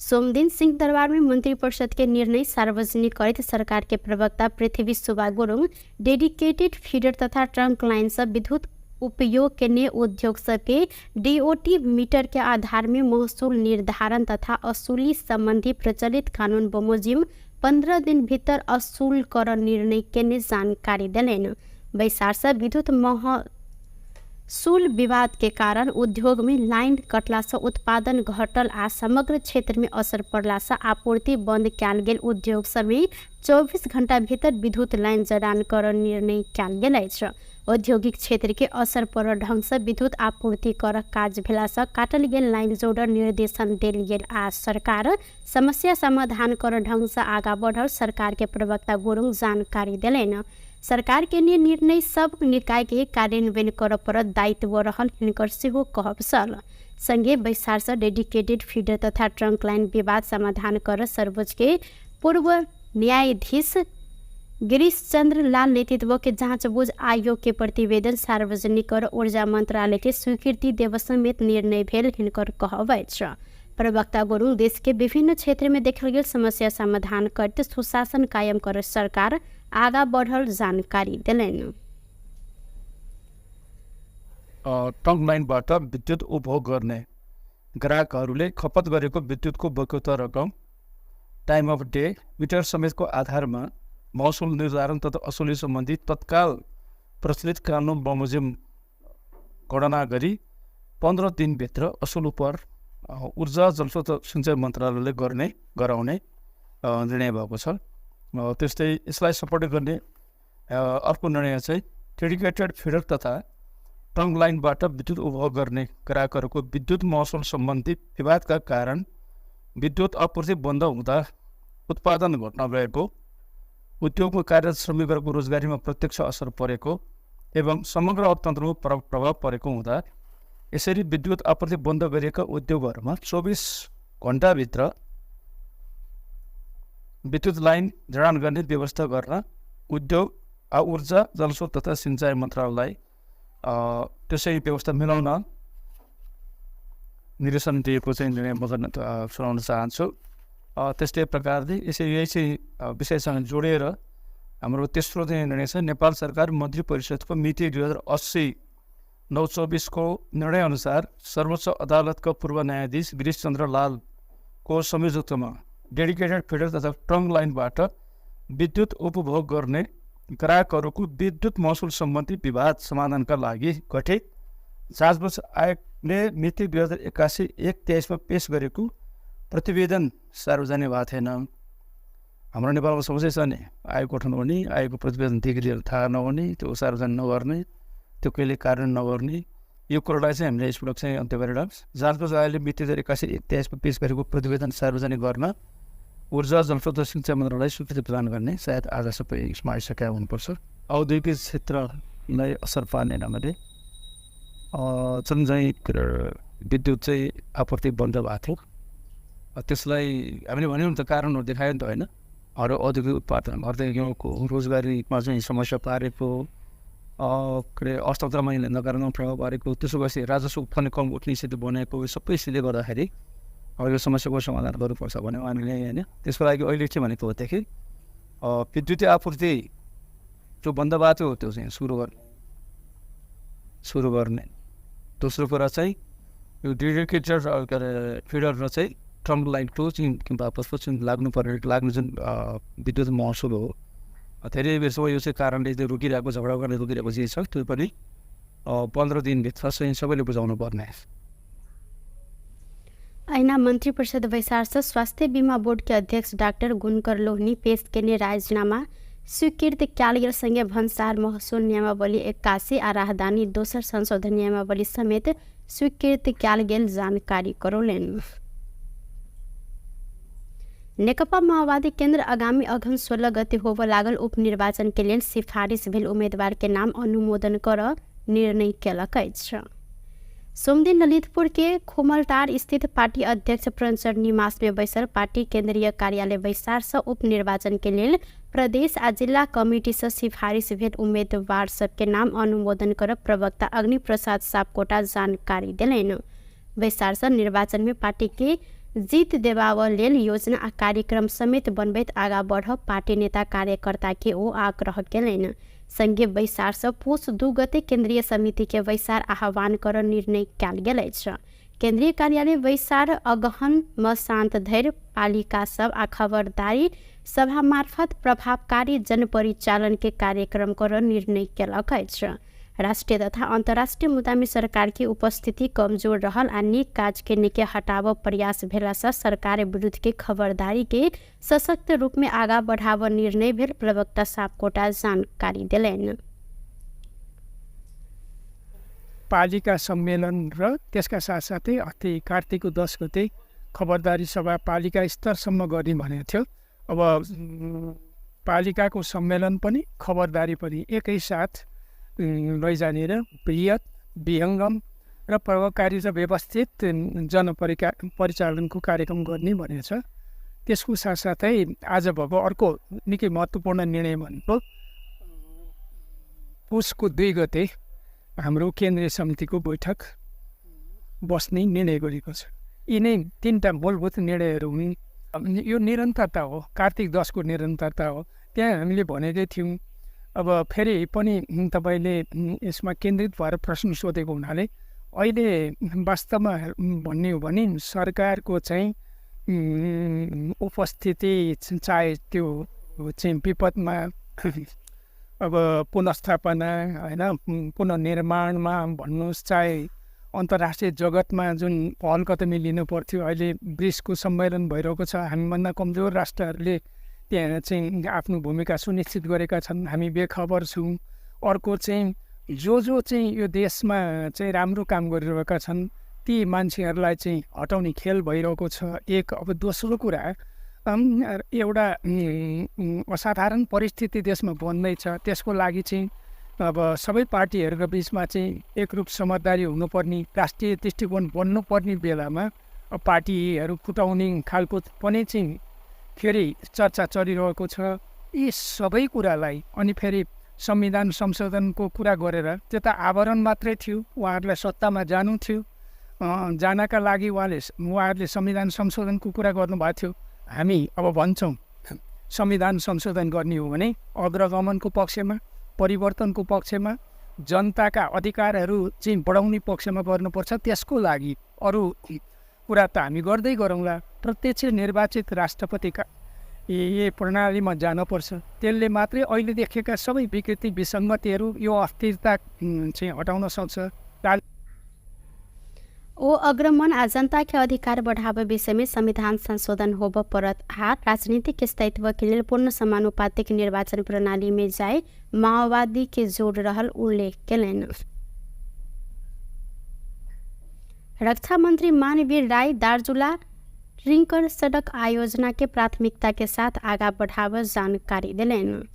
सोमदिन सिंह दरबार में मंत्रिपरिषद के निर्णय सार्वजनिक करते सरकार के प्रवक्ता पृथ्वी सुब्बा गुरुङ डेडिकेटेड फीडर तथा ट्रंक लाइन से विद्युत उपयोग के ने उद्योग सबके डीओटी मीटर के आधार में महसूल निर्धारण तथा असूली संबंधी प्रचलित कानून बमोजिम 15 दिन भीतर असूल कर निर्णय के जानकारी दिलैन। बैसार से विद्युत महसूल विवाद के कारण उद्योग में लाइन कटला से उत्पादन घटल आ समग्र क्षेत्र में असर पड़ला से आपूर्ति बंद कयल गेल उद्योग समेत 24 घंटा भीतर विद्युत लाइन जड़ान कर निर्णय कयल गेल अछि। औद्योगिक क्षेत्र के असर पड़ल ढंग से विद्युत आपूर्ति कर काज भेला से काटल गेल लाइन जोड़ निर्देशन देल गेल आ सरकार समस्या समाधान कर ढंग से आगा बढ़ल सरकार के प्रवक्ता गुरुङ जानकारी दिलैन। सरकार के निर्णय सब निकाय के कार्यान्वयन कर पर दायित्व रहल हिनकर सेहो कहब छल। संगे बैसार से डेडिकेटेड फीडर तथा ट्रंक लाइन विवाद समाधान कर सर्वोच्च के पूर्व न्यायाधीश गिरीश चंद्र लाल नेतृत्व के जांच बुझ आयोग के प्रतिवेदन सार्वजनिक कर ऊर्जा मंत्रालय के स्वीकृति देव समेत निर्णय भेल हिनकर कहब अछि। प्रवक्ता गुरुङ देश के विभिन्न क्षेत्र में देखल गेल समस्या समाधान करते सुशासन कायम कर सरकार आगा बढ़ल जानकारी दिलैन। ट्रंक लाइनबाट विद्युत उपभोग गर्ने ग्राहकहरूले खपत गरेको विद्युतको बक्यौता रकम टाइम अफ डे मिटर समेतको आधारमा महसुल निर्धारण तथा असुली सम्बन्धी तत्काल प्रचलित कानुन बमोजिम गणना गरी 15 दिनभित्र असुल पर ऊर्जा जलस्रोत सिंचाइ मन्त्रालयले गराउने निर्णय भएको छ। त्यस्तै यसलाई सपोर्ट गर्ने अर्को निर्णय चाहिँ डेडिकेटेड फिडर तथा ट्रंक लाइनबाट विद्युत उपभोग गर्ने ग्राहकहरूको विद्युत महसुल सम्बन्धी विवादका कारण विद्युत आपूर्ति बन्द हुँदा उत्पादन घट्न गएको, उद्योगमा कार्यरत श्रमिकहरूको रोजगारीमा प्रत्यक्ष असर परेको एवं समग्र अर्थतन्त्रमा प्रभाव परेको हुँदा यसरी विद्युत आपूर्ति बन्द गरिएका उद्योगहरूमा 24 घण्टाभित्र विद्युत लाइन जडान गर्ने व्यवस्था गर्न उद्योग ऊर्जा जलस्रोत तथा सिंचाइ मन्त्रालयलाई त्यसै व्यवस्था मिलाउन निर्देशन दिएको चाहिँ निर्णय म गर्न सुनाउन चाहन्छु। त्यस्तै प्रकारले यही चाहिँ विषयसँग जोडेर हाम्रो तेस्रो चाहिँ निर्णय छ नेपाल सरकार मन्त्री परिषदको मिति 2080/9/24 को निर्णय अनुसार सर्वोच्च अदालतका पूर्व न्यायाधीश गिरीश चन्द्र लालको संयोजकत्वमा डेडिकेटेड फिडर तथा ट्रंक लाइनबाट विद्युत उपभोग गर्ने ग्राहकहरूको विद्युत महसुल सम्बन्धी विवाद समाधानका लागि गठित जाँचबुझ आयोगले मिति 2081/1/23 पेश गरेको प्रतिवेदन सार्वजनिक भएको थिएन। हाम्रो नेपालमा समस्या छ नि, आयोग गठन हुने, आयोगको प्रतिवेदनदेखि लिएर थाहा नहुने, त्यो सार्वजनिक नगर्ने, त्यो कहिले कार्यान्वयन नगर्ने, यो कुरालाई चाहिँ हामीले यसपटक चाहिँ अन्त्य गरेर जाँचबुझ आयोगले मिति 2081/23 पेश गरेको प्रतिवेदन सार्वजनिक गर्न ऊर्जा जलस्रोत सिंचाइ मन्त्रालयलाई स्वीकृति प्रदान गर्ने सायद आज सबै यसमा आइसकेका हुनुपर्छ। औद्योगिक क्षेत्रलाई असर पार्ने ढङ्गले जुन चाहिँ विद्युत चाहिँ आपूर्ति बन्द भएको थियो त्यसलाई हामीले भन्यौँ नि त कारणहरू देखायो नि त होइन अरू औद्योगिक उत्पादन अर्को रोजगारीमा चाहिँ समस्या पारेको के अरे अर्थतन्त्रमा नकारात्मक प्रभाव पारेको त्यसो गएपछि राजस्व उत्पन्न कम उठ्ने स्थिति बनाएको सबै स्थितिले गर्दाखेरि अब यो समस्याको समाधान गर्नुपर्छ भन्यो हामीले होइन। त्यसको लागि अहिले के भनेको होदेखि विद्युतीय आपूर्ति जो बन्द भएको थियो त्यो चाहिँ सुरु गर्ने दोस्रो कुरा चाहिँ यो डेडिकेटेड के अरे फिडर र चाहिँ ट्रम्प लाइनको चाहिँ वापसको चाहिँ लाग्ने जुन विद्युत महसुल हो धेरै बेरसम्म यो चाहिँ कारणले चाहिँ रोकिरहेको झगडा गर्ने रोकिरहेको जे छ त्यो पनि 15 दिनभित्र चाहिँ सबैले बुझाउनु पर्ने। ऐना मंत्री परिषद वैशार से स्वास्थ्य बीमा बोर्ड के अध्यक्ष डॉक्टर गुणकर लोहनी पेश केने राजीनामा स्वीकृत कयल गेल संगे भन्सार महसुल नियमावली 81 आ राहदानी दोसर संशोधन नियमावली समेत स्वीकृत कयल गेल जानकारी करौलनि। नेकपा माओवादी केन्द्र आगामी अघन 16 गते होबय लागल उपनिर्वाचन के लेल सिफारिश भेल उम्मीदवार के नाम अनुमोदन कर निर्णय केलक अछि। सोमदिन ललितपुर के खोमलटार स्थित पार्टी अध्यक्ष प्रणचर निवास में बैसल पार्टी केंद्रीय कार्यालय वैशार से उपनिर्वाचन के लिए प्रदेश आ जिला कमिटी से सिफारिश भेल उम्मीदवार सबके नाम अनुमोदन कर प्रवक्ता अग्नि प्रसाद सापकोटा जानकारी दिलैन। वैशार से निर्वाचन में पार्टी के जीत देबाव लेल योजना आ कार्यक्रम समेत बनबैत आगा बढ़ पार्टी नेता कार्यकर्ता के ओ आग्रह केलैन। संघीय वैशार से पुष 2 गते केंद्रीय समिति के वैशार आह्वान कर निर्णय कयल गेल अछि। केंद्रीय कार्यालय वैशार अगहन मसांत धैर्य पालिका सब आ खबरदारी सभा मार्फत प्रभावकारी जन परिचालन के कार्यक्रम कर निर्णय केलक अछि। राष्ट्रीय तथा अंतर्राष्ट्रीय मुद्दा में सरकार की उपस्थिति कमजोर रहल आ नीक काज के निके हटाव प्रयास भेला से सरकार विरुद्ध के खबरदारी के सशक्त रूप में आगा बढ़ाव निर्णय भेल प्रवक्ता सापकोटा जानकारी दिलैन। पालिका सम्मेलन र त्यसका साथसाथै अस्ति कार्तिकको 10 गते खबरदारी सभा पालिका स्तरसम्म गर्ने भनेको थियो। अब पालिकाको सम्मेलन पनि खबरदारी पनि एकैसाथ लैजाने र बृहत विहङ्गम र प्रभावकारी र व्यवस्थित परिचालनको कार्यक्रम गर्ने भनेको छ। त्यसको साथसाथै आज भएको अर्को निकै महत्त्वपूर्ण निर्णय भनेको पुसको 2 गते हाम्रो केन्द्रीय समितिको बैठक बस्ने निर्णय गरेको छ। यिनै 3टा मूलभूत निर्णयहरू हुन्। यो निरन्तरता हो, कार्तिक 10 को निरन्तरता हो। त्यहाँ हामीले भनेकै थियौँ। अब फेरि पनि तपाईँले यसमा केन्द्रित भएर प्रश्न सोधेको हुनाले अहिले वास्तवमा भन्ने हो भने सरकारको चाहिँ उपस्थिति चाहे त्यो चाहिँ विपदमा अब पुनर्स्थापना होइन पुनर्निर्माणमा भन्नुहोस् चाहे अन्तर्राष्ट्रिय जगतमा जुन पहल कदमी लिनु पर्थ्यो अहिले ब्रिक्सको सम्मेलन भइरहेको छ। हामीभन्दा कमजोर राष्ट्रहरूले त्यहाँ चाहिँ आफ्नो भूमिका सुनिश्चित गरेका छन्। हामी बेखबर छौँ। अर्को चाहिँ जो चाहिँ यो देशमा चाहिँ राम्रो काम गरिरहेका छन् ती मान्छेहरूलाई चाहिँ हटाउने खेल भइरहेको छ एक। अब दोस्रो कुरा एउटा असाधारण परिस्थिति देशमा बन्दैछ। त्यसको लागि चाहिँ अब सबै पार्टीहरूको बिचमा चाहिँ एकरूप समझदारी हुनुपर्ने राष्ट्रिय दृष्टिकोण बन्नुपर्ने बेलामा पार्टीहरू फुटाउने खालको पनि चाहिँ फेरि चर्चा चलिरहेको छ। यी सबै कुरालाई अनि फेरि संविधान संशोधनको कुरा गरेर त्यो त आवरण मात्रै थियो। उहाँहरूलाई सत्तामा जानु थियो। जानका लागि उहाँहरूले संविधान संशोधनको कुरा गर्नुभएको थियो। हामी अब भन्छौँ संविधान संशोधन गर्ने हो भने अग्रगमनको पक्षमा, परिवर्तनको पक्षमा, जनताका अधिकारहरू चाहिँ बढाउने पक्षमा गर्नुपर्छ। त्यसको लागि अरू कुरा त हामी गर्दै गरौँला। प्रत्यक्ष निर्वाचित राष्ट्रपतिका ये प्रणालीमा जानुपर्छ। त्यसले मात्रै अहिले देखेका सबै विकृति विसङ्गतिहरू यो अस्थिरता चाहिँ हटाउन सक्छ। ओ अग्रमन आ जनता के अधिकार बढ़ावे विषय में संविधान संशोधन होब पड़त आ राजनीतिक स्थायित्व के लिए पूर्ण समानुपातिक निर्वाचन प्रणाली में जाए माओवादी के जोड़ रहल उल्लेख केलैन। रक्षा मंत्री मानवीर राय दार्जुला रिंकर सड़क आयोजना के प्राथमिकता के साथ आगा बढ़ावे जानकारी दिलैन।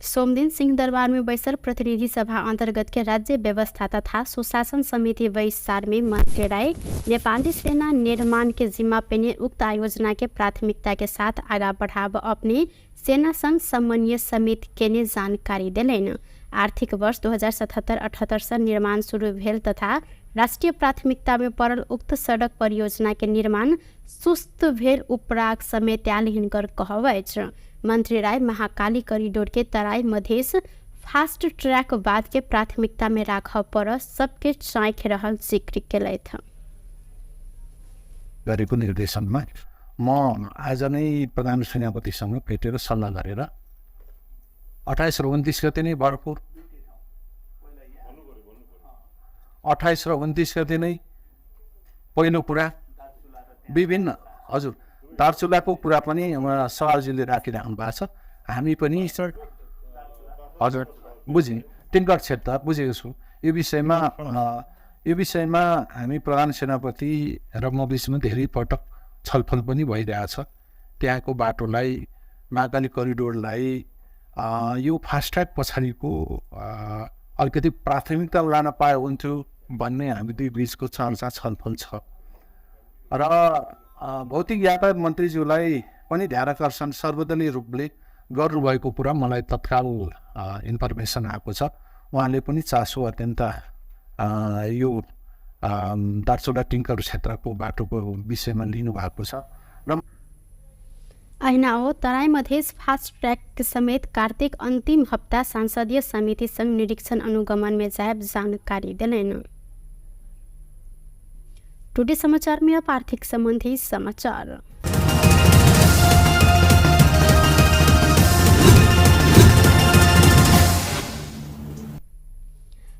सोमदिन सिंहदरबार में बैसल प्रतिनिधि सभा अंतर्गत के राज्य व्यवस्था तथा सुशासन समिति बैसार में मंत्री राय नेपाली सेना निर्माण के जिम्मा पेने उक्त आयोजना के प्राथमिकता के साथ आगा बढ़ाव अपने सेना संघ समन्वय समिति के ने जानकारी दिलैन। आर्थिक वर्ष 2077-78 से निर्माण शुरू भेल तथा राष्ट्रीय प्राथमिकता में पड़ल उक्त सड़क परियोजना के निर्माण सुस्त भेल उपराग समेत हिनकर कहवैछ। मंत्री राय महाकाली कॉरिडोर के तराई मधेश फास्ट ट्रैक बाद के प्राथमिकता में राख पर सबके चाँख रहल जिक्र केलैथ। गरेको निर्देशनमा म आज नै प्रधान सेनापतिसँग भेटेर सल्लाह गरेर 28 र 29 गते नै भरपुर 28 र 29 गते नै पहिलो कुरा विभिन्न हजुर दार्चुलाको कुरा पनि सवालजीले राखिराख्नु भएको छ। हामी पनि सर हजुर बुझेँ टिङ्कर क्षेत्र बुझेको छु। यो विषयमा हामी प्रधान सेनापति र म बिचमा धेरै पटक छलफल पनि भइरहेछ। त्यहाँको बाटोलाई महाकाली करिडोरलाई यो फास्ट ट्र्याक पछाडिको अलिकति प्राथमिकता लान पाए हुन्थ्यो भन्ने हामी दुई बिचको चर्चा छलफल छ र भौतिक यातायात मन्त्रीज्यूलाई पनि ध्यानाकर्षण सर्वदलीय रूपले गर्नुभएको कुरा मलाई तत्काल इन्फर्मेसन आएको छ। उहाँले पनि चासो अत्यन्त यो दार्चुला टिङ्कर क्षेत्रको बाटोको विषयमा लिनुभएको छ र ऐनाओ तराई मधेश फास्ट ट्रैक समेत कार्तिक अंतिम हफ्ता सांसदीय समिति संघ निरीक्षण अनुगमन में जायब जानकारी दिलैन। टुडे समाचार में अब आर्थिक संबंधी समाचार।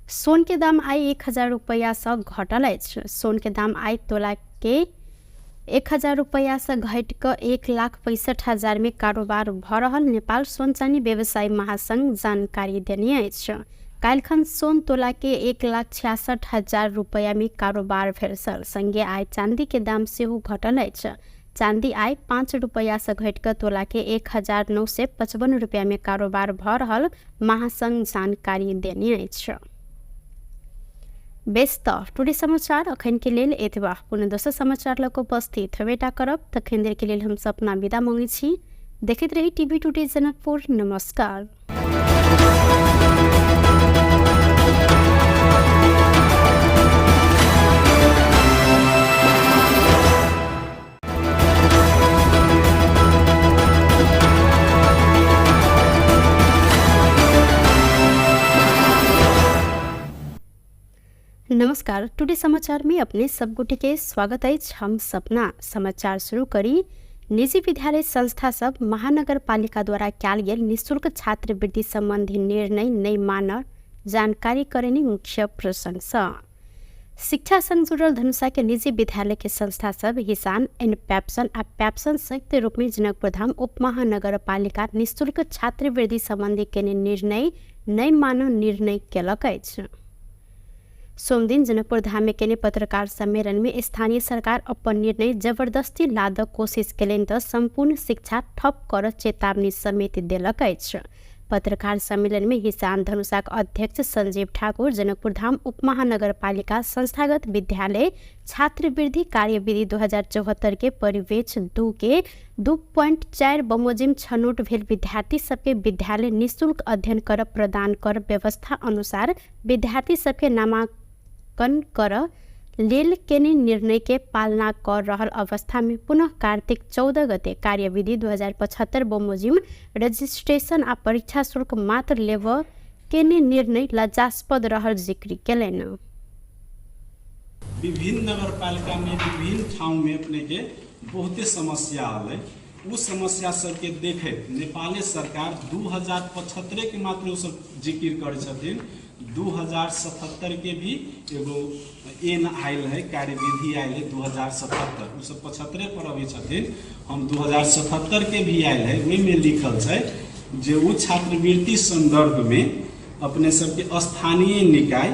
सोन के दाम आई 1000 रुपया से घटल। सोन के दाम आई तोला के 1000 रुपया से घट कर 1,65,000 में कारोबार भ रहल नेपाल सोन चानी व्यवसायी महासंघ जानकारी देने। काल्खन सोन तोला के 1,66,000 रुपया में कारोबार भेल सल। संगे आय चांदी के दाम से घटल। चांदी आय 5 रुपया से घट कर तोला के 1,955 रुपया में कारोबार भ रहल महासंघ जानकारी देने। व्यस्त टुडे समाचार अखन के लेल एतबा। पुनः दोसर समाचार लग उपस्थित हेबेटा करब तखन देर के लेल हम सपना विदा मांगे छी। देखते रही टीवी टुडे जनकपुर। नमस्कार। नमस्कार। टुडे समाचार में अपने सबगुटे के स्वागत है। हम सपना समाचार शुरू करी। निजी विद्यालय संस्था सब महानगर पालिका द्वारा कैल गेल निःशुल्क छात्रवृत्ति संबंधी निर्णय नहीं मान जानकारी करने मुख्य प्रशंसा। शिक्षा संग जुड़ल धनुषा के निजी विद्यालय के संस्था सब हिसान एंड पैप्सन आ पैप्सन संयुक्त रूप में जनकपुर धाम उप महानगर पालिका निःशुल्क छात्रवृत्ति संबंधी के निर्णय नहीं मान निर्णय केलक। सोमदिन जनकपुर धाम में केने पत्रकार सम्मेलन में स्थानीय सरकार अपन निर्णय जबरदस्ती लाद कोशिश केलनि त संपूर्ण शिक्षा ठप कर चेतावनी समेत देलक। पत्रकार सम्मेलन में हिसान धनुषा अध्यक्ष संजीव ठाकुर जनकपुर धाम उप महानगर पालिका संस्थागत विद्यालय छात्रवृत्ति कार्यविधि 2074 के परिवेश 2 के 2.4 बमोजिम छनौट भेल विद्यार्थी सबके विद्यालय निःशुल्क अध्ययन कर प्रदान कर व्यवस्था अनुसार विद्यार्थी सबके नामांकन कर लेल केने निर्णय के पालना कर रहल अवस्था में पुनः कार्तिक 14 गते कार्यविधि 2075 बमोजिम रजिस्ट्रेशन आ परीक्षा शुल्क मात्र लेव केने निर्णय लज्जास्पद रहल जिक्र केलनि। विभिन्न नगरपालिका में विभिन्न ठाउँ में अपने के बहुते समस्या है। उस समस्या सबके देखे नेपाली सरकार 2075 के मात्र सब जिक्र करे छथिन। 2077 के भी एगो एन आयल है कार्यविधि आयल है 2077 सब 75 पर अभी छथिन। हम 2077 के भी आयल है वही में लिखल है जे वो छात्रवृत्ति संदर्भ में अपने सबके स्थानीय निकाय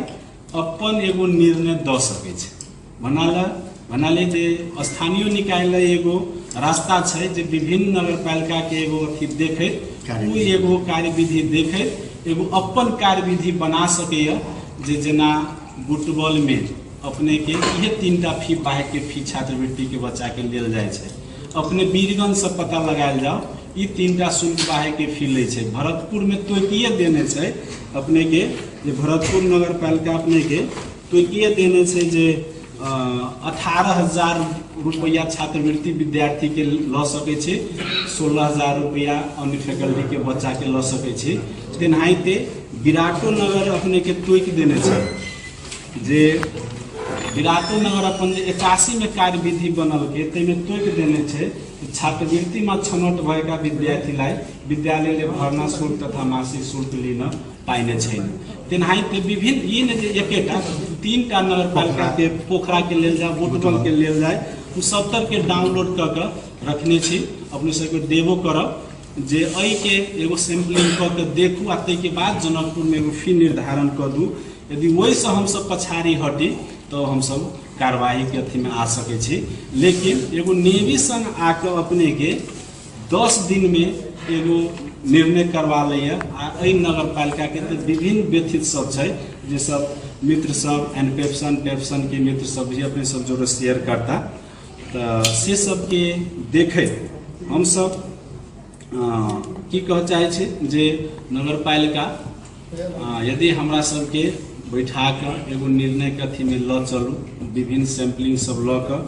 अपन एगो निर्णय द सके भनाले जे स्थानीय निकाय एगो रास्ता है जे विभिन्न नगरपालिका के एगो अथी देखे उ एगो कार्यविधि देखे एगो अपन कार्यविधि बना सकैए जे जेना बुटबॉल में अपने के इहे 3टा फी बाहे के फी छात्रवृत्ति के बच्चा के लेल जाए छै। अपने वीरगंज से पता लगायल जाओ ई 3टा शुल्क बाहे के फी ले छै। भरतपुर में तोकिए देने छै अपने के जे भरतपुर नगर पालिका अपने के तोकिए देने छै जे 18,000 रुपया छात्रवृत्ति विद्यार्थी के ल सके छै, 16,000 रुपया अन्य फैकल्टी के बच्चा के ल सके छै। तेनाहिते विराटो नगर अपने के तोकि देने छै जे विराटो नगर अपन 81 में कार्यविधि बनल के तैमे तोकि देने छै छात्रवृत्ति में छनौट भएका विद्यार्थीलाई विद्यालयले भर्ना शुल्क तथा मासिक शुल्क लिन पाइने छैन। तेनाहिते विभिन्न यी ने जे एकेटा 3टा नगरपालिका के पोखरा के लेल जाए बुटबल के लेल जाए उ 70 के डाउनलोड क के रखने छी। अपने सबके देबो करब जे एहि के एगो सैम्पलिंग क के देखू आ तै के बाद जनकपुर में एगो फी निर्धारण क दू। यदि वही से हम सब पछाड़ी हटी तो हम सब कार्रवाई के अथी में आ सके छी। लेकिन एगो नेवी संग आके अपने के 10 दिन में एगो निर्णय करवा लिया। आ नगर पालिका के तो विभिन्न व्यथित सब छै जे सब मित्र सब एनपेप्सन के मित्र सब भी अपने सब जो शेयर करता तो से सब के देखे हम सब की कह चाहे छी जे नगर पालिका यदि हमरा सब के बैठा कर एगो निर्णय के अथी में ल चलू विभिन्न सैम्पलिंग सब ल कर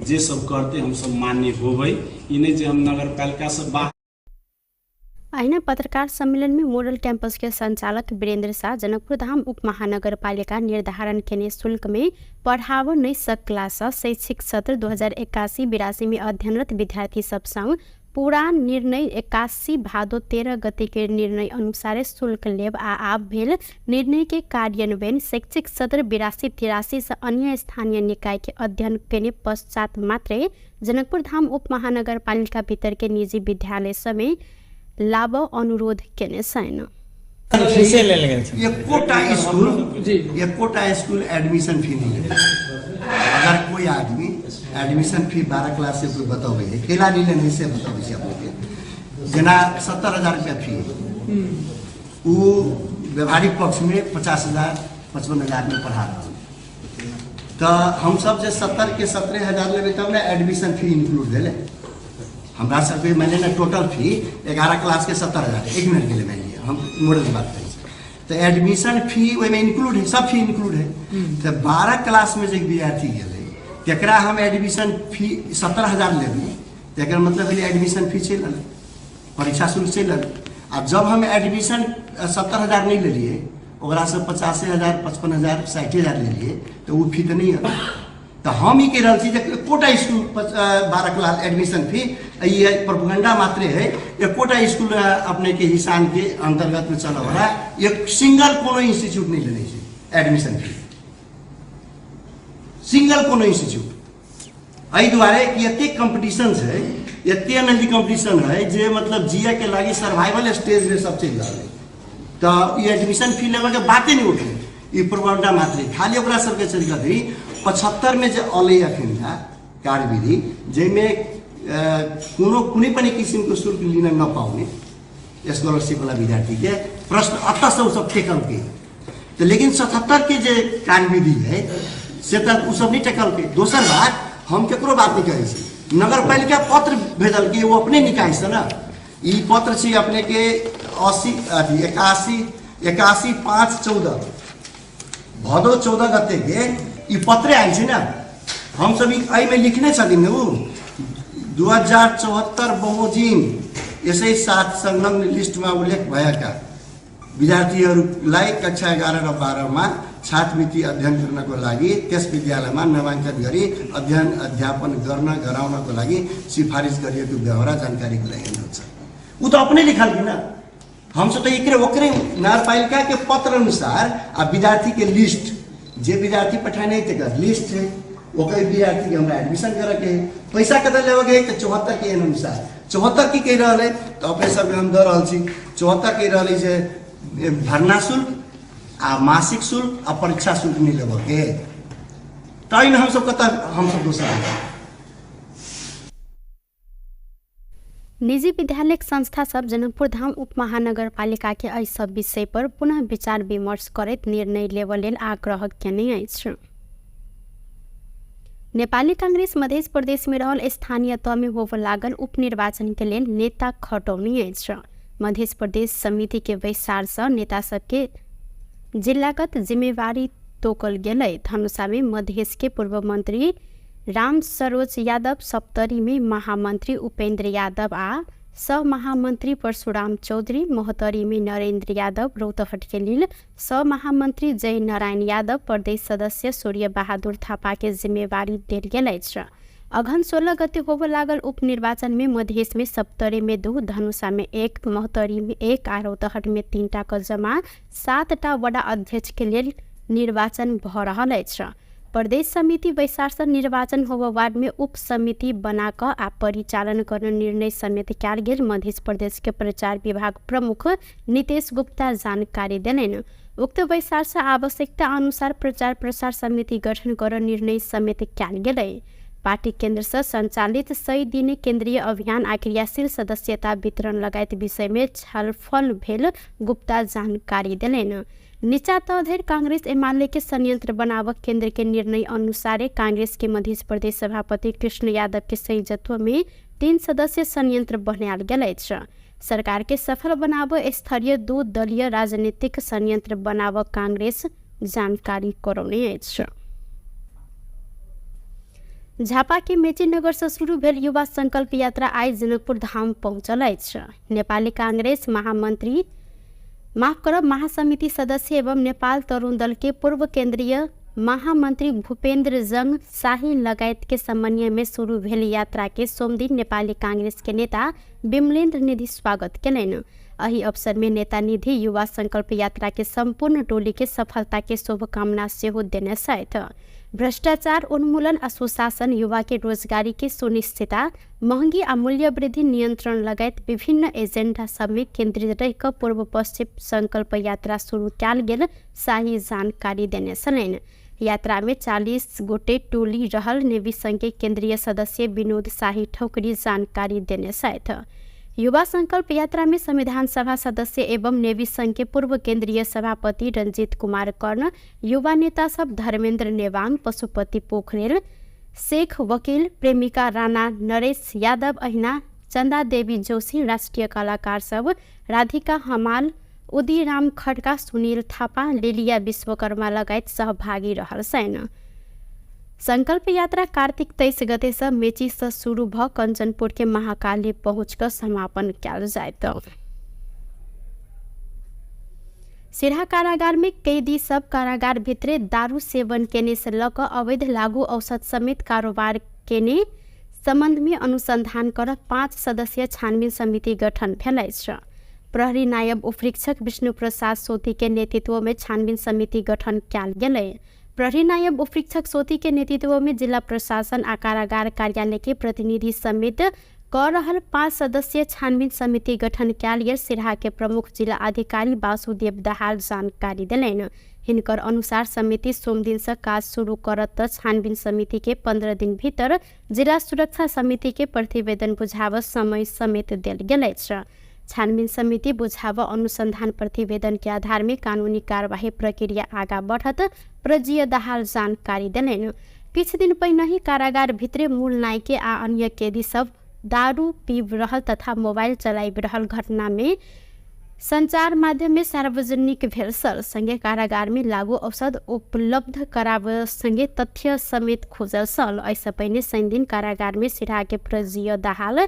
जे सब करते हम सब मान्य होबै। ई नहीं जे हम नगर पालिका से बाहर। अहिना पत्रकार सम्मेलन में मॉडल कैंपस के संचालक वीरेंद्र शाह जनकपुर धाम उप महानगर पालिका निर्धारण केने शुल्क में पढ़ाव नहीं सकला से शैक्षिक सत्र 2081-82 में अध्ययनरत विद्यार्थी सब संग पूरा निर्णय 81 भादो 13 गते के निर्णय अनुसार शुल्क लेब आ आब भेल निर्णय के कार्यान्वयन शैक्षिक सत्र 82-83 से अन्य स्थानीय निकाय के अध्ययन केने पश्चात मात्रै जनकपुर धाम उप महानगर पालिका भीतर के निजी विद्यालय समय लाभ अनुरोध केने छैन। कोटा स्कूल एडमिशन फी नहीं लेते। अगर कोई आदमी एडमिशन फी 12 क्लास से कोई बतावे है केला नहीं लेने से बतावे से अपने जना 70,000 रुपया फी वो व्यवहारिक पक्ष में 50,000 55,000 में पढ़ा रहा। तो हम सब जे 70 के 17,000 लेबे तब ना एडमिशन फी इंक्लूड भेले। हमरा सबके मैंने ना टोटल फी 11 क्लास के 70,000 1 मिनट के लिए मान लिया हम मॉडल की बात करें तो एडमिशन फी में इंक्लूड है सब फी इंक्लूड है। तो 12 क्लास में जो विद्यार्थी गए तकरा हम एडमिशन फी 17,000 लेबे तकर मतलब एडमिशन फी चल परीक्षा शुल्क चल। अब जब हम एडमिशन 70,000 नहीं ले लिए ओकरा से 85,000 55,000 60,000 ले लिए तो वो फी तो नहीं है। तो हम ही कह रहा थी Kota school 12 class admission fee ये प्रोपेगेंडा मात्र है। ये कोटा स्कूल अपने के हिसाब के अंतर्गत में चला हो रहा है। ये सिंगल कोनो इंस्टीट्यूट नहीं लेने से एडमिशन फी सिंगल कोनो इंस्टीट्यूट एहि दुआरे कि एते कंपटीशन है एते नदी कंपटीशन है जे मतलब जिया के लागी सर्वाइवल स्टेज में सब चल रहा है। तो ये एडमिशन फी लेवे के बातें नहीं उठे ये प्रोपेगेंडा मात्र खाली ओकरा सबके चल गई 75 में जो अलै अखन कार्यविधि जैमे कोनो कुनै पनि किसिमको शुल्क लिन नपाउने स्कॉलरशिप वाला विद्यार्थी के प्रश्न अतः से सब टेकल के तो लेकिन 77 के जो कार्यविधि है से तक उ सब नहीं टेकल के। दोसर बात हम केकरो बात नहीं करै छी नगर पालिका पत्र भेजल के वो अपने निकाय से ना ई पत्र छी अपने के 81/5/14 भदौ 14 गते के ई पत्र आयल छै ना हम सब एहि में लिखने छथिन उ 2074 बमोजिम यसै साथ संलग्न लिस्ट में उल्लेख भएका विद्यार्थीहरूलाई कक्षा 11 र 12 में छात्रवृत्ति अध्ययन गर्नको लागि त्यस विद्यालयमा नामाङ्कन गरी अध्ययन अध्यापन गराउनको लागि सिफारिस गरिएको व्यवहार जानकारीको लागि हुन्छ। उ तो अपने लिखल कि ना हम सब तो एकरे ओकरे नगरपालिका के पत्र अनुसार आ विद्यार्थी के लिस्ट जे विद्यार्थी पठाने तक लिस्ट है ओकर विद्यार्थी के हमरा एडमिशन करे के पैसा कते लेवे के तो 74 के अनुसार 74 की कह रहा है तो अपने सब हम दे रहा छी 74 कह रहा है जे भरना शुल्क आ मासिक शुल्क आ परीक्षा शुल्क नहीं लेवे के ताई हम सब कता हम सब दोसर निजी विद्यालय संस्था सब जनकपुर धाम उप महानगर पालिका के एहि सब विषय पर पुनः विचार विमर्श करैत निर्णय लेबऽ लेल आग्रह केने अछि। नेपाली कांग्रेस मध्य प्रदेश में रहल स्थानीय तह में होबऽ लागल उपनिर्वाचन के लेल नेता खटौनी अछि। मध्य प्रदेश समिति के बैसार से नेता सबके जिलागत जिम्मेवारी तोकल गेलै। धनुषा में मधेश के पूर्व मंत्री राम सरोज यादव, सप्तरी में महामंत्री उपेंद्र यादव आ सह महामंत्री परशुराम चौधरी, महोत्तरी में नरेंद्र यादव, रौतहट के लेल सह महामंत्री जय नारायण यादव, प्रदेश सदस्य सूर्य बहादुर थापा के जिम्मेवारी देल गेल अछि। अघन 16 गते होबऽ लागल उपनिर्वाचन में मधेश में सप्तरी में 2, धनुषा में 1, महोत्तरी में 1 आ रौतहट में 3 टा क जमा 7 टा वडा अध्यक्ष के लेल निर्वाचन भ रहल अछि। प्रदेश समिति बैसार से निर्वाचन होबऽ वार्ड में उप समिति बना क आ परिचालन करने निर्णय समेत कयल गेल। मध्य प्रदेश के प्रचार विभाग प्रमुख नितेश गुप्ता जानकारी देलनि। उक्त बैसार से आवश्यकता अनुसार प्रचार प्रसार समिति गठन कर निर्णय समेत कयल गेलै। पार्टी केंद्र से संचालित 100 दिने केंद्रीय अभियान आ क्रियाशील सदस्यता वितरण लगायत विषय में छलफल भेल, गुप्ता जानकारी देलनि। नीचा तह धरि कांग्रेस एमाले के संयंत्र बनाव केंद्र के निर्णय अनुसार कांग्रेस के मध्य प्रदेश सभापति कृष्ण यादव के संयोजकत्व में 3 सदस्यीय संयंत्र बनायल गेल अछि। सरकार के सफल बनाव स्तरीय 2 दलीय राजनीतिक संयंत्र बनाव कांग्रेस जानकारी करौने अछि। झापा के मेची नगर से शुरू भेल युवा संकल्प यात्रा आई जनकपुर धाम पहुंचल अछि। नेपाली कांग्रेस महासमिति सदस्य एवं नेपाल तरुण दल के पूर्व केंद्रीय महामंत्री भूपेंद्र जंग शाही लगायत के समन्वय में शुरू भेल यात्रा के सोम दिन नेपाली कांग्रेस के नेता विमलेन्द्र निधि स्वागत केलनि। एहि अवसर में नेता निधि युवा संकल्प यात्रा के संपूर्ण टोली के सफलता के शुभकामना सेहो देने छथि। भ्रष्टाचार उन्मूलन, सुशासन, युवा के रोजगारी के सुनिश्चितता, महंगी आ मूल्य वृद्धि नियंत्रण लगायत विभिन्न एजेंडा सब में केंद्रित रह पूर्व पश्चिम संकल्प यात्रा शुरू कयल गेल शाही जानकारी देने छलनि। यात्रा में 40 गोटे टोली रहल नेवी संघ के केंद्रीय सदस्य विनोद शाही ठौकरी जानकारी देने छथि। युवा संकल्प यात्रा में संविधान सभा सदस्य एवं नेवी संघ के पूर्व केंद्रीय सभापति रंजीत कुमार कर्ण, युवा नेता सब धर्मेंद्र नेवांग, पशुपति पोखरेल, शेख वकील, प्रेमिका राणा, नरेश यादव अहिना, चंदा देवी जोशी, राष्ट्रीय कलाकार सब राधिका हमाल, उदीराम खड्का, सुनील थापा, लिलिया विश्वकर्मा लगायत सहभागी रहल छन्। संकल्प यात्रा कार्तिक 23 गते से मेची से शुरू भ कंचनपुर के महाकाली पहुंचकर समापन कयल जायत। सिरहा कारागार में कैदी सब कारागार भित्रे दारू सेवन केने से लक अवैध लागू औषध समेत कारोबार केने संबंध में अनुसंधान कर 5 सदस्यीय छानबीन समिति गठन भेल अछि। प्रहरी नायब उपरीक्षक विष्णु प्रसाद सोती के नेतृत्व में छानबीन समिति गठन कयल गेलै। प्रहरी नायब उपरीक्षक सोती के नेतृत्व में जिला प्रशासन आ कारागार कार्यालय के प्रतिनिधि समेत क रहल 5 सदस्यीय छानबीन समिति गठन कयल गेल। सिरहा के प्रमुख जिला अधिकारी वासुदेव दहाल जानकारी देलनि। हिनकर अनुसार समिति सोम दिन से काज शुरू करत छानबीन समिति के 15 दिन भीतर जिला सुरक्षा समिति के प्रतिवेदन बुझाव समय समेत देल गेल अछि। छानबीन समिति बुझाव अनुसंधान प्रतिवेदन के आधार में कानूनी कार्यवाही प्रक्रिया आगा बढ़त प्रजीय दहाल जानकारी देलनि। किछु दिन पहिने ही कारागार भित्रे मूल नायके आ अन्य कैदी सब दारू पीब रहल तथा मोबाइल चलाइब रहल घटना में संचार माध्यम में सार्वजनिक भेल छल। संगे कारागार में लागू औषध उपलब्ध कराब संगे तथ्य समेत खोजल छल। ऐसा पहिने शनि दिन कारागार में सिरहा के प्रजीय दहाल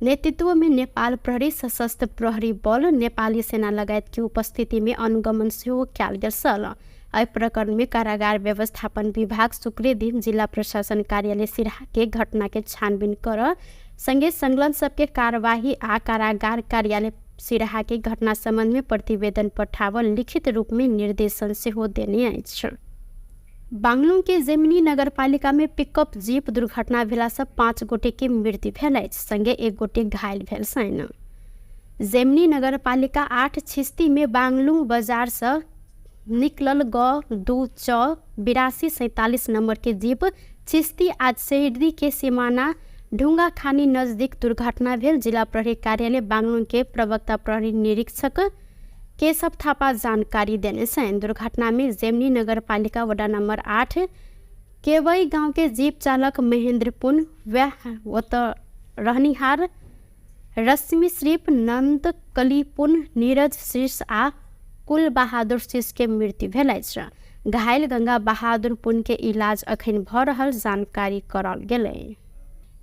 नेतृत्व में नेपाल प्रहरी, सशस्त्र प्रहरी बल, नेपाली सेना लगायत की उपस्थिति में अनुगमन सेहो कयल गेल छल। एहि प्रकरण में कारागार व्यवस्थापन विभाग शुक्र दिन जिला प्रशासन कार्यालय सिरहा के घटना के छानबीन कर संगे संलग्न सबके कार्यवाही आ कारागार कार्यालय सिरहा के घटना संबंध में प्रतिवेदन पठावल लिखित रूप में निर्देशन सेहो देने अछि। बांगलुंग के जेमिनी नगरपालिका में पिकअप जीप दुर्घटना भेला से 5 गोटे के मृत्यु भेल अछि, संगे 1 गोटे घायल भेल छनि। जेमिनी नगरपालिका 8 छिस्ती में बांगलुंग बाजार से निकलल ग 82 8247 नंबर के जीप छिस्ती आज शहरी के सीमाना ढुङ्गा खानी नजदीक दुर्घटना भेल। जिला प्रहरी कार्यालय बागलुङ के प्रवक्ता प्रहरी निरीक्षक केशव थापा जानकारी देने छन्। दुर्घटना में जेमनी नगरपालिका वडा नंबर 8 केवई गांव के जीप चालक महेंद्र पुन वत रहनिहार रश्मि श्रीप नंद कली पुन नीरज शीर्ष आ कुल बहादुर शीर्ष के मृत्यु भेल अछि। घायल गंगा बहादुर पुन के इलाज अखन भ रहल जानकारी करल गेलै।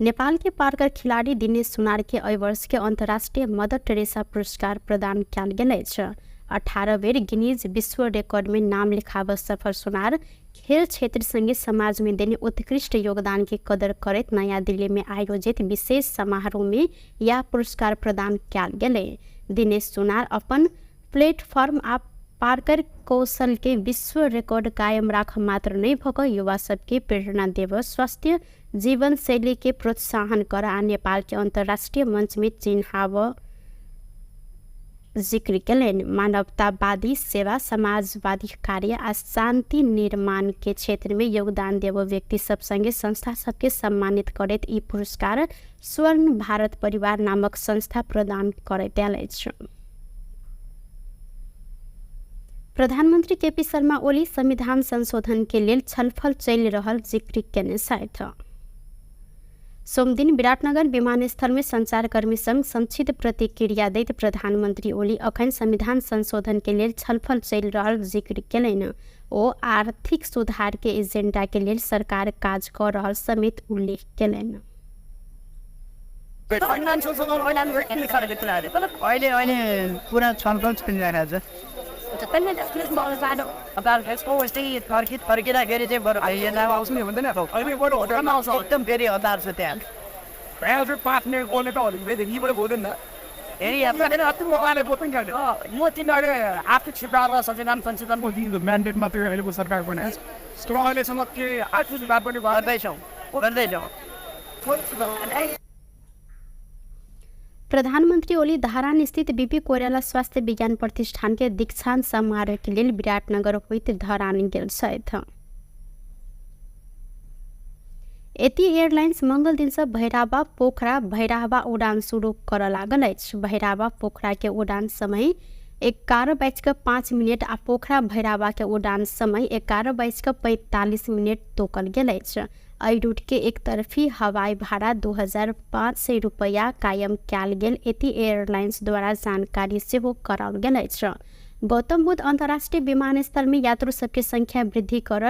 नेपाल के पार्कर खिलाड़ी दिनेश सुनार के एहि वर्ष के अंतर्राष्ट्रीय मदर टेरेसा पुरस्कार प्रदान कयल गेल अछि। 18 बेर गिनीज विश्व रिकॉर्ड में नाम लिखाब सफल सुनार खेल क्षेत्र संगे समाज में देने उत्कृष्ट योगदान की कदर करत नया दिल्ली में आयोजित विशेष समारोह में यह पुरस्कार प्रदान कयल गेलै। दिनेश सुनार अपन प्लेटफॉर्म आ पार्कर कौशल के विश्व रिकॉर्ड कायम राख मात्र नहीं भक युवा सबके प्रेरणा देव, स्वस्थ जीवन शैली के प्रोत्साहन कर आ नेपाल के अंतर्राष्ट्रीय मंच में चिन्हाव जिक्र कलन। मानवतावादी सेवा, समाजवादी कार्य आ शांति निर्माण के क्षेत्र में योगदान देव व्यक्ति सब संगे संस्था सबके सम्मानित करत ई पुरस्कार स्वर्ण भारत परिवार नामक संस्था प्रदान करैत अछि। प्रधानमंत्री केपी शर्मा ओली संविधान संशोधन के लिए छलफल चल रहल जिक्र केने छथि। सोमदिन विराटनगर विमानस्थल में संचारकर्मी संग संक्षिप्त प्रतिक्रिया दैत प्रधानमंत्री ओली अखन संविधान संशोधन के लिए छलफल चल रहल जिक्र केलनि। ओ आर्थिक सुधार के एजेंडा के लिए सरकार काज कर रहल समेत उल्लेख केलनि। पूरा छलफल चलिरहेको छ। फर्किँदाखेरि चाहिँ बरु आउनु हुँदैन एकदम फेरि हतार छ त्यहाँ म तिनीहरू आर्थिक सुधार र संविधान संशोधनको म्यान्डेट मात्रै अहिलेको सरकारको अहिलेसम्म के आर्थिक सुधार पनि गर्दैछौँ। प्रधानमंत्री ओली धारान स्थित बीपी कोइराला स्वास्थ्य विज्ञान प्रतिष्ठान के दीक्षांत समारोह के लिए विराटनगर होइत धरान गेल छथि। एती एयरलाइंस मंगल दिन से भैराबा पोखरा भैराबा उड़ान शुरू कर लागल अछि। भैराबा पोखरा के उड़ान समय 11:05 आ पोखरा भैराबा के उड़ान समय 11:45 तोकल गेल अछि। एहि रूट के एक तरफी हवाई भाड़ा 2500 रुपया कायम कयल गेल एती एयरलाइंस द्वारा जानकारी सेहो कराओल गेल अछि। गौतम बुद्ध अंतर्राष्ट्रीय विमानस्थल में यात्रु सबके संख्या वृद्धि कर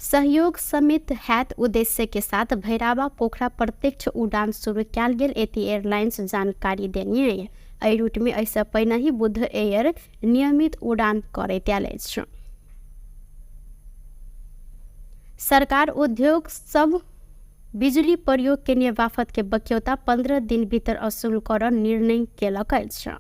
सहयोग समेत हैत उद्देश्य के साथ भैराबा पोखरा प्रत्यक्ष उड़ान शुरू कयल गेल एती एयरलाइंस जानकारी देने। एहि रूट में ऐसा पहिने ही बुद्ध एयर नियमित उड़ान करैत आयल अछि। सरकार उद्योग सब बिजली प्रयोग के बाफत के बक्यौता 15 दिन भीतर असूल कर निर्णय केलक अछि।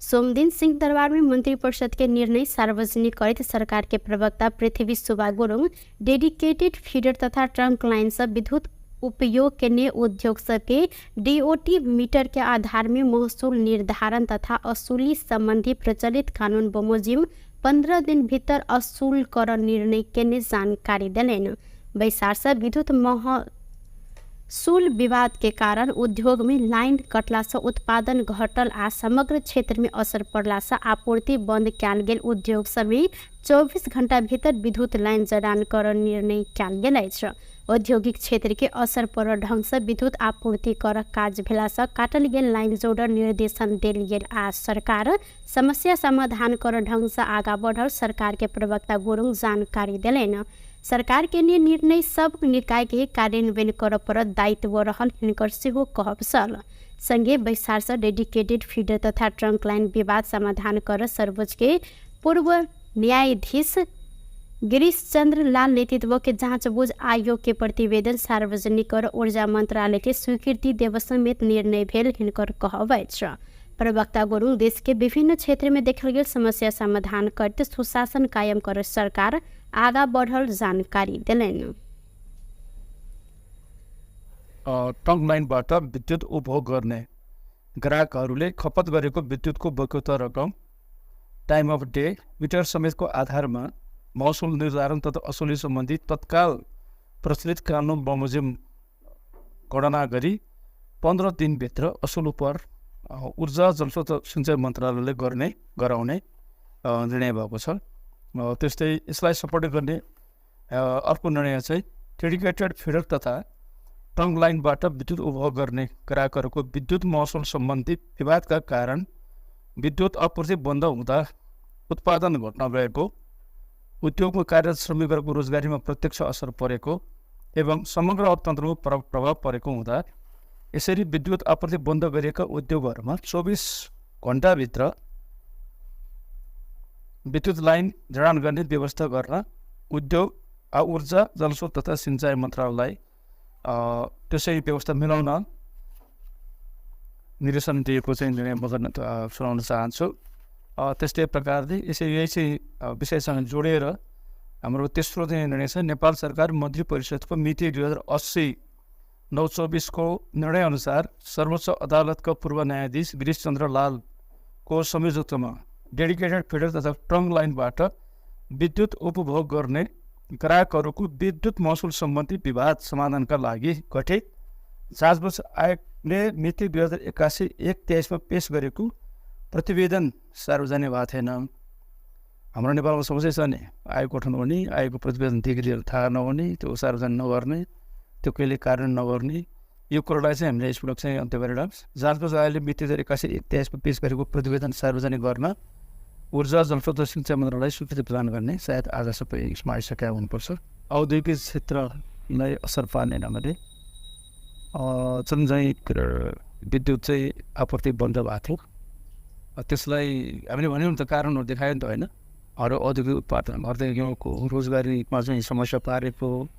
सोमदिन सिंह दरबार में मंत्रिपरिषद के निर्णय सार्वजनिक करते सरकार के प्रवक्ता पृथ्वी सुब्बा गुरुङ डेडिकेटेड फीडर तथा ट्रंक लाइन से विद्युत उपयोग के लिए उद्योग सबके डीओटी मीटर के आधार में महसूल निर्धारण तथा असूली संबंधी प्रचलित कानून बमोजिम 15 दिन भीतर असूल कर निर्णय के जानकारी दिलन। बैसार से विद्युत महसूल विवाद के कारण उद्योग में लाइन कटला से उत्पादन घटल आ समग्र क्षेत्र में असर पड़ला से आपूर्ति बंद कयल गेल उद्योग सभी 24 घंटा भीतर विद्युत लाइन जड़ान कर निर्णय कयल गेल अछि। औद्योगिक क्षेत्र के असर पड़ल ढंग से विद्युत आपूर्ति कर काज भेला से काटल गेल लाइन जोड़ल निर्देशन देल गेल आ सरकार समस्या समाधान कर ढंग से आगा बढ़ल सरकार के प्रवक्ता गुरुङ जानकारी दिलन। सरकार के निर्णय सब निकाय के कार्यान्वयन कर पर दायित्व रहल हिनकर सेहो कहब छल। संगे बैसार से डेडिकेटेड फीडर तथा ट्रंक लाइन विवाद समाधान कर सर्वोच्च के पूर्व न्यायाधीश गिरीश चंद्र लाल नेतृत्व के जांचबूझ आयोग के प्रतिवेदन सार्वजनिक कर ऊर्जा मंत्रालय के स्वीकृति देव समेत निर्णय भेल हिनकर कहब अछि। प्रवक्ता गुरुङ देश के विभिन्न क्षेत्र में देखल गेल समस्या समाधान करते सुशासन कायम कर सरकार आगा बढ़ल जानकारी दिलन। ट्रंक लाइनबाट विद्युत उपभोग गर्ने ग्राहकहरूले खपत गरेको विद्युतको बक्यौता रकम टाइम अफ डे मिटर समेतको आधारमा महसुल निर्धारण तथा असुली सम्बन्धी तत्काल प्रचलित कानुन बमोजिम गणना गरी 15 दिनभित्र असुल पर ऊर्जा जलस्रोत सिँचाइ मन्त्रालयले गराउने निर्णय भएको छ। त्यस्तै यसलाई सपोर्ट गर्ने अर्को निर्णय चाहिँ डेडिकेटेड फिडर तथा ट्रङ्क लाइनबाट विद्युत उपभोग गर्ने ग्राहकहरूको विद्युत महसुल सम्बन्धी विवादका कारण विद्युत आपूर्ति बन्द हुँदा उत्पादन घट्न गएको, उद्योगमा कार्यरत श्रमिकहरूको रोजगारीमा प्रत्यक्ष असर परेको एवं समग्र अर्थतन्त्रमा प्रभाव परेको हुँदा यसरी विद्युत आपूर्ति बन्द गरिएका उद्योगहरूमा 24 घण्टाभित्र विद्युत लाइन जडान गर्ने व्यवस्था गर्न उद्योग ऊर्जा जलस्रोत तथा सिँचाइ मन्त्रालयलाई त्यसै व्यवस्था मिलाउन निर्देशन दिएको चाहिँ निर्णय म गर्न सुनाउन चाहन्छु। त्यस्तै प्रकारले यही चाहिँ विषयसँग जोडेर हाम्रो तेस्रो चाहिँ निर्णय छ नेपाल सरकार मन्त्री परिषदको मिति 2080/9/24 को निर्णयअनुसार सर्वोच्च अदालतका पूर्व न्यायाधीश गिरिशचन्द्र लालको संयोजकत्वमा डेडिकेटेड फिडर तथा ट्रङ्क लाइनबाट विद्युत उपभोग गर्ने ग्राहकहरूको विद्युत महसुल सम्बन्धी विवाद समाधानका लागि गठित जाँचबुझ आयोगले मिति 2081/1/23 पेश गरेको प्रतिवेदन सार्वजनिक भएको थिएन। हाम्रो नेपालमा समस्या छ नि, आयोग गठन हुने, आयोगको प्रतिवेदनदेखि लिएर थाहा नहुने, त्यो सार्वजनिक नगर्ने, त्यो कहिले कार्यान्वयन नगर्ने, यो कुरालाई चाहिँ हामीले यसपटक चाहिँ अन्त्य गरेर जाँचबुझ आयोगले मिति 2081/23 पेश गरेको प्रतिवेदन सार्वजनिक गर्न ऊर्जा जलस्रोत र सिँचाइ मन्त्रालयलाई स्वीकृति प्रदान गर्ने सायद आज सबै यसमा आइसकेका हुनुपर्छ। औद्योगिक क्षेत्रलाई असर पार्ने ढङ्गले जुन चाहिँ विद्युत चाहिँ आपूर्ति बन्द भएको थियो, त्यसलाई हामीले भन्यौँ नि त कारणहरू देखायो नि त होइन। अरू औद्योगिक उत्पादन उद्योगको रोजगारीमा चाहिँ समस्या पारेको,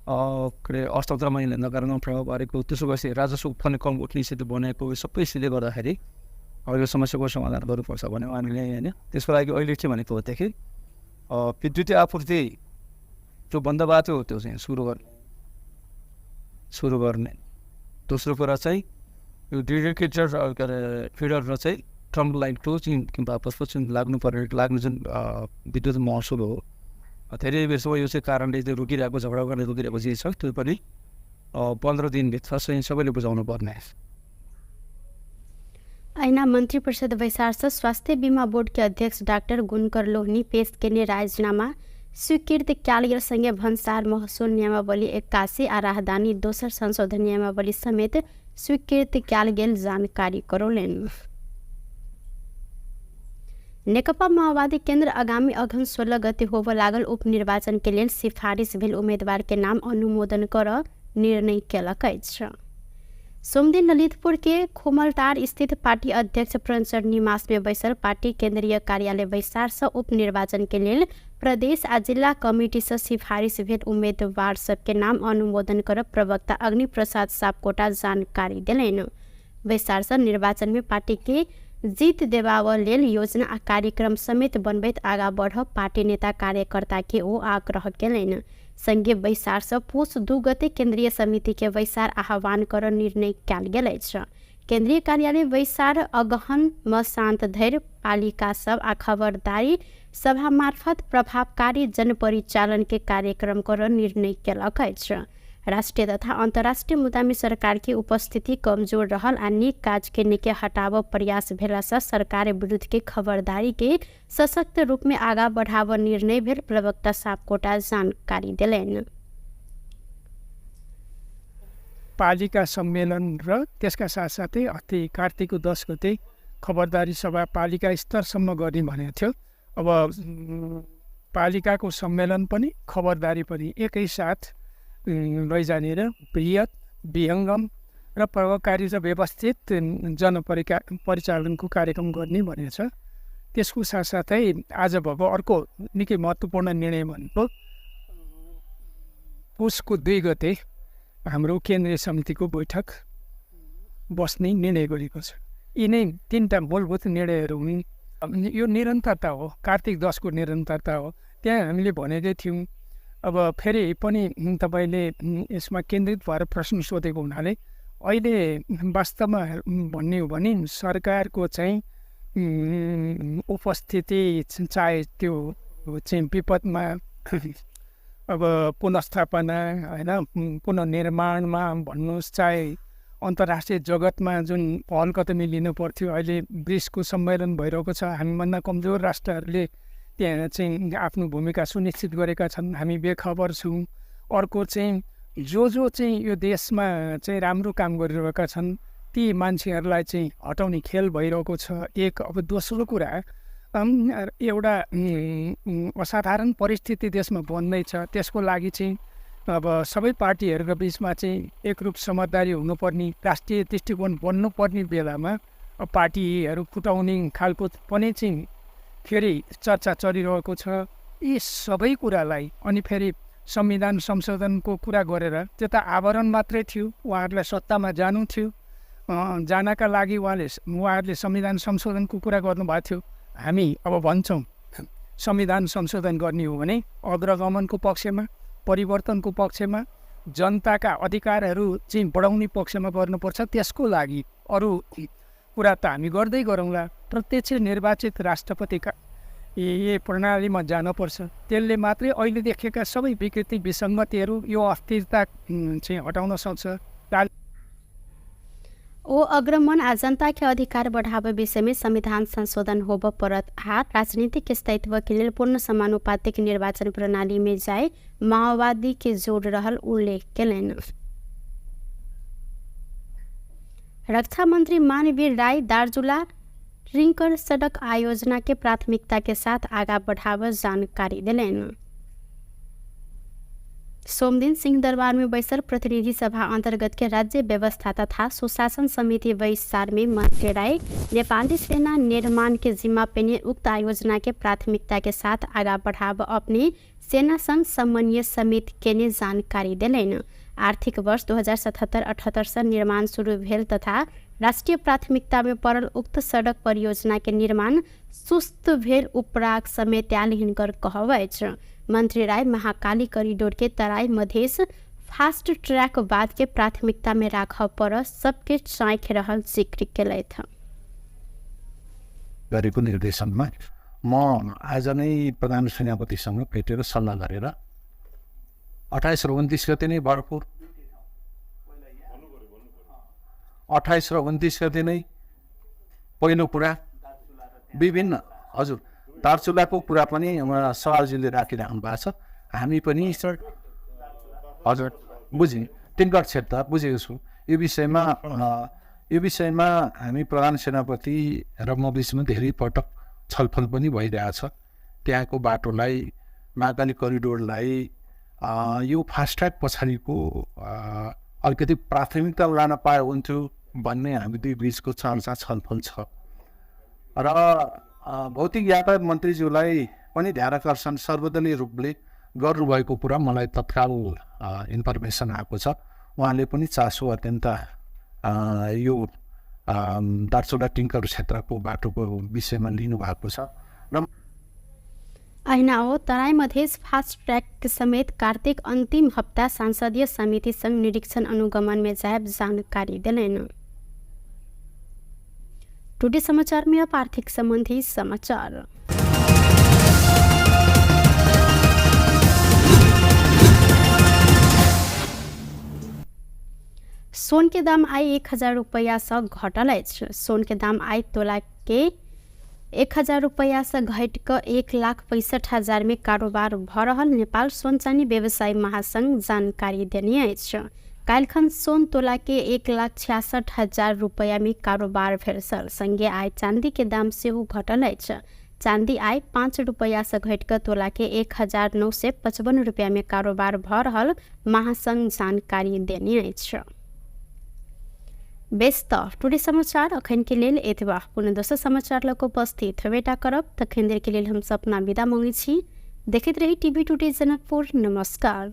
के अरे अर्थतन्त्रमा नकारात्मक प्रभाव पारेको, त्यसो गएपछि राजस्व उत्पन्न कम उठ्ने स्थिति बनेको, सबै स्थितिले गर्दाखेरि अब यो समस्याको समाधान गर्नुपर्छ भने उहाँले होइन। त्यसको लागि अहिले चाहिँ भनेको होदेखि विद्युतीय आपूर्ति जो बन्द भएको थियो त्यो चाहिँ सुरु गर्ने। दोस्रो कुरा चाहिँ यो डेडिकेटेड के अरे फिडर र चाहिँ ट्रङ्क लाइनको चाहिँ वापसको चाहिँ लाग्ने जुन विद्युत महसुल हो, धेरै बेरसम्म यो चाहिँ कारणले चाहिँ रोकिरहेको, झगडा गर्ने रोकिरहेको जे छ त्यो पनि 15 दिनभित्र चाहिँ सबैले बुझाउनु पर्ने। ऐना मन्त्री परिषद वैशार्स स्वास्थ्य बीमा बोर्ड के अध्यक्ष डाक्टर गुणकर लोहनी पेश करने राजीनामा स्वीकृत क्यालगरसँगै भन्सार महसुल नियमावली 81 आ राहदानी दोसर संशोधन नियमावली समेत स्वीकृत क्यालगेल जानकारी करोलेन। नेकपा माओवादी केन्द्र आगामी अघन 16 गते होब लागल उपनिर्वाचन के लेल सिफारिश भेल उम्मेदवार के नाम अनुमोदन कर निर्णय केलक अछि। सोमदिन ललितपुर के खोमलटार स्थित पार्टी अध्यक्ष प्रणचर निवास में बैसल पार्टी केंद्रीय कार्यालय वैशार्स उपनिर्वाचन के लिए प्रदेश आ जिला कमिटी से सिफारिश भेल उम्मीदवार सबके नाम अनुमोदन कर प्रवक्ता अग्नि प्रसाद सापकोटा जानकारी दिलैन। वैशार्स निर्वाचन में पार्टी के जीत देबाव लेल योजना आ कार्यक्रम समेत बनबैत आगा बढ़ पार्टी नेता कार्यकर्ता के ओ आग्रह केलैन। संघीय वैशार्स पुष 2 गते केंद्रीय समिति के वैशार आह्वान कर निर्णय कयल गेल अछि। केंद्रीय कार्यालय वैशार अगहन मसांत धैर्य पालिका सब आ खबरदारी सभा मार्फत प्रभावकारी जनपरिचालन के कार्यक्रम कर निर्णय केलक अछि। राष्ट्रीय तथा अंतर्राष्ट्रीय मुद्दा में सरकार की उपस्थिति कमजोर रहल आ नीक काज के निके हटाव प्रयास भेला से सरकार विरुद्ध के खबरदारी के सशक्त रूप में आगा बढ़ाव निर्णय भेल प्रवक्ता सापकोटा जानकारी दिलैन। पालिका सम्मेलन र त्यसका साथसाथै अस्ति कार्तिकको 10 गते खबरदारी सभा पालिका स्तरसम्म गर्ने भनेको थियो। अब पालिकाको सम्मेलन पनि खबरदारी पनि एकैसाथ लैजाने र बृहत विहङ्गम र प्रभावकारी र व्यवस्थित जनपरिचालनको कार्यक्रम गर्ने भनेको छ। त्यसको साथसाथै आज भएको अर्को निकै महत्त्वपूर्ण निर्णय भनेको पुसको 2 गते हाम्रो केन्द्रीय समितिको बैठक बस्ने निर्णय गरेको छ। यिनै 3टा मूलभूत निर्णयहरू हुन्। यो निरन्तरता हो, कार्तिक 10 को निरन्तरता हो। त्यहाँ हामीले भनेकै थियौँ। अब फेरि पनि तपाईँले यसमा केन्द्रित भएर प्रश्न सोधेको हुनाले अहिले वास्तवमा भन्ने हो भने सरकारको चाहिँ उपस्थिति चाहे त्यो चाहिँ विपदमा अब पुनर्स्थापना होइन पुनर्निर्माणमा भन्नुहोस्, चाहे अन्तर्राष्ट्रिय जगतमा जुन पहल कदमी लिनु पर्थ्यो, अहिले ब्रिक्सको सम्मेलन भइरहेको छ। हामीभन्दा कमजोर राष्ट्रहरूले त्यहाँ चाहिँ आफ्नो भूमिका सुनिश्चित गरेका छन्, हामी बेखबर छौँ। अर्को चाहिँ जो चाहिँ यो देशमा चाहिँ राम्रो काम गरिरहेका छन् ती मान्छेहरूलाई चाहिँ हटाउने खेल भइरहेको छ एक। अब दोस्रो कुरा, एउटा असाधारण परिस्थिति देशमा बन्दैछ, त्यसको लागि चाहिँ अब सबै पार्टीहरूका बिचमा चाहिँ एकरूप समझदारी हुनुपर्ने, राष्ट्रिय दृष्टिकोण बन्नुपर्ने बेलामा पार्टीहरू फुटाउने खालको पनि चाहिँ फेरि चर्चा चलिरहेको छ। यी सबै कुरालाई अनि फेरि संविधान संशोधनको कुरा गरेर त्यो त आवरण मात्रै थियो, उहाँहरूलाई सत्तामा जानु थियो, जानका लागि उहाँहरूले संविधान संशोधनको कुरा गर्नुभएको थियो। हामी अब भन्छौँ संविधान संशोधन गर्ने हो भने अग्रगमनको पक्षमा, परिवर्तनको पक्षमा, जनताका अधिकारहरू चाहिँ बढाउने पक्षमा गर्नुपर्छ। त्यसको लागि अरू कुरा त हामी गर्दै गरौँला। प्रत्यक्ष निर्वाचित राष्ट्रपतिका यही प्रणालीमा जानुपर्छ। त्यसले मात्रै अहिले देखेका सबै विकृति विसङ्गतिहरू, यो अस्थिरता चाहिँ हटाउन सक्छ। ओ अग्रमन आ जनता के अधिकार बढ़ावे विषय में संविधान संशोधन होब परत आ राजनीतिक स्थायित्व के लिए पूर्ण समानुपातिक निर्वाचन प्रणाली में जाए माओवादी के जोड़ रहल उल्लेख केलन। रक्षा मंत्री मानवीर राय दार्चुला रिंकर सड़क आयोजना के प्राथमिकता के साथ आगा बढ़ावे जानकारी दिलेन। सोमदिन सिंह दरबार में बैसल प्रतिनिधि सभा अंतर्गत के राज्य व्यवस्था तथा सुशासन समिति वैसार में मंत्री राय नेपाली सेना निर्माण के जिम्मा पेने उक्त आयोजना के प्राथमिकता के साथ आगा बढ़ाव अपने सेना संघ समन्वय समिति के ने जानकारी दिलेन। आर्थिक वर्ष 2077-78 से निर्माण शुरू भेल तथा राष्ट्रीय प्राथमिकता में पड़ल उक्त सड़क परियोजना के निर्माण सुस्त भेल उपराग समेत हिनकर कहवैछ। मंत्री राय महाकाली कॉरिडोर के तराई मधेश फास्ट ट्रैक बाद के प्राथमिकता में राख पर सबके चाँख रहल जिक्र केलथि। गरेको निर्देशनमा म आज नै प्रधान सेनापतिसँग भेटेर सल्लाह गरेर 28 र 29 गते नै भरपुर 28 र 29 गते नै पहिलो कुरा विभिन्न हजुर दार्चुलाको कुरा पनि सवालजीले राखिराख्नु भएको छ। हामी पनि हजुर बुझेँ टिङ्कर क्षेत्र बुझेको छु। यो विषयमा हामी प्रधान सेनापति र म बिचमा धेरै पटक छलफल पनि भइरहेछ। त्यहाँको बाटोलाई महाकाली करिडोरलाई यो फास्ट्याग पछाडिको अलिकति प्राथमिकता लान पाए हुन्थ्यो भन्ने हामी दुई बिचको चर्चा छलफल छ र भौतिक यातायात मन्त्रीज्यूलाई पनि ध्यानाकर्षण सर्वदलीय रूपले गर्नुभएको कुरा मलाई तत्काल इन्फर्मेसन आएको छ। उहाँले पनि चासो अत्यन्त यो दार्चुला टिङ्कर क्षेत्रको बाटोको विषयमा लिनुभएको छ र ऐनाओ तराई मधेश फास्ट ट्रैक समेत कार्तिक अंतिम हफ्ता सांसदीय समिति संघ निरीक्षण अनुगमन में जायब जानकारी दिलेन। टुडे समाचार में अब आर्थिक संबंधी समाचार। सोन के दाम आई 1000 रुपया से घटल। सोन के दाम आई तोला के 1000 रुपया से घट कर 1,65,000 में कारोबार भ रहल नेपाल सोन चानी व्यवसायी महासंघ जानकारी देने अछि। काल्खन सोन तोला के 1,66,000 रुपया में कारोबार भेल छल। संगे आय चांदी के दाम से घटल अछि। चांदी आय 5 रुपया से घट कर तोला के 1,955 रुपया में कारोबार भ रहल महासंघ जानकारी देने अछि। व्यस्त टुडे समाचार अखन के लेल एतबा। पुनः दोसर समाचार लग उपस्थित बेटा करब तखन देर के लेल हम सपना विदा मांगे छी। देखते रही टीवी टुडे जनकपुर। नमस्कार।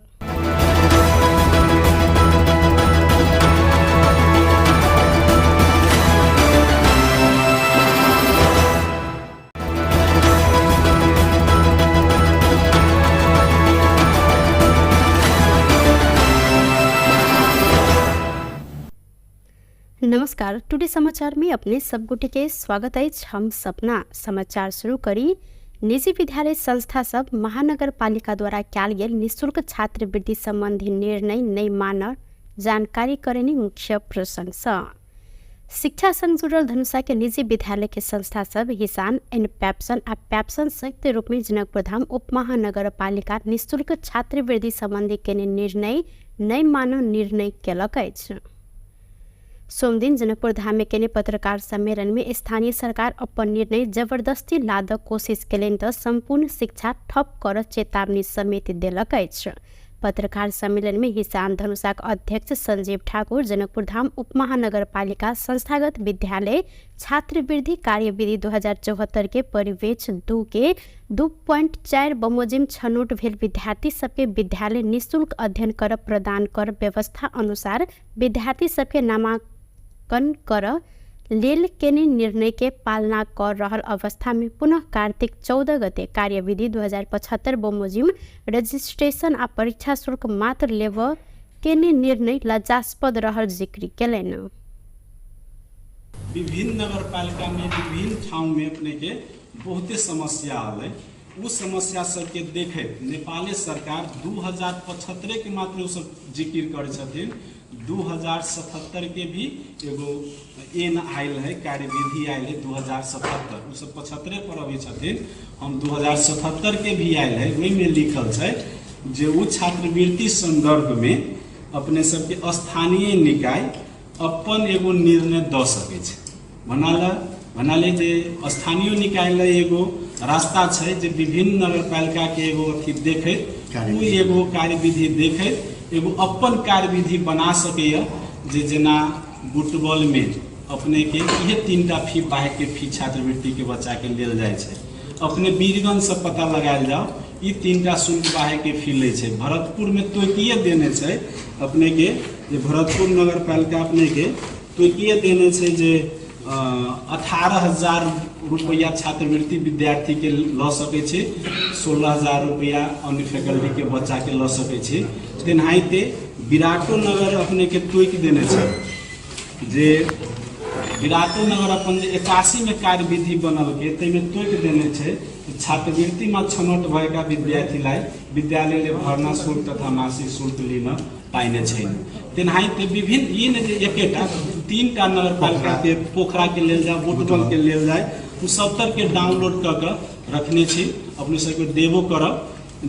नमस्कार। टुडे समाचार में अपने सब गुटे के स्वागत है। हम सपना समाचार शुरू करी निजी विद्यालय संस्था सब महानगरपालिका द्वारा कयल गेल निःशुल्क छात्रवृत्ति संबंधी निर्णय नहीं मानल जानकारी करेनी मुख्य प्रशंसा। शिक्षा संग जुड़ल धनुषा के निजी विद्यालय के संस्था सब हिसान एंड पैप्सन आ पैप्सन संयुक्त रूप में जनकपुर धाम उप महानगरपालिका निःशुल्क छात्रवृत्ति संबंधी के निर्णय नहीं मानल निर्णय केलक अछि। सोमदिन जनकपुर धाम में केने पत्रकार सम्मेलन में स्थानीय सरकार अपन निर्णय जबरदस्ती लादक कोशिश केलनि त संपूर्ण शिक्षा ठप कर चेतावनी समेत देलक अछि। पत्रकार सम्मेलन में हिसान धनुषाक अध्यक्ष संजीव ठाकुर जनकपुर धाम उप महानगरपालिका संस्थागत विद्यालय छात्रवृत्ति कार्यविधि 2074 के परिवेश 2 के 2.4 बमोजिम छनौट भेल विद्यार्थी सबके विद्यालय निःशुल्क अध्ययन कर प्रदान कर व्यवस्था अनुसार विद्यार्थी सबके नामांकन कर लेल केने निर्णय के पालना कर रहल अवस्था में पुनः कार्तिक 14 गते कार्यविधि 2075 बमोजिम रजिस्ट्रेशन आ परीक्षा शुल्क मात्र लेव केने निर्णय लज्जास्पद रहल जिक्र केलनि। विभिन्न नगरपालिका में विभिन्न ठाव में अपने के बहुते समस्या आए। उस समस्या सबके देखे नेपाली सरकार 2075 के मात्र उ सब जिक्र करे छथिन। 2077 के भी एगो एन आयल है, कार्यविधि आयल है 2077, उ सब 75 पर अभी छथिन। हम 2077 के भी आयल है, वही में लिखल है जे उ छात्रवृत्ति संदर्भ में अपने सबके स्थानीय निकाय अपन एगो निर्णय द सके छै। भनाले जे स्थानीय निकाय ले एगो रास्ता छै जे विभिन्न नगरपालिका के एगो अथी देखे उ एगो कार्यविधि देखे एगो अपन कार्यविधि बना सकैया जे जेना बुटबॉल में अपने के इहे 3टा फी बाहे के फी छात्रवृत्ति के बच्चा के लेल जाय छै। अपने वीरगंज से पता लगायल जाओ ई 3टा शुल्क बाहे के फी ले छै। भरतपुर में तोकिए देने छै अपने के जे भरतपुर नगरपालिका अपने के तोकिए देने छै जे 18,000 रुपया छात्रवृत्ति विद्यार्थी के ल सके छै, 16,000 रुपया अन्य फैकल्टी के बच्चा के ल सके छै। तेनाहिते विराटो नगर अपने के तोकि देने छै जे विराटो नगर अपन जे 81 में कार्यविधि बनल के तैमे तोकि देने छै छात्रवृत्ति में छनौट भएका विद्यार्थीलाई विद्यालय ले भर्ना शुल्क तथा मासिक शुल्क लिन पाइने छैन। तेनाहिते विभिन्न ई ने जे एकेटा 3टा नगरपालिका के पोखरा के लेल जाए बुटबल के लेल जाए उ 70 के डाउनलोड क के रखने छी। अपने सबके देबो करब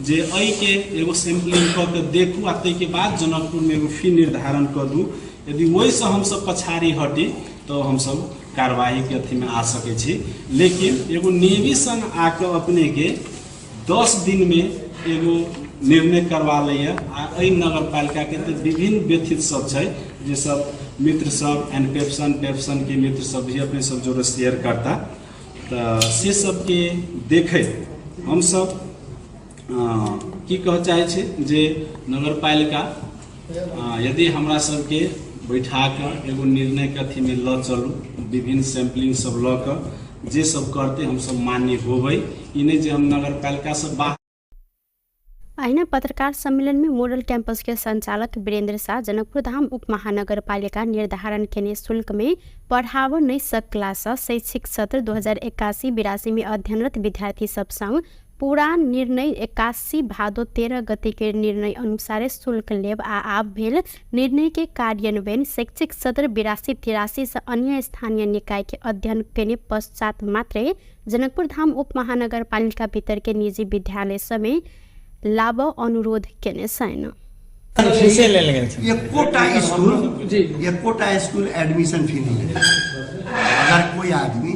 जे एहि के एगो सैम्पलिंग क के देखू आ तै के बाद जनकपुर में एगो फी निर्धारण कर दू। यदि वही से हम सब पछाड़ी हटी तो हम सब कार्रवाई के अथी में आ सके छी। लेकिन एगो नेविसन आके अपने के 10 दिन में एगो निर्णय करवा लिया। एहि नगरपालिका के तो विभिन्न व्यथित सब छै जे सब मित्र सब एंड पेप्सन के मित्र सब भी अपने सब जोड़े शेयर करता तो से सब के देखे हम सब की कह चाहे छे जे नगरपालिका यदि हमरा सबके बैठा के एगो निर्णय के अथी में ल चलू विभिन्न सैम्पलिंग सब ल के जे सब करते हम सब मान्य होबै। ई नहीं जे हम नगरपालिका से बाहर। आइना पत्रकार सम्मेलन में मॉडल कैंपस के संचालक वीरेंद्र शाह जनकपुर धाम उप महानगरपालिका निर्धारण केने शुल्क में पढ़ाव नहीं सकला से शैक्षिक सत्र 2081-82 में अध्ययनरत विद्यार्थी सब संग पूरा निर्णय 81 भादो 13 गते के निर्णय अनुसार शुल्क लेब आ आब भेल निर्णय के कार्यान्वयन शैक्षिक सत्र 82-83 से अन्य स्थानीय निकाय के अध्ययन केने पश्चात मात्रै जनकपुर धाम उप महानगरपालिका भीतर के निजी विद्यालय समेत लाभ अनुरोध केने छैन। ये कोटा स्कूल एडमिशन फी नहीं लेते। अगर कोई आदमी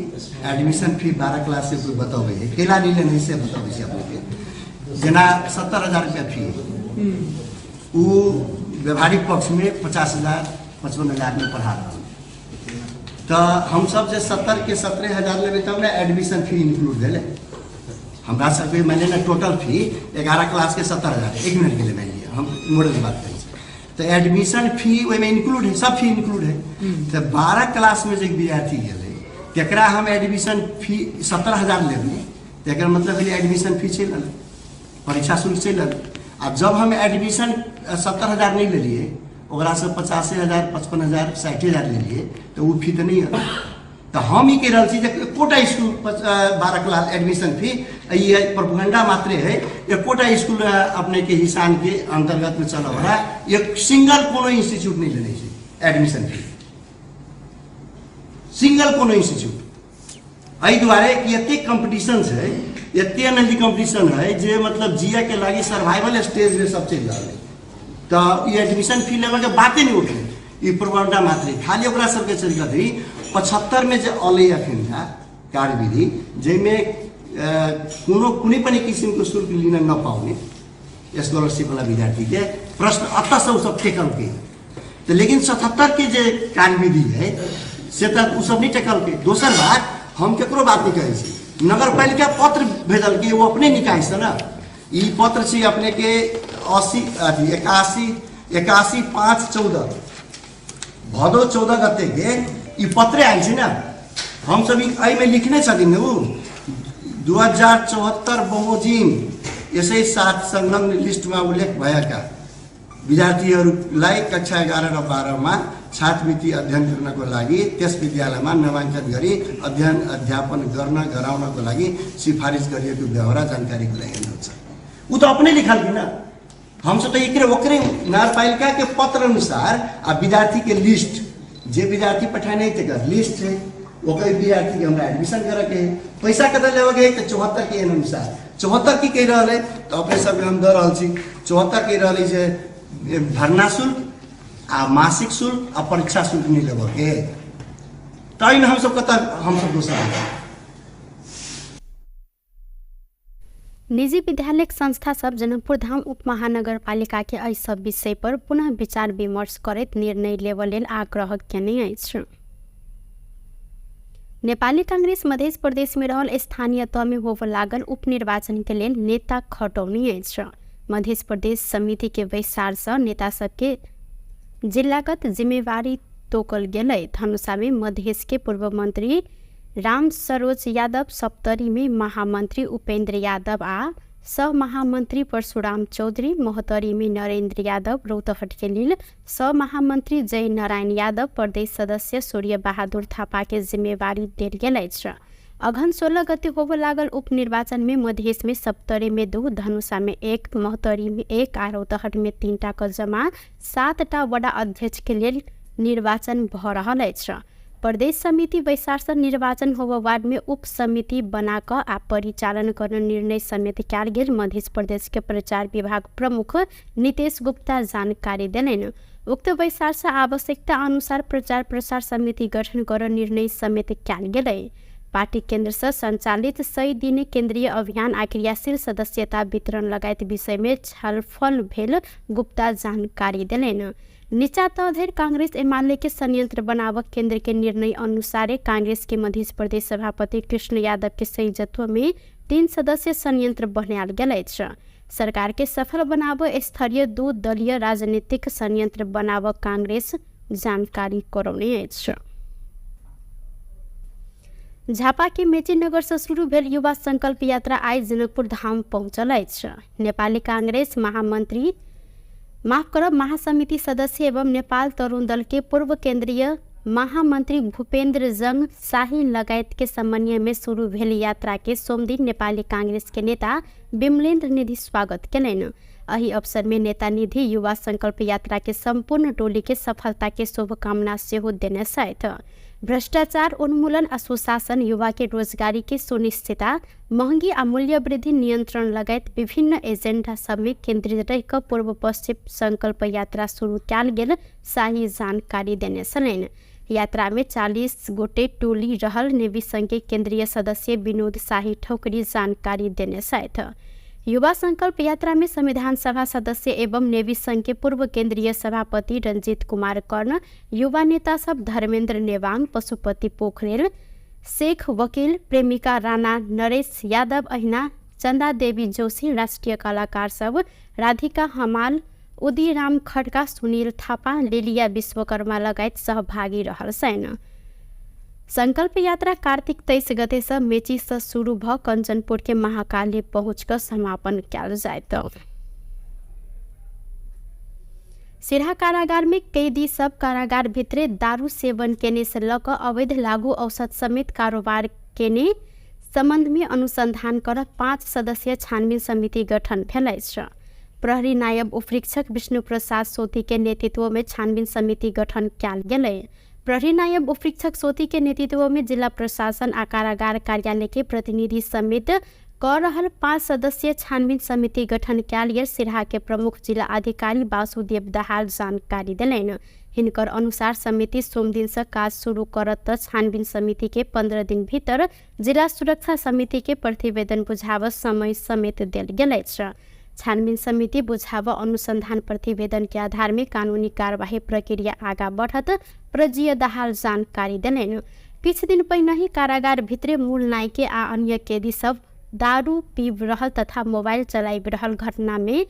एडमिशन फी 12 क्लास से कोई बतावे है केला नहीं लेने से बतावे से अपने जना 70,000 रुपया फी वो व्यवहारिक पक्ष में 50,000 55,000 में पढ़ा रहा तो हम सब जे 70 के 17,000 लेवे तब ना एडमिशन फी इंक्लूड भेले। हमरा सबके मैंने ना टोटल फी 11 क्लास के 70,000 1 मिनट के लिए मैंने हम मॉडल की बात करें तो एडमिशन फी वही में इंक्लूड है, सब फी इंक्लूड है। तो 12 क्लास में जो विद्यार्थी गए तकरा हम एडमिशन फी 17,000 लेबे तकर मतलब एडमिशन फी चल परीक्षा शुल्क चल। आ जब हम एडमिशन 70,000 नहीं ले लिए ओकरा से 85,000 55,000 60,000 ले लिए तो वो फी तो नहीं है। तो हम ही कह रहा छी एकोटा स्कूल 12 क्लास एडमिशन फी ये प्रोपेगेंडा मात्रे है। एकोटा स्कूल अपने के हिसान के अंतर्गत में चल रहा है। एक सिंगल कोनो इंस्टीट्यूट नहीं लेने से एडमिशन फी, सिंगल कोनो इंस्टीट्यूट एहि दुआरे कि एते कंपटीशन है, एते एनर्जी कंपटीशन है जे मतलब जिया के लागी सर्वाइवल स्टेज में सब चल रहा है। तो ये एडमिशन फी लेवल के बातें नहीं उठे, ये प्रोपेगेंडा मात्रे खाली ओकरा सबके चल रही। 75 में जो अलै अखन था कार्यविधि जैमें कोनो कुनै पनि किसिमको शुल्क लिन नपाउने स्कॉलरशिप वाला विद्यार्थी के प्रश्न अतः से सब टेकल के। तो लेकिन 77 के जो कार्यविधि है से तक उ सब नहीं टेकल के। दोसर बात हम केकरो बात नहीं कहै छी, नगर पालिका पत्र भेजल के वो अपने निकाय से ना ई पत्र छी अपने के 81/5/14 भदौ 14 गते के ई पत्र आयल छै ना। हम सब एहि में लिखने छथिन उ 2074 बमोजिम यसै साथ संलग्न लिस्ट में उल्लेख भएका विद्यार्थीहरूलाई कक्षा 11 र 12 में छात्रवृत्ति अध्ययन गर्नको लागि त्यस विद्यालयमा नामाङ्कन गरी अध्ययन अध्यापन गर्न गराउनको लागि सिफारिस गरिएको व्यवहार जानकारीको लागि हुन्छ। उ तो अपने लिखल कि ना, हम सब तो एकरे ओकरे नगरपालिका के पत्र अनुसार आ विद्यार्थी के लिस्ट जे विद्यार्थी पठाने थे लिस्ट है ओकर विद्यार्थी के हमरा एडमिशन करे के पैसा कते लेवे के तो 74 के अनुसार 74 की कह रहा है। तो अपने सब हम दे रहा छी 74 कह रहा है भरना शुल्क आ मासिक शुल्क आ परीक्षा शुल्क नहीं लेवे के। तैन हम सब कत हम सब दोसर निजी विद्यालय संस्था सब जनकपुर धाम उपमहानगर पालिका के एहि सब विषय पर पुनः विचार विमर्श करैत निर्णय लेबऽ लेल आग्रह केने अछि। नेपाली कांग्रेस मध्य प्रदेश में रहल स्थानीय तह में होबऽ लागल उपनिर्वाचन के लेल नेता खटौनी अछि। मध्य प्रदेश समिति के बैसार से नेता सबके जिलागत जिम्मेवारी तोकल गेलै। धनुषा में मधेश के पूर्व मंत्री राम सरोज यादव, सप्तरी में महामंत्री उपेंद्र यादव आ सह महामंत्री परशुराम चौधरी, महोत्तरी में नरेंद्र यादव, रौतहट के लिए सह महामंत्री जय नारायण यादव, प्रदेश सदस्य सूर्य बहादुर थापा के जिम्मेवारी देल गेल अछि। अघन 16 गते होबऽ लागल उपनिर्वाचन में मधेश में सप्तरी में 2, धनुषा में 1, महोत्तरी में 1 आ रौतहट में 3टा क जमा 7टा वडा अध्यक्ष के लिए निर्वाचन भ रहल अछि। प्रदेश समिति बैसार से निर्वाचन होबऽ वार्ड में उप समिति बनाकर आ परिचालन करने निर्णय समेत कयल गेल। मध्य प्रदेश के प्रचार विभाग प्रमुख नितेश गुप्ता जानकारी देलनि। उक्त बैसार से आवश्यकता अनुसार प्रचार प्रसार समिति गठन कर निर्णय समेत कयल गेलै। पार्टी केंद्र से संचालित 100 दिन केंद्रीय अभियान आ क्रियाशील सदस्यता वितरण लगायत विषय में छलफल भेल गुप्ता जानकारी देलनि। नीचा तह धरि कांग्रेस एमाले के संयंत्र बनावक केंद्र के निर्णय अनुसार कांग्रेस के मध्य प्रदेश सभापति कृष्ण यादव के संयोजकत्व में 3 सदस्य संयंत्र बनायल गेल अछि। सरकार के सफल बनाव स्तरीय 2 दलीय राजनीतिक संयंत्र बनाव कांग्रेस जानकारी करौने अछि। झापा के मेची नगर से शुरू भेल युवा संकल्प यात्रा आई जनकपुर धाम पहुंचल अछि। नेपाली कांग्रेस महासमिति सदस्य एवं नेपाल तरुण दल के पूर्व केंद्रीय महामंत्री भूपेंद्र जंग शाही लगायत के समन्वय में शुरू भेल यात्रा के सोमदिन नेपाली कांग्रेस के नेता विमलेन्द्र निधि स्वागत केलनि। एहि अवसर में नेता निधि युवा संकल्प यात्रा के संपूर्ण टोली के सफलता के शुभकामना सेहो देने छथि। भ्रष्टाचार उन्मूलन आ सुशासन, युवा के रोजगारी के सुनिश्चितता, महंगी आ मूल्य वृद्धि नियंत्रण लगायत विभिन्न एजेंडा सब में केंद्रित रह पूर्व पश्चिम संकल्प यात्रा शुरू कयल गेल शाही जानकारी देने छलनि। यात्रा में 40 गोटे टोली रहल नेवी संघ के केंद्रीय सदस्य विनोद शाही ठौकरी जानकारी देने छथि। युवा संकल्प यात्रा में संविधान सभा सदस्य एवं नेवी संघ के पूर्व केंद्रीय सभापति रंजीत कुमार कर्ण, युवा नेता सब धर्मेंद्र नेवांग, पशुपति पोखरेल, शेख वकील, प्रेमिका राणा, नरेश यादव अहिना, चंदा देवी जोशी, राष्ट्रीय कलाकार सब राधिका हमाल, उदीराम खड्का, सुनील थापा, लिलिया विश्वकर्मा लगायत सहभागी रहल छन्। संकल्प यात्रा कार्तिक 23 गते से मेची से शुरू भ कंचनपुर के महाकाली पहुंचकर समापन कयल जायत। सिराहा कारागार में कैदी सब कारागार भित्रे दारू सेवन केने से लक अवैध लागू औषध समेत कारोबार केने संबंध में अनुसंधान कर 5 सदस्यीय छानबीन समिति गठन भेलै छ। प्रहरी नायब उपरीक्षक विष्णु प्रसाद सोती के नेतृत्व में छानबीन समिति गठन कयल गेलै। प्रहरी नायब उपरीक्षक सोती के नेतृत्व में जिला प्रशासन आ कारागार कार्यालय के प्रतिनिधि समेत कर रहल 5 सदस्यीय छानबीन समिति गठन कयल गेल सिराहा के प्रमुख जिला अधिकारी वासुदेव दाहाल जानकारी देलनि। हिनकर अनुसार समिति सोम दिन से काज शुरू करत छानबीन समिति के 15 दिन भीतर जिला सुरक्षा समिति के प्रतिवेदन बुझाव समय समेत देल गेल छ। छानबीन समिति बुझाव अनुसंधान प्रतिवेदन के आधार में कानूनी कार्यवाही प्रक्रिया आगा बढ़त प्रजीय दाहाल जानकारी देलनि। किछ दिन पहिने ही कारागार भित्रे मूल नायके आ अन्य कैदी सब दारू पीब रहल तथा मोबाइल चलाइब रहल घटना में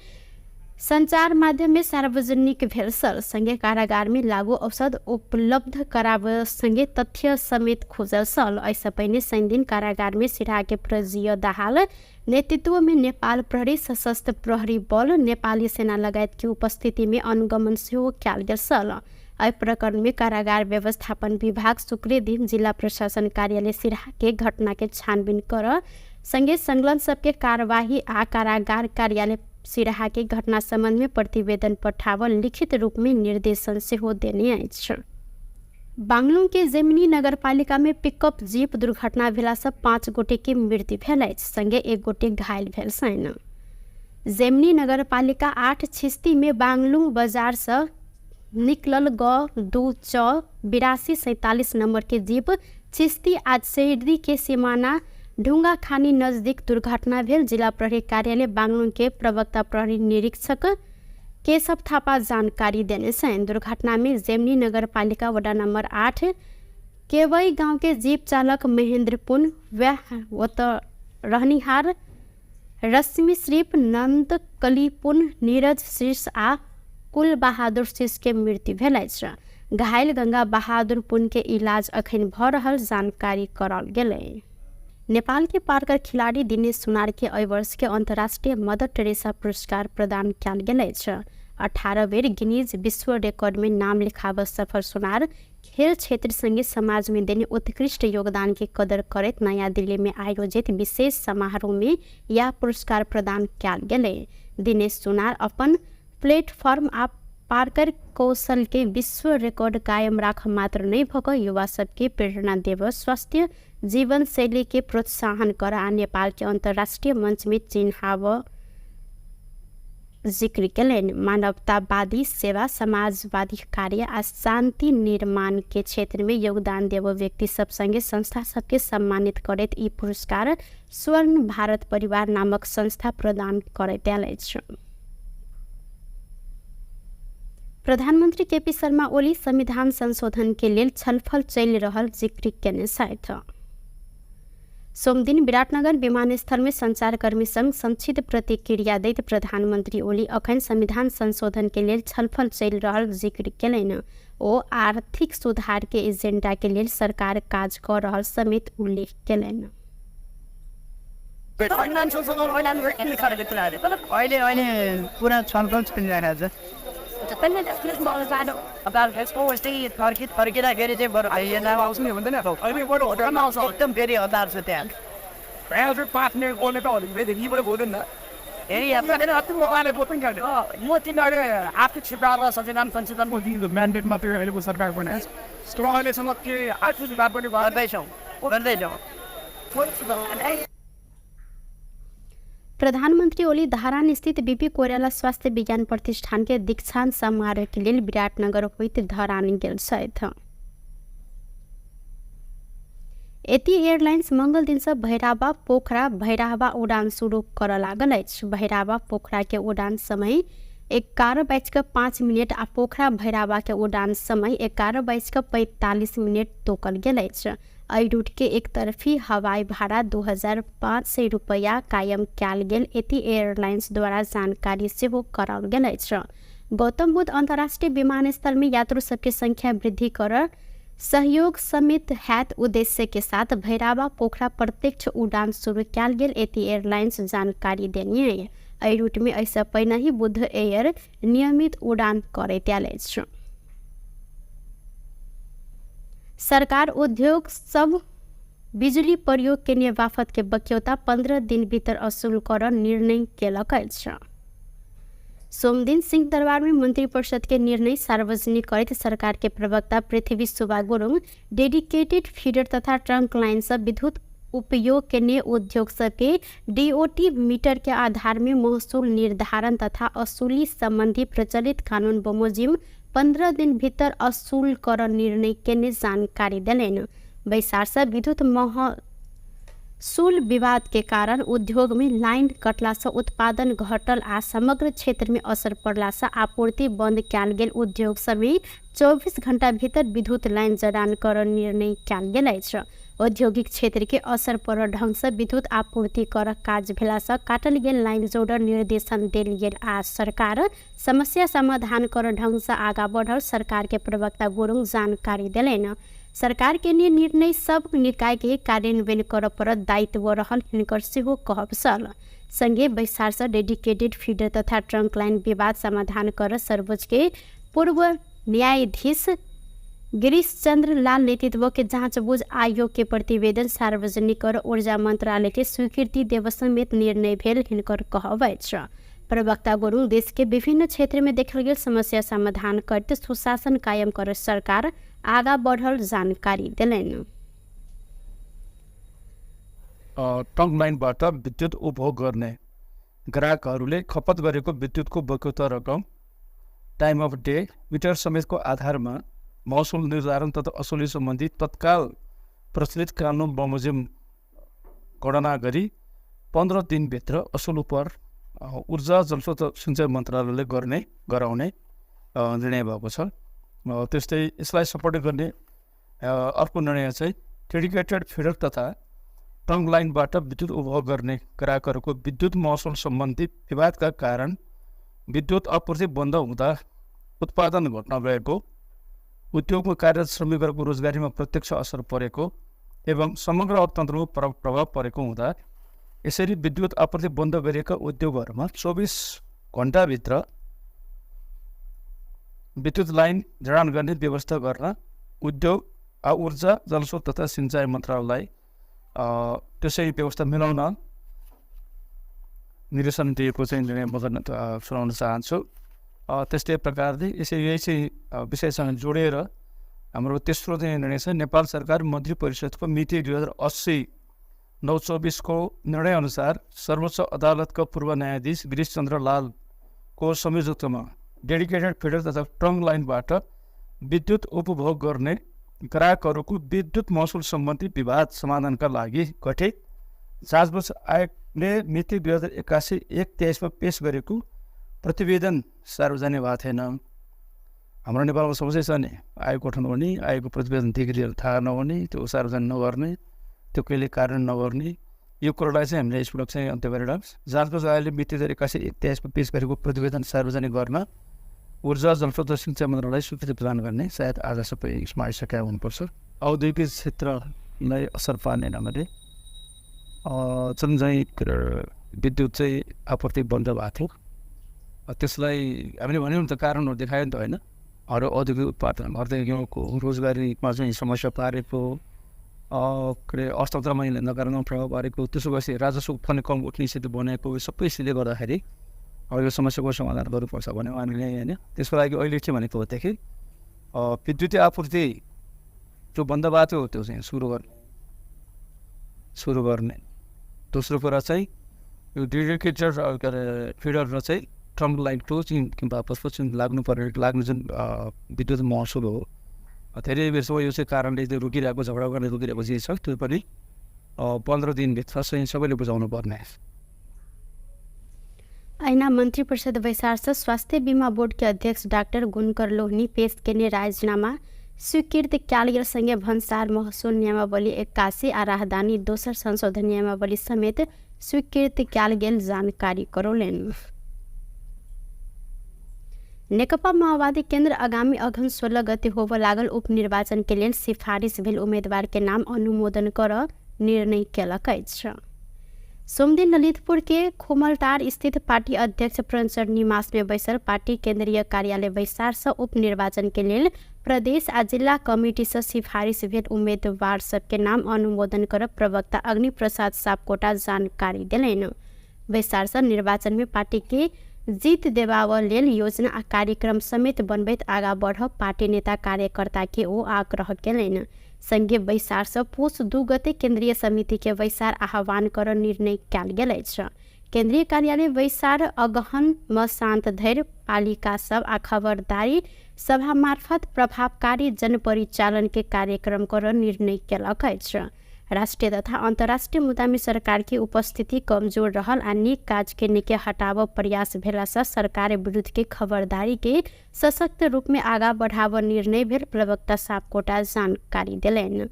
संचार माध्यम में सार्वजनिक भेल सल। संगे कारागार में लागू औषध उपलब्ध कराब संगे तथ्य समेत खोजल सल। ऐसा पहिने शनि दिन कारागार में सिराहा के प्रजीय दाहाल नेतृत्व में नेपाल प्रहरी, सशस्त्र प्रहरी बल, नेपाली सेना लगायत की उपस्थिति में अनुगमन सेहो कयल गेल सल। एहि प्रकरण में कारागार व्यवस्थापन विभाग शुक्र दिन जिला प्रशासन कार्यालय सिराहा के घटना के छानबीन कर संगे संलग्न सबके कार्यवाही आ कारागार कार्यालय सिराहा के घटना संबंध में प्रतिवेदन पठावल लिखित रूप में निर्देशन सेहो देने अछि। बांगलुंग के जेमिनी नगरपालिका में पिकअप जीप दुर्घटना भेला से 5 गोटे के मृत्यु भेल अछि, संगे 1 गोटे घायल भेल छनि। जेमिनी नगरपालिका 8 छिस्ती में बांगलुंग बाजार से निकलल ग 8247 नंबर के जीप छिस्ती आज शहरी के सीमाना ढुंगा खानी नजदीक दुर्घटना भेल। जिला प्रहरी कार्यालय बांगलुंग के प्रवक्ता प्रहरी निरीक्षक केशव थापा जानकारी देने छन्। दुर्घटना में जेमिनी नगरपालिका वडा नंबर 8 केवई गांव के जीप चालक महेंद्र पुन व रहनिहार रश्मि श्रीप, नंद कलीपुन, नीरज शीर्ष आ कुल बहादुर शीर्ष के मृत्यु भेल अछि। घायल गंगा बहादुर पुन के इलाज अखन भ रहल जानकारी करल गेलै। नेपाल के पार्कर खिलाड़ी दिनेश सुनार के एहि वर्ष के अंतर्राष्ट्रीय मदर टेरेसा पुरस्कार प्रदान कयल गेल अछि। 18 बेर गिनीज विश्व रिकॉर्ड में नाम लिखाब सफल सुनार खेल क्षेत्र संगे समाज में देने उत्कृष्ट योगदान की कदर करत नया दिल्ली में आयोजित विशेष समारोह में यह पुरस्कार प्रदान कयल गेलै। दिनेश सुनार अपन प्लेटफॉर्म आ पार्कर कौशल के विश्व रिकॉर्ड कायम राख मात्र नहीं भक युवा सबके प्रेरणा देव, स्वस्थ जीवन शैली के प्रोत्साहन कर आ नेपाल के अंतर्राष्ट्रीय मंच में चिन्हाव जिक्र कयलनि। मानवतावादी सेवा, समाजवादी कार्य आ शांति निर्माण के क्षेत्र में योगदान देव व्यक्ति सब संगे संस्था सबके सम्मानित करैत ई पुरस्कार स्वर्ण भारत परिवार नामक संस्था प्रदान करैत अछि। प्रधानमंत्री केपी शर्मा ओली संविधान संशोधन के लिए छलफल चल रहल जिक्र केने छथि। सोमदिन विराटनगर विमानस्थल में संचारकर्मी संग संक्षिप्त प्रतिक्रिया दैत प्रधानमंत्री ओली अखन संविधान संशोधन के लिए छलफल चल रहल जिक्र केलनि। ओ आर्थिक सुधार के एजेंडा के लिए सरकार काज कर रहल समेत उल्लेख केलनि। पूरा छलफल चलिरहेको छ। फर्किँदाखेरि चाहिँ बरु आउँछु नि हुँदैन एकदम फेरि हतार छ त्यहाँ म तिनीहरू आर्थिक सुधार र सचेतन संशोधनको म्यान्डेट मात्रै अहिलेको सरकारको अहिलेसम्म के आर्थिक सुधार पनि गर्दैछौँ। प्रधानमंत्री ओली धारान स्थित बीपी कोइराला स्वास्थ्य विज्ञान प्रतिष्ठान के दीक्षांत समारोह के लिए विराटनगर होइत धरान गेल छथि। एती एयरलाइंस मंगल दिन से भैराबा पोखरा भैराबा उड़ान शुरू कर लागल अछि। भैराबा पोखरा के उड़ान समय 11:05 आ पोखरा भैराबा के उड़ान समय 11:45 तोकल गेल अछि। एहि रूट के एक तरफी हवाई भाड़ा 2500 रुपया कायम कयल गेल एती एयरलाइंस द्वारा जानकारी सेहो कराओल गेल अछि। गौतम बुद्ध अंतर्राष्ट्रीय विमानस्थल में यात्रु सबके संख्या वृद्धि कर सहयोग समेत हैत उद्देश्य के साथ भैराबा पोखरा प्रत्यक्ष उड़ान शुरू कयल गेल एती एयरलाइंस जानकारी देने। एहि रूट में ऐसा पहिने ही बुध एयर नियमित उड़ान करैत आयल अछि। सरकार उद्योग सब बिजुली प्रयोग के बाफत के बक्यौता 15 दिन भीतर असुल कर निर्णय केलक अछि। सोमदिन सिंहदरबार में मंत्री परिषद के निर्णय सार्वजनिक करते सरकार के प्रवक्ता पृथ्वी सुब्बा गुरुङ डेडिकेटेड फीडर तथा ट्रंक लाइन से विद्युत उपयोग के लिए उद्योग सबके डीओटी मीटर के आधार में महसूल निर्धारण तथा असूली संबंधी प्रचलित कानून बमोजिम 15 दिन भीतर असूल कर निर्णय के जानकारी दिलेन। बैसार विद्युत महसूल विवाद के कारण उद्योग में लाइन कटला से उत्पादन घटल आ समग्र क्षेत्र में असर पड़ला से आपूर्ति बंद कयल गेल उद्योग समेत 24 घंटा भीतर विद्युत लाइन जड़ान कर निर्णय कयल गेल अछि। औद्योगिक क्षेत्र के असर पड़ल ढंग से विद्युत आपूर्ति कर काज भेला से काटल गेल लाइन जोड़ निर्देशन देल गेल आ सरकार समस्या समाधान कर ढंग से आगा बढ़ल सरकार के प्रवक्ता गुरुङ जानकारी दिलेन। सरकार के निर्णय सब निकाय के कार्यान्वयन कर पर दायित्व रहल हिनकर सेहो कहब छल। संगे बैसार से डेडिकेटेड फीडर तथा ट्रंक लाइन विवाद समाधान कर सर्वोच्च के पूर्व न्यायाधीश गिरीश चंद्र लाल नेतृत्व के जांचबूझ आयोग के प्रतिवेदन सार्वजनिक कर ऊर्जा मंत्रालय के स्वीकृति देव समेत निर्णय भेल हिनकर कहब अछि। प्रवक्ता गुरुङ देश के विभिन्न क्षेत्र में देखल गेल समस्या समाधान करते सुशासन कायम कर सरकार आगा बढ़ल जानकारी दिलेन। ट्रंक लाइनबाट विद्युत उपभोग गर्ने ग्राहकहरूले खपत गरेको विद्युतको बक्यौता रकम टाइम अफ डे मिटर समेतको आधारमा महसुल निर्धारण तथा असुली सम्बन्धी तत्काल प्रचलित कानुन बमोजिम गणना गरी 15 दिनभित्र असुल पर ऊर्जा जलस्रोत सिंचाइ मन्त्रालयले गराउने निर्णय भएको छ। त्यस्तै यसलाई सपोर्ट गर्ने अर्को निर्णय चाहिँ डेडिकेटेड फिडर तथा ट्रंक लाइनबाट विद्युत उपभोग गर्ने ग्राहकहरूको विद्युत महसुल सम्बन्धी विवादका कारण विद्युत आपूर्ति बन्द हुँदा उत्पादन घट्न गएको, उद्योगमा कार्यरत श्रमिकहरूको रोजगारीमा प्रत्यक्ष असर परेको एवं समग्र अर्थतन्त्रमा प्रभाव परेको हुँदा यसरी विद्युत आपूर्ति बन्द गरिएका उद्योगहरूमा 24 घण्टाभित्र विद्युत लाइन जडान गर्ने व्यवस्था गर्न उद्योग ऊर्जा जलस्रोत तथा सिंचाइ मन्त्रालयलाई त्यसै व्यवस्था मिलाउन निर्देशन दिएको चाहिँ निर्णय म गर्न सुनाउन चाहन्छु। त्यस्तै प्रकारले यही चाहिँ विषयसँग जोडेर हाम्रो तेस्रो चाहिँ निर्णय छ नेपाल सरकार मन्त्री परिषदको मिति 2080/9/24 को निर्णय अनुसार सर्वोच्च अदालतका पूर्व न्यायाधीश गिरीश चन्द्र लालको संयोजकत्वमा डेडिकेटेड फिडर तथा ट्रंक लाइनबाट विद्युत उपभोग गर्ने ग्राहकहरूको विद्युत महसुल सम्बन्धी विवाद समाधानका लागि गठित जाँचबुझ आयोगले मिति 2081/1/23 पेश गरेको प्रतिवेदन सार्वजनिक भएको थिएन। हाम्रो नेपालमा समस्या छ नि, आयोग गठन हुने, आयोगको प्रतिवेदन देखिएर थाहा नहुने, त्यो सार्वजनिक नगर्ने, त्यो कहिले कारण नगर्ने, यो कुरालाई चाहिँ हामीले यसपटक चाहिँ अन्त्य गरेर जाँचबुझ आयोगले मिति 2081/23 पेश गरेको प्रतिवेदन सार्वजनिक गर्न ऊर्जा जलस्रोत र सिंचाइ मन्त्रालयलाई स्वीकृति प्रदान गर्ने सायद आज सबै यसमा आइसकेका हुनुपर्छ। औद्योगिक क्षेत्रलाई असर पार्ने ढङ्गले जुन चाहिँ विद्युत चाहिँ आपूर्ति बन्द भएको थियो त्यसलाई हामीले भन्यौँ त कारणहरू देखायो नि त होइन। अरू औद्योगिक उत्पादन औद्योगिकको रोजगारीमा चाहिँ समस्या पारेको, के अरे अर्थतन्त्रमा नकारात्मक प्रभाव पारेको, त्यसो गएपछि राजस्व उत्पन्न कम उठ्ने स्थिति बनाएको सबै यसले गर्दाखेरि अब यो समस्याको समाधान गर्नुपर्छ भन्यो हामीले होइन। त्यसको लागि अहिले के भनेको हो देखि विद्युतीय आपूर्ति जो बन्द भएको थियो त्यो चाहिँ सुरु गर्ने। दोस्रो कुरा चाहिँ यो डेडिकेटेड के अरे फिडर र चाहिँ ट्रंक लाइनको चाहिँ वापसको चाहिँ लाग्ने जुन विद्युत महसुल हो धेरै बेरसम्म यो चाहिँ कारणले त्यो रोकिरहेको झगडा गर्ने रोकिरहेको चिज छ, त्यो पनि 15 दिनभित्र चाहिँ सबैले बुझाउनु पर्ने। ऐना मंत्री परिषद बैसार से स्वास्थ्य बीमा बोर्ड के अध्यक्ष डॉक्टर गुणकर लोहनी पेश केने राजीनामा स्वीकृत क्यालियर संगे भन्सार महसुल नियमावली 81 आ राहदानी दोसर संशोधन नियमावली समेत स्वीकृत क्याल गेल जानकारी करौलेन। नेकपा माओवादी केन्द्र आगामी अघन 16 गते होब लागल उपनिर्वाचन के लिए सिफारिश भेल उम्मीदवार के नाम अनुमोदन कर निर्णय केलक अछि। सोमदिन ललितपुर के खोमलटार स्थित पार्टी अध्यक्ष प्रणचर निवास में बैसल पार्टी केंद्रीय कार्यालय बैसार से उपनिर्वाचन के लिए प्रदेश आ जिला कमिटी से सिफारिश भेल उम्मीदवार सबके नाम अनुमोदन कर प्रवक्ता अग्नि प्रसाद सापकोटा जानकारी दिलैन। बैसार से निर्वाचन में पार्टी के जीत देबाव लेल योजना आ कार्यक्रम समेत बनबैत आगा बढ़ पार्टी नेता कार्यकर्ता के ओ आग्रह केलैन। संघीय बैसार से पुष 2 गते केंद्रीय समिति के बैसार आह्वान कर निर्णय कयल गेल अछि। केंद्रीय कार्यालय बैसार अगहन म शांत धैर्य पालिका सब आ खबरदारी सभा मार्फत प्रभावकारी जनपरिचालन के कार्यक्रम कर निर्णय केलक अछि। राष्ट्रीय तथा अंतर्राष्ट्रीय मुद्दा में सरकार की उपस्थिति कमजोर रहल आ नीक काज के निके हटाव प्रयास भेला से सरकार विरुद्ध के खबरदारी के सशक्त रूप में आगा बढ़ाव निर्णय भेल प्रवक्ता सापकोटा जानकारी दिलैन।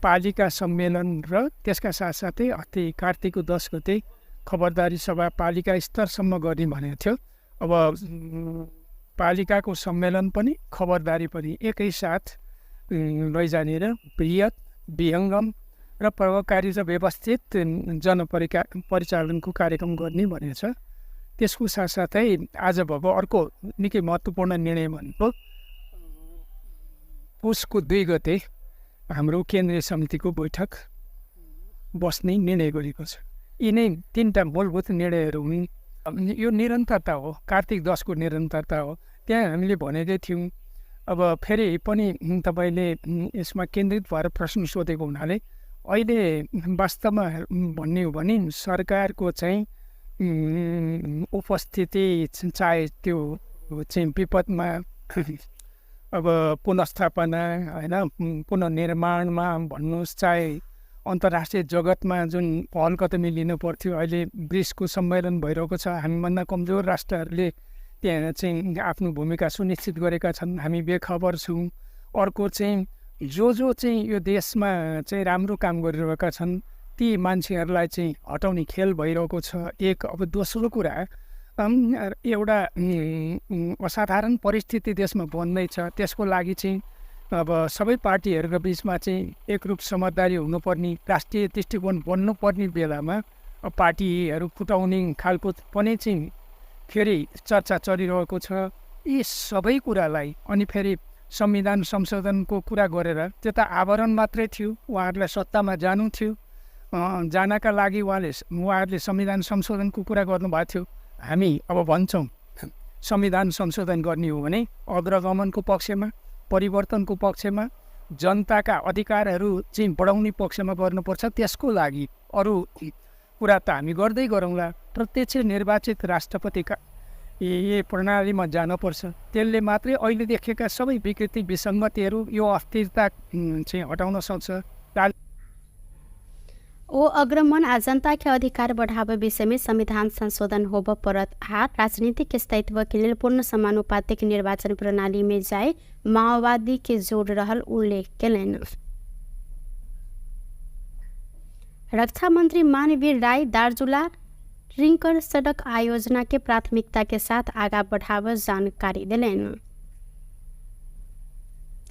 पालिका सम्मेलन र त्यसका साथसाथै अस्ति कार्तिकको 10 गते खबरदारी सभा पालिका स्तरसम्म गर्ने भनेको थियो। अब पालिकाको सम्मेलन पनि खबरदारी पनि एकैसाथ लैजाने र बृहत विहङ्गम र प्रभावकारी र व्यवस्थित परिचालनको कार्यक्रम गर्ने भनेको छ। त्यसको साथसाथै आज भएको अर्को निकै महत्त्वपूर्ण निर्णय भनेको पुसको 2 गते हाम्रो केन्द्रीय समितिको बैठक बस्ने निर्णय गरेको छ। यिनै 3टा मूलभूत निर्णयहरू हुन्। यो निरन्तरता हो, कार्तिक 10 को निरन्तरता हो। त्यहाँ हामीले भनेकै थियौँ। अब फेरि पनि तपाईँले यसमा केन्द्रित भएर प्रश्न सोधेको हुनाले अहिले वास्तवमा भन्ने हो भने सरकारको चाहिँ उपस्थिति चाहे त्यो चाहिँ विपदमा अब पुनर्स्थापना होइन पुनर्निर्माणमा भन्नुहोस्, चाहे अन्तर्राष्ट्रिय जगतमा जुन पहल कदमी लिनु पर्थ्यो, अहिले ब्रिक्सको सम्मेलन भइरहेको छ। हामीभन्दा कमजोर राष्ट्रहरूले त्यहाँ चाहिँ आफ्नो भूमिका सुनिश्चित गरेका छन्, हामी बेखबर छौँ। अर्को चाहिँ जो चाहिँ यो देशमा चाहिँ राम्रो काम गरिरहेका छन् ती मान्छेहरूलाई चाहिँ हटाउने खेल भइरहेको छ। एक अब दोस्रो कुरा एउटा असाधारण परिस्थिति देशमा बन्दैछ। त्यसको लागि चाहिँ अब सबै पार्टीहरूको बिचमा चाहिँ एकरूप समझदारी हुनुपर्ने, राष्ट्रिय दृष्टिकोण बन्नुपर्ने बेलामा पार्टीहरू फुटाउने खालको पनि चाहिँ फेरि चर्चा चलिरहेको छ। यी सबै कुरालाई अनि फेरि संविधान संशोधनको कुरा गरेर त्यो त आवरण मात्रै थियो, उहाँहरूलाई सत्तामा जानु थियो। जानका लागि उहाँहरूले संविधान संशोधनको कुरा गर्नुभएको थियो। हामी अब भन्छौँ संविधान संशोधन गर्ने हो भने अग्रगमनको पक्षमा, परिवर्तनको पक्षमा, जनताका अधिकारहरू चाहिँ बढाउने पक्षमा गर्नुपर्छ। त्यसको लागि अरू कुरा त हामी गर्दै गरौँला। प्रत्यक्ष निर्वाचित राष्ट्रपतिका ये प्रणालीमा जानुपर्छ। त्यसले मात्रै अहिले देखेका सबै विकृति विसङ्गतिहरू यो अस्थिरता चाहिँ हटाउन सक्छ। ओ अग्रमन आ जनता के अधिकार बढ़ावे विषय में संविधान संशोधन होब पड़त आ राजनीतिक स्थायित्व के लिए पूर्ण समानुपातिक निर्वाचन प्रणाली में जाए माओवादी के जोड़ रहल उल्लेख केलैन। रक्षा मंत्री मानवीर राय दार्चुला रिंकर सड़क आयोजना के प्राथमिकता के साथ आगा बढ़ाव जानकारी दिलैन।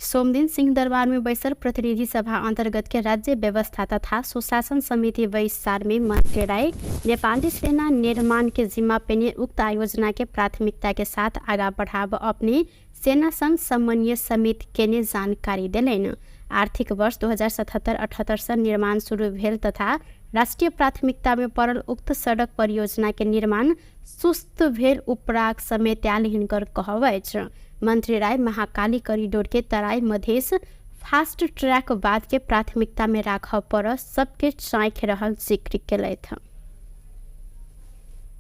सोमदिन सिंहदरबार में बैसल प्रतिनिधि सभा अंतर्गत के राज्य व्यवस्था तथा सुशासन समिति बैसार में मंत्री राय नेपाली सेना निर्माण के जिम्मा पेने उक्त आयोजना के प्राथमिकता के साथ आगा बढ़ाव अपने सेना संघ समन्वय समिति के ने जानकारी दिलैन। आर्थिक वर्ष 2077-78 से निर्माण शुरू भेल तथा राष्ट्रीय प्राथमिकता में पड़ल उक्त सड़क परियोजना के निर्माण सुस्त भेल उपराग समेत हिनकर कहवैछ। मंत्री राय महाकाली कॉरिडोर के तराई मधेश फास्ट ट्रैक बाद के प्राथमिकता में राख पर सबके चाँख रहल जिक्र केलैथ।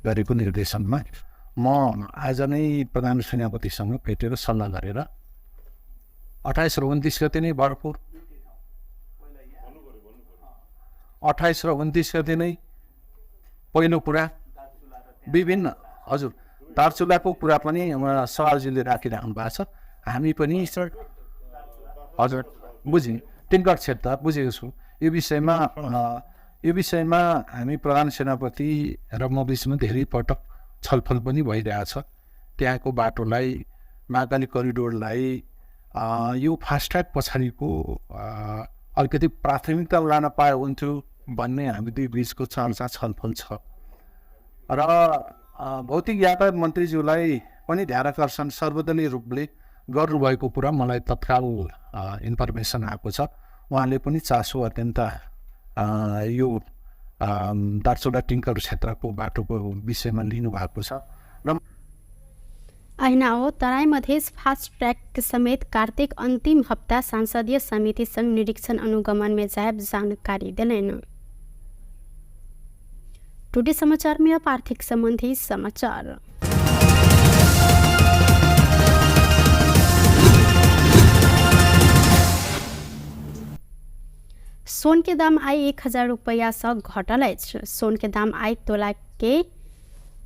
गरेको निर्देशनमा म आज नै प्रधान सेनापतिसँग भेटेर सल्लाह गरेर 28 र 29 गते नै भरपुर 28 र 29 गते नै पहिलो कुरा विभिन्न हजुर दार्चुलाको कुरा पनि सवालजीले राखिराख्नु भएको छ। हामी पनि हजुर बुझेँ टिङ्कर क्षेत्र बुझेको छु। यो विषयमा हामी प्रधान सेनापति र म बिचमा धेरै पटक छलफल पनि भइरहेछ। त्यहाँको बाटोलाई महाकाली करिडोरलाई यो फास्ट्याग पछाडिको अलिकति प्राथमिकता लान पाए हुन्थ्यो भन्ने हामी दुई बिचको चर्चा छलफल छ। र भौतिक यातायात मन्त्रीज्यूलाई पनि ध्यान आकर्षण सर्वदलीय रूपले गर्नुभएको कुरा मलाई तत्काल इन्फर्मेसन आएको छ। उहाँले पनि चासो अत्यन्त यो दार्चुला टिङ्कर क्षेत्रको बाटोको विषयमा लिनुभएको छ। र ऐना हो तराई मधेस फास्ट ट्रैक समेत कार्तिक अंतिम हफ्ता सांसदीय समिति संग निरीक्षण अनुगमन में जायब जानकारी दिलेन। टुडे समाचार में अब आर्थिक संबंधी समाचार। सोन के दाम आई 1000 रुपया से घटल अछि। सोन के दाम आई तोला के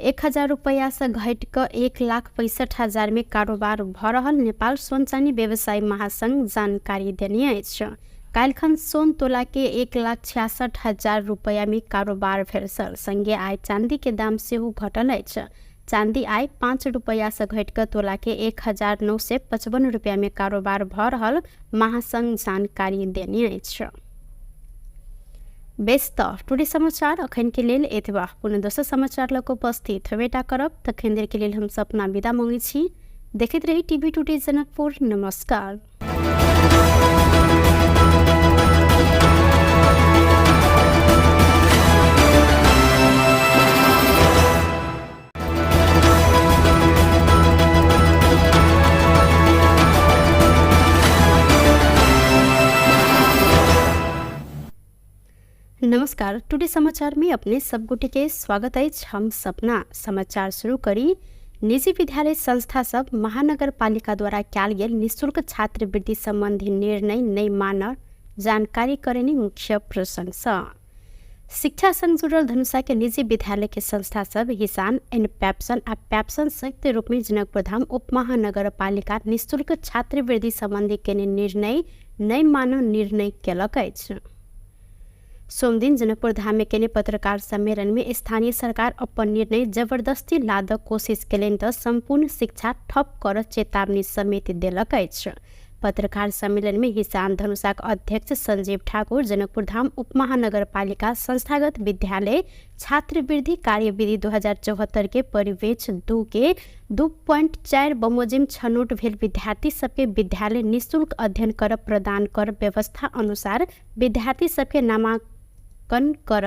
1000 रुपया से घट कर 1,65,000 में कारोबार भ रहल नेपाल सोन चानी व्यवसायी महासंघ जानकारी देने अछि। काल्खन सोन तोला के 1,66,000 रुपया में कारोबार भेल छल। संगे आई चांदी के दाम सेहो घटल अछि। चांदी आई 5 रुपया से घट कर तोला के 1,955 रुपया में कारोबार भ रहल महासंघ जानकारी देने अछि। बेस्त टुडे समाचार अखन के लेल एतबा। पुनः दोसर समाचार लग उपस्थित हेबेटा करब। तखन देर के लेल हम अपना विदा मांगे छी। देखैत रही टीवी टुडे जनकपुर। नमस्कार। नमस्कार। टुडे समाचार में अपने सब गुटे के स्वागत है। हम सपना समाचार शुरू करी। निजी विद्यालय संस्था सब महानगर पालिका द्वारा कैल गेल निःशुल्क छात्रवृत्ति संबंधी निर्णय नहीं मान जानकारी करेनी मुख्य प्रशंसा। शिक्षा संग जुड़ल धनुषा के निजी विद्यालय के संस्था सब हिसान एंड पैप्सन आ पैप्सन संयुक्त रूप में जनकपुर धाम उप महानगर पालिका निःशुल्क छात्रवृत्ति संबंधी के निर्णय नहीं मान निर्णय केलक अछि। सोमदिन जनकपुर धाम में केने पत्रकार सम्मेलन में स्थानीय सरकार अपन निर्णय जबरदस्ती लादक कोशिश केलनि त संपूर्ण शिक्षा ठप कर चेतावनी समेत देलक अछि। पत्रकार सम्मेलन में हिसान धनुषाक अध्यक्ष संजीव ठाकुर जनकपुर धाम उप महानगर पालिका संस्थागत विद्यालय छात्रवृत्ति कार्यविधि 2074 के परिवेश 2 के 2.4 बमोजिम छनौट भेल विद्यार्थी सबके विद्यालय निःशुल्क अध्ययन कर प्रदान कर व्यवस्था अनुसार विद्यार्थी सबके नामांकन कर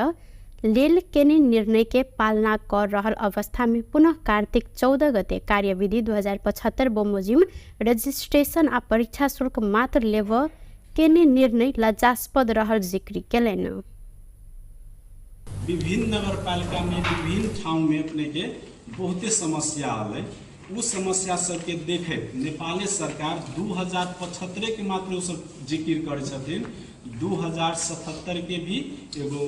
लेल केने निर्णय के पालना कर रहल अवस्था में पुनः कार्तिक 14 गते कार्यविधि 2075 बमोजिम रजिस्ट्रेशन आ परीक्षा शुल्क मात्र लेव केने निर्णय लज्जास्पद रहल जिक्र केलनि। विभिन्न नगर पालिका में विभिन्न ठाव में अपने के बहुते समस्या आल। उस समस्या सबके देखे नेपाली सरकार 2075 के मात्र उ सब जिक्र करे छथिन। 2077 के भी एगो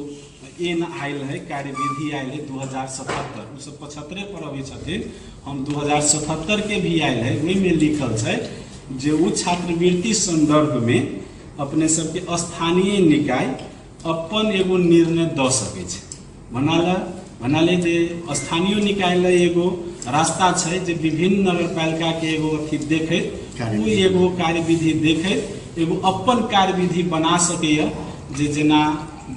एन आयल है, कार्यविधि आयल है 2077। उ सब 75 पर अभी छथिन। हम 2077 के भी आयल है। वही में लिखल है जे उ छात्रवृत्ति संदर्भ में अपने सबके स्थानीय निकाय अपन एगो निर्णय द सके छै। भनाले जे स्थानीय निकाय ले एगो रास्ता छै जे विभिन्न नगरपालिका के एगो अथी देखे उ एगो कार्यविधि देखे एगो अपन कार्यविधि बना सके। जे जेना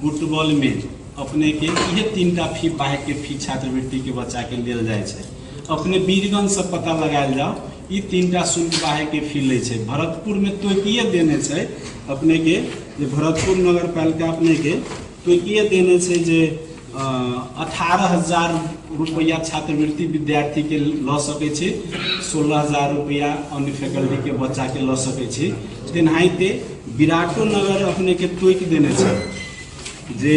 गुटबॉल में अपने के इहे 3टा फी बाहे के फी छात्रवृत्ति के बच्चा के लेल जाय छै। अपने वीरगंज से पता लगायल जाओ ई 3टा शुल्क बाहे के फी ले छै। भरतपुर में तोकिए देने छै अपने के जे भरतपुर नगर पालिका अपने के तोकिए देने छै जे 18,000 रुपया छात्रवृत्ति विद्यार्थी के ल सके छै। 16,000 रुपया अन्य फैकल्टी के बच्चा के ल सके छै। तेनाहिते विराटो नगर अपने के तोक देने छै जे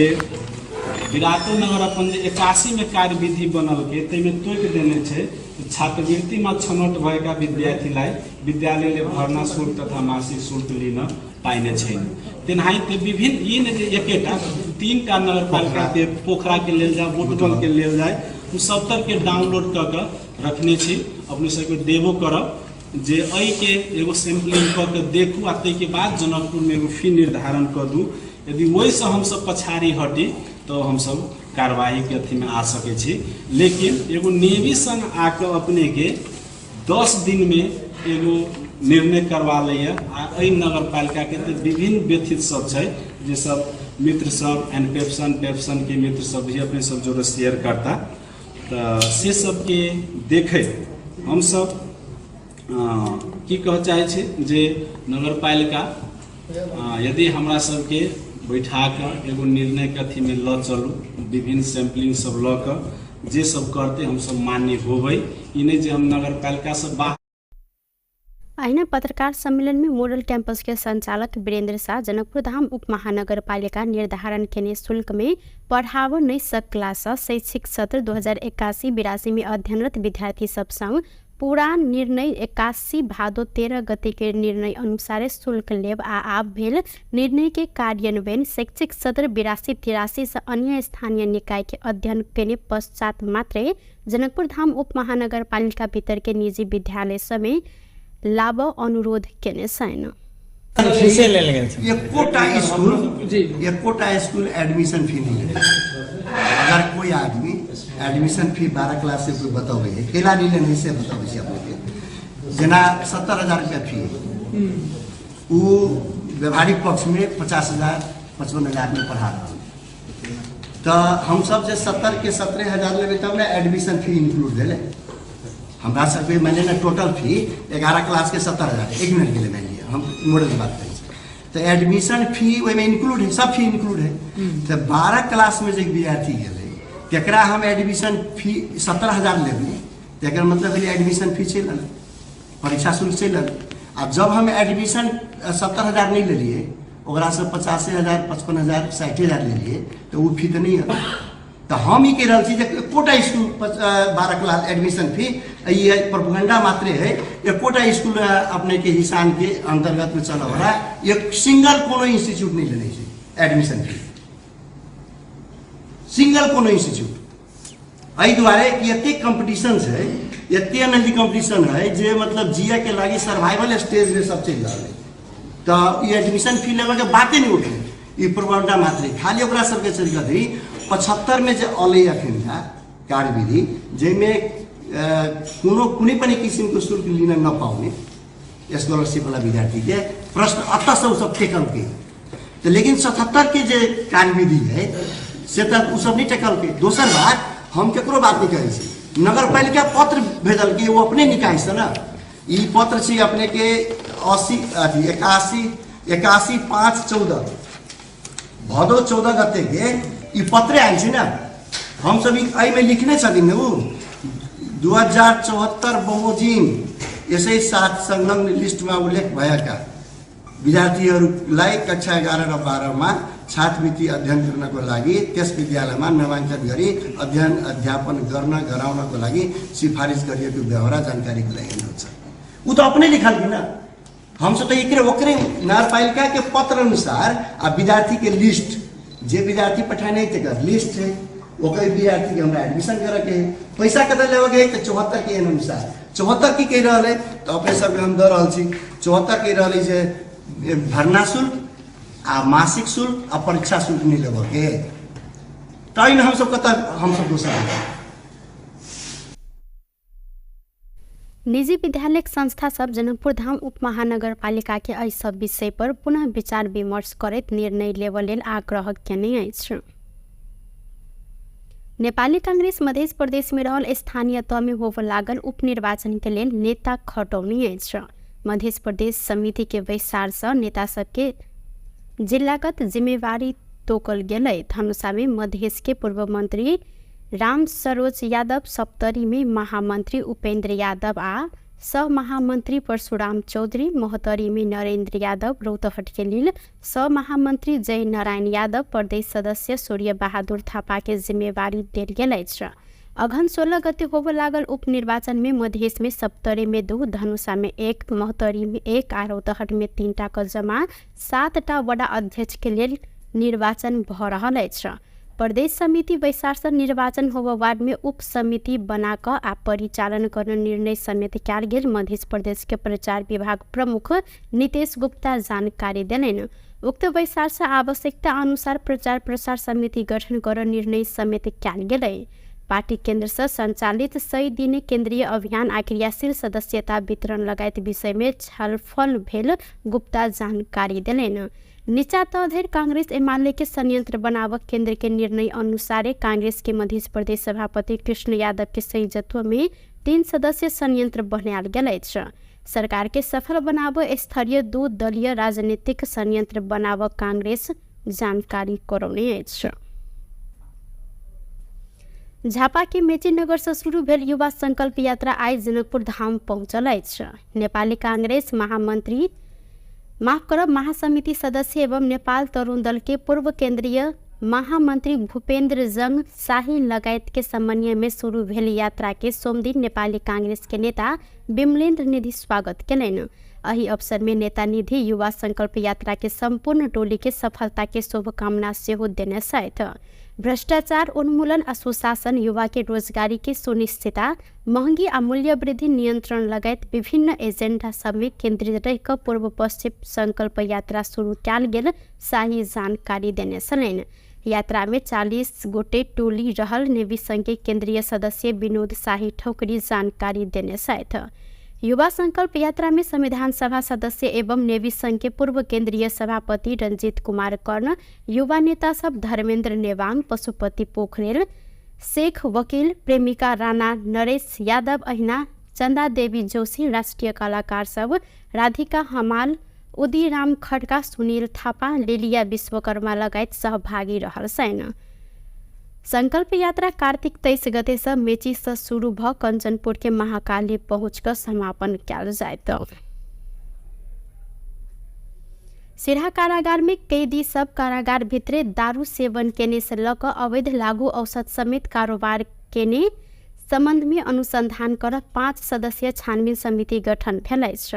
विराटो नगर अपन जे 81 में कार्यविधि बनल के तैमे तोक देने छै छात्रवृत्ति में छनौट भएका विद्यार्थीलाई विद्यालय ले भर्ना शुल्क तथा मासिक शुल्क लिन पाइने छैन। तेनाहिते विभिन्न ई ने जे एकेटा 3टा नगरपालिका के पोखरा के लेल जाए बोटबल के लेल जाए उ सब तर के डाउनलोड क के रखने छी। अपने सबके देबो करब जे एहि के एगो सैम्पलिंग क के देखू आ तै के बाद जनकपुर में एगो फी निर्धारण क दू। यदि वही से हम सब पछाड़ी हटी तो हम सब कार्यवाही के अथी में आ सके छी। लेकिन एगो नेवी संग आके अपने के 10 दिन में एगो निर्णय करवा लैए आ एहि नगरपालिका के तऽ विभिन्न व्यथित सब छै जे सब मित्र सब पेप्सन के मित्र सब भी अपने सब जोड़े शेयर करता तऽ से सबके देखैत हम सब की कह चाहे छी जे नगरपालिका यदि हमरा सबके बैठा कऽ एगो निर्णय के अथी में ल चलू विभिन्न सैम्पलिंग सब ल कऽ जे सब करते हम सब मान्य होबै ई नहीं जे हम नगरपालिका से बाहर। आइना पत्रकार सम्मेलन में मॉडल कैंपस के संचालक वीरेंद्र शाह जनकपुर धाम उप महानगरपालिका निर्धारण के शुल्क में पढ़ाव नहीं सकला से शैक्षिक सत्र 2081-82 में अध्ययनरत विद्यार्थी सब संग पूरा निर्णय 81 भादो 13 गते के निर्णय अनुसार शुल्क लेब आ आब भेल निर्णय के कार्यान्वयन शैक्षिक सत्र 82-83 से अन्य स्थानीय निकाय के अध्ययन के पश्चात मात्रै जनकपुर धाम उप महानगरपालिका भीतर के निजी विद्यालय समय लाभ अनुरोध केने छैन। एकोटा स्कूल एडमिशन फी नहीं ले। अगर कोई आदमी एडमिशन फी 12 क्लास से कोई बतावे है केला नहीं लेने से बतावे से अपने जना 70,000 रुपया फी वो व्यवहारिक पक्ष में 50,000-55,000 में पढ़ा रहा तो हम सब जे 70 के 17,000 लेवे तब ना एडमिशन फी इंक्लूड भेले हमरा सबके मैंने ना टोटल फी 11 क्लास के 70,000 एक मिनट के लिए मान लिया हम मॉडल की बात करें तो एडमिशन फी में इंक्लूड है सब फी इंक्लूड है तो 12 क्लास में जो विद्यार्थी गए तकरा हम एडमिशन फी 17,000 लेबे तकर मतलब एडमिशन फी चल परीक्षा शुल्क चल आ जब हम एडमिशन 70,000 नहीं ले लिए ओकरा से 85,000 55,000 60,000 ले लिए तो वो फी तो नहीं है तो हम ही कह रहा छी एकोटा स्कूल 12 क्लास एडमिशन फी ये प्रोपेगेंडा मात्र है एकोटा स्कूल अपने के हिसान के अंतर्गत में चल रहा है एक सिंगल कोनो इंस्टीट्यूट नहीं लेने से एडमिशन फी सिंगल कोनो इंस्टीट्यूट एहि दुआरे कि एते कंपटीशन है एते नदी कंपटीशन है जे मतलब जिया के लागी सर्वाइवल स्टेज में सब चल रहा है तो ये एडमिशन फी लेवे के बातें नहीं उठे ये प्रोपेगेंडा मात्र खाली ओकरा सबके चल गई 75 में जो अल अखन था कार्यविधि जिसमें कुनै पनि किसिमको शुल्क लिन नपाउने स्कॉलरशिप वाला विद्यार्थी के प्रश्न अत से सब टेकल के तो लेकिन 77 के जो कार्यविधि है से तक उ सब नहीं टेकल के। दोसर बात हम केकरो बात नहीं कहै छी नगरपालिका पत्र भेजल के वो अपने निकाय से ना ई पत्र छी अपने के 81-5-14 भदौ 14 गते के ई पत्र आयल छै ना हम सब एहि में लिखने छथिन उ 2074 बमोजिम यसै साथ संलग्न लिस्ट में उल्लेख भएका विद्यार्थीहरूलाई कक्षा 11 र 12 में छात्रवृत्ति अध्ययन गर्नको लागि त्यस विद्यालयमा नामाङ्कन गरी अध्ययन अध्यापन गराउनको लागि सिफारिस गरिएको व्यवहार जानकारीको लागि हुन्छ उ तो अपने लिखल कि ना हम सब तो एकरे ओकरे नगरपालिका के पत्र अनुसार आ विद्यार्थी के लिस्ट जे विद्यार्थी पठाने थे लिस्ट है ओकर विद्यार्थी के हमरा एडमिशन करे के पैसा कते लेवे के तो 74 के अनुसार 74 की कह रहा है तो अपने सब हम दे रहल छी 74 कह रहा है जे भरना शुल्क आ मासिक शुल्क आ परीक्षा शुल्क नहीं लेवे के तो इन हम सब कत हम सब दोसर निजी विद्यालय संस्था सब जनकपुर धाम उप महानगरपालिका के एहि सब विषय पर पुनः विचार विमर्श करैत निर्णय लेबऽ लेल आग्रह केने अछि। नेपाली कांग्रेस मध्य प्रदेश में रहल स्थानीय तह में होबऽ लागल उपनिर्वाचन के लेल नेता खटौनी अछि। मध्य प्रदेश समिति के बैसार से नेता सबके जिलागत जिम्मेवारी तोकल गेलै। धनुषा में मधेश के पूर्व मंत्री राम सरोज यादव, सप्तरी में महामंत्री उपेंद्र यादव आ सह महामंत्री परशुराम चौधरी, महोत्तरी में नरेंद्र यादव, रौतहट के लिए सह महामंत्री जय नारायण यादव, प्रदेश सदस्य सूर्य बहादुर थापा के जिम्मेवारी देल गेल अछि। अघन 16 गते होबऽ लागल उपनिर्वाचन में मधेश में सप्तरी में 2, धनुषा में 1, महोत्तरी में 1 आ रौतहट में 3टा के जमा 7टा वडा अध्यक्ष के लिए निर्वाचन भ रहल अछि। प्रदेश समिति बैसार से निर्वाचन होबऽ वार्ड में उप समिति बनाकर आ परिचालन करने निर्णय समेत कयल गेल। मध्य प्रदेश के प्रचार विभाग प्रमुख नीतीश गुप्ता जानकारी देलनि। उक्त बैसार से आवश्यकता अनुसार प्रचार प्रसार समिति गठन कर निर्णय समेत कयल गेलै। पार्टी केन्द्र से संचालित 100 दिने केन्द्रीय अभियान आ क्रियाशील सदस्यता वितरण लगायत विषय में छलफल भेल गुप्ता जानकारी दिलेन। नीचा तहधर कांग्रेस एमाले के संयंत्र बनाव केंद्र के निर्णय अनुसार कांग्रेस के मध्य प्रदेश सभापति कृष्ण यादव के संयोजत्व में 3 सदस्यीय संयंत्र बनाल गेल छ। सरकार के सफल बनाव स्तरीय 2 दलीय राजनीतिक संयंत्र बनाव कांग्रेस जानकारी करौने छ। झापा के मेचीनगर से शुरू भेल युवा संकल्प यात्रा आई जनकपुर धाम पहुंचल छ। नेपाली कांग्रेस महासमिति सदस्य एवं नेपाल तरुण दल के पूर्व केंद्रीय महामंत्री भूपेन्द्र जंग शाही लगायत के समन्वय में शुरू भेल यात्रा के सोम दिन नेपाली कांग्रेस के नेता विमलेन्द्र निधि स्वागत केलैन। अही अवसर में नेता निधि युवा संकल्प यात्रा के संपूर्ण टोली के सफलता के शुभकामना सेहो देने साथ भ्रष्टाचार उन्मूलन आ सुशासन, युवा के रोजगारी के सुनिश्चितता, महंगी आ मूल्य वृद्धि नियंत्रण लगायत विभिन्न एजेंडा सब में केंद्रित रह पूर्व पश्चिम संकल्प यात्रा शुरू कयल गेल शाही जानकारी देने छलैन। यात्रा में 40 गोटे टोली रहल नेवी संघ के केंद्रीय सदस्य विनोद शाही ठोकरी जानकारी देने साथ युवा संकल्प यात्रा में संविधान सभा सदस्य एवं नेवी संघ के पूर्व केंद्रीय सभापति रंजीत कुमार कर्ण, युवा नेता सब धर्मेंद्र नेवांग, पशुपति पोखरेल, शेख वकील, प्रेमिका राणा, नरेश यादव अहिना, चंदा देवी जोशी, राष्ट्रीय कलाकार सब राधिका हमाल, उदीराम खड्का, सुनील थापा, लिलिया विश्वकर्मा लगायत सहभागी रहल छैन। संकल्प यात्रा कार्तिक 23 गते से मेची से शुरू भ कंचनपुर के महाकाली पहुँच कर समापन कयल जायत। सिरहा कारागार में कैदी सब कारागार भित्रे दारू सेवन केने से लक अवैध लागू औषध समेत कारोबार केने संबंध में अनुसंधान कर 5 सदस्यीय छानबीन समिति गठन भेल छ।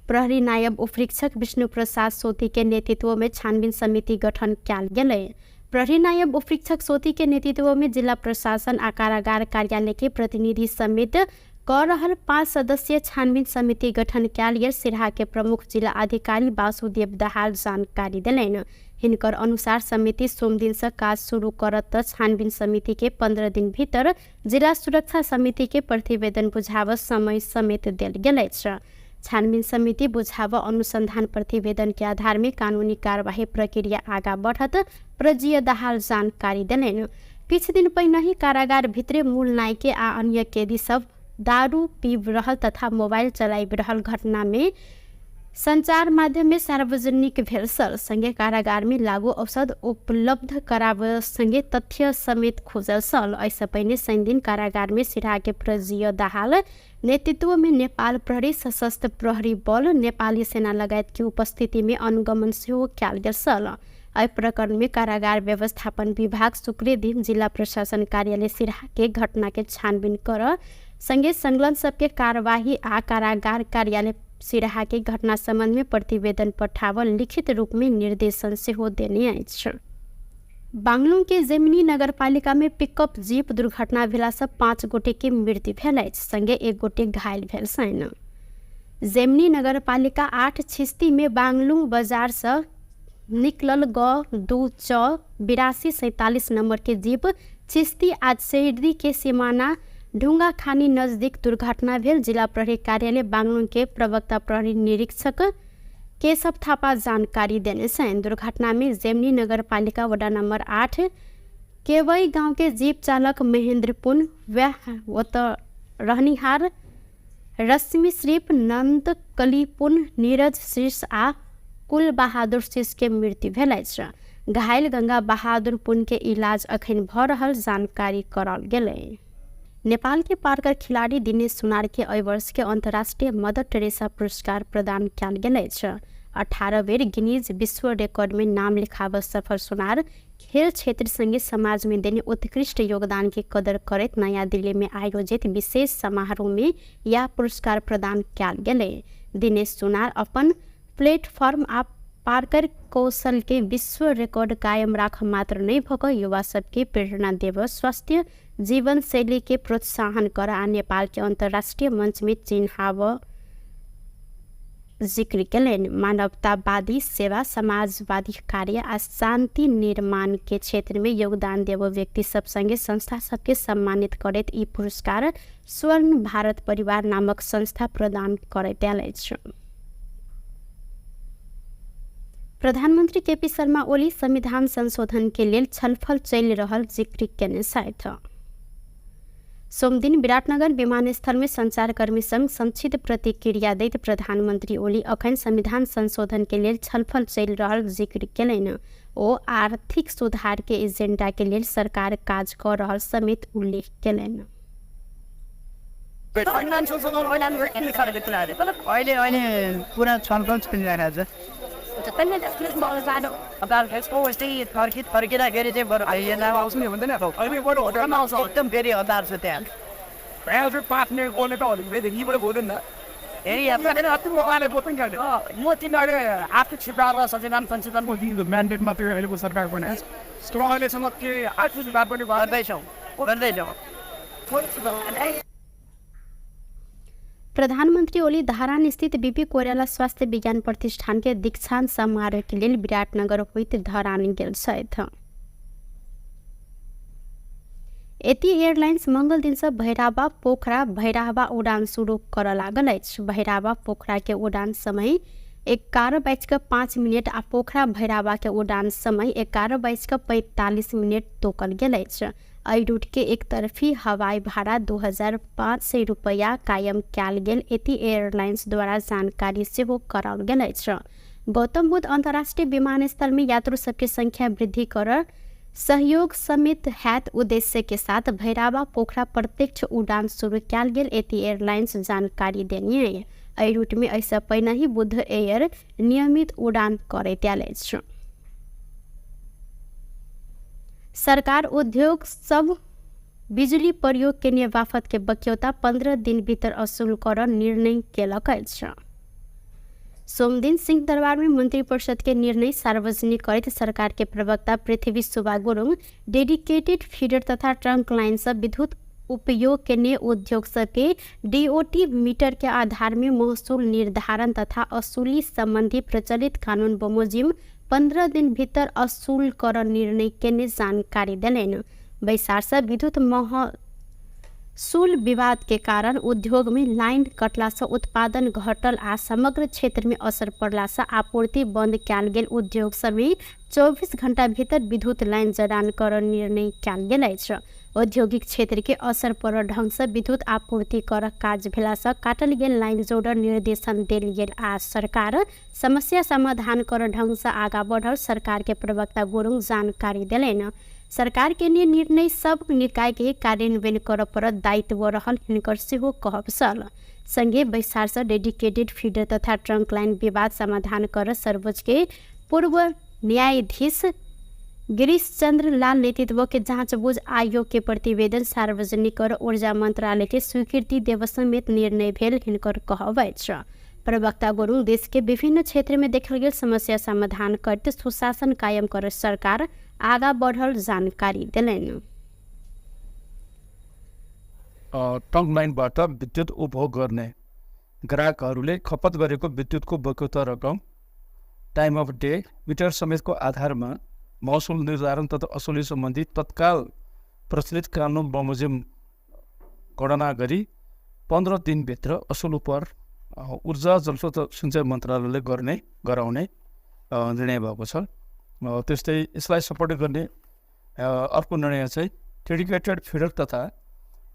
प्रहरी नायब उपरीक्षक विष्णु प्रसाद सोती के नेतृत्व में छानबीन समिति गठन कयल गेल। प्रहरी नायब उपरीक्षक सोती के नेतृत्व में जिला प्रशासन आ कारागार कार्यालय के प्रतिनिधि समेत कर रहल 5 सदस्यीय छानबीन समिति गठन कयल गेल सिरहा के प्रमुख जिला अधिकारी वासुदेव दहाल जानकारी दिलैन। हिनकर अनुसार समिति सोम दिन से काज शुरू करत छानबीन समिति के 15 दिन भीतर जिला सुरक्षा समिति के प्रतिवेदन बुझाव समय समेत देल गेल छ। छानबीन समिति बुझाव अनुसंधान प्रतिवेदन के आधार में कानूनी कार्यवाही प्रक्रिया आगा बढ़त प्रजीय दहाल जानकारी दिलैन। किछ दिन पहिने ही कारागार भित्रे मूल नायके आ अन्य कैदी सब दारू पीब रहल तथा मोबाइल चलाइब रहल घटना में संचार माध्यम में सार्वजनिक भेल सल। संगे कारागार में लागू औषध उपलब्ध कराव संगे तथ्य समेत खोजल सल। ऐसा पहिने शनि दिन कारागार में सिरहा के प्रजीय दाहाल नेतृत्व में नेपाल प्रहरी, सशस्त्र प्रहरी बल, नेपाली सेना लगायत की उपस्थिति में अनुगमन सेहो कयल गेल सल। एहि प्रकरण में कारागार व्यवस्थापन विभाग शुक्र दिन जिला प्रशासन कार्यालय सिरहा के घटना के छानबीन कर संगे संलग्न सबके कार्यवाही आ कारागार कार्यालय सिरहा के घटना संबंध में प्रतिवेदन पठावल लिखित रूप में निर्देशन सेहो देने अछि। बांगलुंग के जेमिनी नगरपालिका में पिकअप जीप दुर्घटना भेला से 5 गोटे के मृत्यु भेल अछि, संगे 1 गोटे घायल भेल छैन। जेमिनी नगरपालिका 8 छिस्ती में बांगलुंग बाजार से निकलल ग 2 नंबर के जीप छिस्ती आज शहरी के सीमाना ढुंगा खानी नजदीक दुर्घटना भेल। जिला प्रहरी कार्यालय बांगलुंग के प्रवक्ता प्रहरी निरीक्षक केशव थापा जानकारी देने छन्। दुर्घटना में जेमिनी नगरपालिका वडा नंबर 8 केवई गांव के जीप चालक महेंद्र पुन रहनिहार रश्मि श्रीप, नंद कलीपुन, नीरज शीर्ष आ कुल बहादुर शीर्ष के मृत्यु भेल अछि। घायल गंगा बहादुर पुन के इलाज अखन भ रहल जानकारी करल गेलै। नेपाल के पार्कर खिलाड़ी दिनेश सुनार के एहि वर्ष के अंतर्राष्ट्रीय मदर टेरेसा पुरस्कार प्रदान कयल गेल अछि। 18 बेर गिनीज विश्व रिकॉर्ड में नाम लिखाव सफल सुनार खेल क्षेत्र संगे समाज में देने उत्कृष्ट योगदान की कदर करत नया दिल्ली में आयोजित विशेष समारोह में यह पुरस्कार प्रदान कयल गेलै। दिनेश सुनार अपन प्लेटफॉर्म आ पार्कर कौशल के विश्व रिकॉर्ड कायम राख मात्र नहीं भक युवा सबके प्रेरणा देव, स्वास्थ्य जीवन शैली के प्रोत्साहन कर आ नेपाल के अंतर्राष्ट्रीय मंच में चिन्हाव जिक्र कयलनि। मानवतावादी सेवा, समाजवादी कार्य आ शांति निर्माण के क्षेत्र में योगदान देव व्यक्ति सब संगे संस्था सबके सम्मानित करैत ई पुरस्कार स्वर्ण भारत परिवार नामक संस्था प्रदान करैत आयल अछि। प्रधानमंत्री केपी शर्मा ओली संविधान संशोधन के लेल छलफल चलि रहल जिक्र केने छथि। सोमदिन विराटनगर विमानस्थल में संचारकर्मी संग संक्षिप्त प्रतिक्रिया दैत प्रधानमंत्री ओली अखन संविधान संशोधन के लेल छलफल चलि रहल जिक्र केलनि। ओ आर्थिक सुधार के एजेंडा के लेल सरकार काज कर रहल समेत उल्लेख केलनि। अहिले पुरा छलफल चलिरहेको छ। फर्किँदाखेरि चाहिँ बरु आइएनआमा आउँछ नि भन्दैन एकदम फेरि हतार छ त्यहाँ। म तिनीहरू आर्थिक सुधार सचेतन संशोधनको म्यान्डेट मात्रै अहिलेको सरकारको अहिलेसम्म के आर्थिक सुधार पनि गर्दैछौँ। प्रधानमंत्री ओली धरान स्थित बीपी कोइराला स्वास्थ्य विज्ञान प्रतिष्ठान के दीक्षांत समारोह के लिए विराटनगर होइत धरान गेल छथि। एती एयरलाइंस मंगल दिन से भैराबा पोखरा भैराबा उड़ान शुरू कर लागल अछि। भैराबा पोखरा के उड़ान समय 11:05 आ पोखरा भैराबा के उड़ान समय 11:45 तोकल गेल अछि। एहि रूट के एक तरफी हवाई भाड़ा 2500 रुपया कायम कयल गेल एती एयरलाइंस द्वारा जानकारी सेहो कराओल गेल अछि। गौतम बुद्ध अंतर्राष्ट्रीय विमानस्थल में यात्रु सबके संख्या वृद्धि कर सहयोग समेत हैत उद्देश्य के साथ भैराबा पोखरा प्रत्यक्ष उड़ान शुरू कयल गेल एती एयरलाइंस जानकारी देने। एहि रूट में ऐसा पहिने ही बुद्ध एयर नियमित उड़ान करैत आयल अछि। सरकार उद्योग सब बिजली प्रयोग के लिए बाफत के बक्यौता 15 दिन भीतर असूल कर निर्णय केलक अछि। सोमदिन सिंह दरबार में मंत्रिपरिषद के निर्णय सार्वजनिक करते सरकार के प्रवक्ता पृथ्वी सुब्बा गुरुङ डेडिकेटेड फीडर तथा ट्रंक लाइन से विद्युत उपयोग के लिए उद्योग सबके डीओटी मीटर के आधार में महसूल निर्धारण तथा असूली संबंधी प्रचलित कानून बमोजिम 15 दिन भीतर असूल कर निर्णय के जानकारी दिलैन। बैसार से विद्युत महसूल विवाद के कारण उद्योग में लाइन कटला से उत्पादन घटल आ समग्र क्षेत्र में असर पड़ला से आपूर्ति बंद कयल गेल उद्योग सब में 24 घंटा भीतर विद्युत लाइन जड़ान कर निर्णय कयल गेल अछि। औद्योगिक क्षेत्र के असर पड़ ढंग से विद्युत आपूर्ति कर काज भेला से काटल गेल लाइन जोड़ निर्देशन देल गेल आ सरकार समस्या समाधान कर ढंग से आगा बढ़ल सरकार के प्रवक्ता गुरुङ जानकारी दिलैन। सरकार के लिए निर्णय सब निकाय के कार्यान्वयन कर पर दायित्व रहल हिनकर सेहो कहब छल। संगे बैसार से डेडिकेटेड फीडर तथा ट्रंक लाइन विवाद समाधान कर सर्वोच्च के पूर्व न्यायाधीश गिरीश चंद्र लाल नेतृत्व के जांचबूझ आयोग के प्रतिवेदन सार्वजनिक कर ऊर्जा मंत्रालय के स्वीकृति देव समेत निर्णय भेल हिनकर कहब अछि। प्रवक्ता गुरुङ देश के विभिन्न क्षेत्र में देखल गेल समस्या समाधान करते सुशासन कायम कर सरकार आगा बढ़ल जानकारी दिलैन। ट्रङ्क लाइनबाट विद्युत उपभोग गर्ने ग्राहकहरूले खपत गरेको विद्युतको बक्यौता रकम टाइम अफ डे मिटर समेतको आधारमा महसुल निर्धारण तथा असुली सम्बन्धी तत्काल प्रचलित कानुन बमोजिम गणना गरी 15 दिनभित्र असुल पर ऊर्जा जलस्रोत सिंचाइ मन्त्रालयले गराउने निर्णय भएको छ। त्यस्तै यसलाई सपोर्ट गर्ने अर्को निर्णय चाहिँ डेडिकेटेड फिडर तथा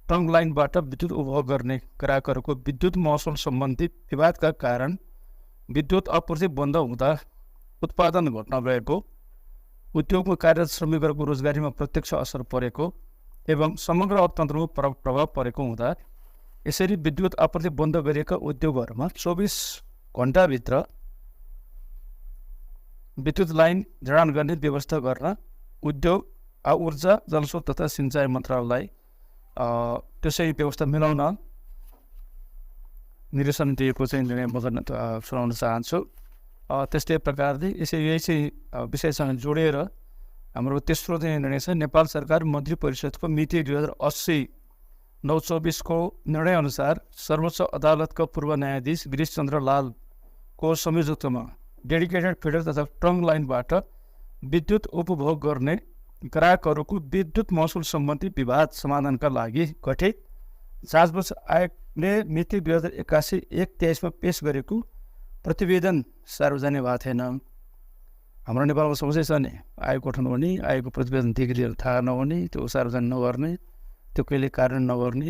ट्रङ्क लाइनबाट विद्युत उपभोग गर्ने ग्राहकहरूको विद्युत महसुल सम्बन्धी विवादका कारण विद्युत आपूर्ति बन्द हुँदा उत्पादन घट्न गएको, उद्योगमा कार्यरत श्रमिकहरूको रोजगारीमा प्रत्यक्ष असर परेको एवं समग्र अर्थतन्त्रमा प्रभाव परेको हुँदा यसरी विद्युत आपूर्ति बन्द गरिएका उद्योगहरूमा 24 घण्टाभित्र विद्युत लाइन जडान गर्ने व्यवस्था गर्न उद्योग ऊर्जा जलस्रोत तथा सिंचाइ मन्त्रालयलाई त्यसै व्यवस्था मिलाउन निर्देशन दिएको चाहिँ निर्णय म सुनाउन चाहन्छु। त्यस्तै प्रकारले यही चाहिँ विषयसँग जोडेर हाम्रो तेस्रो चाहिँ निर्णय छ नेपाल सरकार मन्त्री परिषदको मिति 2080/9/24 को निर्णय अनुसार सर्वोच्च अदालतका पूर्व न्यायाधीश गिरीश चन्द्र लालको को संयोजकत्वमा डेडिकेटेड फिडर तथा ट्रङ्क लाइनबाट विद्युत उपभोग गर्ने ग्राहकहरूको विद्युत महसुल सम्बन्धी विवाद समाधानका लागि गठित जाँचबुझ आयोगले मिति 2081-123 पेश गरेको प्रतिवेदन सार्वजनिक भएको थिएन। हाम्रो नेपालमा समस्या छ नि, आयोग गठन हुने, आयोगको प्रतिवेदन देखिएर थाहा नहुने, त्यो सार्वजनिक नगर्ने, त्यो कहिले कार्यान्वयन नगर्ने,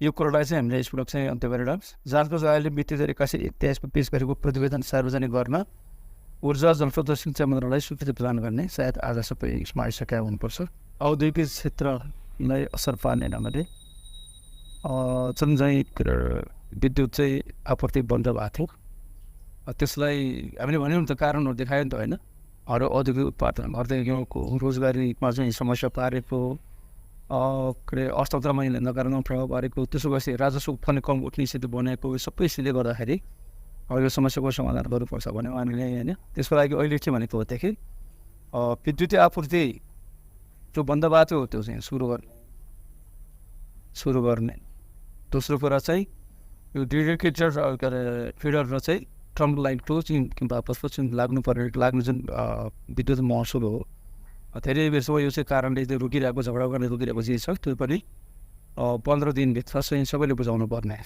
यो कुरालाई चाहिँ हामीले यसपटक चाहिँ अन्त्य गरेर जाँचबुझ आयोगले मिति 2081-123 पेश गरेको प्रतिवेदन सार्वजनिक गर्न ऊर्जा जलस्रोत सिंचाइ मन्त्रालयलाई स्वीकृति प्रदान गर्ने सायद आज सबै यसमा आइसकेका हुनुपर्छ। औद्योगिक क्षेत्रलाई असर पार्ने ढङ्गले जुन चाहिँ विद्युत चाहिँ आपूर्ति बन्द भएको थियो त्यसलाई हामीले भन्यौँ त कारणहरू देखायो नि त होइन। अरू औद्योगिक उत्पादन औद्योगिकको रोजगारीमा चाहिँ समस्या पारेको के अरे अर्थतन्त्रमा नकारात्मक प्रभाव पारेको, त्यसो गएपछि राजस्व पनि कम उठ्ने स्थिति बनेको, सबै यसले गर्दाखेरि अब यो समस्याको समाधान गर्नुपर्छ भन्यो हामीले होइन। त्यसको लागि अहिले के भनेको होदेखि विद्युतीय आपूर्ति जो बन्द भएको थियो त्यो चाहिँ सुरु गर्ने। दोस्रो कुरा चाहिँ यो डेडिकेटेड के अरे फिडर र चाहिँ ट्रङ्क लाइनको किंवा पशुपक्षी लाग्ने जुन विद्युत महसुल हो धेरै बेरसम्म यो चाहिँ कारणले चाहिँ रोकिरहेको, झगडा गर्ने रोकिरहेको चिज छ, त्यो पनि 15 दिनभित्र चाहिँ सबैले बुझाउनु पर्ने।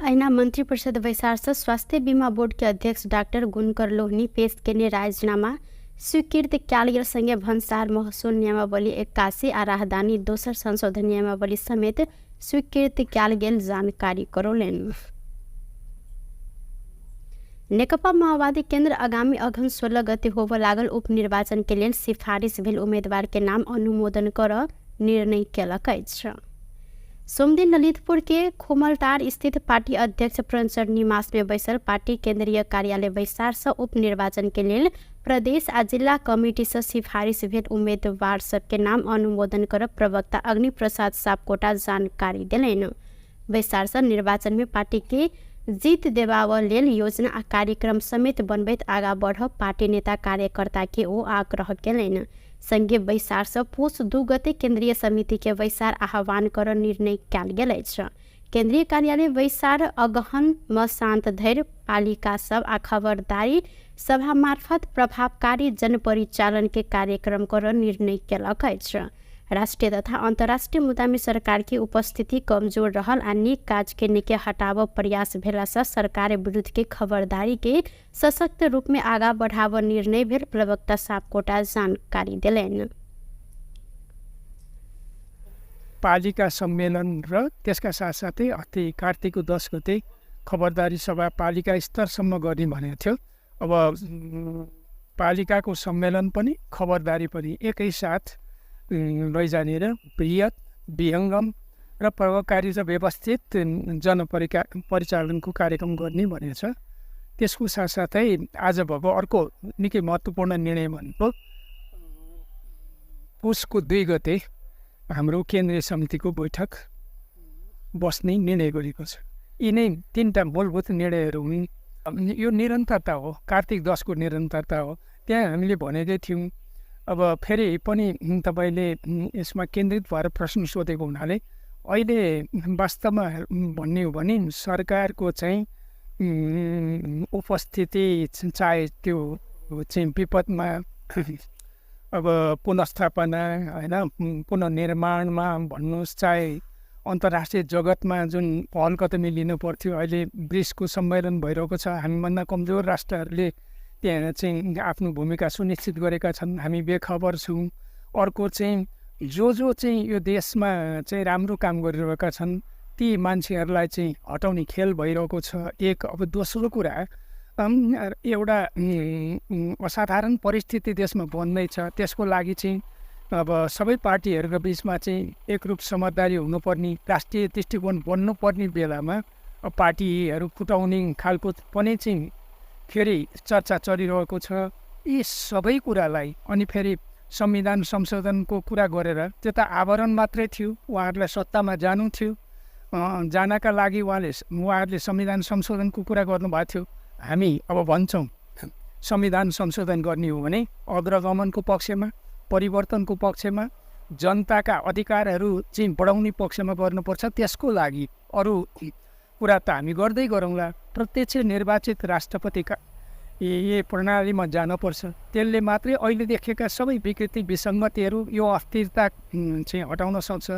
ऐना मंत्री परिषद वैशार्स स्वास्थ्य बीमा बोर्ड के अध्यक्ष डॉक्टर गुणकर लोहनी पेश करने राजीनामा स्वीकृत क्यालियर संगे भन्सार महसुल नियमावली 81 आ राहदानी दोसर संशोधन नियमावली समेत स्वीकृत क्याल गेल जानकारी करोलेन। नेकपा माओवादी केन्द्र आगामी अघन 16 गते होब लागल उपनिर्वाचन के लिए सिफारिश भेल उम्मीदवार के नाम अनुमोदन कर निर्णय केलक अछि। सोमदिन ललितपुर के खोमलटार स्थित पार्टी अध्यक्ष प्रणचर निवास में बैसल पार्टी केंद्रीय कार्यालय वैशार्स उपनिर्वाचन के लिए प्रदेश आ जिला कमिटी से सिफारिश भेल उम्मीदवार सबके नाम अनुमोदन कर प्रवक्ता अग्नि प्रसाद सापकोटा जानकारी दिलैन। वैशार्स निर्वाचन में पार्टी के जीत देबाव लेल योजना आ कार्यक्रम समेत बनबैत आगा बढ़ पार्टी नेता कार्यकर्ता के ओ आग्रह केलैन। संगे वैशार्स पुष 2 गते केंद्रीय समिति के वैशार आह्वान कर निर्णय कयल गेल अछि। केंद्रीय कार्यालय वैशार अगहन म शांत धैर्य पालिका सब आ खबरदारी सभा मार्फत प्रभावकारी जन परिचालन के कार्यक्रम कर निर्णय केलक अछि। राष्ट्रीय तथा अंतर्राष्ट्रीय मुद्दा में सरकार की उपस्थिति कमजोर रहल आ नीक काज के निके हटाव प्रयास भेला से सरकार विरुद्ध के खबरदारी के सशक्त रूप में आगा बढ़ाव निर्णय भेल प्रवक्ता सापकोटा जानकारी दिलैन। पालिका सम्मेलन र त्यसका साथसाथै अस्ति कार्तिकको 10 गते खबरदारी सभा पालिका स्तरसम्म गर्ने भनेको थियो। अब पालिकाको सम्मेलन पनि खबरदारी पनि एकैसाथ लैजाने र बृहत विहङ्गम र प्रभावकारी र व्यवस्थित परिचालनको कार्यक्रम गर्ने भनेको छ। त्यसको साथसाथै आज भएको अर्को निकै महत्त्वपूर्ण निर्णय भनेको पुसको 2 गते हाम्रो केन्द्रीय समितिको बैठक बस्ने निर्णय गरेको छ। यिनै 3टा मूलभूत निर्णयहरू हुन्। यो निरन्तरता हो, कार्तिक 10 को निरन्तरता हो। त्यहाँ हामीले भनेकै थियौँ। अब फेरि पनि तपाईले यसमा केन्द्रित भएर प्रश्न सोधेको हुनाले अहिले वास्तवमा भन्ने हो भने सरकारको चाहिँ उपस्थिति चाहे त्यो चाहिँ विपदमा अब पुनर्स्थापना होइन पुनर्निर्माणमा भन्नुहोस्, चाहे अन्तर्राष्ट्रिय जगतमा जुन पहल कदमी लिनु पर्थ्यो, अहिले ब्रिक्सको सम्मेलन भइरहेको छ। हामीभन्दा कमजोर राष्ट्रहरूले त्यहाँ चाहिँ आफ्नो भूमिका सुनिश्चित गरेका छन्, हामी बेखबर छौँ। अर्को चाहिँ जो चाहिँ यो देशमा चाहिँ राम्रो काम गरिरहेका छन् ती मान्छेहरूलाई चाहिँ हटाउने खेल भइरहेको छ एक। अब दोस्रो कुरा एउटा असाधारण परिस्थिति देशमा बन्दैछ, त्यसको लागि चाहिँ अब सबै पार्टीहरूको बिचमा चाहिँ एकरूप समझदारी हुनुपर्ने, राष्ट्रिय दृष्टिकोण बन्नुपर्ने बेलामा पार्टीहरू फुटाउने खालको पनि चाहिँ फेरि चर्चा चलिरहेको छ। यी सबै कुरालाई अनि फेरि संविधान संशोधनको कुरा गरेर त्यो त आवरण मात्रै थियो, उहाँहरूलाई सत्तामा जानु थियो, जानका लागि उहाँहरूले संविधान संशोधनको कुरा गर्नुभएको थियो। हामी अब भन्छौँ संविधान संशोधन गर्ने हो भने अग्रगमनको पक्षमा, परिवर्तनको पक्षमा, जनताका अधिकारहरू चाहिँ बढाउने पक्षमा गर्नुपर्छ। त्यसको लागि अरू कुरा त हामी गर्दै गरौँला। प्रत्यक्ष निर्वाचित राष्ट्रपतिका यही प्रणालीमा जानुपर्छ। त्यसले मात्रै अहिले देखेका सबै विकृति विसङ्गतिहरू यो अस्थिरता चाहिँ हटाउन सक्छ।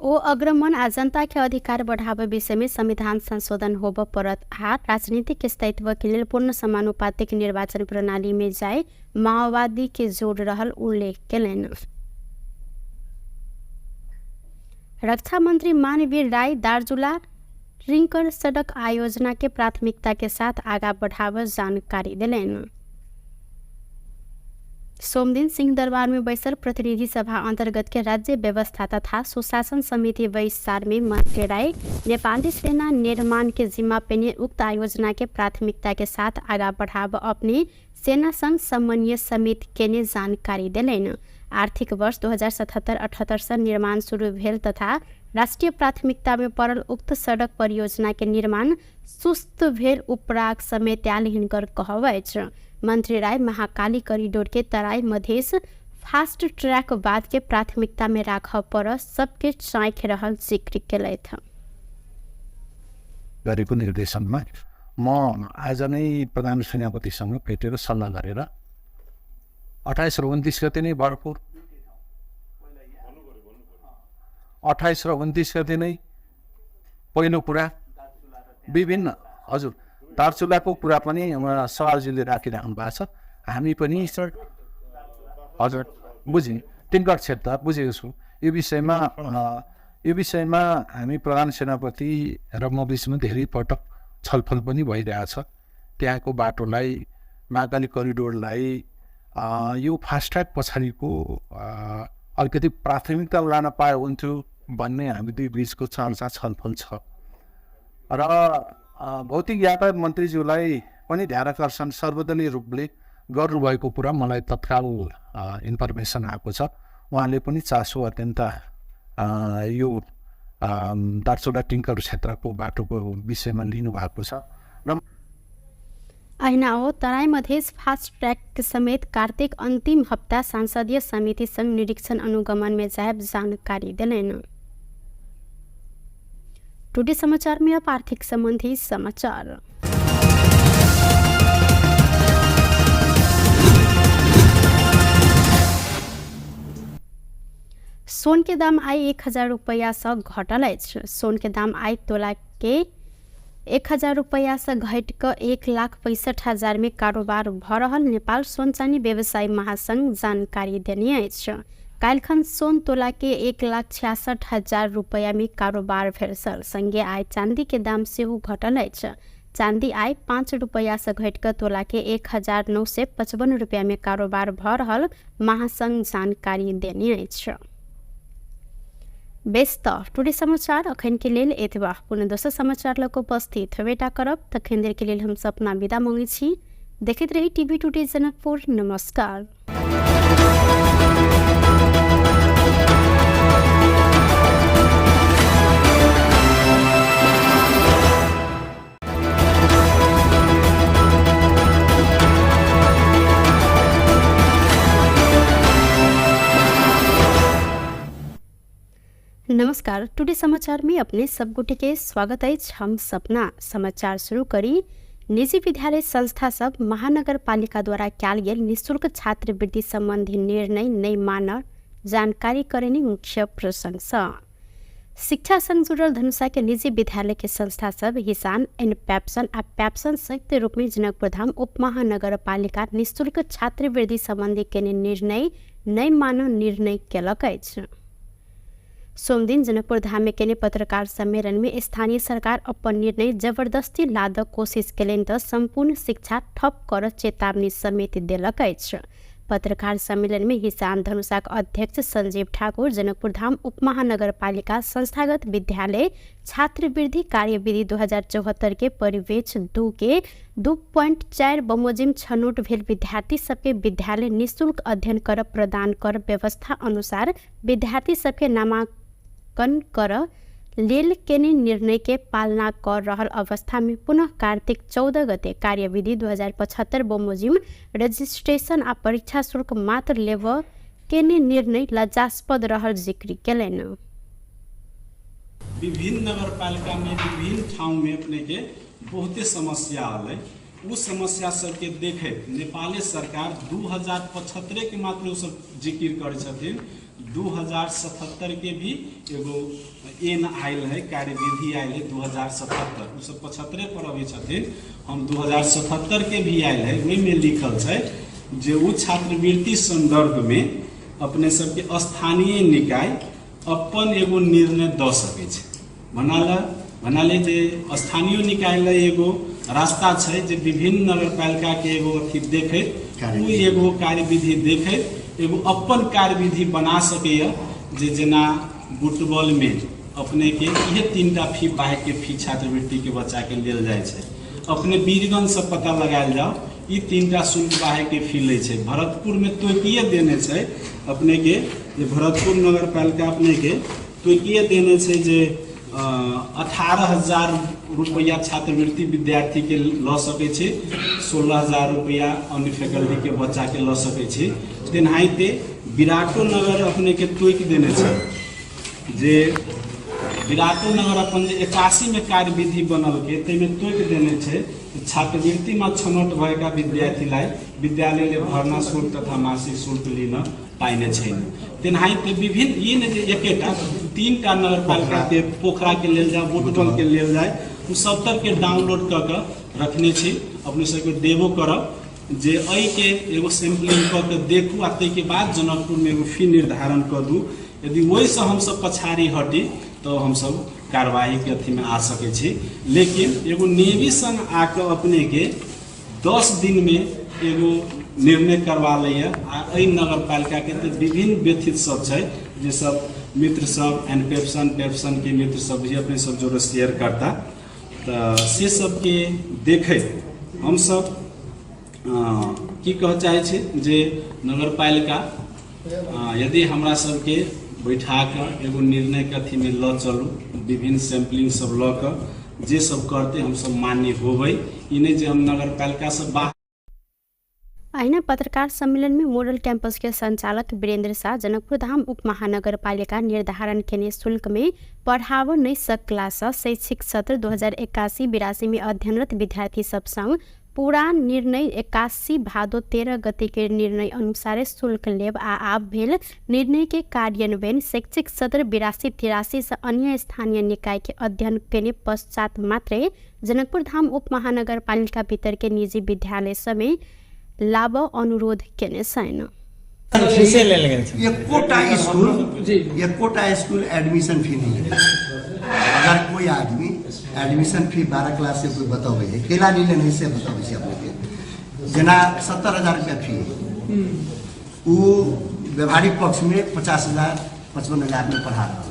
ओ अग्रमण आ जनता के अधिकार बढ़ावे विषय में संविधान संशोधन होब पड़त आ राजनीतिक स्थायित्व के लिए पूर्ण समानुपातिक निर्वाचन प्रणाली में जाए माओवादी के जोड़ रहल उल्लेख केलन। रक्षा मंत्री मानवीर राय दार्चुला रिंकर सड़क आयोजना के प्राथमिकता के साथ आगा बढ़ावे जानकारी दिलन। सोमदिन सिंहदरबार में बैसल प्रतिनिधि सभा अंतर्गत के राज्य व्यवस्था तथा सुशासन समिति वैसार में मंत्री राय नेपाली सेना निर्माण के जिम्मा पेने उक्त आयोजना के प्राथमिकता के साथ आगा बढ़ाव अपने सेना संघ समन्वय समिति के ने जानकारी दिलन। आर्थिक वर्ष 2077-78 से निर्माण शुरू भेल तथा राष्ट्रीय प्राथमिकता में पड़ल उक्त सड़क परियोजना के निर्माण सुस्त भेल उपराग समेत हिनकर कहवैछ। मंत्री राय महाकाली कॉरिडोर के तराई मधेश फास्ट ट्रैक बाद के प्राथमिकता में राख पर सबके चाँख रहल जिक्र केलथ। गरेको निर्देशनमा म आज नै प्रधान सेनापतिसँग भेटेर सल्लाह गरेर 28 र 29 गते नै भरपुर 28 र 29 गते नै पहिलो कुरा विभिन्न हजुर दार्चुलाको कुरा पनि सवालजीले राखिराख्नु भएको छ। हामी पनि हजुर बुझेँ टिङ्कर क्षेत्र बुझेको छु। यो विषयमा हामी प्रधान सेनापति र म बिचमा धेरै पटक छलफल पनि भइरहेछ। त्यहाँको बाटोलाई महाकाली करिडोरलाई यो फास्ट्याग पछाडिको अलिकति प्राथमिकता लान पाए हुन्थ्यो भन्ने हामी दुई बिचको चर्चा छलफल छ र भौतिक यातायात मन्त्रीज्यूलाई पनि ध्यानाकर्षण सर्वदलीय रूपले गर्नुभएको कुरा मलाई तत्काल इन्फर्मेसन आएको छ। उहाँले पनि चासो अत्यन्त यो दार्चुला टिङ्कर क्षेत्रको बाटोको विषयमा लिनुभएको छ र ऐना हो तराई मधेश फास्ट ट्रैक समेत कार्तिक अंतिम हफ्ता सांसदीय समिति संघ निरीक्षण अनुगमन में जायब जानकारी दिलन। टुडे समाचार में अब आर्थिक संबंधी समाचार। सोन के दाम आई 1000 रुपया से घटल। सोन के दाम आई तोला के 1000 रुपया से घट कर 1,65,000 में कारोबार भ रहल नेपाल सोन चानी व्यवसायी महासंघ जानकारी देने। काल्खन सोन तोला के 1,66,000 रुपया में कारोबार भेल। संगे आय चांदी के दाम से घटल। चांदी आय 5 रुपया से घट कर तोला के 1,955 रुपया में कारोबार भ रहल महासंघ जानकारी देने। बेस्त टुडे समाचार अखन के लेल एतबा। पुनः दोसर समाचार लग उपस्थित बेटा करब तखन देर के लेल हम सपना विदा मांगे छी। देखते रही टीवी टुडे जनकपुर। नमस्कार। नमस्कार। टुडे समाचार में अपने सब गुटे के स्वागत है। हम सपना समाचार शुरू करी। निजी विद्यालय संस्था सब महानगर पालिका द्वारा कैल गेल निःशुल्क छात्रवृत्ति संबंधी निर्णय नहीं मान जानकारी करने मुख्य प्रशंसा। शिक्षा संग जुड़ल धनुषा के निजी विद्यालय के संस्था सब हिसान एंड पैप्सन आ पैप्सन संयुक्त रूप में जनकपुर धाम उप महानगर पालिका निःशुल्क छात्रवृत्ति संबंधी के निर्णय नहीं मान निर्णय केलक। सोमदिन जनकपुर धाम में केने पत्रकार सम्मेलन में स्थानीय सरकार अपन निर्णय जबरदस्ती लाद कोशिश केलन त संपूर्ण शिक्षा ठप कर चेतावनी समेत दिलक। पत्रकार सम्मेलन में हिसान धनुषाक अध्यक्ष संजीव ठाकुर जनकपुर धाम उप महानगर पालिका संस्थागत विद्यालय छात्रवृत्ति कार्यविधि 2074 के परिवेश 2 के 2.4 बमोजिम छनौट भेल विद्यार्थी सबके विद्यालय निःशुल्क अध्ययन कर प्रदान कर व्यवस्था अनुसार विद्यार्थी सबके नामांकन कर लेल केने निर्णय के पालना कर रहल अवस्था में पुनः कार्तिक 14 गते कार्यविधि 2075 बमोजिम रजिस्ट्रेशन आ परीक्षा शुल्क मात्र लेव केने निर्णय लज्जास्पद रहल जिक्र केलन। विभिन्न नगरपालिका में विभिन्न ठाउँ में अपने के बहुते समस्या आल। उ समस्या सबके देखैत नेपाली सरकार 2075 के मात्र सब जिक्र करे छथिन, 2077 के भी एगो एन आयल है, कार्यविधि आयल है 2077, उ सब 75 पर अबै छथिन। हम 2077 के भी आयल है, ओहि में लिखल है जे उ छात्रवृत्ति संदर्भ में अपने सबके स्थानीय निकाय अपन एगो निर्णय द सकै छै। भनाले जे स्थानीय निकाय ले एगो रास्ता छै जे विभिन्न नगरपालिका के एगो अथी देखैत उ एगो कार्यविधि देखैत एगो अपन कार्यविधि बना सकैया, जे जेना बुटबॉल में अपने के इहे 3टा फी बाहे के फी छात्रवृत्ति के बच्चा के लेल जाय छै। अपने वीरगंज से पता लगायल जाओ, ई 3टा शुल्क बाहे के फी ले छै। भरतपुर में तोकिए देने छै अपने के, जे भरतपुर नगरपालिका अपने के तोकिए देने छै जे 18,000 रुपया छात्रवृत्ति विद्यार्थी के ल सकै छै, 16,000 रुपया अन्य फैकल्टी के बच्चा के ल सकै छै। तेनाहिते विराटो नगर अपने के तोकि देने छै जे विराटो नगर अपन 81 में कार्यविधि बनल के तै में तोकि देने छै छात्रवृत्ति में छनौट भएका विद्यार्थीलाई विद्यालयले भर्ना शुल्क तथा मासिक शुल्क लिन पाइने छैन। तेनाहिते विभिन्न ये ने जे एकेटा 3टा नगरपालिका के पोखरा के लेल जाए, बुटबल के लेल जाए, उ 70 के डाउनलोड क के रखने छी। अपने सबके देबो करब जे एहि के एगो सैम्पलिंग क के देखू, आ तै के बाद जनकपुर में एगो फी निर्धारण कर दू। यदि वही से हम सब पछाड़ी हटी तो हम सब कार्रवाई के अथी में आ सके छी। लेकिन एगो नेवी संग आके अपने के 10 दिन में एगो निर्णय करवा लैया। आ एहि नगरपालिका के तो विभिन्न व्यथित सब छै, जे सब मित्र सब एनपेप्सन के मित्र सब भी अपने सब जो शेयर करता, तो से सब के देखे हम सब की कह चाहे छी जे नगरपालिका यदि हमरा सबके बैठा कर एगो निर्णय के अथी में ल चलू, विभिन्न सैम्पलिंग सब ल कर जे सब करते हम सब मान्य होबै। ई नहीं जे हम नगरपालिका से बाहर। आइना पत्रकार सम्मेलन में मॉडल कैंपस के संचालक वीरेंद्र शाह जनकपुर धाम उप महानगरपालिका निर्धारण के शुल्क में पढ़ाव नहीं सकला से शैक्षिक सत्र 2081-82 में अध्ययनरत विद्यार्थी सब संग पूरा निर्णय 81 भादो 13 गते के निर्णय अनुसार शुल्क लेब आ आब भेल निर्णय के कार्यान्वयन शैक्षिक सत्र 82-83 से अन्य स्थानीय निकाय के अध्ययन के पश्चात मात्रै जनकपुर धाम उप महानगरपालिका भीतर के निजी विद्यालय समय लाभ अनुरोध केने छैन। कोटा स्कूल एडमिशन फी नहीं है। अगर कोई आदमी एडमिशन फी 12 क्लास से कोई बतावे है, केला नहीं लेने से बतावे से अपने जना 70,000 रुपया फी है, वो व्यवहारिक पक्ष में 50,000-55,000 में पढ़ा रहा है।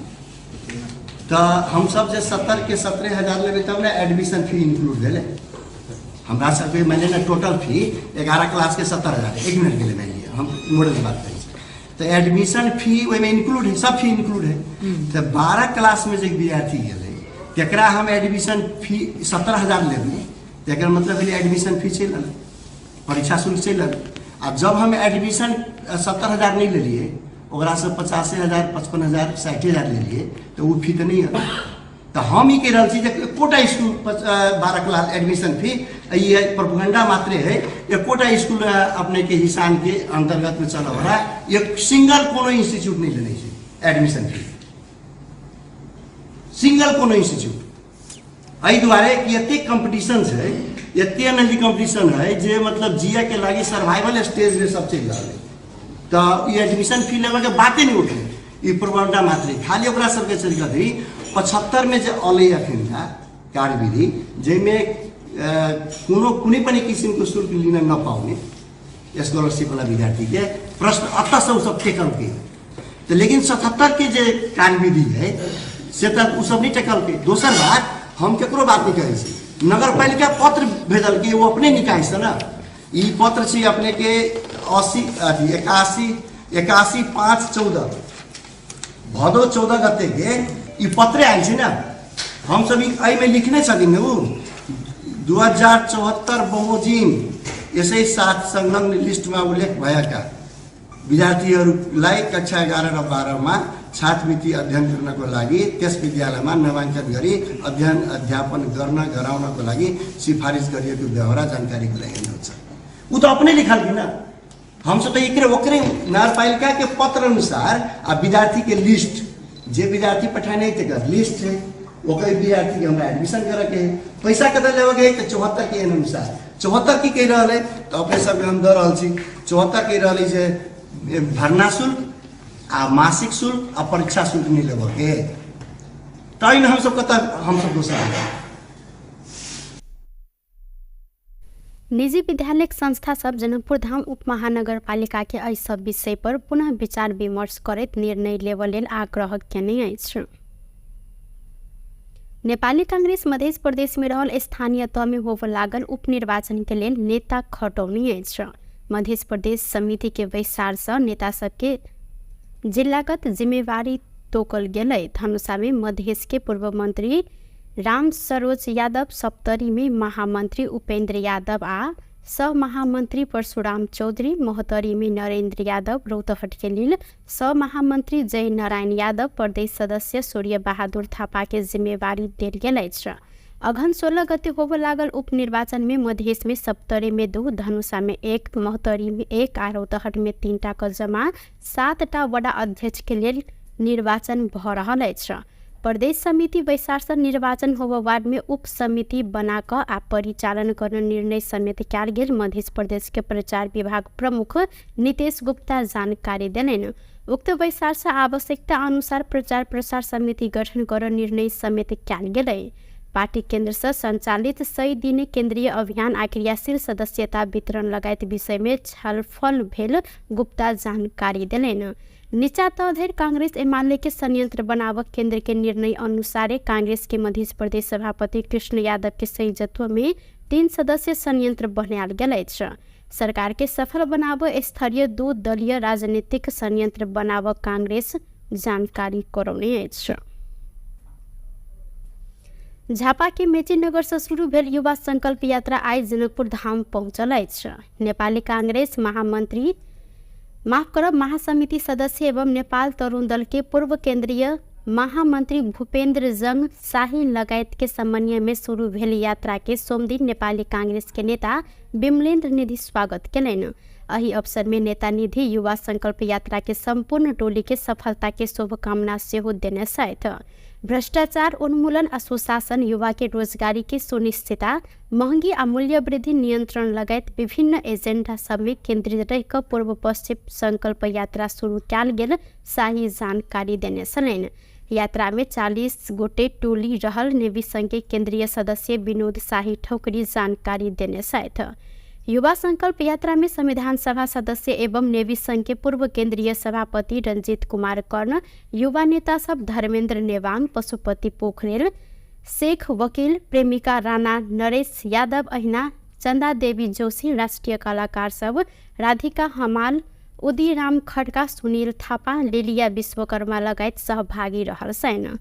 तो हम सब जे 70 के 17,000 लेवे तब ना एडमिशन फी इंक्लूड भेले। हमरा सबके मैंने ना टोटल फी 11 क्लास के 70,000 1 मिनट के लिए मान लिया, हम मॉडल की बात करें तो एडमिशन फी में इंक्लूड है, सब फी इंक्लूड है। तो 12 क्लास में जो विद्यार्थी गए तकरा हम एडमिशन फी 17,000 लेबे, तकर मतलब एडमिशन फी चल परीक्षा शुल्क चल। अब जब हम एडमिशन 70,000 नहीं ले लिए, ओकरा से 85,000 55,000 60,000 ले लिए, तो वो फी तो नहीं है। तो हम ही कह रहा छी एकोटा स्कूल 12 क्लास एडमिशन फी ये प्रोपेगेंडा मात्र है। एकोटा स्कूल अपने के हिसान के अंतर्गत में चल रहा है। एक सिंगल कोनो इंस्टीट्यूट नहीं लेने से एडमिशन फी, सिंगल कोनो इंस्टीट्यूट एहि दुआरे कि एते कंपटीशन है, एते नली कंपटीशन है जे मतलब जिया के लागी सर्वाइवल स्टेज में सब चल रहा है। तो ये एडमिशन फी लेवे के बातें नहीं उठे, ये प्रोपेगेंडा मात्र खाली ओकरा सबके चल रही। 75 में जो अल अखन कार्यविधि जिसमें कुनै पनि किसिमको शुल्क लिन नपाउने स्कॉलरशिप वाला विद्यार्थी के प्रश्न अतः से सब टेकल के। तो लेकिन 77 के जो कार्यविधि है से तो उ सब नहीं टेकल के। दोसर बात हम केकरो बात नहीं कहे छी, नगरपालिका पत्र भेजल के वो अपने निकाय से ना, ई पत्र छी अपने के 81-5-14 भदौ 14 गते के ई पत्र आयल छै ना। हम सब में लिखने छथिन उ 2074 बमोजिम यसै साथ संलग्न लिस्ट में उल्लेख भएका विद्यार्थीहरूलाई कक्षा 11 र 12 में छात्रवृत्ति अध्ययन गर्नको लागि त्यस विद्यालयमा नामाङ्कन गरी अध्ययन अध्यापन गराउनको लागि सिफारिस गरिएको व्यवहार जानकारी गराइनुहुन्छ। ऊ तो अपने लिखल भी ना, हमसे तो एकरे ओकरे नगरपालिका के पत्र अनुसार विद्यार्थी के लिस्ट जे विद्यार्थी पठाने थे लिस्ट है ओकरे विद्यार्थी के हमरा एडमिशन करे के पैसा कते लेवे के 74 के अनुसार 74 की कह रहा है तो अपने सब हम दे रहा छी 74 कह रहा है भरना शुल्क आ मासिक शुल्क आ परीक्षा शुल्क नहीं लेवे के तैन हम सब दोसर निजी विद्यालय संस्था सब जनकपुर धाम उप महानगर पालिका के एहि सब विषय पर पुनः विचार विमर्श करैत निर्णय लेबऽ लेल आग्रह केने अछि। नेपाली कांग्रेस मध्य प्रदेश में रहल स्थानीय तह में होबऽ लागल उपनिर्वाचन के लेल नेता खटौनी अछि। मध्य प्रदेश समिति के बैसार से नेता सबके जिलागत जिम्मेवारी तोकल गेलै। धनुषा में मधेश के पूर्व मंत्री राम सरोज यादव, सप्तरी में महामंत्री उपेंद्र यादव आ सह महामंत्री परशुराम चौधरी, महोत्तरी में नरेंद्र यादव, रौतहट के लिए सह महामंत्री जय नारायण यादव, प्रदेश सदस्य सूर्य बहादुर थापा के जिम्मेवारी देल गेल अछि। अघन 16 गते होबऽ लागल उपनिर्वाचन में मधेश में सप्तरी में 2, धनुषा में 1, महोत्तरी में 1 आ रौतहट में 3 टा क जमा 7 टा वडा अध्यक्ष के लिए निर्वाचन भ रहल अछि। प्रदेश समिति बैसार से निर्वाचन होबऽ वार्ड में उप समिति बना कर आ परिचालन करने निर्णय समेत कयल गेल। मध्य प्रदेश के प्रचार विभाग प्रमुख नितेश गुप्ता जानकारी देलनि। उक्त बैसार से आवश्यकता अनुसार प्रचार प्रसार समिति गठन कर निर्णय समेत कयल गेलै। पार्टी केंद्र से संचालित 100 दिन केंद्रीय अभियान आ क्रियाशील सदस्यता वितरण लगायत विषय में छलफल भेल, गुप्ता जानकारी देलनि। नीचा तहधरि कांग्रेस एमाले के संयंत्र बनावक केंद्र के निर्णय अनुसार कांग्रेस के मध्य प्रदेश सभापति कृष्ण यादव के संयोजकत्व में 3 सदस्यीय संयंत्र बनायल गेल अछि। सरकार के सफल बनावऽ स्तरीय 2 दलीय राजनीतिक संयंत्र बनावऽ कांग्रेस जानकारी करौने अछि। झापा के मेची नगर से शुरू भेल युवा संकल्प यात्रा आई जनकपुर धाम पहुंचल अछि। नेपाली कांग्रेस महासमिति सदस्य एवं नेपाल तरुण दल के पूर्व केंद्रीय महामंत्री भूपेंद्र जंग शाही लगायत के समन्वय में शुरू भेल यात्रा के सोमदिन नेपाली कांग्रेस के नेता विमलेन्द्र निधि स्वागत केलनि। एहि अवसर में नेता निधि युवा संकल्प यात्रा के संपूर्ण टोली के सफलता के शुभकामना सेहो देने छथि। भ्रष्टाचार उन्मूलन, सुशासन, युवा के रोजगारी की सुनिश्चितता, महंगी आ मूल्य वृद्धि नियंत्रण लगायत विभिन्न एजेंडा सब में केंद्रित रह पूर्व पश्चिम संकल्प यात्रा शुरू कयल गेल शाही जानकारी देने छलनि। यात्रा में 40 गोटे टोली रहल नेवी संघ के केंद्रीय सदस्य विनोद शाही ठोकरी जानकारी देने छथि। युवा संकल्प यात्रा में संविधान सभा सदस्य एवं नेवी संघ के पूर्व केंद्रीय सभापति रंजीत कुमार कर्ण, युवा नेता सब धर्मेंद्र नेवांग, पशुपति पोखरेल, शेख वकील, प्रेमिका राणा, नरेश यादव अहिना, चंदा देवी जोशी, राष्ट्रीय कलाकार सब राधिका हमाल, उदीराम खड्का, सुनील थापा, लिलिया विश्वकर्मा लगायत सहभागी रहल छन्।